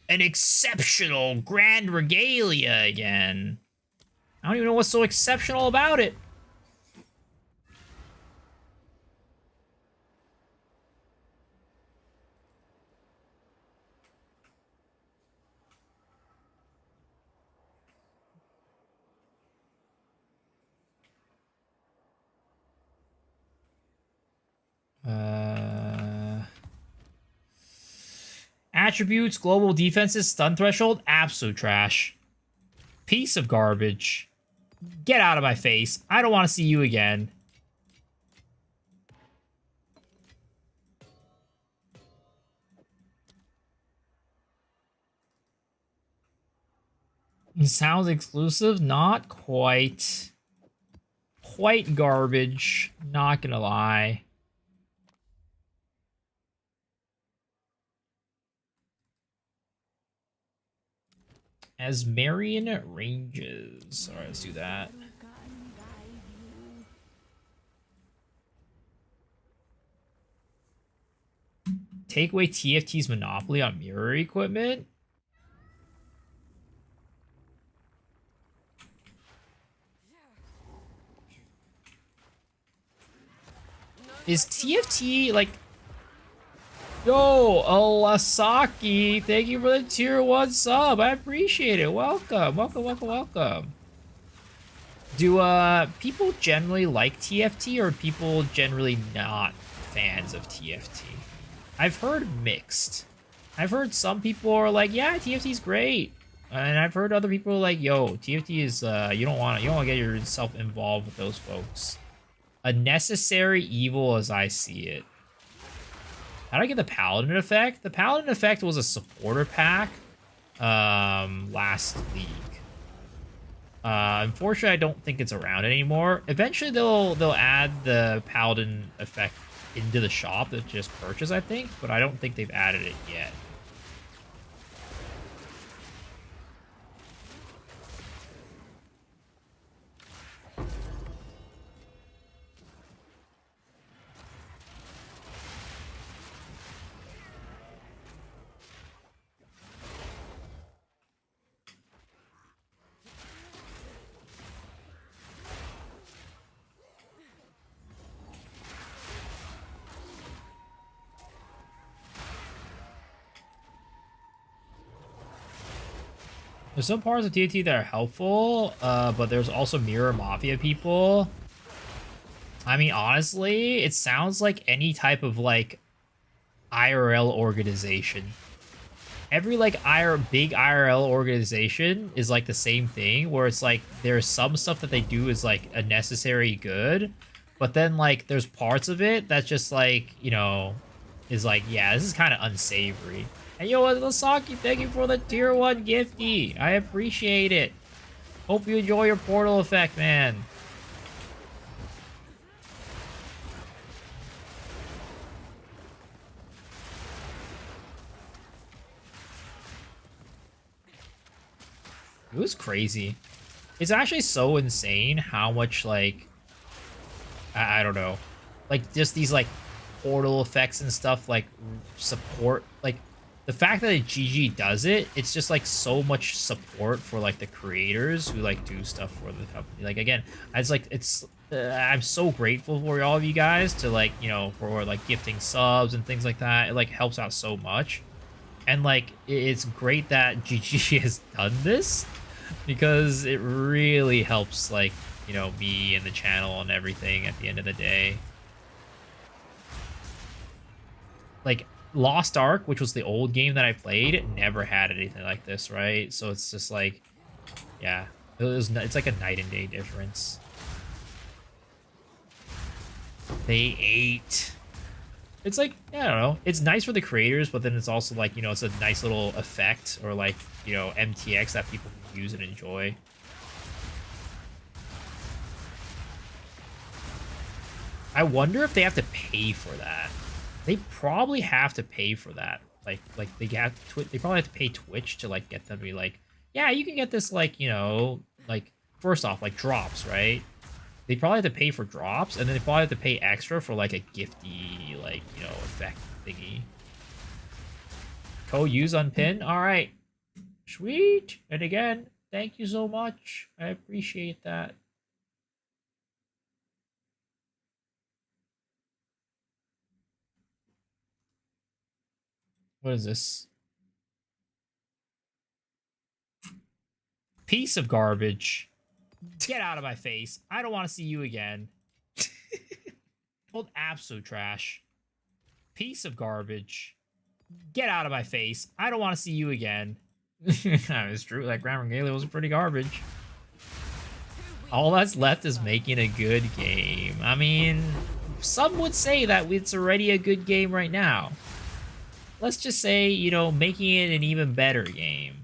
An exceptional grand regalia again. I don't even know what's so exceptional about it. Attributes, global defenses, stun threshold, absolute trash. Piece of garbage. Get out of my face. I don't want to see you again. Sounds exclusive? Not quite. Quite garbage. Not gonna lie. As Marion ranges. Alright, let's do that. Take away TFT's monopoly on mirror equipment? Is TFT like... Yo, Alasaki, thank you for the tier 1 sub. I appreciate it. Welcome, welcome, welcome, welcome. Do people generally like TFT or people generally not fans of TFT? I've heard mixed. I've heard some people are like, yeah, TFT's great. And I've heard other people are like, yo, TFT is you don't want to get yourself involved with those folks. A necessary evil as I see it. How do I get the Paladin effect? The Paladin effect was a supporter pack last league. Unfortunately, I don't think it's around anymore. Eventually, they'll add the Paladin effect into the shop that just purchased, I think, but I don't think they've added it yet. There's some parts of TFT that are helpful, but there's also Mirror Mafia people. I mean, honestly, it sounds like any type of, like, IRL organization. Every, like, big IRL organization is, like, the same thing, where it's, like, there's some stuff that they do is, like, a necessary good, but then, like, there's parts of it that's just, like, you know, is, like, yeah, this is kind of unsavory. And yo, Lasaki, thank you for the tier 1 gifty. I appreciate it. Hope you enjoy your portal effect, man. It was crazy. It's actually so insane how much, like, I don't know, like, just these, like, portal effects and stuff, like, support, like, the fact that GG does it, it's just, like, so much support for, like, the creators who, like, do stuff for the company. Like, again, I'm so grateful for all of you guys to, like, you know, for, like, gifting subs and things like that. It, like, helps out so much. And, like, it's great that GG has done this, because it really helps, like, you know, me and the channel and everything at the end of the day. Like, Lost Ark, which was the old game that I played, never had anything like this, right? So it's just like, yeah, it's like a night and day difference. They ate. It's like, I don't know, it's nice for the creators, but then it's also like, you know, it's a nice little effect, or like, you know, MTX that people can use and enjoy. I wonder if they have to pay for that. They probably have to pay for that. Like they probably have to pay Twitch to, like, get them to be like, yeah, you can get this, like, you know, like, first off, like, drops, right? They probably have to pay for drops, and then they probably have to pay extra for, like, a gifty, like, you know, effect thingy. Code use unpin. All right, sweet. And again, thank you so much. I appreciate that. What is this? Piece of garbage. Get out of my face. I don't want to see you again. Old absolute trash. Piece of garbage. Get out of my face. I don't want to see you again. It's true. That Grand Regalia was pretty garbage. All that's left is making a good game. I mean, some would say that it's already a good game right now. Let's just say, you know, making it an even better game.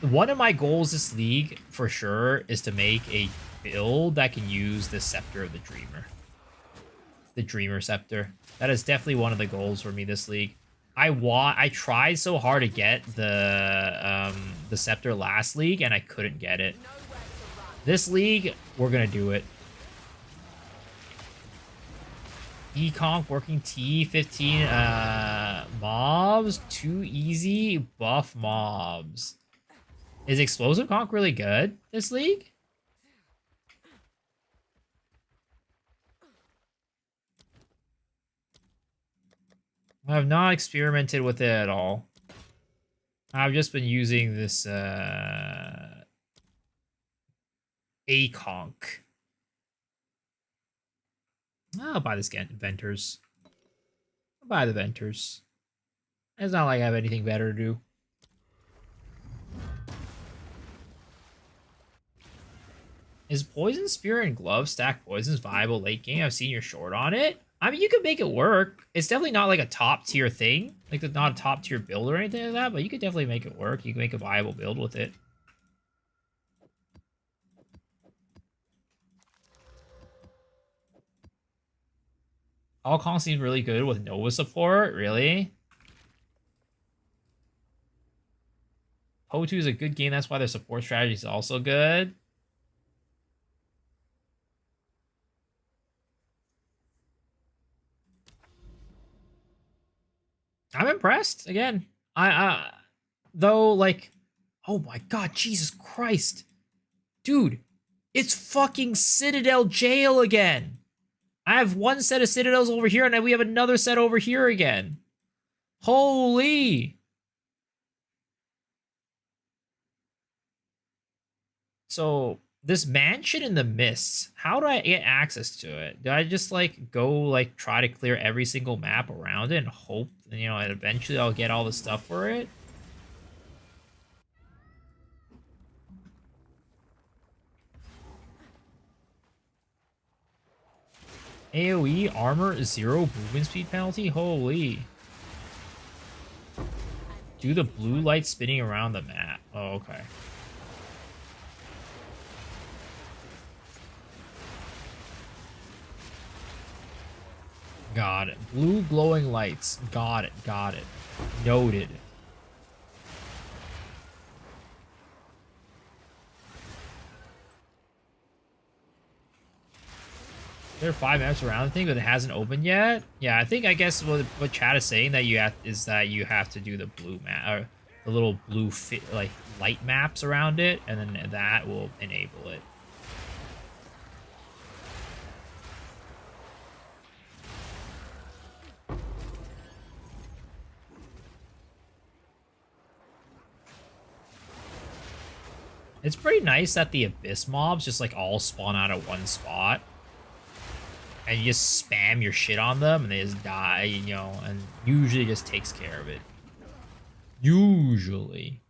One of my goals this league, for sure, is to make a build that can use the Scepter of the Dreamer. The Dreamer Scepter. That is definitely one of the goals for me this league. I tried so hard to get the Scepter last league, and I couldn't get it. This league, we're gonna do it. E-Conk working T15 mobs. Too easy. Buff mobs. Is Explosive Conk really good this league? I have not experimented with it at all. I've just been using this A-Conk. I'll buy this Venters. I'll buy the Venters. It's not like I have anything better to do. Is Poison Spear and Glove stack poisons viable late game? I've seen your short on it. I mean, you can make it work. It's definitely not like a top tier thing. Like, it's not a top tier build or anything like that, but you could definitely make it work. You can make a viable build with it. All seems really good with Nova support. Really? Po2 is a good game. That's why their support strategy is also good. I'm impressed. Again, though, like, oh my god, Jesus Christ. Dude, it's fucking Citadel Jail again. I have one set of Citadels over here, and then we have another set over here again. Holy. So, this mansion in the mists, how do I get access to it? Do I just, like, go, like, try to clear every single map around it and hope, you know, and eventually I'll get all the stuff for it? AoE armor 0 movement speed penalty. Holy. Do the blue light spinning around the map. Oh, okay. Got it. Blue glowing lights. Got it. Got it. Noted. There are 5 maps around the thing, but it hasn't opened yet. Yeah, I guess what chat is saying that you have to do the blue map or the little blue like light maps around it, and then that will enable it. It's pretty nice that the abyss mobs just like all spawn out of one spot. And you just spam your shit on them and they just die, you know, and usually just takes care of it. Usually.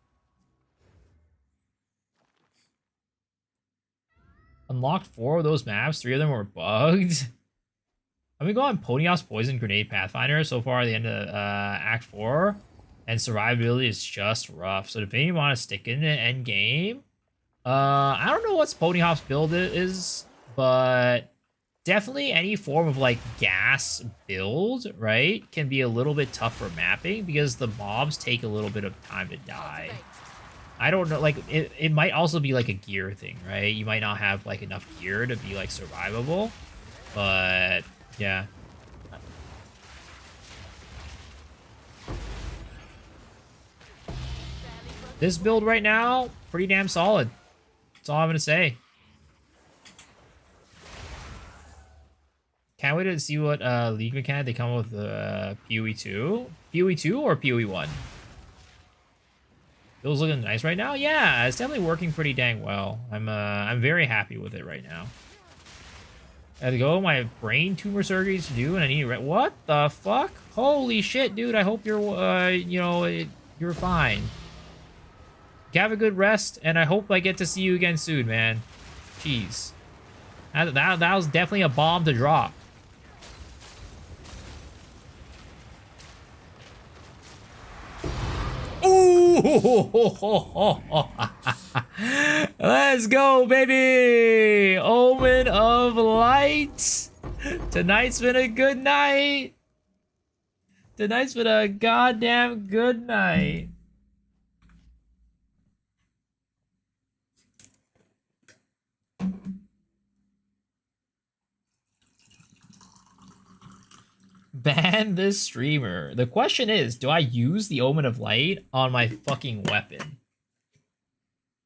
Unlocked 4 of those maps, 3 of them were bugged. I've been going Ponyhouse Poison Grenade Pathfinder so far at the end of Act 4. And survivability is just rough. So if you want to stick in the end game, I don't know what's Ponyhouse build is, but definitely any form of like gas build, right, can be a little bit tough for mapping because the mobs take a little bit of time to die. I don't know, like it might also be like a gear thing, right? You might not have like enough gear to be like survivable, but yeah. This build right now, pretty damn solid. That's all I'm gonna say. Can't wait to see what league mechanic they come up with PoE 2. PoE 2 or PoE 1? Feels looking nice right now. Yeah, it's definitely working pretty dang well. I'm very happy with it right now. I had to go my brain tumor surgeries to do, and I need what the fuck? Holy shit, dude! I hope you're you're fine. Have a good rest, and I hope I get to see you again soon, man. Jeez, that was definitely a bomb to drop. Ooh! Let's go, baby! Omen of Light! Tonight's been a good night! Tonight's been a goddamn good night. Ban this streamer. The question is, do I use the Omen of Light on my fucking weapon?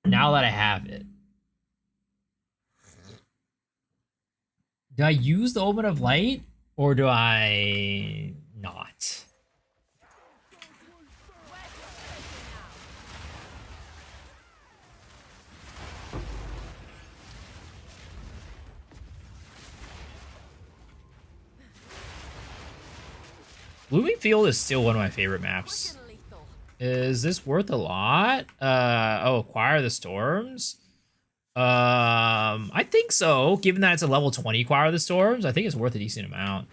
Now that I have it. Do I use the Omen of Light? Or do I not? Blooming Field is still one of my favorite maps. Is this worth a lot? Oh, acquire the storms? I think so. Given that it's a level 20 acquire the storms, I think it's worth a decent amount.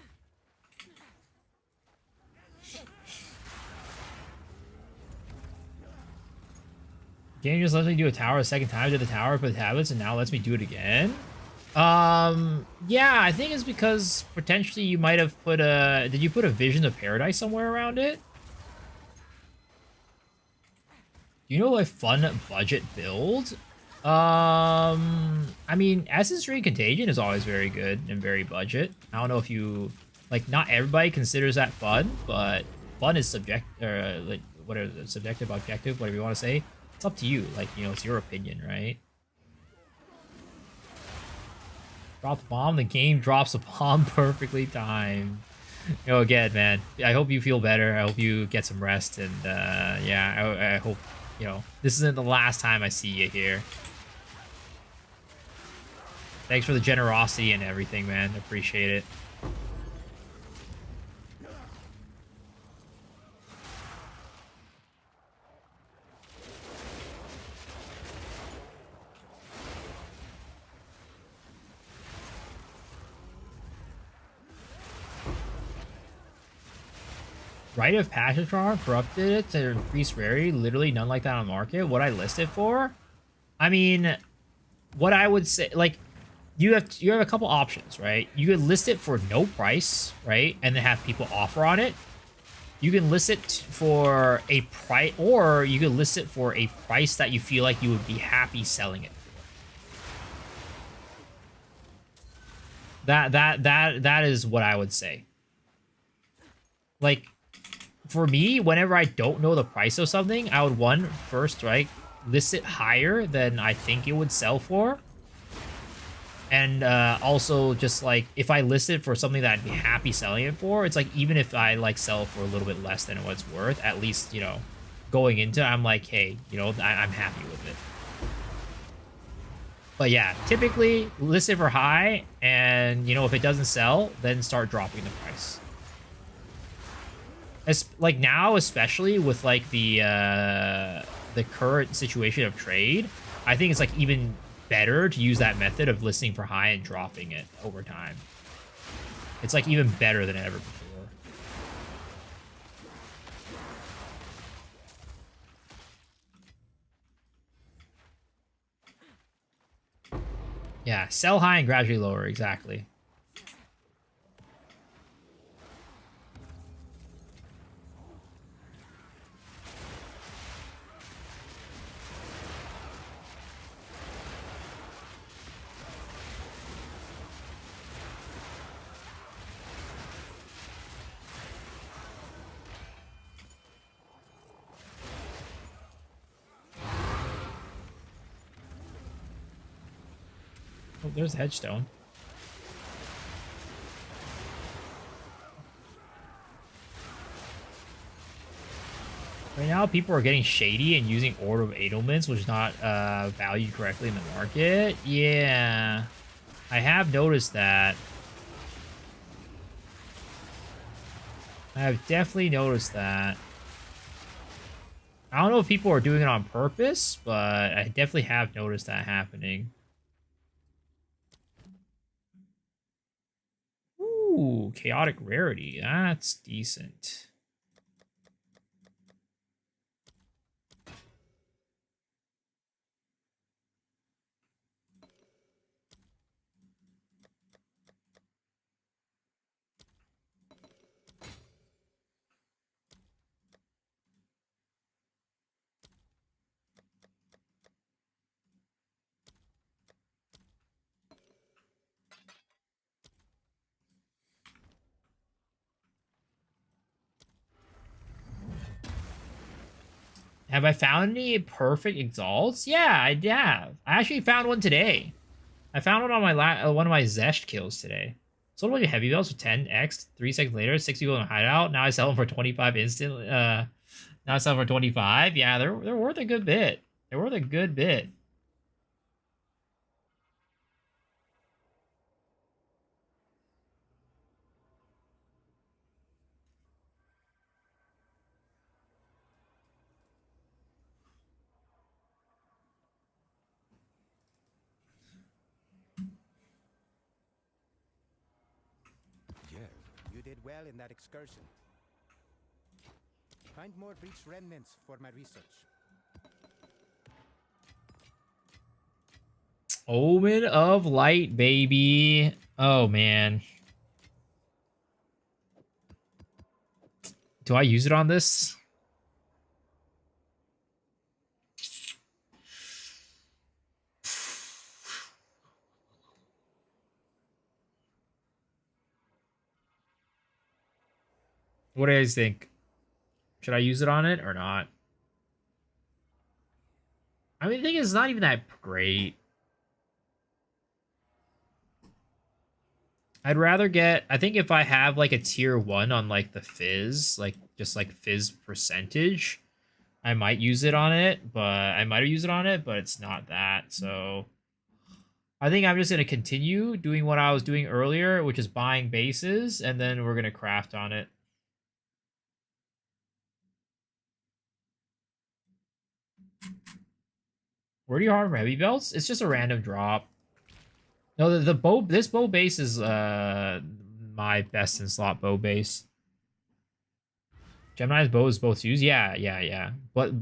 Game just lets me do a tower a second time. I did the tower, put the tablets, and now lets me do it again. Yeah, I think it's because potentially you might have put a... Did you put a Vision of Paradise somewhere around it? Do you know a fun budget build? I mean, Essence Ring Contagion is always very good and very budget. I don't know if you... Like, not everybody considers that fun, but fun is subject... like, whatever, subjective, objective, whatever you want to say. It's up to you. Like, you know, it's your opinion, right? Drop the bomb. The game drops a bomb perfectly timed. You know, again, man, I hope you feel better. I hope you get some rest. And, yeah, I hope, you know, this isn't the last time I see you here. Thanks for the generosity and everything, man. Appreciate it. Rite of Passage Charm, corrupted it to increase rarity. Literally none like that on the market. What I list it for? I mean, what I would say, like, you have a couple options, right? You could list it for no price, right, and then have people offer on it. You can list it for a price, or you could list it for a price that you feel like you would be happy selling it for. That is what I would say. Like, for me, whenever I don't know the price of something, I would first, right, list it higher than I think it would sell for. And also, just like, if I list it for something that I'd be happy selling it for, it's like, even if I like sell it for a little bit less than what it's worth, at least, you know, going into it, I'm like, hey, you know, I'm happy with it. But yeah, typically list it for high, and you know, if it doesn't sell, then start dropping the price. Like now, especially with like the current situation of trade, I think it's like even better to use that method of listing for high and dropping it over time. It's like even better than ever before. Yeah, sell high and gradually lower, exactly. Oh, there's the headstone. Right now, people are getting shady and using Order of Edelments, which is not valued correctly in the market. Yeah, I have noticed that. I have definitely noticed that. I don't know if people are doing it on purpose, but I definitely have noticed that happening. Ooh, chaotic rarity. That's decent. Have I found any perfect exalts? Yeah, I have. I actually found one today. I found one on my one of my Zest kills today. Sold a bunch of heavy belts for 10x. 3 seconds later, 6 people in a hideout. Now I sell them for 25 instantly. Now I sell them for 25. Yeah, they're worth a good bit. They're worth a good bit. You did well in that excursion. Find more breach remnants for my research. Omen of Light, baby. Oh, man. Do I use it on this? What do you guys think? Should I use it on it or not? I mean, the thing is, it's not even that great. I'd rather get, I think if I have like a tier 1 on like the fizz, like just like fizz percentage, I might use it on it, but I might use it on it, but it's not that. So I think I'm just going to continue doing what I was doing earlier, which is buying bases, and then we're going to craft on it. Where do you harm heavy belts? It's just a random drop. No, the bow. This bow base is my best in slot bow base. Gemini's bow is both used. Yeah. But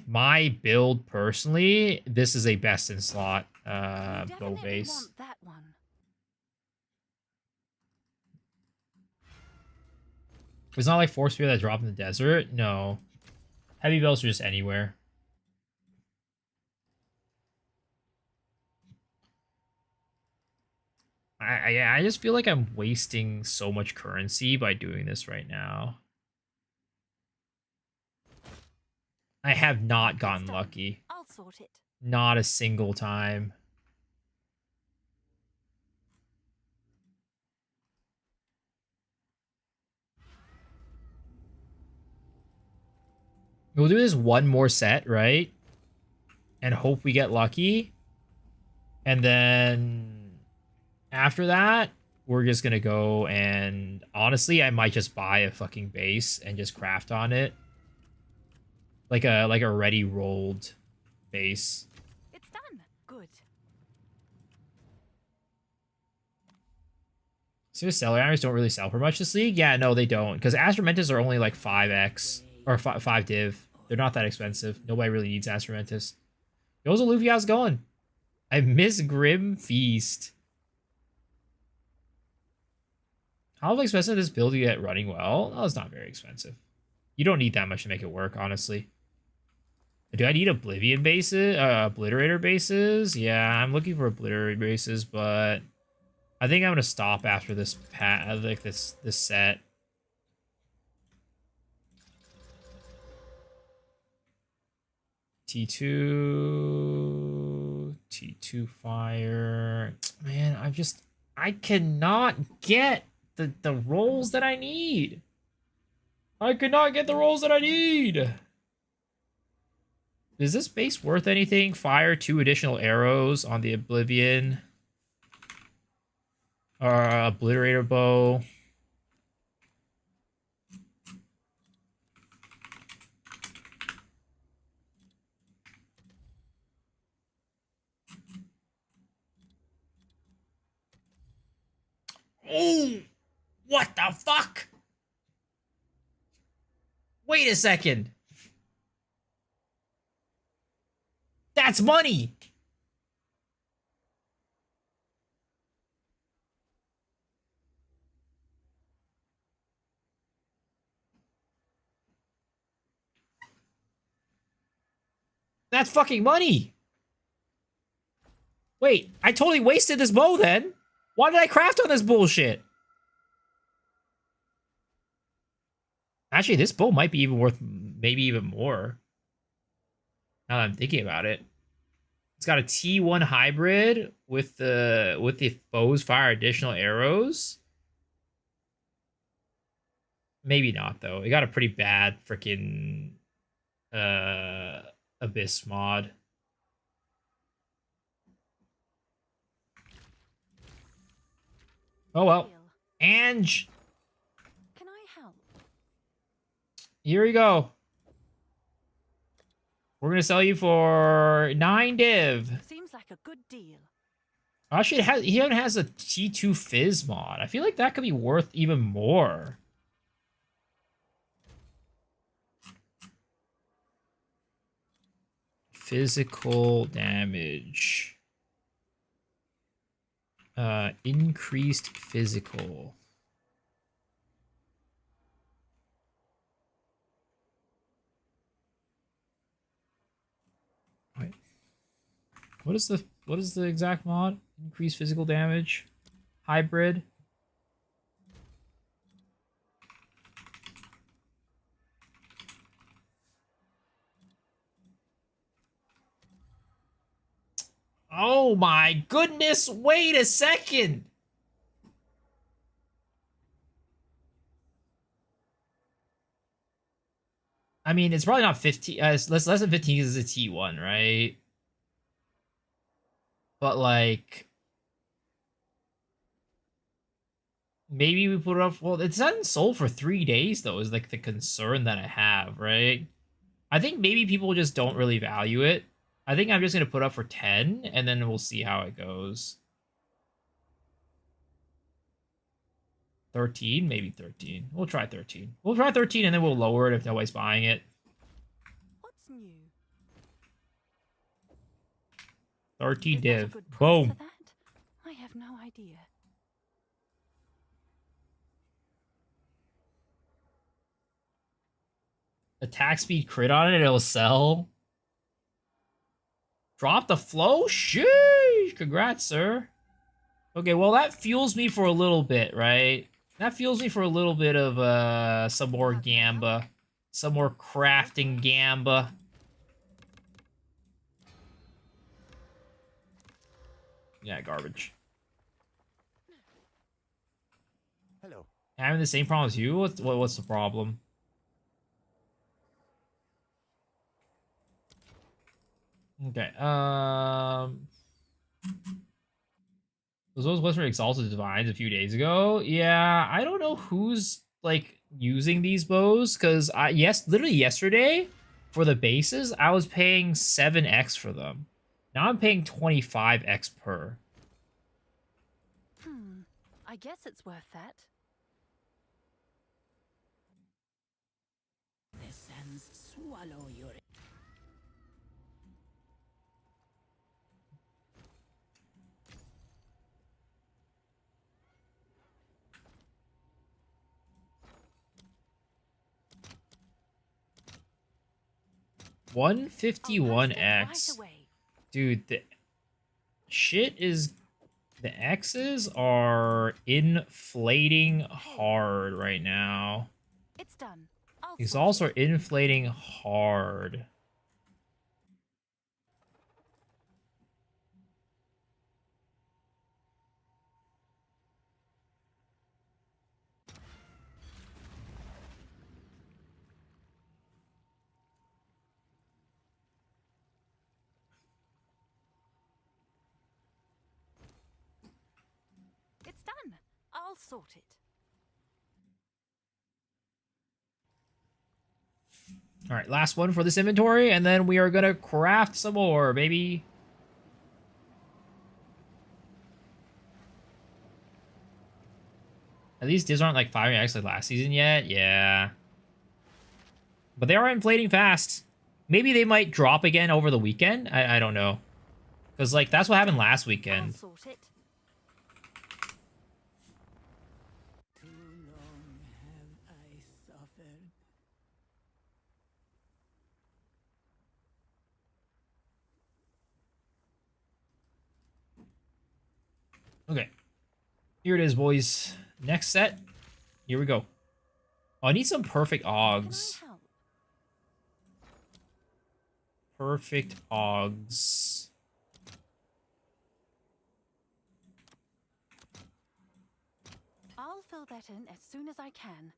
my build personally, this is a best in slot You bow definitely base. want that one. It's not like Force Spear that drop in the desert. No. Heavy belts are just anywhere. I just feel like I'm wasting so much currency by doing this right now. I have not gotten It's done. lucky. I'll sort it. Not a single time. We'll do this one more set, right? And hope we get lucky. And then after that, we're just gonna go and honestly, I might just buy a fucking base and just craft on it. Like a ready rolled base. It's done. Good. So Stellar Irons don't really sell for much this league? Yeah, no, they don't. Because Astromentus are only like 5x or 5 div. They're not that expensive. Nobody really needs Astromentus. Yo's Luffy, how's it going? I miss Grim Feast. How expensive is this build to get running well? Oh, it's not very expensive. You don't need that much to make it work, honestly. Do I need Oblivion bases? Obliterator bases? Yeah, I'm looking for Obliterator bases, but I think I'm gonna stop after this this set. T2 fire. Man, I cannot get the rolls that I need. I cannot get the rolls that I need. Is this base worth anything? Fire 2 additional arrows on the Oblivion. Or Obliterator bow. Oh, what the fuck? Wait a second. That's money. That's fucking money. Wait, I totally wasted this bow then. Why did I craft on this bullshit? Actually, this bow might be even worth maybe even more. Now that I'm thinking about it. It's got a T1 hybrid with the bows fire additional arrows. Maybe not though. It got a pretty bad freaking Abyss mod. Oh well. Ange, Can I help? here we go. We're gonna sell you for 9 div. Seems like a good deal. Actually, he even has a T2 Fizz mod. I feel like that could be worth even more. Physical damage. Increased physical. Wait. What is the exact mod? Increased physical damage. Hybrid. Oh my goodness, wait a second. I mean, it's probably not 15. It's less than 15 because it's a T1, right? But like, maybe we put it up. Well, it's not sold for 3 days though. Is like the concern that I have, right? I think maybe people just don't really value it. I think I'm just gonna put up for 10, and then we'll see how it goes. 13, maybe 13. We'll try 13. We'll try 13 and then we'll lower it if nobody's buying it. What's new? 13 Is that a div. good price Boom. for that? I have no idea. Attack speed crit on it, it'll sell. Drop the flow? Sheesh! Congrats, sir. Okay, well, that fuels me for a little bit, right? That fuels me for a little bit of some more gamba. Some more crafting gamba. Yeah, garbage. Hello. Having the same problem as you? What's the problem? Okay, was those Western Exalted Divines a few days ago? Yeah, I don't know who's, like, using these bows, because literally yesterday, for the bases, I was paying 7x for them. Now I'm paying 25x per. I guess it's worth that. The sands swallow your. I'll post it 151x. right away. Dude, the shit is... The X's are inflating hard right now. It's done. I'll These sort also are it. inflating hard. It's done. I'll sort it. All right, last one for this inventory, and then we are gonna craft some more, baby. At least these aren't like firing X like last season yet. Yeah. But they are inflating fast. Maybe they might drop again over the weekend. I don't know. Because, like, that's what happened last I'll weekend. sort it. Too long have I suffered. Okay. Here it is, boys. Next set. Here we go. Oh, I need some perfect Can Augs. I help? Perfect Augs. I'll fill that in as soon as I can.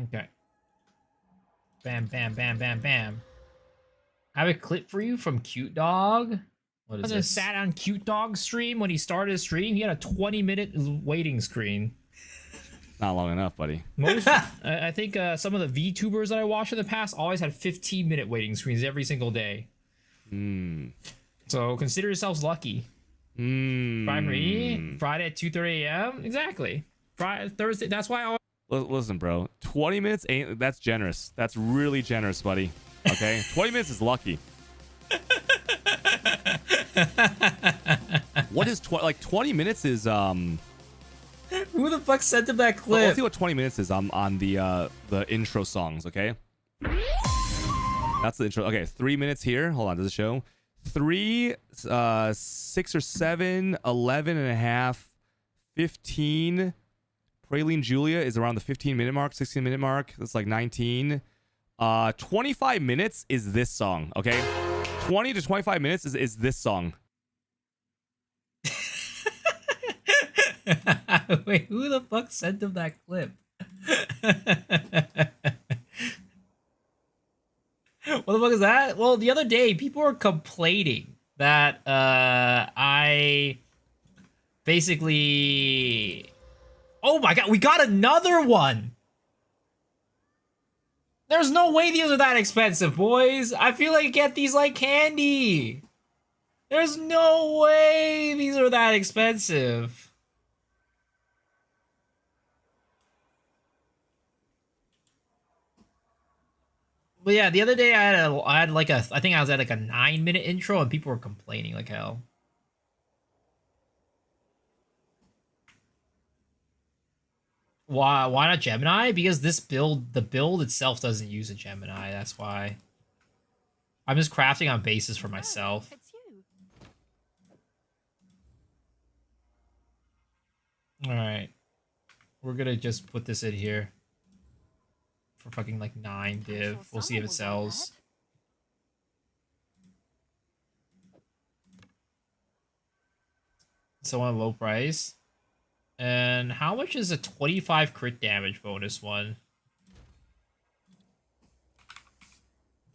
Okay. Bam, bam, bam, bam, bam. I have a clip for you from Cute Dog. What is this? Sat on Cute Dog's stream when he started his stream. He had a 20-minute waiting screen. Not long enough, buddy. Most, I think some of the VTubers that I watched in the past always had 15-minute waiting screens every single day. So consider yourselves lucky. Friday at 2:30 a.m. Exactly. Friday, Thursday. That's why I always... Listen, bro. 20 minutes ain't... That's generous. That's really generous, buddy. Okay? 20 minutes is lucky. What is... Like, 20 minutes is... Who the fuck sent him that clip? Let's see what 20 minutes is on the intro songs, okay? That's the intro. Okay, 3 minutes here. Hold on, does it show? 3, 6 or 7, 11 and a half, 15. Praline Julia is around the 15-minute mark, 16-minute mark. That's like 19. 25 minutes is this song, okay? 20 to 25 minutes is this song. Wait, who the fuck sent him that clip? What the fuck is that? Well, the other day, people were complaining that I basically... Oh my god, we got another one! There's no way these are that expensive, boys! I feel like I get these like candy! There's no way these are that expensive. But yeah, the other day I had like I think I was at like a 9-minute intro and people were complaining like hell. Why not Gemini? Because the build itself doesn't use a Gemini. That's why. I'm just crafting on bases for myself. It's you. All right, we're gonna just put this in here for fucking like 9 div. We'll see if it sells. So on low price. And how much is a 25 crit damage bonus one?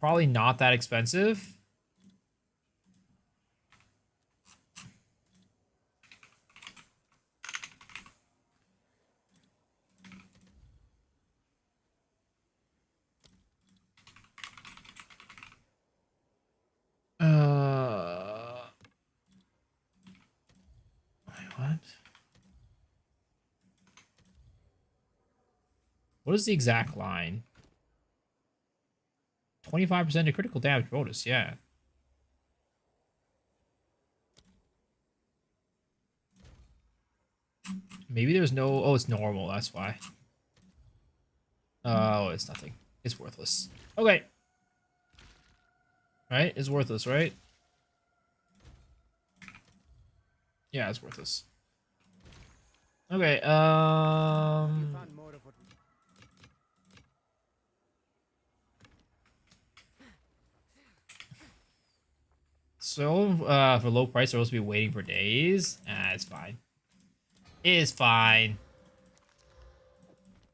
Probably not that expensive. Wait, what? What is the exact line? 25% to critical damage bonus, yeah. Maybe there's no... Oh, it's normal, that's why. Oh, it's nothing. It's worthless. Okay. Right? It's worthless, right? Yeah, it's worthless. Okay, You found more of what we So, for low price, they're supposed to be waiting for days. Ah, it's fine. It's fine.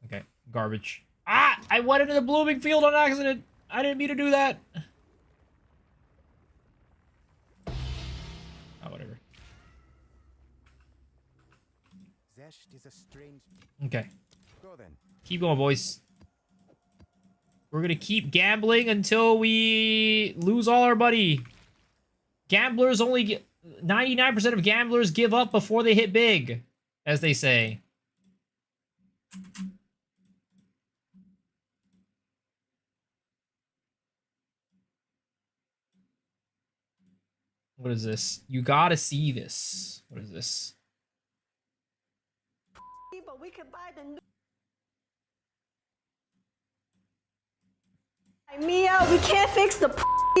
Okay, garbage. Ah! I went into the blooming field on accident! I didn't mean to do that! Oh, whatever. zest is a strange. Okay. Go then. Keep going, boys. We're gonna keep gambling until we lose all our money. Gamblers only... 99% of gamblers give up before they hit big, as they say. What is this? You gotta see this. What is this? But we could buy the new Mia, we can't fix the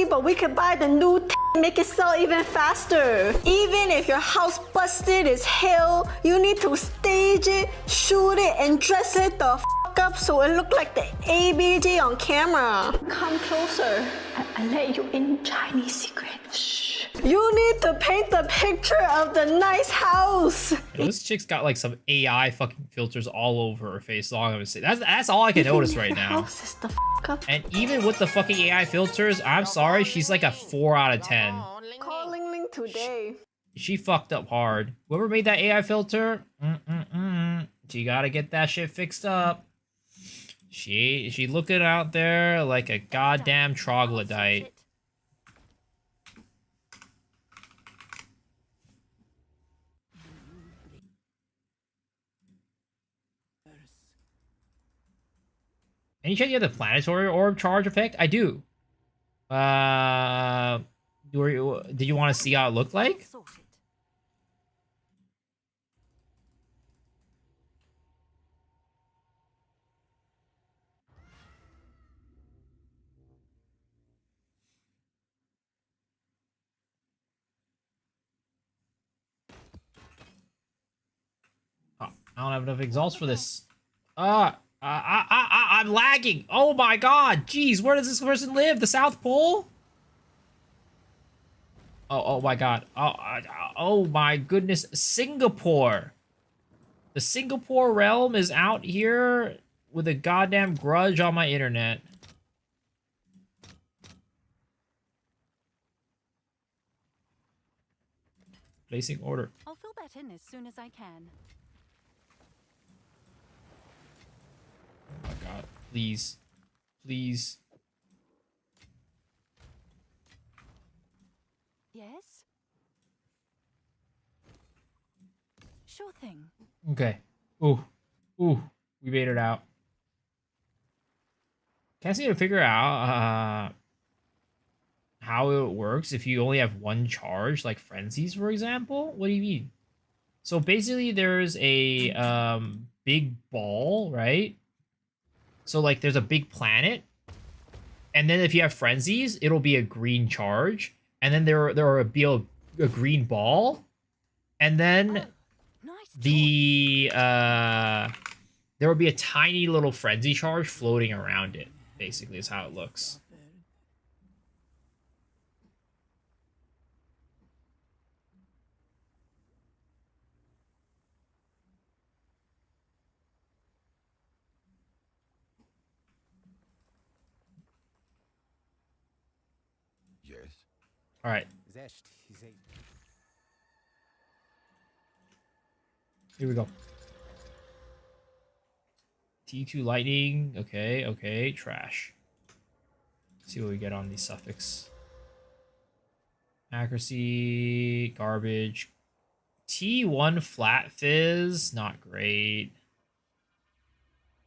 but we could buy the new make it sell even faster. Even if your house busted as hell, you need to stage it, shoot it, and dress it the up so it look like the ABG on camera. Come closer. I let you in Chinese secret. Shh. You need to paint the picture of the nice house. Yo, this chick's got like some AI fucking filters all over her face. All I'm gonna say. That's all I can notice right now. House is the up. And even with the fucking AI filters, I'm sorry, she's like a 4 out of 10. Call Ling Ling today. She fucked up hard. Whoever made that AI filter, she gotta get that shit fixed up. She looking out there like a goddamn troglodyte. Any chance you have the planetary orb charge effect? I do. Did you want to see how it looked like? Oh, I don't have enough exalts for this. I'm lagging. Oh my god. Jeez, where does this person live? The South Pole? Oh my god. Oh my goodness. Singapore. The Singapore realm is out here with a goddamn grudge on my internet. Placing order. I'll fill that in as soon as I can. Oh my god. Please. Please. Yes? Sure thing. Okay. Ooh. Ooh. We made it out. Can't seem to figure out how it works if you only have one charge, like frenzies, for example. What do you mean? So basically, there's a big ball, right? So like, there's a big planet, and then if you have frenzies, it'll be a green charge, and then there will be a green ball, and then Nice the there will be a tiny little frenzy charge floating around it. Basically, is how it looks. Yes. All right, Zest is a here we go. T2 lightning. Okay, okay, trash. Let's see what we get on the suffix. Accuracy, garbage. T1 flat fizz, not great.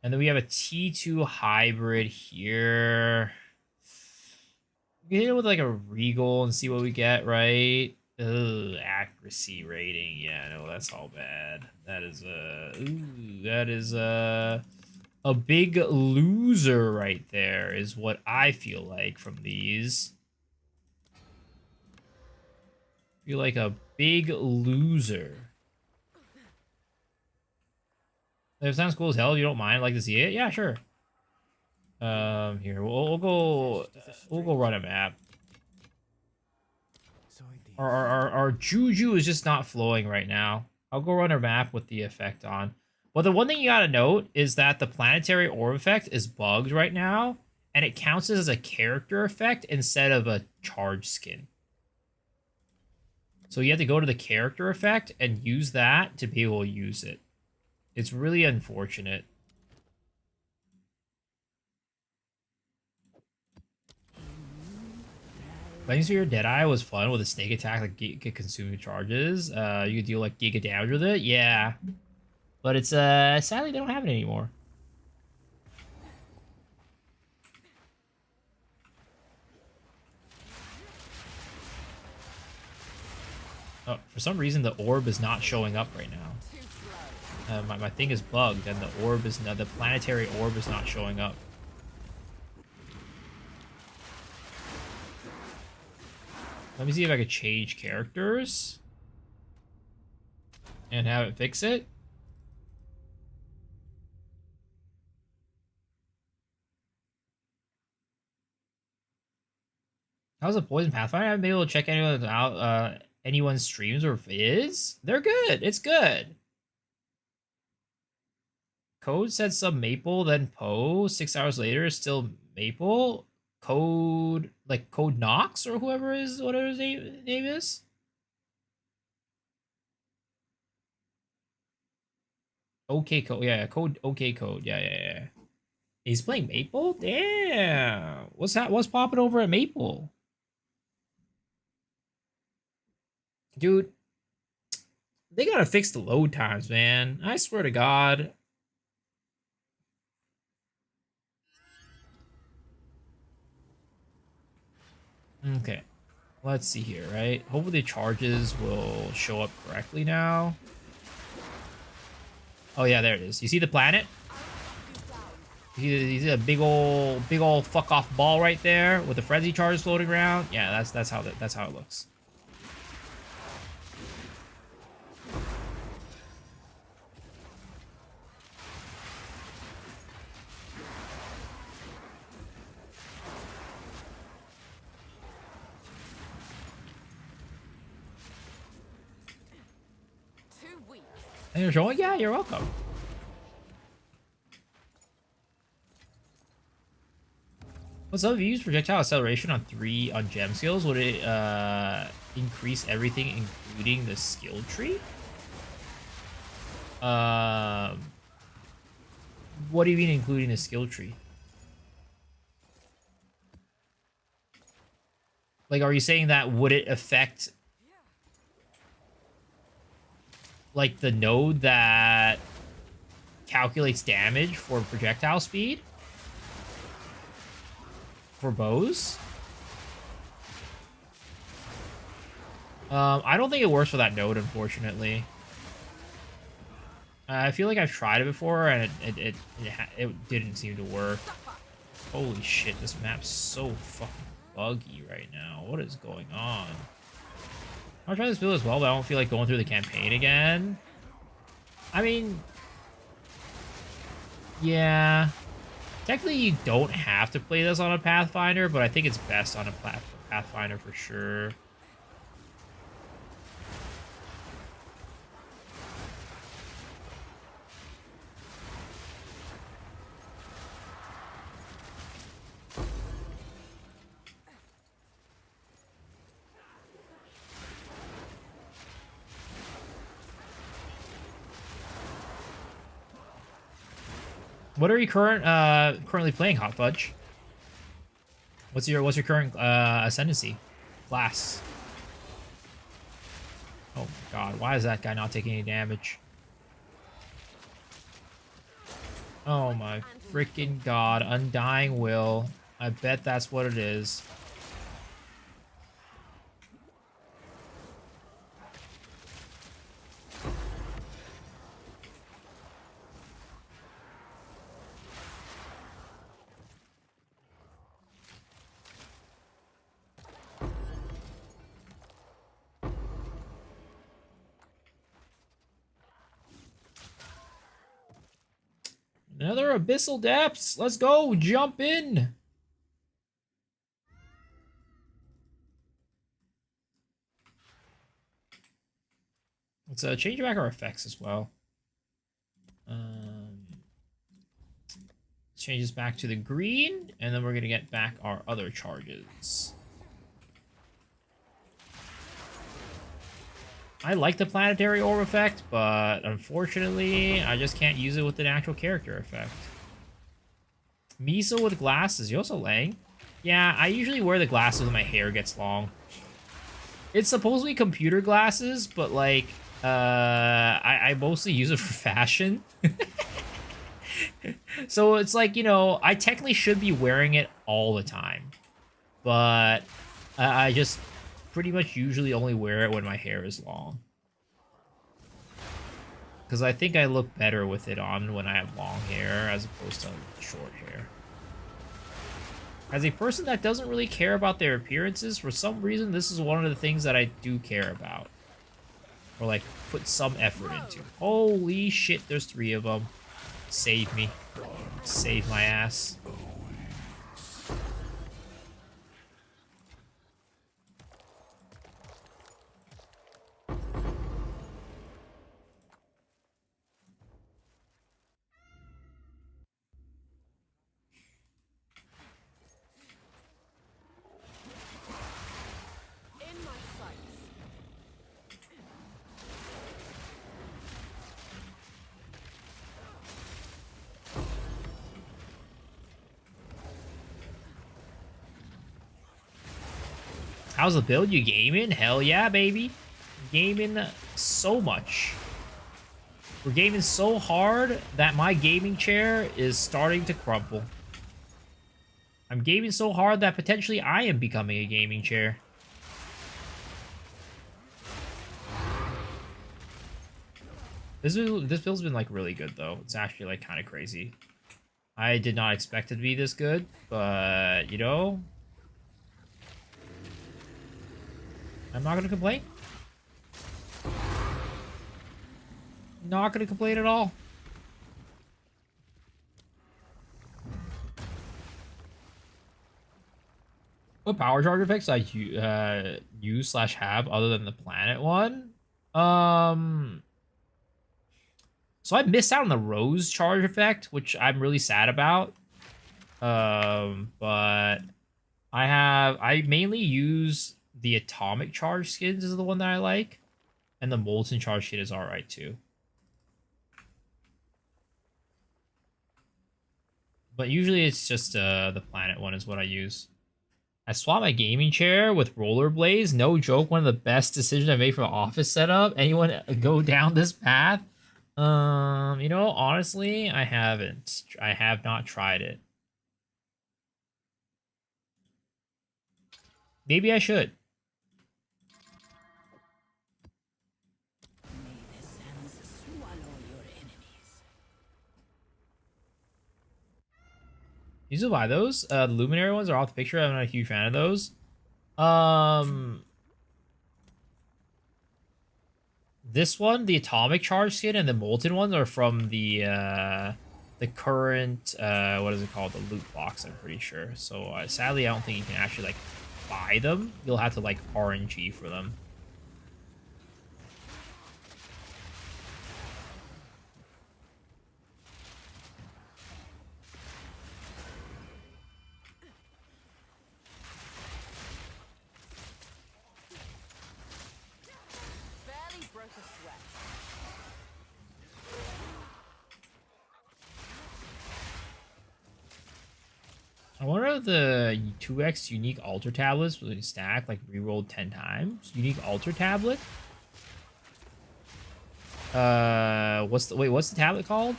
And then we have a T2 hybrid here. We can hit it with like a regal and see what we get, right? Ugh, accuracy rating. Yeah, no, that's all bad. That is a big loser right there is what I feel like from these. Feel like a big loser. If it sounds cool as hell, you don't mind, I'd like to see it? Yeah, sure. Here, we'll go run a map. so it is. Our Juju is just not flowing right now. I'll go run a map with the effect on. But the one thing you gotta note is that the planetary orb effect is bugged right now, and it counts as a character effect instead of a charge skin. So you have to go to the character effect and use that to be able to use it. It's really unfortunate. Lightning Spear Deadeye was fun with a snake attack that get consuming charges. You could deal like giga damage with it, yeah. But it's sadly they don't have it anymore. Oh, for some reason the orb is not showing up right now. My thing is bugged, and the orb is not, the planetary orb is not showing up. Let me see if I could change characters and have it fix it. How's the Poison Pathfinder? I haven't been able to check anyone out, anyone's streams or vids. They're good. It's good. Code said some maple, then Poe. 6 hours later, still maple. Code, like Code Knox or whoever is, whatever his name is. Okay, Code. Yeah, Code. Okay, Code. Yeah. He's playing Maple. Damn. What's that? What's popping over at Maple? Dude, they gotta fix the load times, man. I swear to God. Okay, let's see here, right? Hopefully the charges will show up correctly now. Oh yeah, there it is. You see the planet? You see a big old fuck off ball right there with the frenzy charges floating around? Yeah, that's how it looks. And you're showing? Yeah, you're welcome. What's up? If you use projectile acceleration on gem skills, would it increase everything, including the skill tree? What do you mean, including the skill tree? Like, are you saying that would it affect like the node that calculates damage for projectile speed for bows. I don't think it works for that node, unfortunately. I feel like I've tried it before, and it didn't seem to work. Holy shit, this map's so fucking buggy right now. What is going on? I'll try this build as well, but I don't feel like going through the campaign again. I mean, yeah. Technically, you don't have to play this on a Pathfinder, but I think it's best on a Pathfinder for sure. What are you currently playing, Hot Fudge? What's your current ascendancy? Class. Oh my god, why is that guy not taking any damage? Oh my freaking god, Undying Will. I bet that's what it is. Another Abyssal Depths. Let's go. Jump in. Let's change back our effects as well. Change this back to the green, and then we're going to get back our other charges. I like the planetary orb effect, but unfortunately, I just can't use it with an actual character effect. Miso with glasses. You also laying? Yeah, I usually wear the glasses when my hair gets long. It's supposed to be computer glasses, but like, I mostly use it for fashion. So it's like, you know, I technically should be wearing it all the time, but I just pretty much usually only wear it when my hair is long. Because I think I look better with it on when I have long hair as opposed to short hair. As a person that doesn't really care about their appearances, for some reason, this is one of the things that I do care about. Or like, put some effort into. Holy shit, there's 3 of them. Save me. Save my ass. In my sights. How's the build? You gaming? Hell yeah, baby. Gaming so much. We're gaming so hard that my gaming chair is starting to crumple. I'm gaming so hard that potentially I am becoming a gaming chair. This build's been like really good though. It's actually like kind of crazy. I did not expect it to be this good, but you know, I'm not gonna complain. Not gonna complain at all. What power charge effects I use / have other than the planet one? So I missed out on the rose charge effect, which I'm really sad about. But I mainly use the atomic charge skins is the one that I like, and the molten charge skin is alright too. But usually it's just the planet one is what I use. I swapped my gaming chair with rollerblades. No joke, one of the best decisions I made for office setup. Anyone go down this path? You know, honestly, I haven't. I have not tried it. Maybe I should. May the sands swallow your enemies. You still buy those? The luminary ones are off the picture. I'm not a huge fan of those. This one, the atomic charge skin, and the molten ones are from the current what is it called, the loot box, I'm pretty sure. So sadly, I don't think you can actually like buy them. You'll have to like RNG for them. Barely broke a sweat. I wonder if the 2x unique altar tablets will stack like rerolled 10 times. Unique altar tablet. What's the tablet called?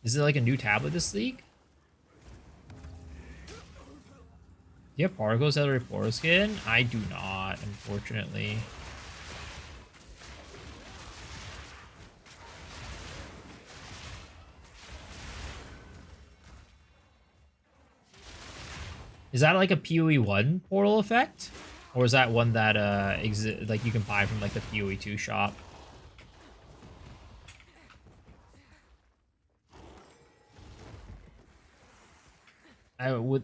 Is it like a new tablet this league? Do you have particle accelerator portal skin? I do not, unfortunately. Is that like a PoE 1 portal effect? Or is that one that like you can buy from like the PoE 2 shop? I would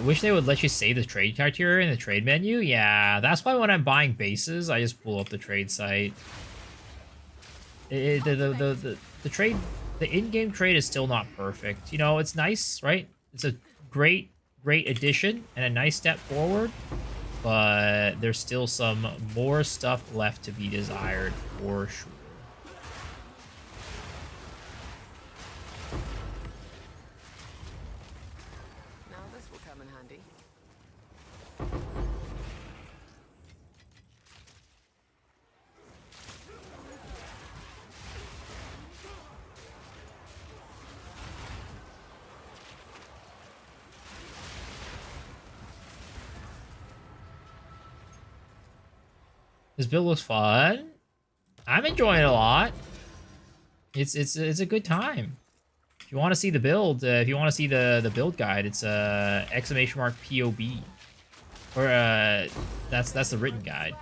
wish they would let you save the trade criteria in the trade menu. Yeah, that's why when I'm buying bases, I just pull up the trade site. The trade, the in-game trade is still not perfect. You know, it's nice, right? It's a great addition and a nice step forward, but there's still some more stuff left to be desired for sure. Now this will come in handy. This build looks fun. I'm enjoying it a lot. It's a good time. If you want to see the build, if you want to see the build guide, it's exclamation mark POB, or that's the written guide.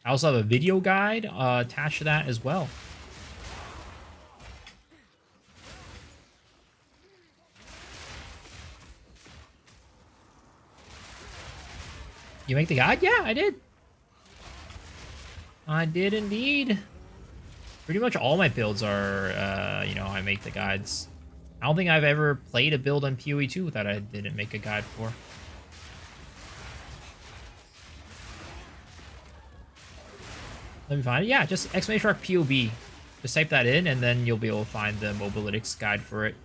I also have a video guide attached to that as well. You make the guide? Yeah, I did. I did indeed. Pretty much all my builds are, you know, I make the guides. I don't think I've ever played a build on PoE 2 that I didn't make a guide for. Let me find it. Yeah, just exclamation mark POB. Just type that in, and then you'll be able to find the Mobalytics guide for it.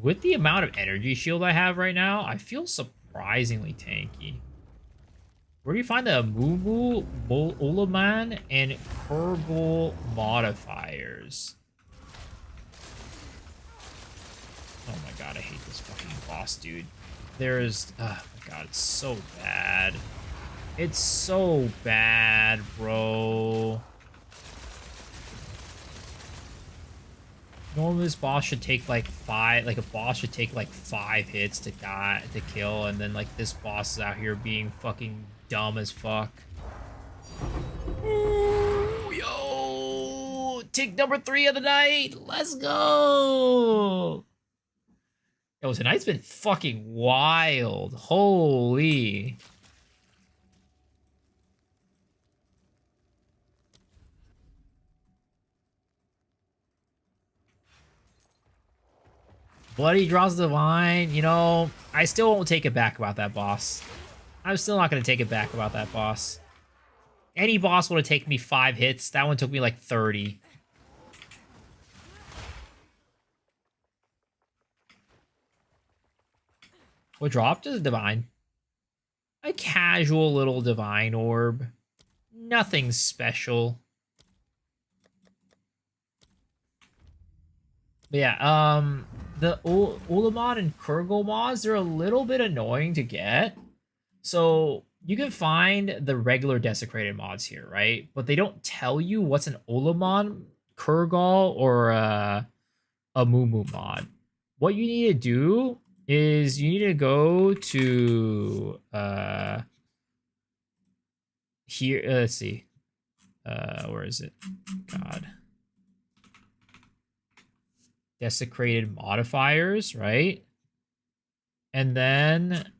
With the amount of energy shield I have right now, I feel surprisingly tanky. Where do you find the Mumu, Ulaman, and Kerbal modifiers? Oh my god, I hate this fucking boss, dude. There's... oh my god, it's so bad. It's so bad, bro. Normally this boss should take like a boss should take like 5 hits to kill, and then like this boss is out here being fucking dumb as fuck. Ooh, yo, tick number 3 of the night. Let's go. Yo, tonight's been fucking wild. Holy. Bloody draws the line. You know, I still won't take it back about that boss. I'm still not going to take it back about that boss. Any boss would have taken me 5 hits. That one took me like 30. What dropped is Divine. A casual little Divine Orb. Nothing special. But yeah, the Ulamon and Kurgle mods, they're a little bit annoying to get. So you can find the regular desecrated mods here, right? But they don't tell you what's an Ulamon, Kurgle, or a Moo mod. What you need to do is you need to go to here. Let's see. Where is it? God. Desecrated modifiers, right? And then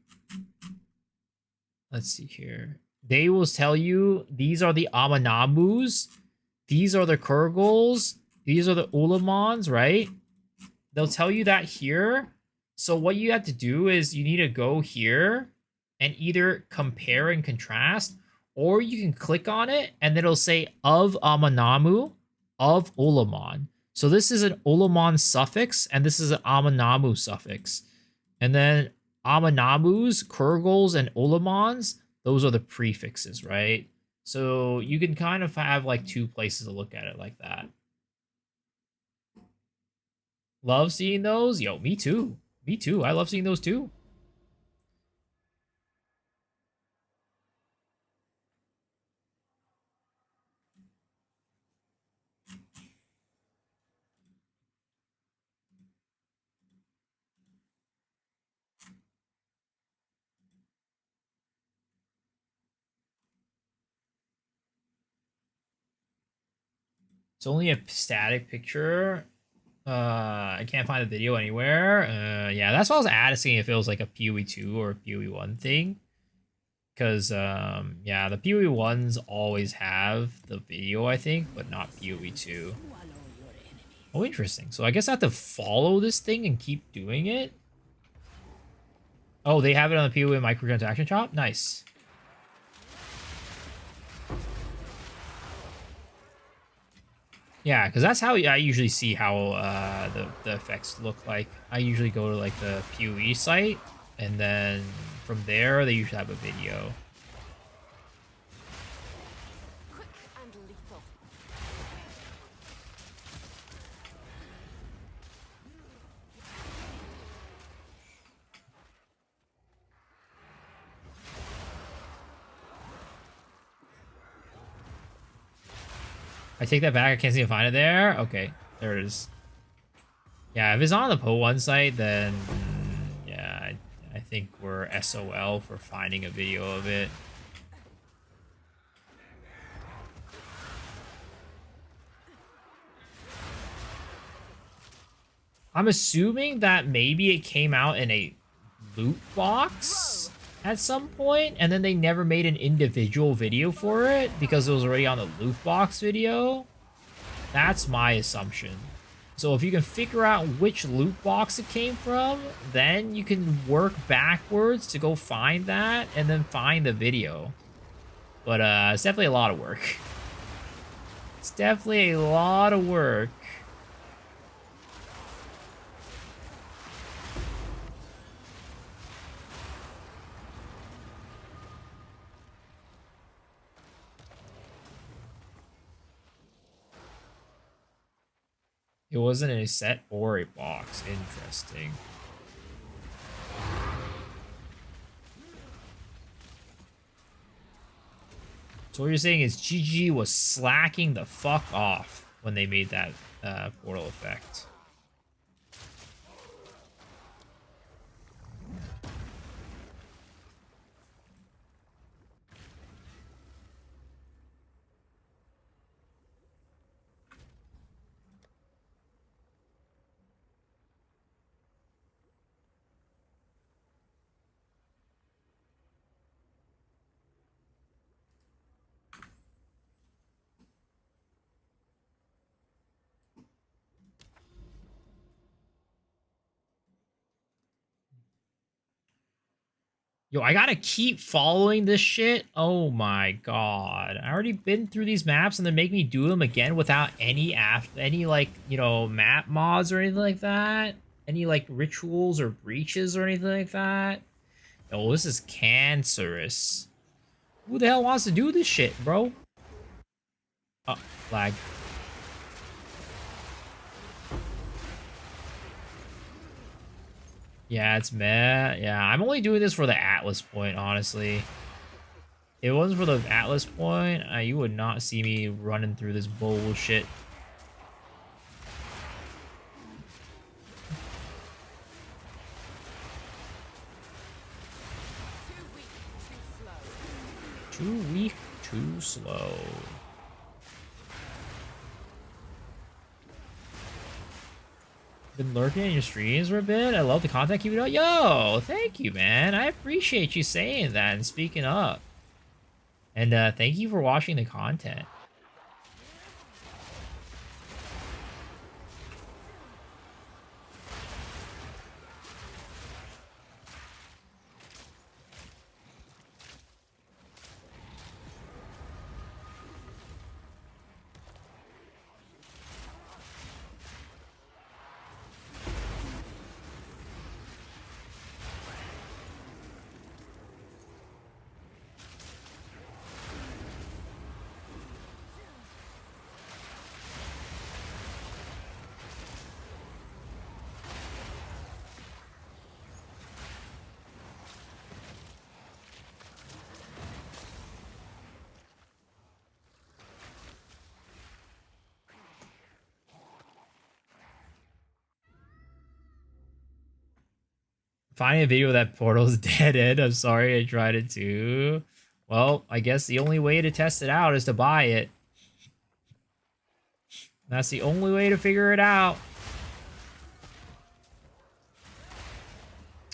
let's see here. They will tell you these are the Amanamus, these are the Kurgles, these are the Ulamons, right? They'll tell you that here. So what you have to do is you need to go here and either compare and contrast, or you can click on it and it'll say of Amanamu, of Ulamon. So this is an Ulamon suffix, and this is an Amanamu suffix. And then Amanamus, Kurgles, and Ulamons, those are the prefixes, right? So you can kind of have like 2 places to look at it like that. Love seeing those? Yo, me too. Me too. I love seeing those too. It's only a static picture. I can't find the video anywhere. Yeah, that's why I was asking if it was like a PoE 2 or a PoE 1 thing. Because, yeah, the PoE 1s always have the video, I think, but not PoE 2. Oh, interesting. So I guess I have to follow this thing and keep doing it? Oh, they have it on the PoE microtransaction shop? Nice. Yeah, because that's how I usually see how the effects look like. I usually go to like the PoE site, and then from there they usually have a video. Quick and lethal. I take that back. I can't seem to find it there. Okay, there it is. Yeah, if it's on the Po1 site, then yeah, I think we're SOL for finding a video of it. I'm assuming that maybe it came out in a loot box at some point, and then they never made an individual video for it because it was already on the loot box video. That's my assumption. So if you can figure out which loot box it came from, then you can work backwards to go find that and then find the video. But it's definitely a lot of work. It's definitely a lot of work. It wasn't in a set or a box. Interesting. So what you're saying is GG was slacking the fuck off when they made that portal effect. Yo, I gotta keep following this shit. Oh my god. I already been through these maps and they make me do them again without any like, you know, map mods or anything like that. Any like rituals or breaches or anything like that. Yo, this is cancerous. Who the hell wants to do this shit, bro? Oh, lag. Yeah, it's meh. Yeah, I'm only doing this for the Atlas point, honestly. If it wasn't for the Atlas point, you would not see me running through this bullshit. Too weak, Too weak, too too slow. slow. Been lurking in your streams for a bit. I love the content. Keep it up. Yo, thank you, man. I appreciate you saying that and speaking up. And thank you for watching the content. Finding a video of that portal's dead end. I'm sorry, I tried it too. Well, I guess the only way to test it out is to buy it. That's the only way to figure it out.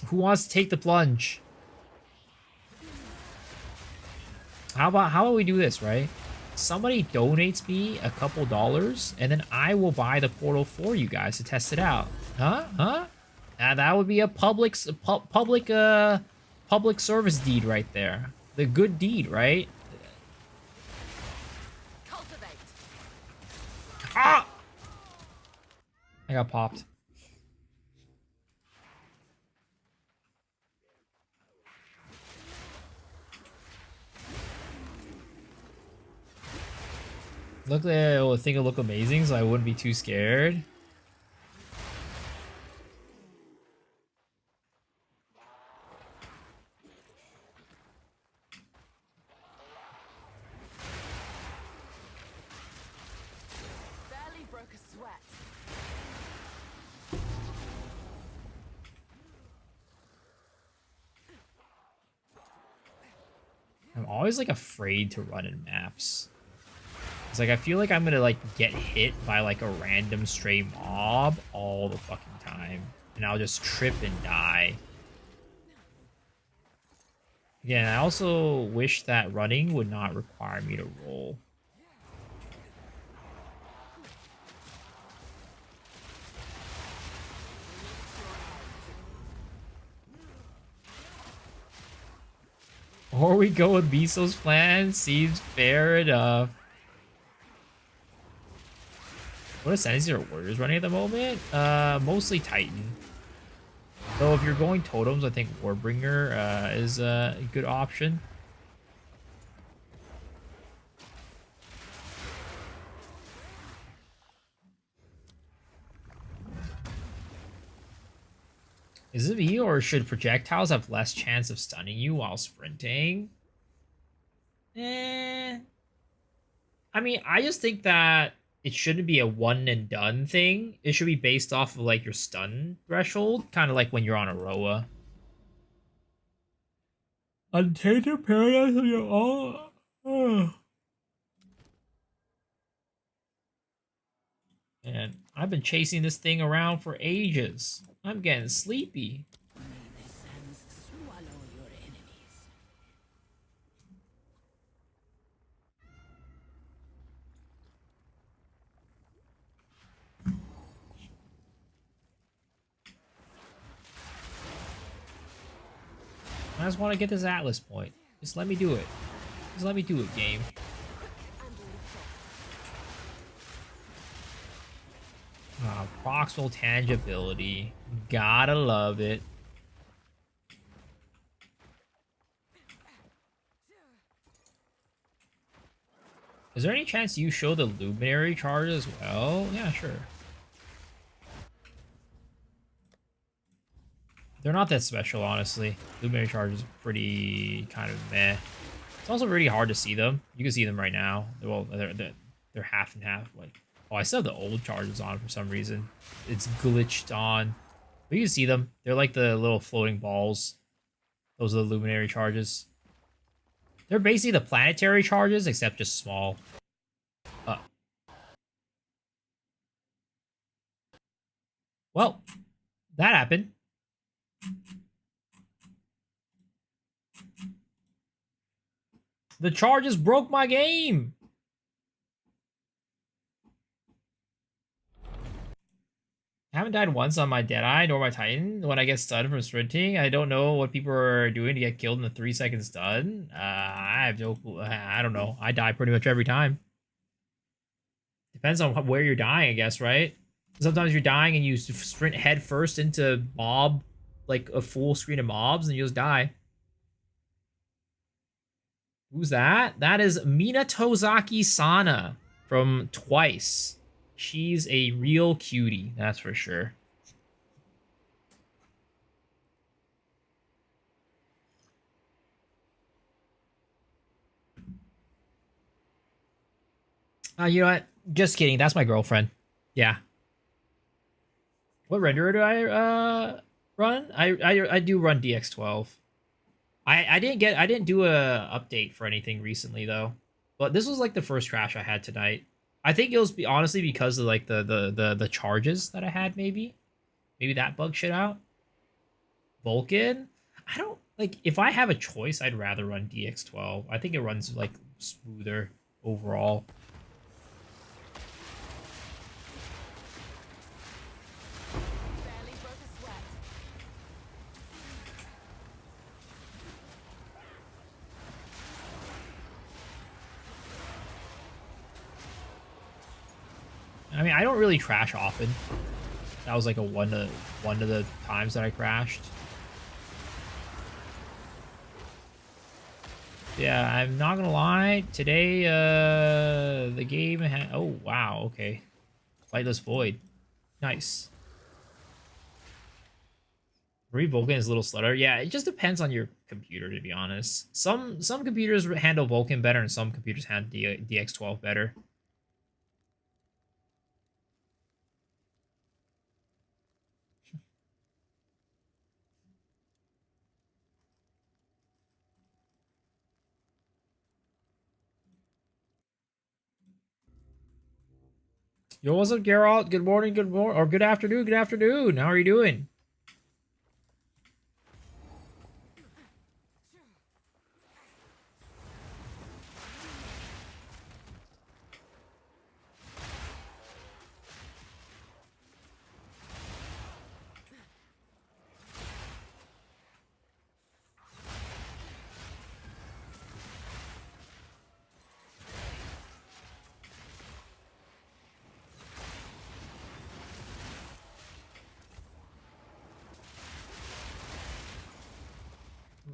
Who wants to take the plunge? How about we do this, right? Somebody donates me a couple dollars, and then I will buy the portal for you guys to test it out. Huh? Huh? That would be a public service deed right there. The good deed, right? Cultivate. Ah! I got popped. Look, I think it'll look amazing, so I wouldn't be too scared. Barely broke a sweat. I'm always like afraid to run in maps. It's like I feel like I'm gonna like get hit by like a random stray mob all the fucking time, and I'll just trip and die. Again, I also wish that running would not require me to roll. Or we go with Miso's plan. Seems fair enough. What ascendancies are warriors running at the moment? Mostly Titan. Though if you're going totems, I think Warbringer is a good option. Is it me, or should projectiles have less chance of stunning you while sprinting? I mean, I just think that it shouldn't be a one and done thing. It should be based off of like your stun threshold, kind of like when you're on a Roa. Untainted Paradise of your all. And I've been chasing this thing around for ages. I'm getting sleepy. May the sands swallow your enemies. I just want to get this Atlas point. Just let me do it. Just let me do it, game. Proximal tangibility. Gotta love it. Is there any chance you show the luminary charge as well? Yeah, sure. They're not that special, honestly. Luminary charge is pretty kind of meh. It's also really hard to see them. You can see them right now. Well, they're half and half. Like, oh, I still have the old charges on for some reason. It's glitched on. But you can see them. They're like the little floating balls. Those are the luminary charges. They're basically the planetary charges, except just small. Well, that happened. The charges broke my game. I haven't died once on my Deadeye nor my Titan. When I get stunned from sprinting, I don't know what people are doing to get killed in the 3-second stun. I have no clue. I don't know. I die pretty much every time. Depends on where you're dying, I guess, right? Sometimes you're dying and you sprint head first into mob, like a full screen of mobs, and you just die. Who's that? That is Mina Tozaki Sana from Twice. She's a real cutie, that's for sure. You know what? Just kidding. That's my girlfriend. Yeah. What renderer do I run? I do run DX12. I didn't do a update for anything recently though. But this was like the first crash I had tonight. I think it was honestly because of like the charges that I had, maybe that bug shit out. Vulcan, I don't like, if I have a choice, I'd rather run DX12. I think it runs like smoother overall. Barely broke a sweat. I mean, I don't really crash often. That was like a one of the times that I crashed. Yeah, I'm not gonna lie. Today, the game had. Oh wow, okay. Lightless Void, nice. Vulcan is a little slower. Yeah, it just depends on your computer, to be honest. Some computers handle Vulcan better, and some computers handle DX12 better. Yo, what's up, Geralt? Good morning, or good afternoon, good afternoon. How are you doing?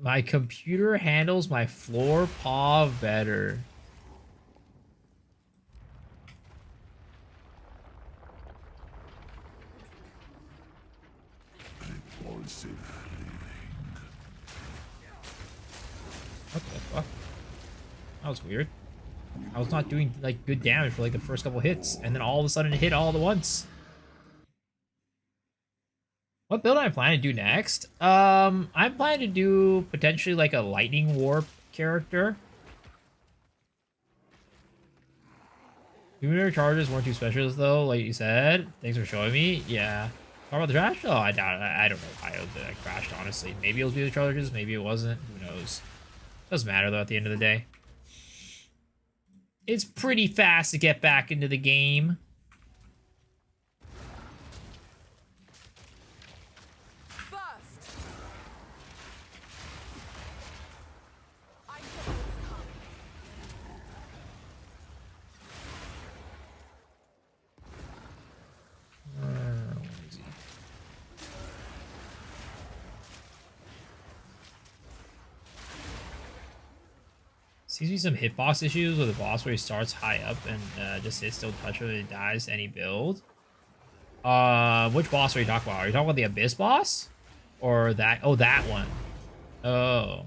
My computer handles my floor paw better. What the fuck? That was weird. I was not doing like good damage for like the first couple hits, and then all of a sudden it hit all at once. What build I plan to do next? I plan to do potentially like a lightning warp character. Luminary charges weren't too special though, like you said. Thanks for showing me. Yeah. Talk about the trash? Oh, I doubt it. I don't know why I crashed, honestly. Maybe it was the charges, maybe it wasn't. Who knows? Doesn't matter though at the end of the day. It's pretty fast to get back into the game. Seems to be some hitbox issues with the boss where he starts high up and just hits don't touch him and he dies to any build. Which boss are you talking about? Are you talking about the Abyss boss? Or that? Oh, that one. Oh.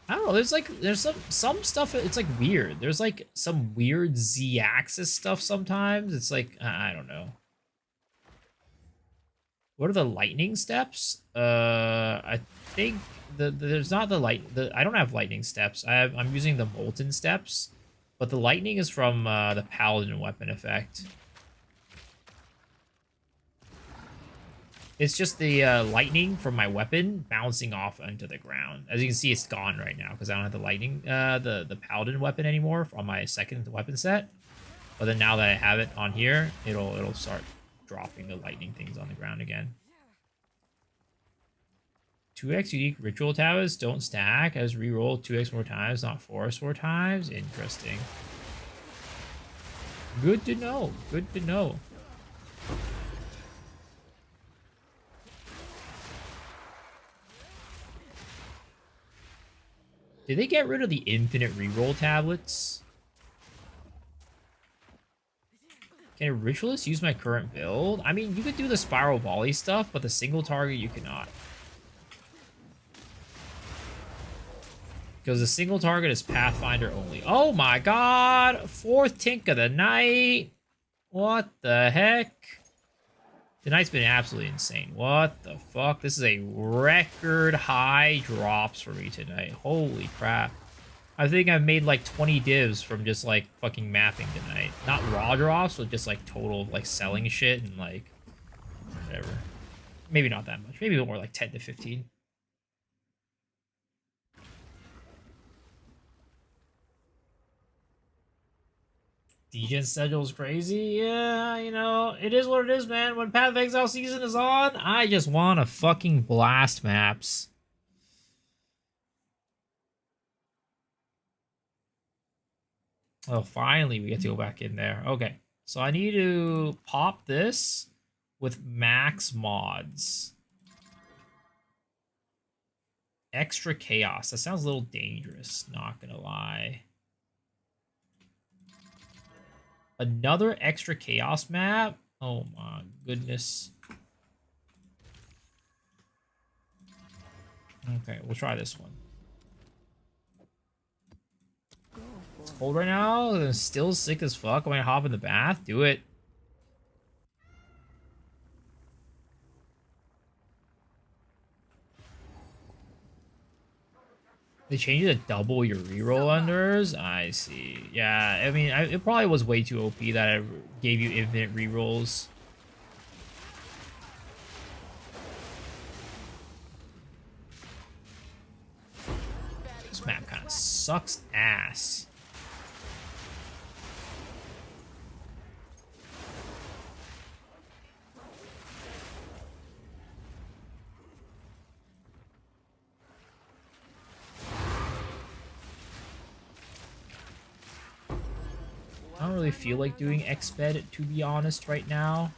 I don't know. There's some stuff. It's like weird. There's like some weird Z-axis stuff sometimes. It's like I don't know. What are the lightning steps? I think there's not the I don't have lightning steps. I'm using the molten steps, but the lightning is from the paladin weapon effect. It's just the lightning from my weapon bouncing off onto the ground. As you can see, it's gone right now because I don't have the lightning, the paladin weapon anymore on my second weapon set. But then now that I have it on here, it'll start dropping the lightning things on the ground again. 2x unique ritual towers don't stack as reroll 2x more times, not 4x more times. Interesting. Good to know. Good to know. Did they get rid of the infinite reroll tablets? Can a ritualist use my current build? I mean, you could do the spiral volley stuff, but the single target you cannot. Because the single target is Pathfinder only. Oh my god! 4th Tink of the night! What the heck? Tonight's been absolutely insane. What the fuck? This is a record high drops for me tonight. Holy crap. I think I've made like 20 divs from just like fucking mapping tonight. Not raw drops, but just like total like selling shit and like whatever. Maybe not that much. Maybe more like 10 to 15. Degen schedule's crazy. Yeah, you know, it is what it is, man. When Path of Exile season is on, I just want to fucking blast maps. Oh, finally we get to go back in there. Okay, so I need to pop this with max mods. Extra chaos. That sounds a little dangerous, not gonna lie. Another extra chaos map? Oh my goodness. Okay, we'll try this one. It's cold right now. I'm still sick as fuck. I'm gonna hop in the bath. Do it. They changed it to double your reroll unders? I see. Yeah, I mean, it probably was way too OP that I gave you infinite rerolls. This map kind of sucks ass. I don't really feel like doing Exped, to be honest, right now.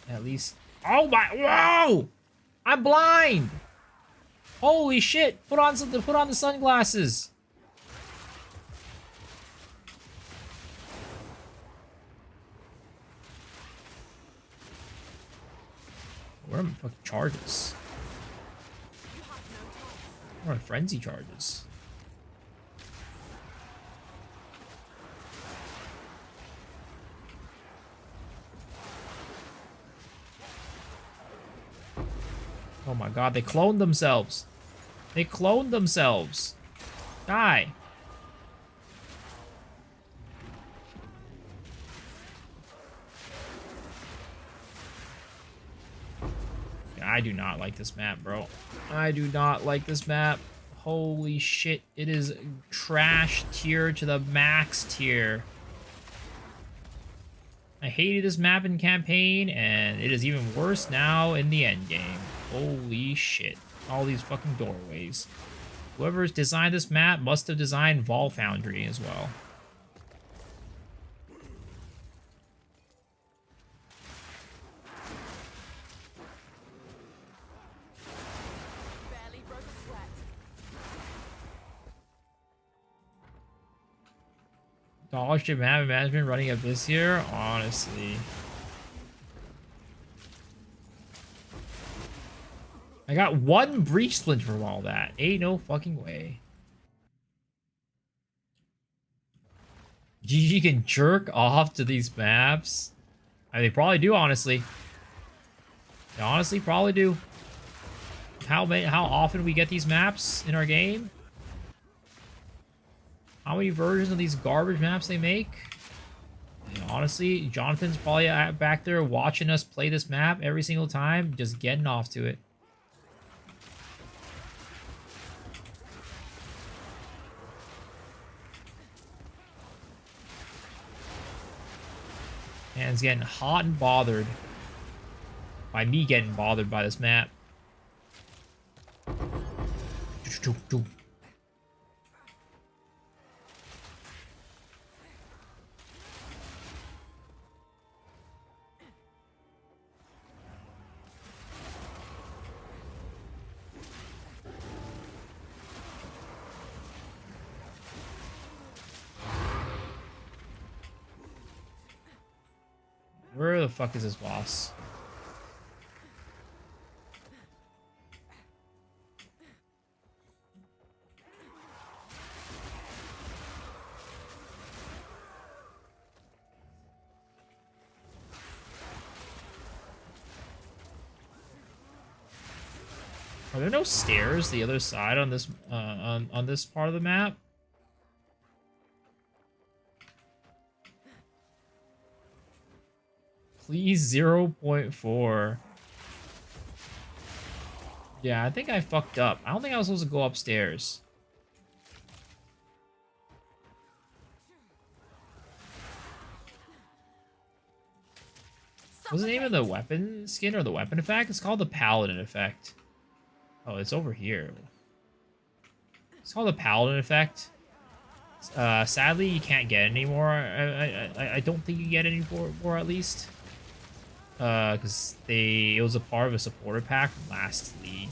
At least... Oh my... Whoa! I'm blind! Holy shit! Put on something. Put on the sunglasses. Where are my fucking charges? Where are my frenzy charges? Oh my god, they cloned themselves. They cloned themselves. Die. I do not like this map, bro. I do not like this map. Holy shit. It is trash tier to the max tier. I hated this map in campaign, and it is even worse now in the end game. Holy shit. All these fucking doorways. Whoever's designed this map must have designed Vol Foundry as well. Barely broke a sweat. Scholarship management running up this year? Honestly. I got 1 breach splint from all that. Ain't no fucking way. GG can jerk off to these maps. I mean, they probably do, honestly. They honestly probably do. How often we get these maps in our game? How many versions of these garbage maps they make? And honestly, Jonathan's probably back there watching us play this map every single time, just getting off to it. Man's getting hot and bothered by me getting bothered by this map. Where the fuck is this boss? Are there no stairs the other side on this on this part of the map? Please 0.4. Yeah, I think I fucked up. I don't think I was supposed to go upstairs. What's the name of the weapon skin or the weapon effect? It's called the Paladin effect. Oh, it's over here. It's called the Paladin effect. Sadly, you can't get it anymore. I don't think you get it anymore, at least. Because it was a part of a supporter pack from last league.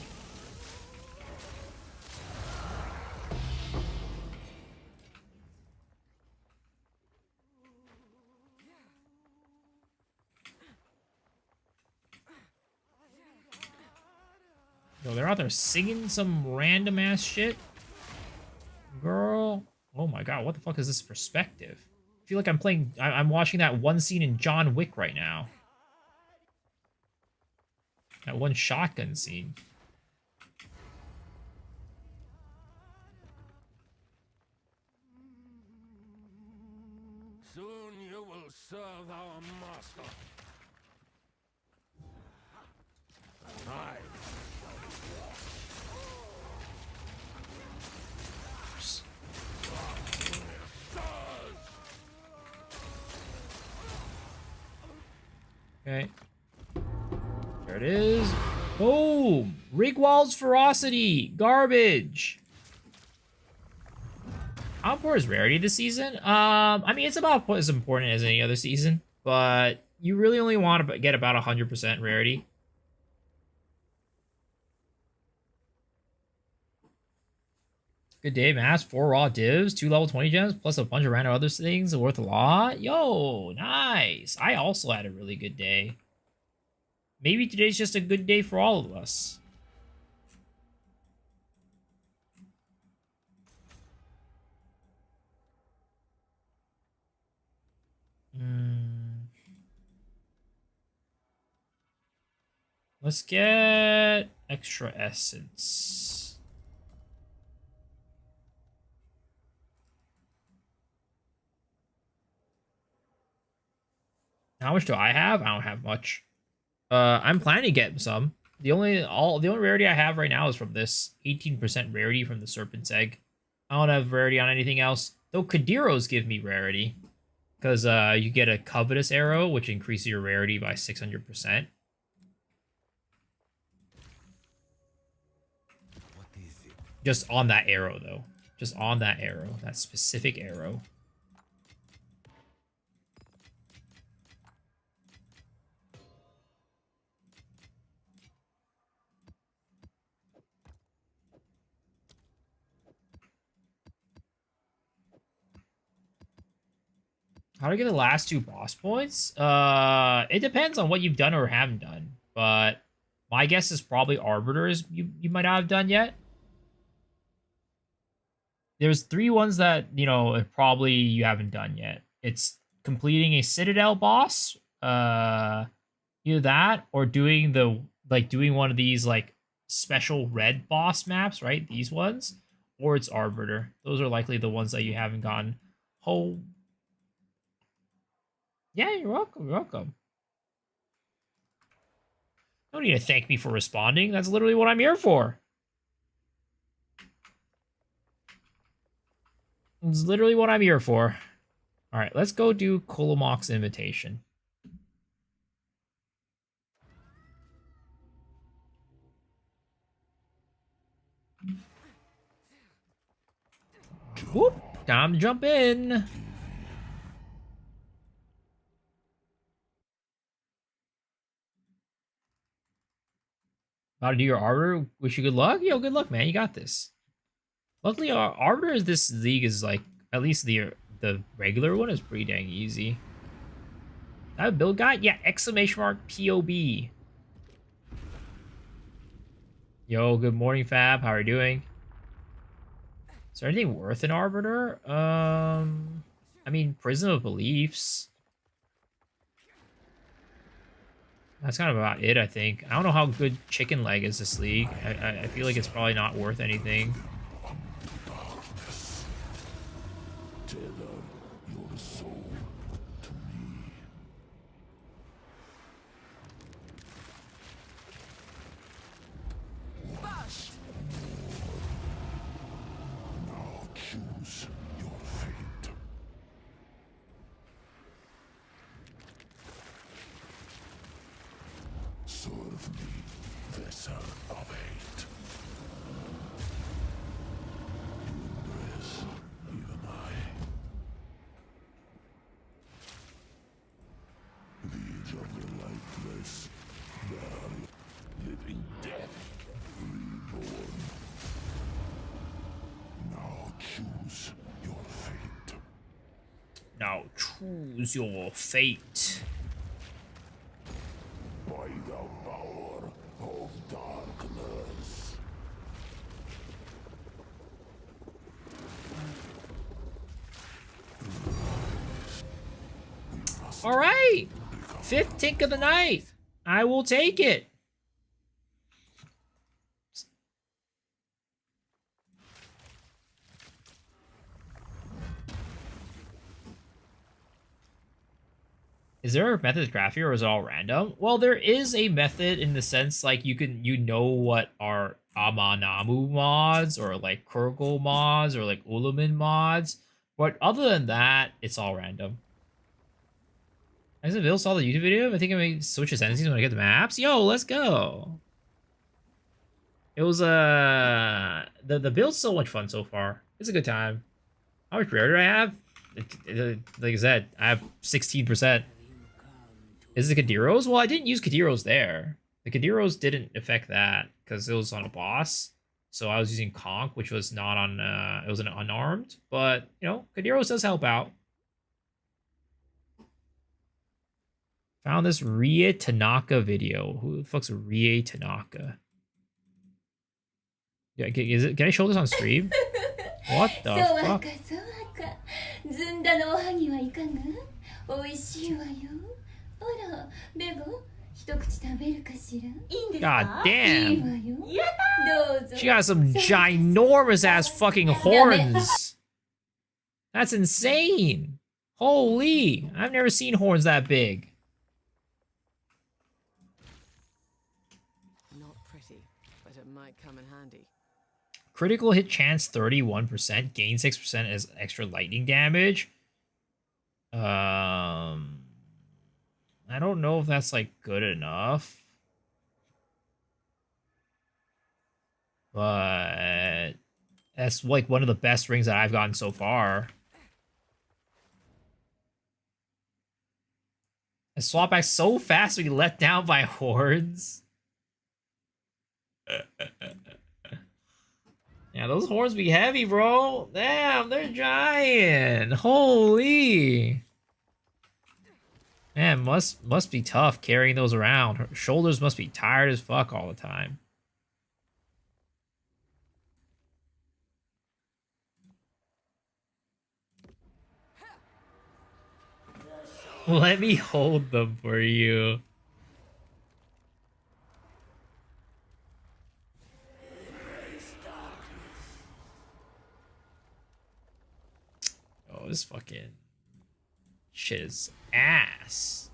Yo, they're out there singing some random ass shit. Girl. Oh my god, what the fuck is this perspective? I feel like I'm watching that one scene in John Wick right now. That one shotgun scene. Soon you will serve our master. I Okay. There it is. Boom! Rigwald's Ferocity! Garbage! How important is rarity this season? I mean, it's about as important as any other season, but you really only want to get about 100% rarity. Good day, Mass. 4 raw divs, 2 level 20 gems, plus a bunch of random other things worth a lot. Yo, nice. I also had a really good day. Maybe today's just a good day for all of us. Let's get extra essence. How much do I have? I don't have much. I'm planning to get some. The only rarity I have right now is from this 18% rarity from the Serpent's Egg. I don't have rarity on anything else. Though Kadiros give me rarity. Because you get a Covetous Arrow, which increases your rarity by 600%. Just on that arrow, though. Just on that arrow. That specific arrow. How to get the last 2 boss points? It depends on what you've done or haven't done. But my guess is probably Arbiters you might not have done yet. There's 3 ones that, you know, probably you haven't done yet. It's completing a Citadel boss, either that or doing doing one of these like special red boss maps, right? These ones, or it's Arbiter. Those are likely the ones that you haven't gotten. Oh, yeah, you're welcome. You're welcome. Don't need to thank me for responding. That's literally what I'm here for. It's literally what I'm here for. All right, let's go do Kolomok's invitation. Whoop! Time to jump in. About to do your Arbiter. Wish you good luck. Yo, good luck, man. You got this. Luckily, our Arbiter is this league is like, at least the regular one is pretty dang easy. That a build guide? Yeah, exclamation mark POB. Yo, good morning, Fab. How are you doing? Is there anything worth an Arbiter? I mean, Prison of Beliefs. That's kind of about it, I think. I don't know how good Chicken Leg is this league. I feel like it's probably not worth anything. Now choose your fate. By the power of darkness. All right, 5th tick of the night. I will take it. Is there a method to craft here, or is it all random? Well, there is a method in the sense like you know what are Amanamu mods or like Kurgle mods or like Ulumin mods, but other than that, it's all random. Has Bill saw the YouTube video? I think I may switch his sentences when I get the maps. Yo, let's go. It was the build's so much fun so far. It's a good time. How much prayer do I have? Like I said, I have 16%. Is it Kadiros? Well, I didn't use Kadiros there. The Kadiros didn't affect that because it was on a boss. So I was using Conk, which was not on, it was an unarmed. But, you know, Kadiros does help out. Found this Rie Tanaka video. Who the fuck's Rie Tanaka? Yeah, can I show this on stream? What the fuck? ずんだのおはぎはいかが？おいしいわよ。あら、でも一口食べるかしら？いいんですか？ God いい damn. わよ。どうぞ。 She got some ginormous ass fucking horns. That's insane. Holy. I've never seen horns that big. Not pretty, but it might come in handy. Critical hit chance 31%, gain 6% as extra lightning damage. I don't know if that's like good enough. But that's like one of the best rings that I've gotten so far. I swap back so fast we get let down by hordes. Yeah, those horns be heavy, bro. Damn, they're giant. Holy. Man, must be tough carrying those around. Her shoulders must be tired as fuck all the time. Let me hold them for you. Oh, this fucking shit is ass.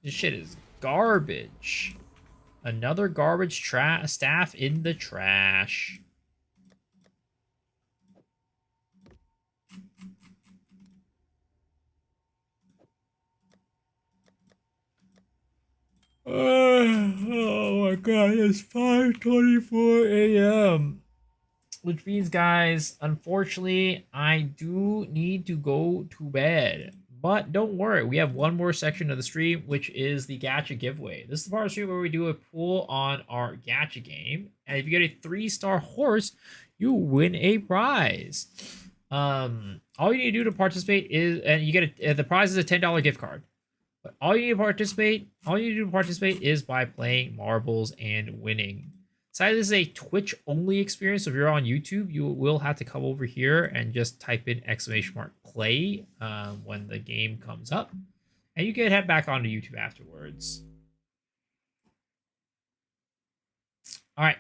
This shit is garbage. Another garbage staff in the trash. Oh my god, it's 5:24 a.m. Which means, guys, unfortunately, I do need to go to bed. But don't worry, we have one more section of the stream, which is the gacha giveaway. This is the part of the stream where we do a pool on our gacha game. And if you get a 3-star horse, you win a prize. All you need to do to participate is, and you get the prize is a $10 gift card. But all you need to participate is by playing marbles and winning. So this is a Twitch only experience. So if you're on YouTube, you will have to come over here and just type in !play when the game comes up, and you can head back onto YouTube afterwards. All right,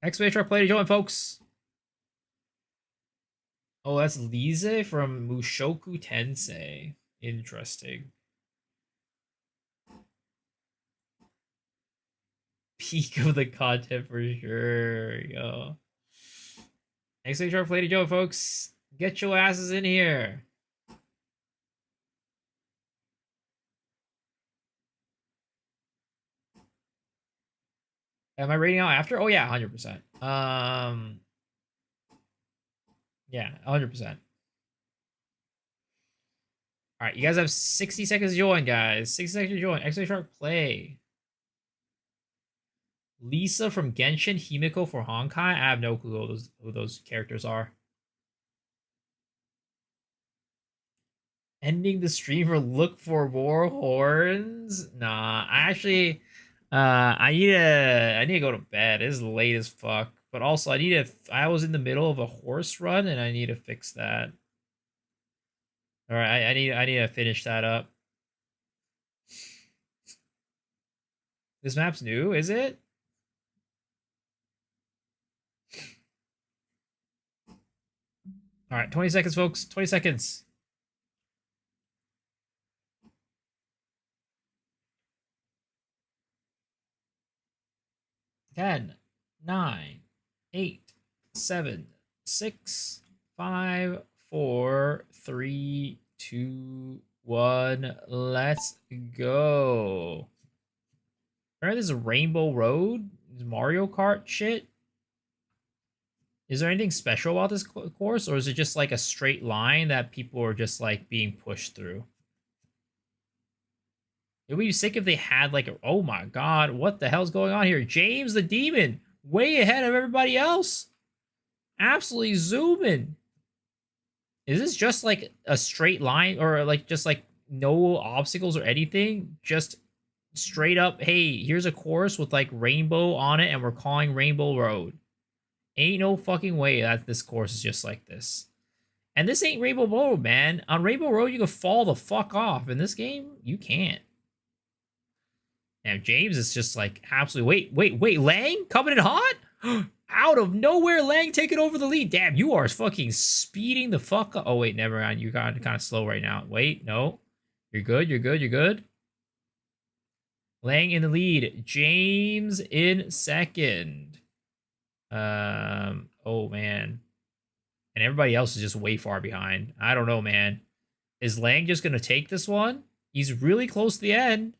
!play to join, folks. Oh, that's Lise from Mushoku Tensei. Interesting. Peak of the content for sure, yo. !play to join, folks. Get your asses in here. Am I rating out after? Oh yeah, 100%. Yeah, 100%. All right, you guys have 60 seconds to join, guys. 60 seconds to join. !play. Lisa from Genshin, Himiko for Honkai. I have no clue who those characters are. Ending the stream for look for more horns. Nah, I actually, I need to go to bed. It's late as fuck. But also, I was in the middle of a horse run, and I need to fix that. All right, I need to finish that up. This map's new, is it? All right, 20 seconds, folks. 20 seconds. Ten, 9, 8, 7, 6, 5, 4, 3, 2, 1. Let's go. Remember this Rainbow Road? This Mario Kart shit? Is there anything special about this course, or is it just like a straight line that people are just like being pushed through? It would be sick if they had like oh my god, what the hell's going on here? James the Demon, way ahead of everybody else. Absolutely zooming. Is this just like a straight line, or like just like no obstacles or anything? Just straight up, hey, here's a course with like rainbow on it, and we're calling Rainbow Road. Ain't no fucking way that this course is just like this. And this ain't Rainbow Road, man. On Rainbow Road, you can fall the fuck off. In this game, you can't. And James is just like absolutely wait, Lang coming in hot? Out of nowhere, Lang taking over the lead. Damn, you are fucking speeding the fuck up. Oh wait, never mind. You're kind of slow right now. Wait, no. You're good. Lang in the lead. James in second. Oh man. And everybody else is just way far behind. I don't know, man. Is Lang just gonna take this one? He's really close to the end.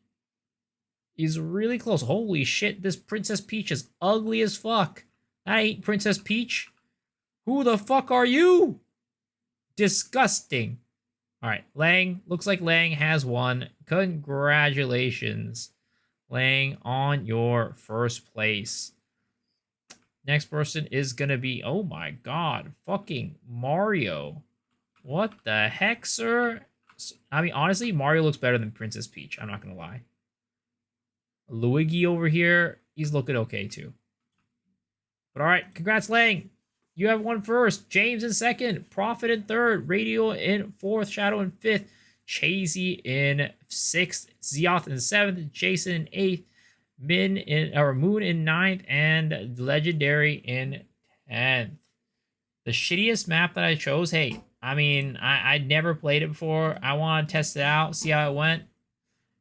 He's really close. Holy shit, this Princess Peach is ugly as fuck. I ain't Princess Peach. Who the fuck are you? Disgusting. Alright, Lang. Looks like Lang has won. Congratulations, Lang, on your first place. Next person is gonna be, oh my god, fucking Mario. What the heck, sir? I mean, honestly, Mario looks better than Princess Peach. I'm not gonna lie. Luigi over here, he's looking okay too. But all right, congrats, Lang. You have one first. James in second. Prophet in third. Radio in fourth. Shadow in fifth. Chasey in sixth. Zeoth in seventh. Jason in eighth. Moon in ninth. And Legendary in 10th. The shittiest map that I chose. Hey, I mean, I'd never played it before. I want to test it out, see how it went.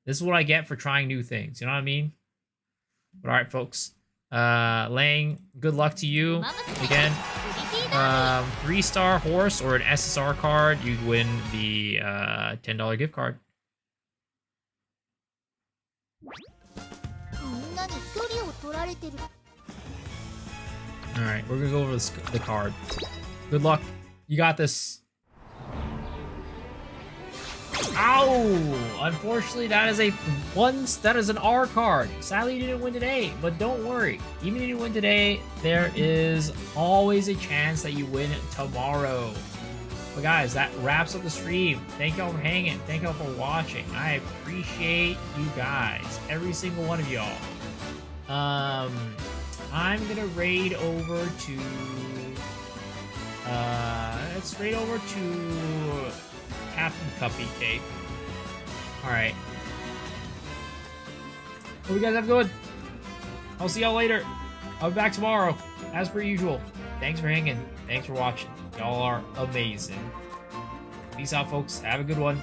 This is what I get for trying new things. You know what I mean? But all right, folks. Lang, good luck to you. Again, 3-star horse or an SSR card, you'd win the $10 gift card. Alright, we're gonna go over the card. Good luck. You got this. Ow! Unfortunately, that is an R card. Sadly, you didn't win today, but don't worry. Even if you didn't win today, there is always a chance that you win tomorrow. But guys, that wraps up the stream. Thank y'all for hanging. Thank y'all for watching. I appreciate you guys, every single one of y'all. I'm gonna raid over to. Let's raid over to Captain Cuppy Cake. Alright. Hope you guys have good. I'll see y'all later. I'll be back tomorrow, as per usual. Thanks for hanging. Thanks for watching. Y'all are amazing. Peace out, folks. Have a good one.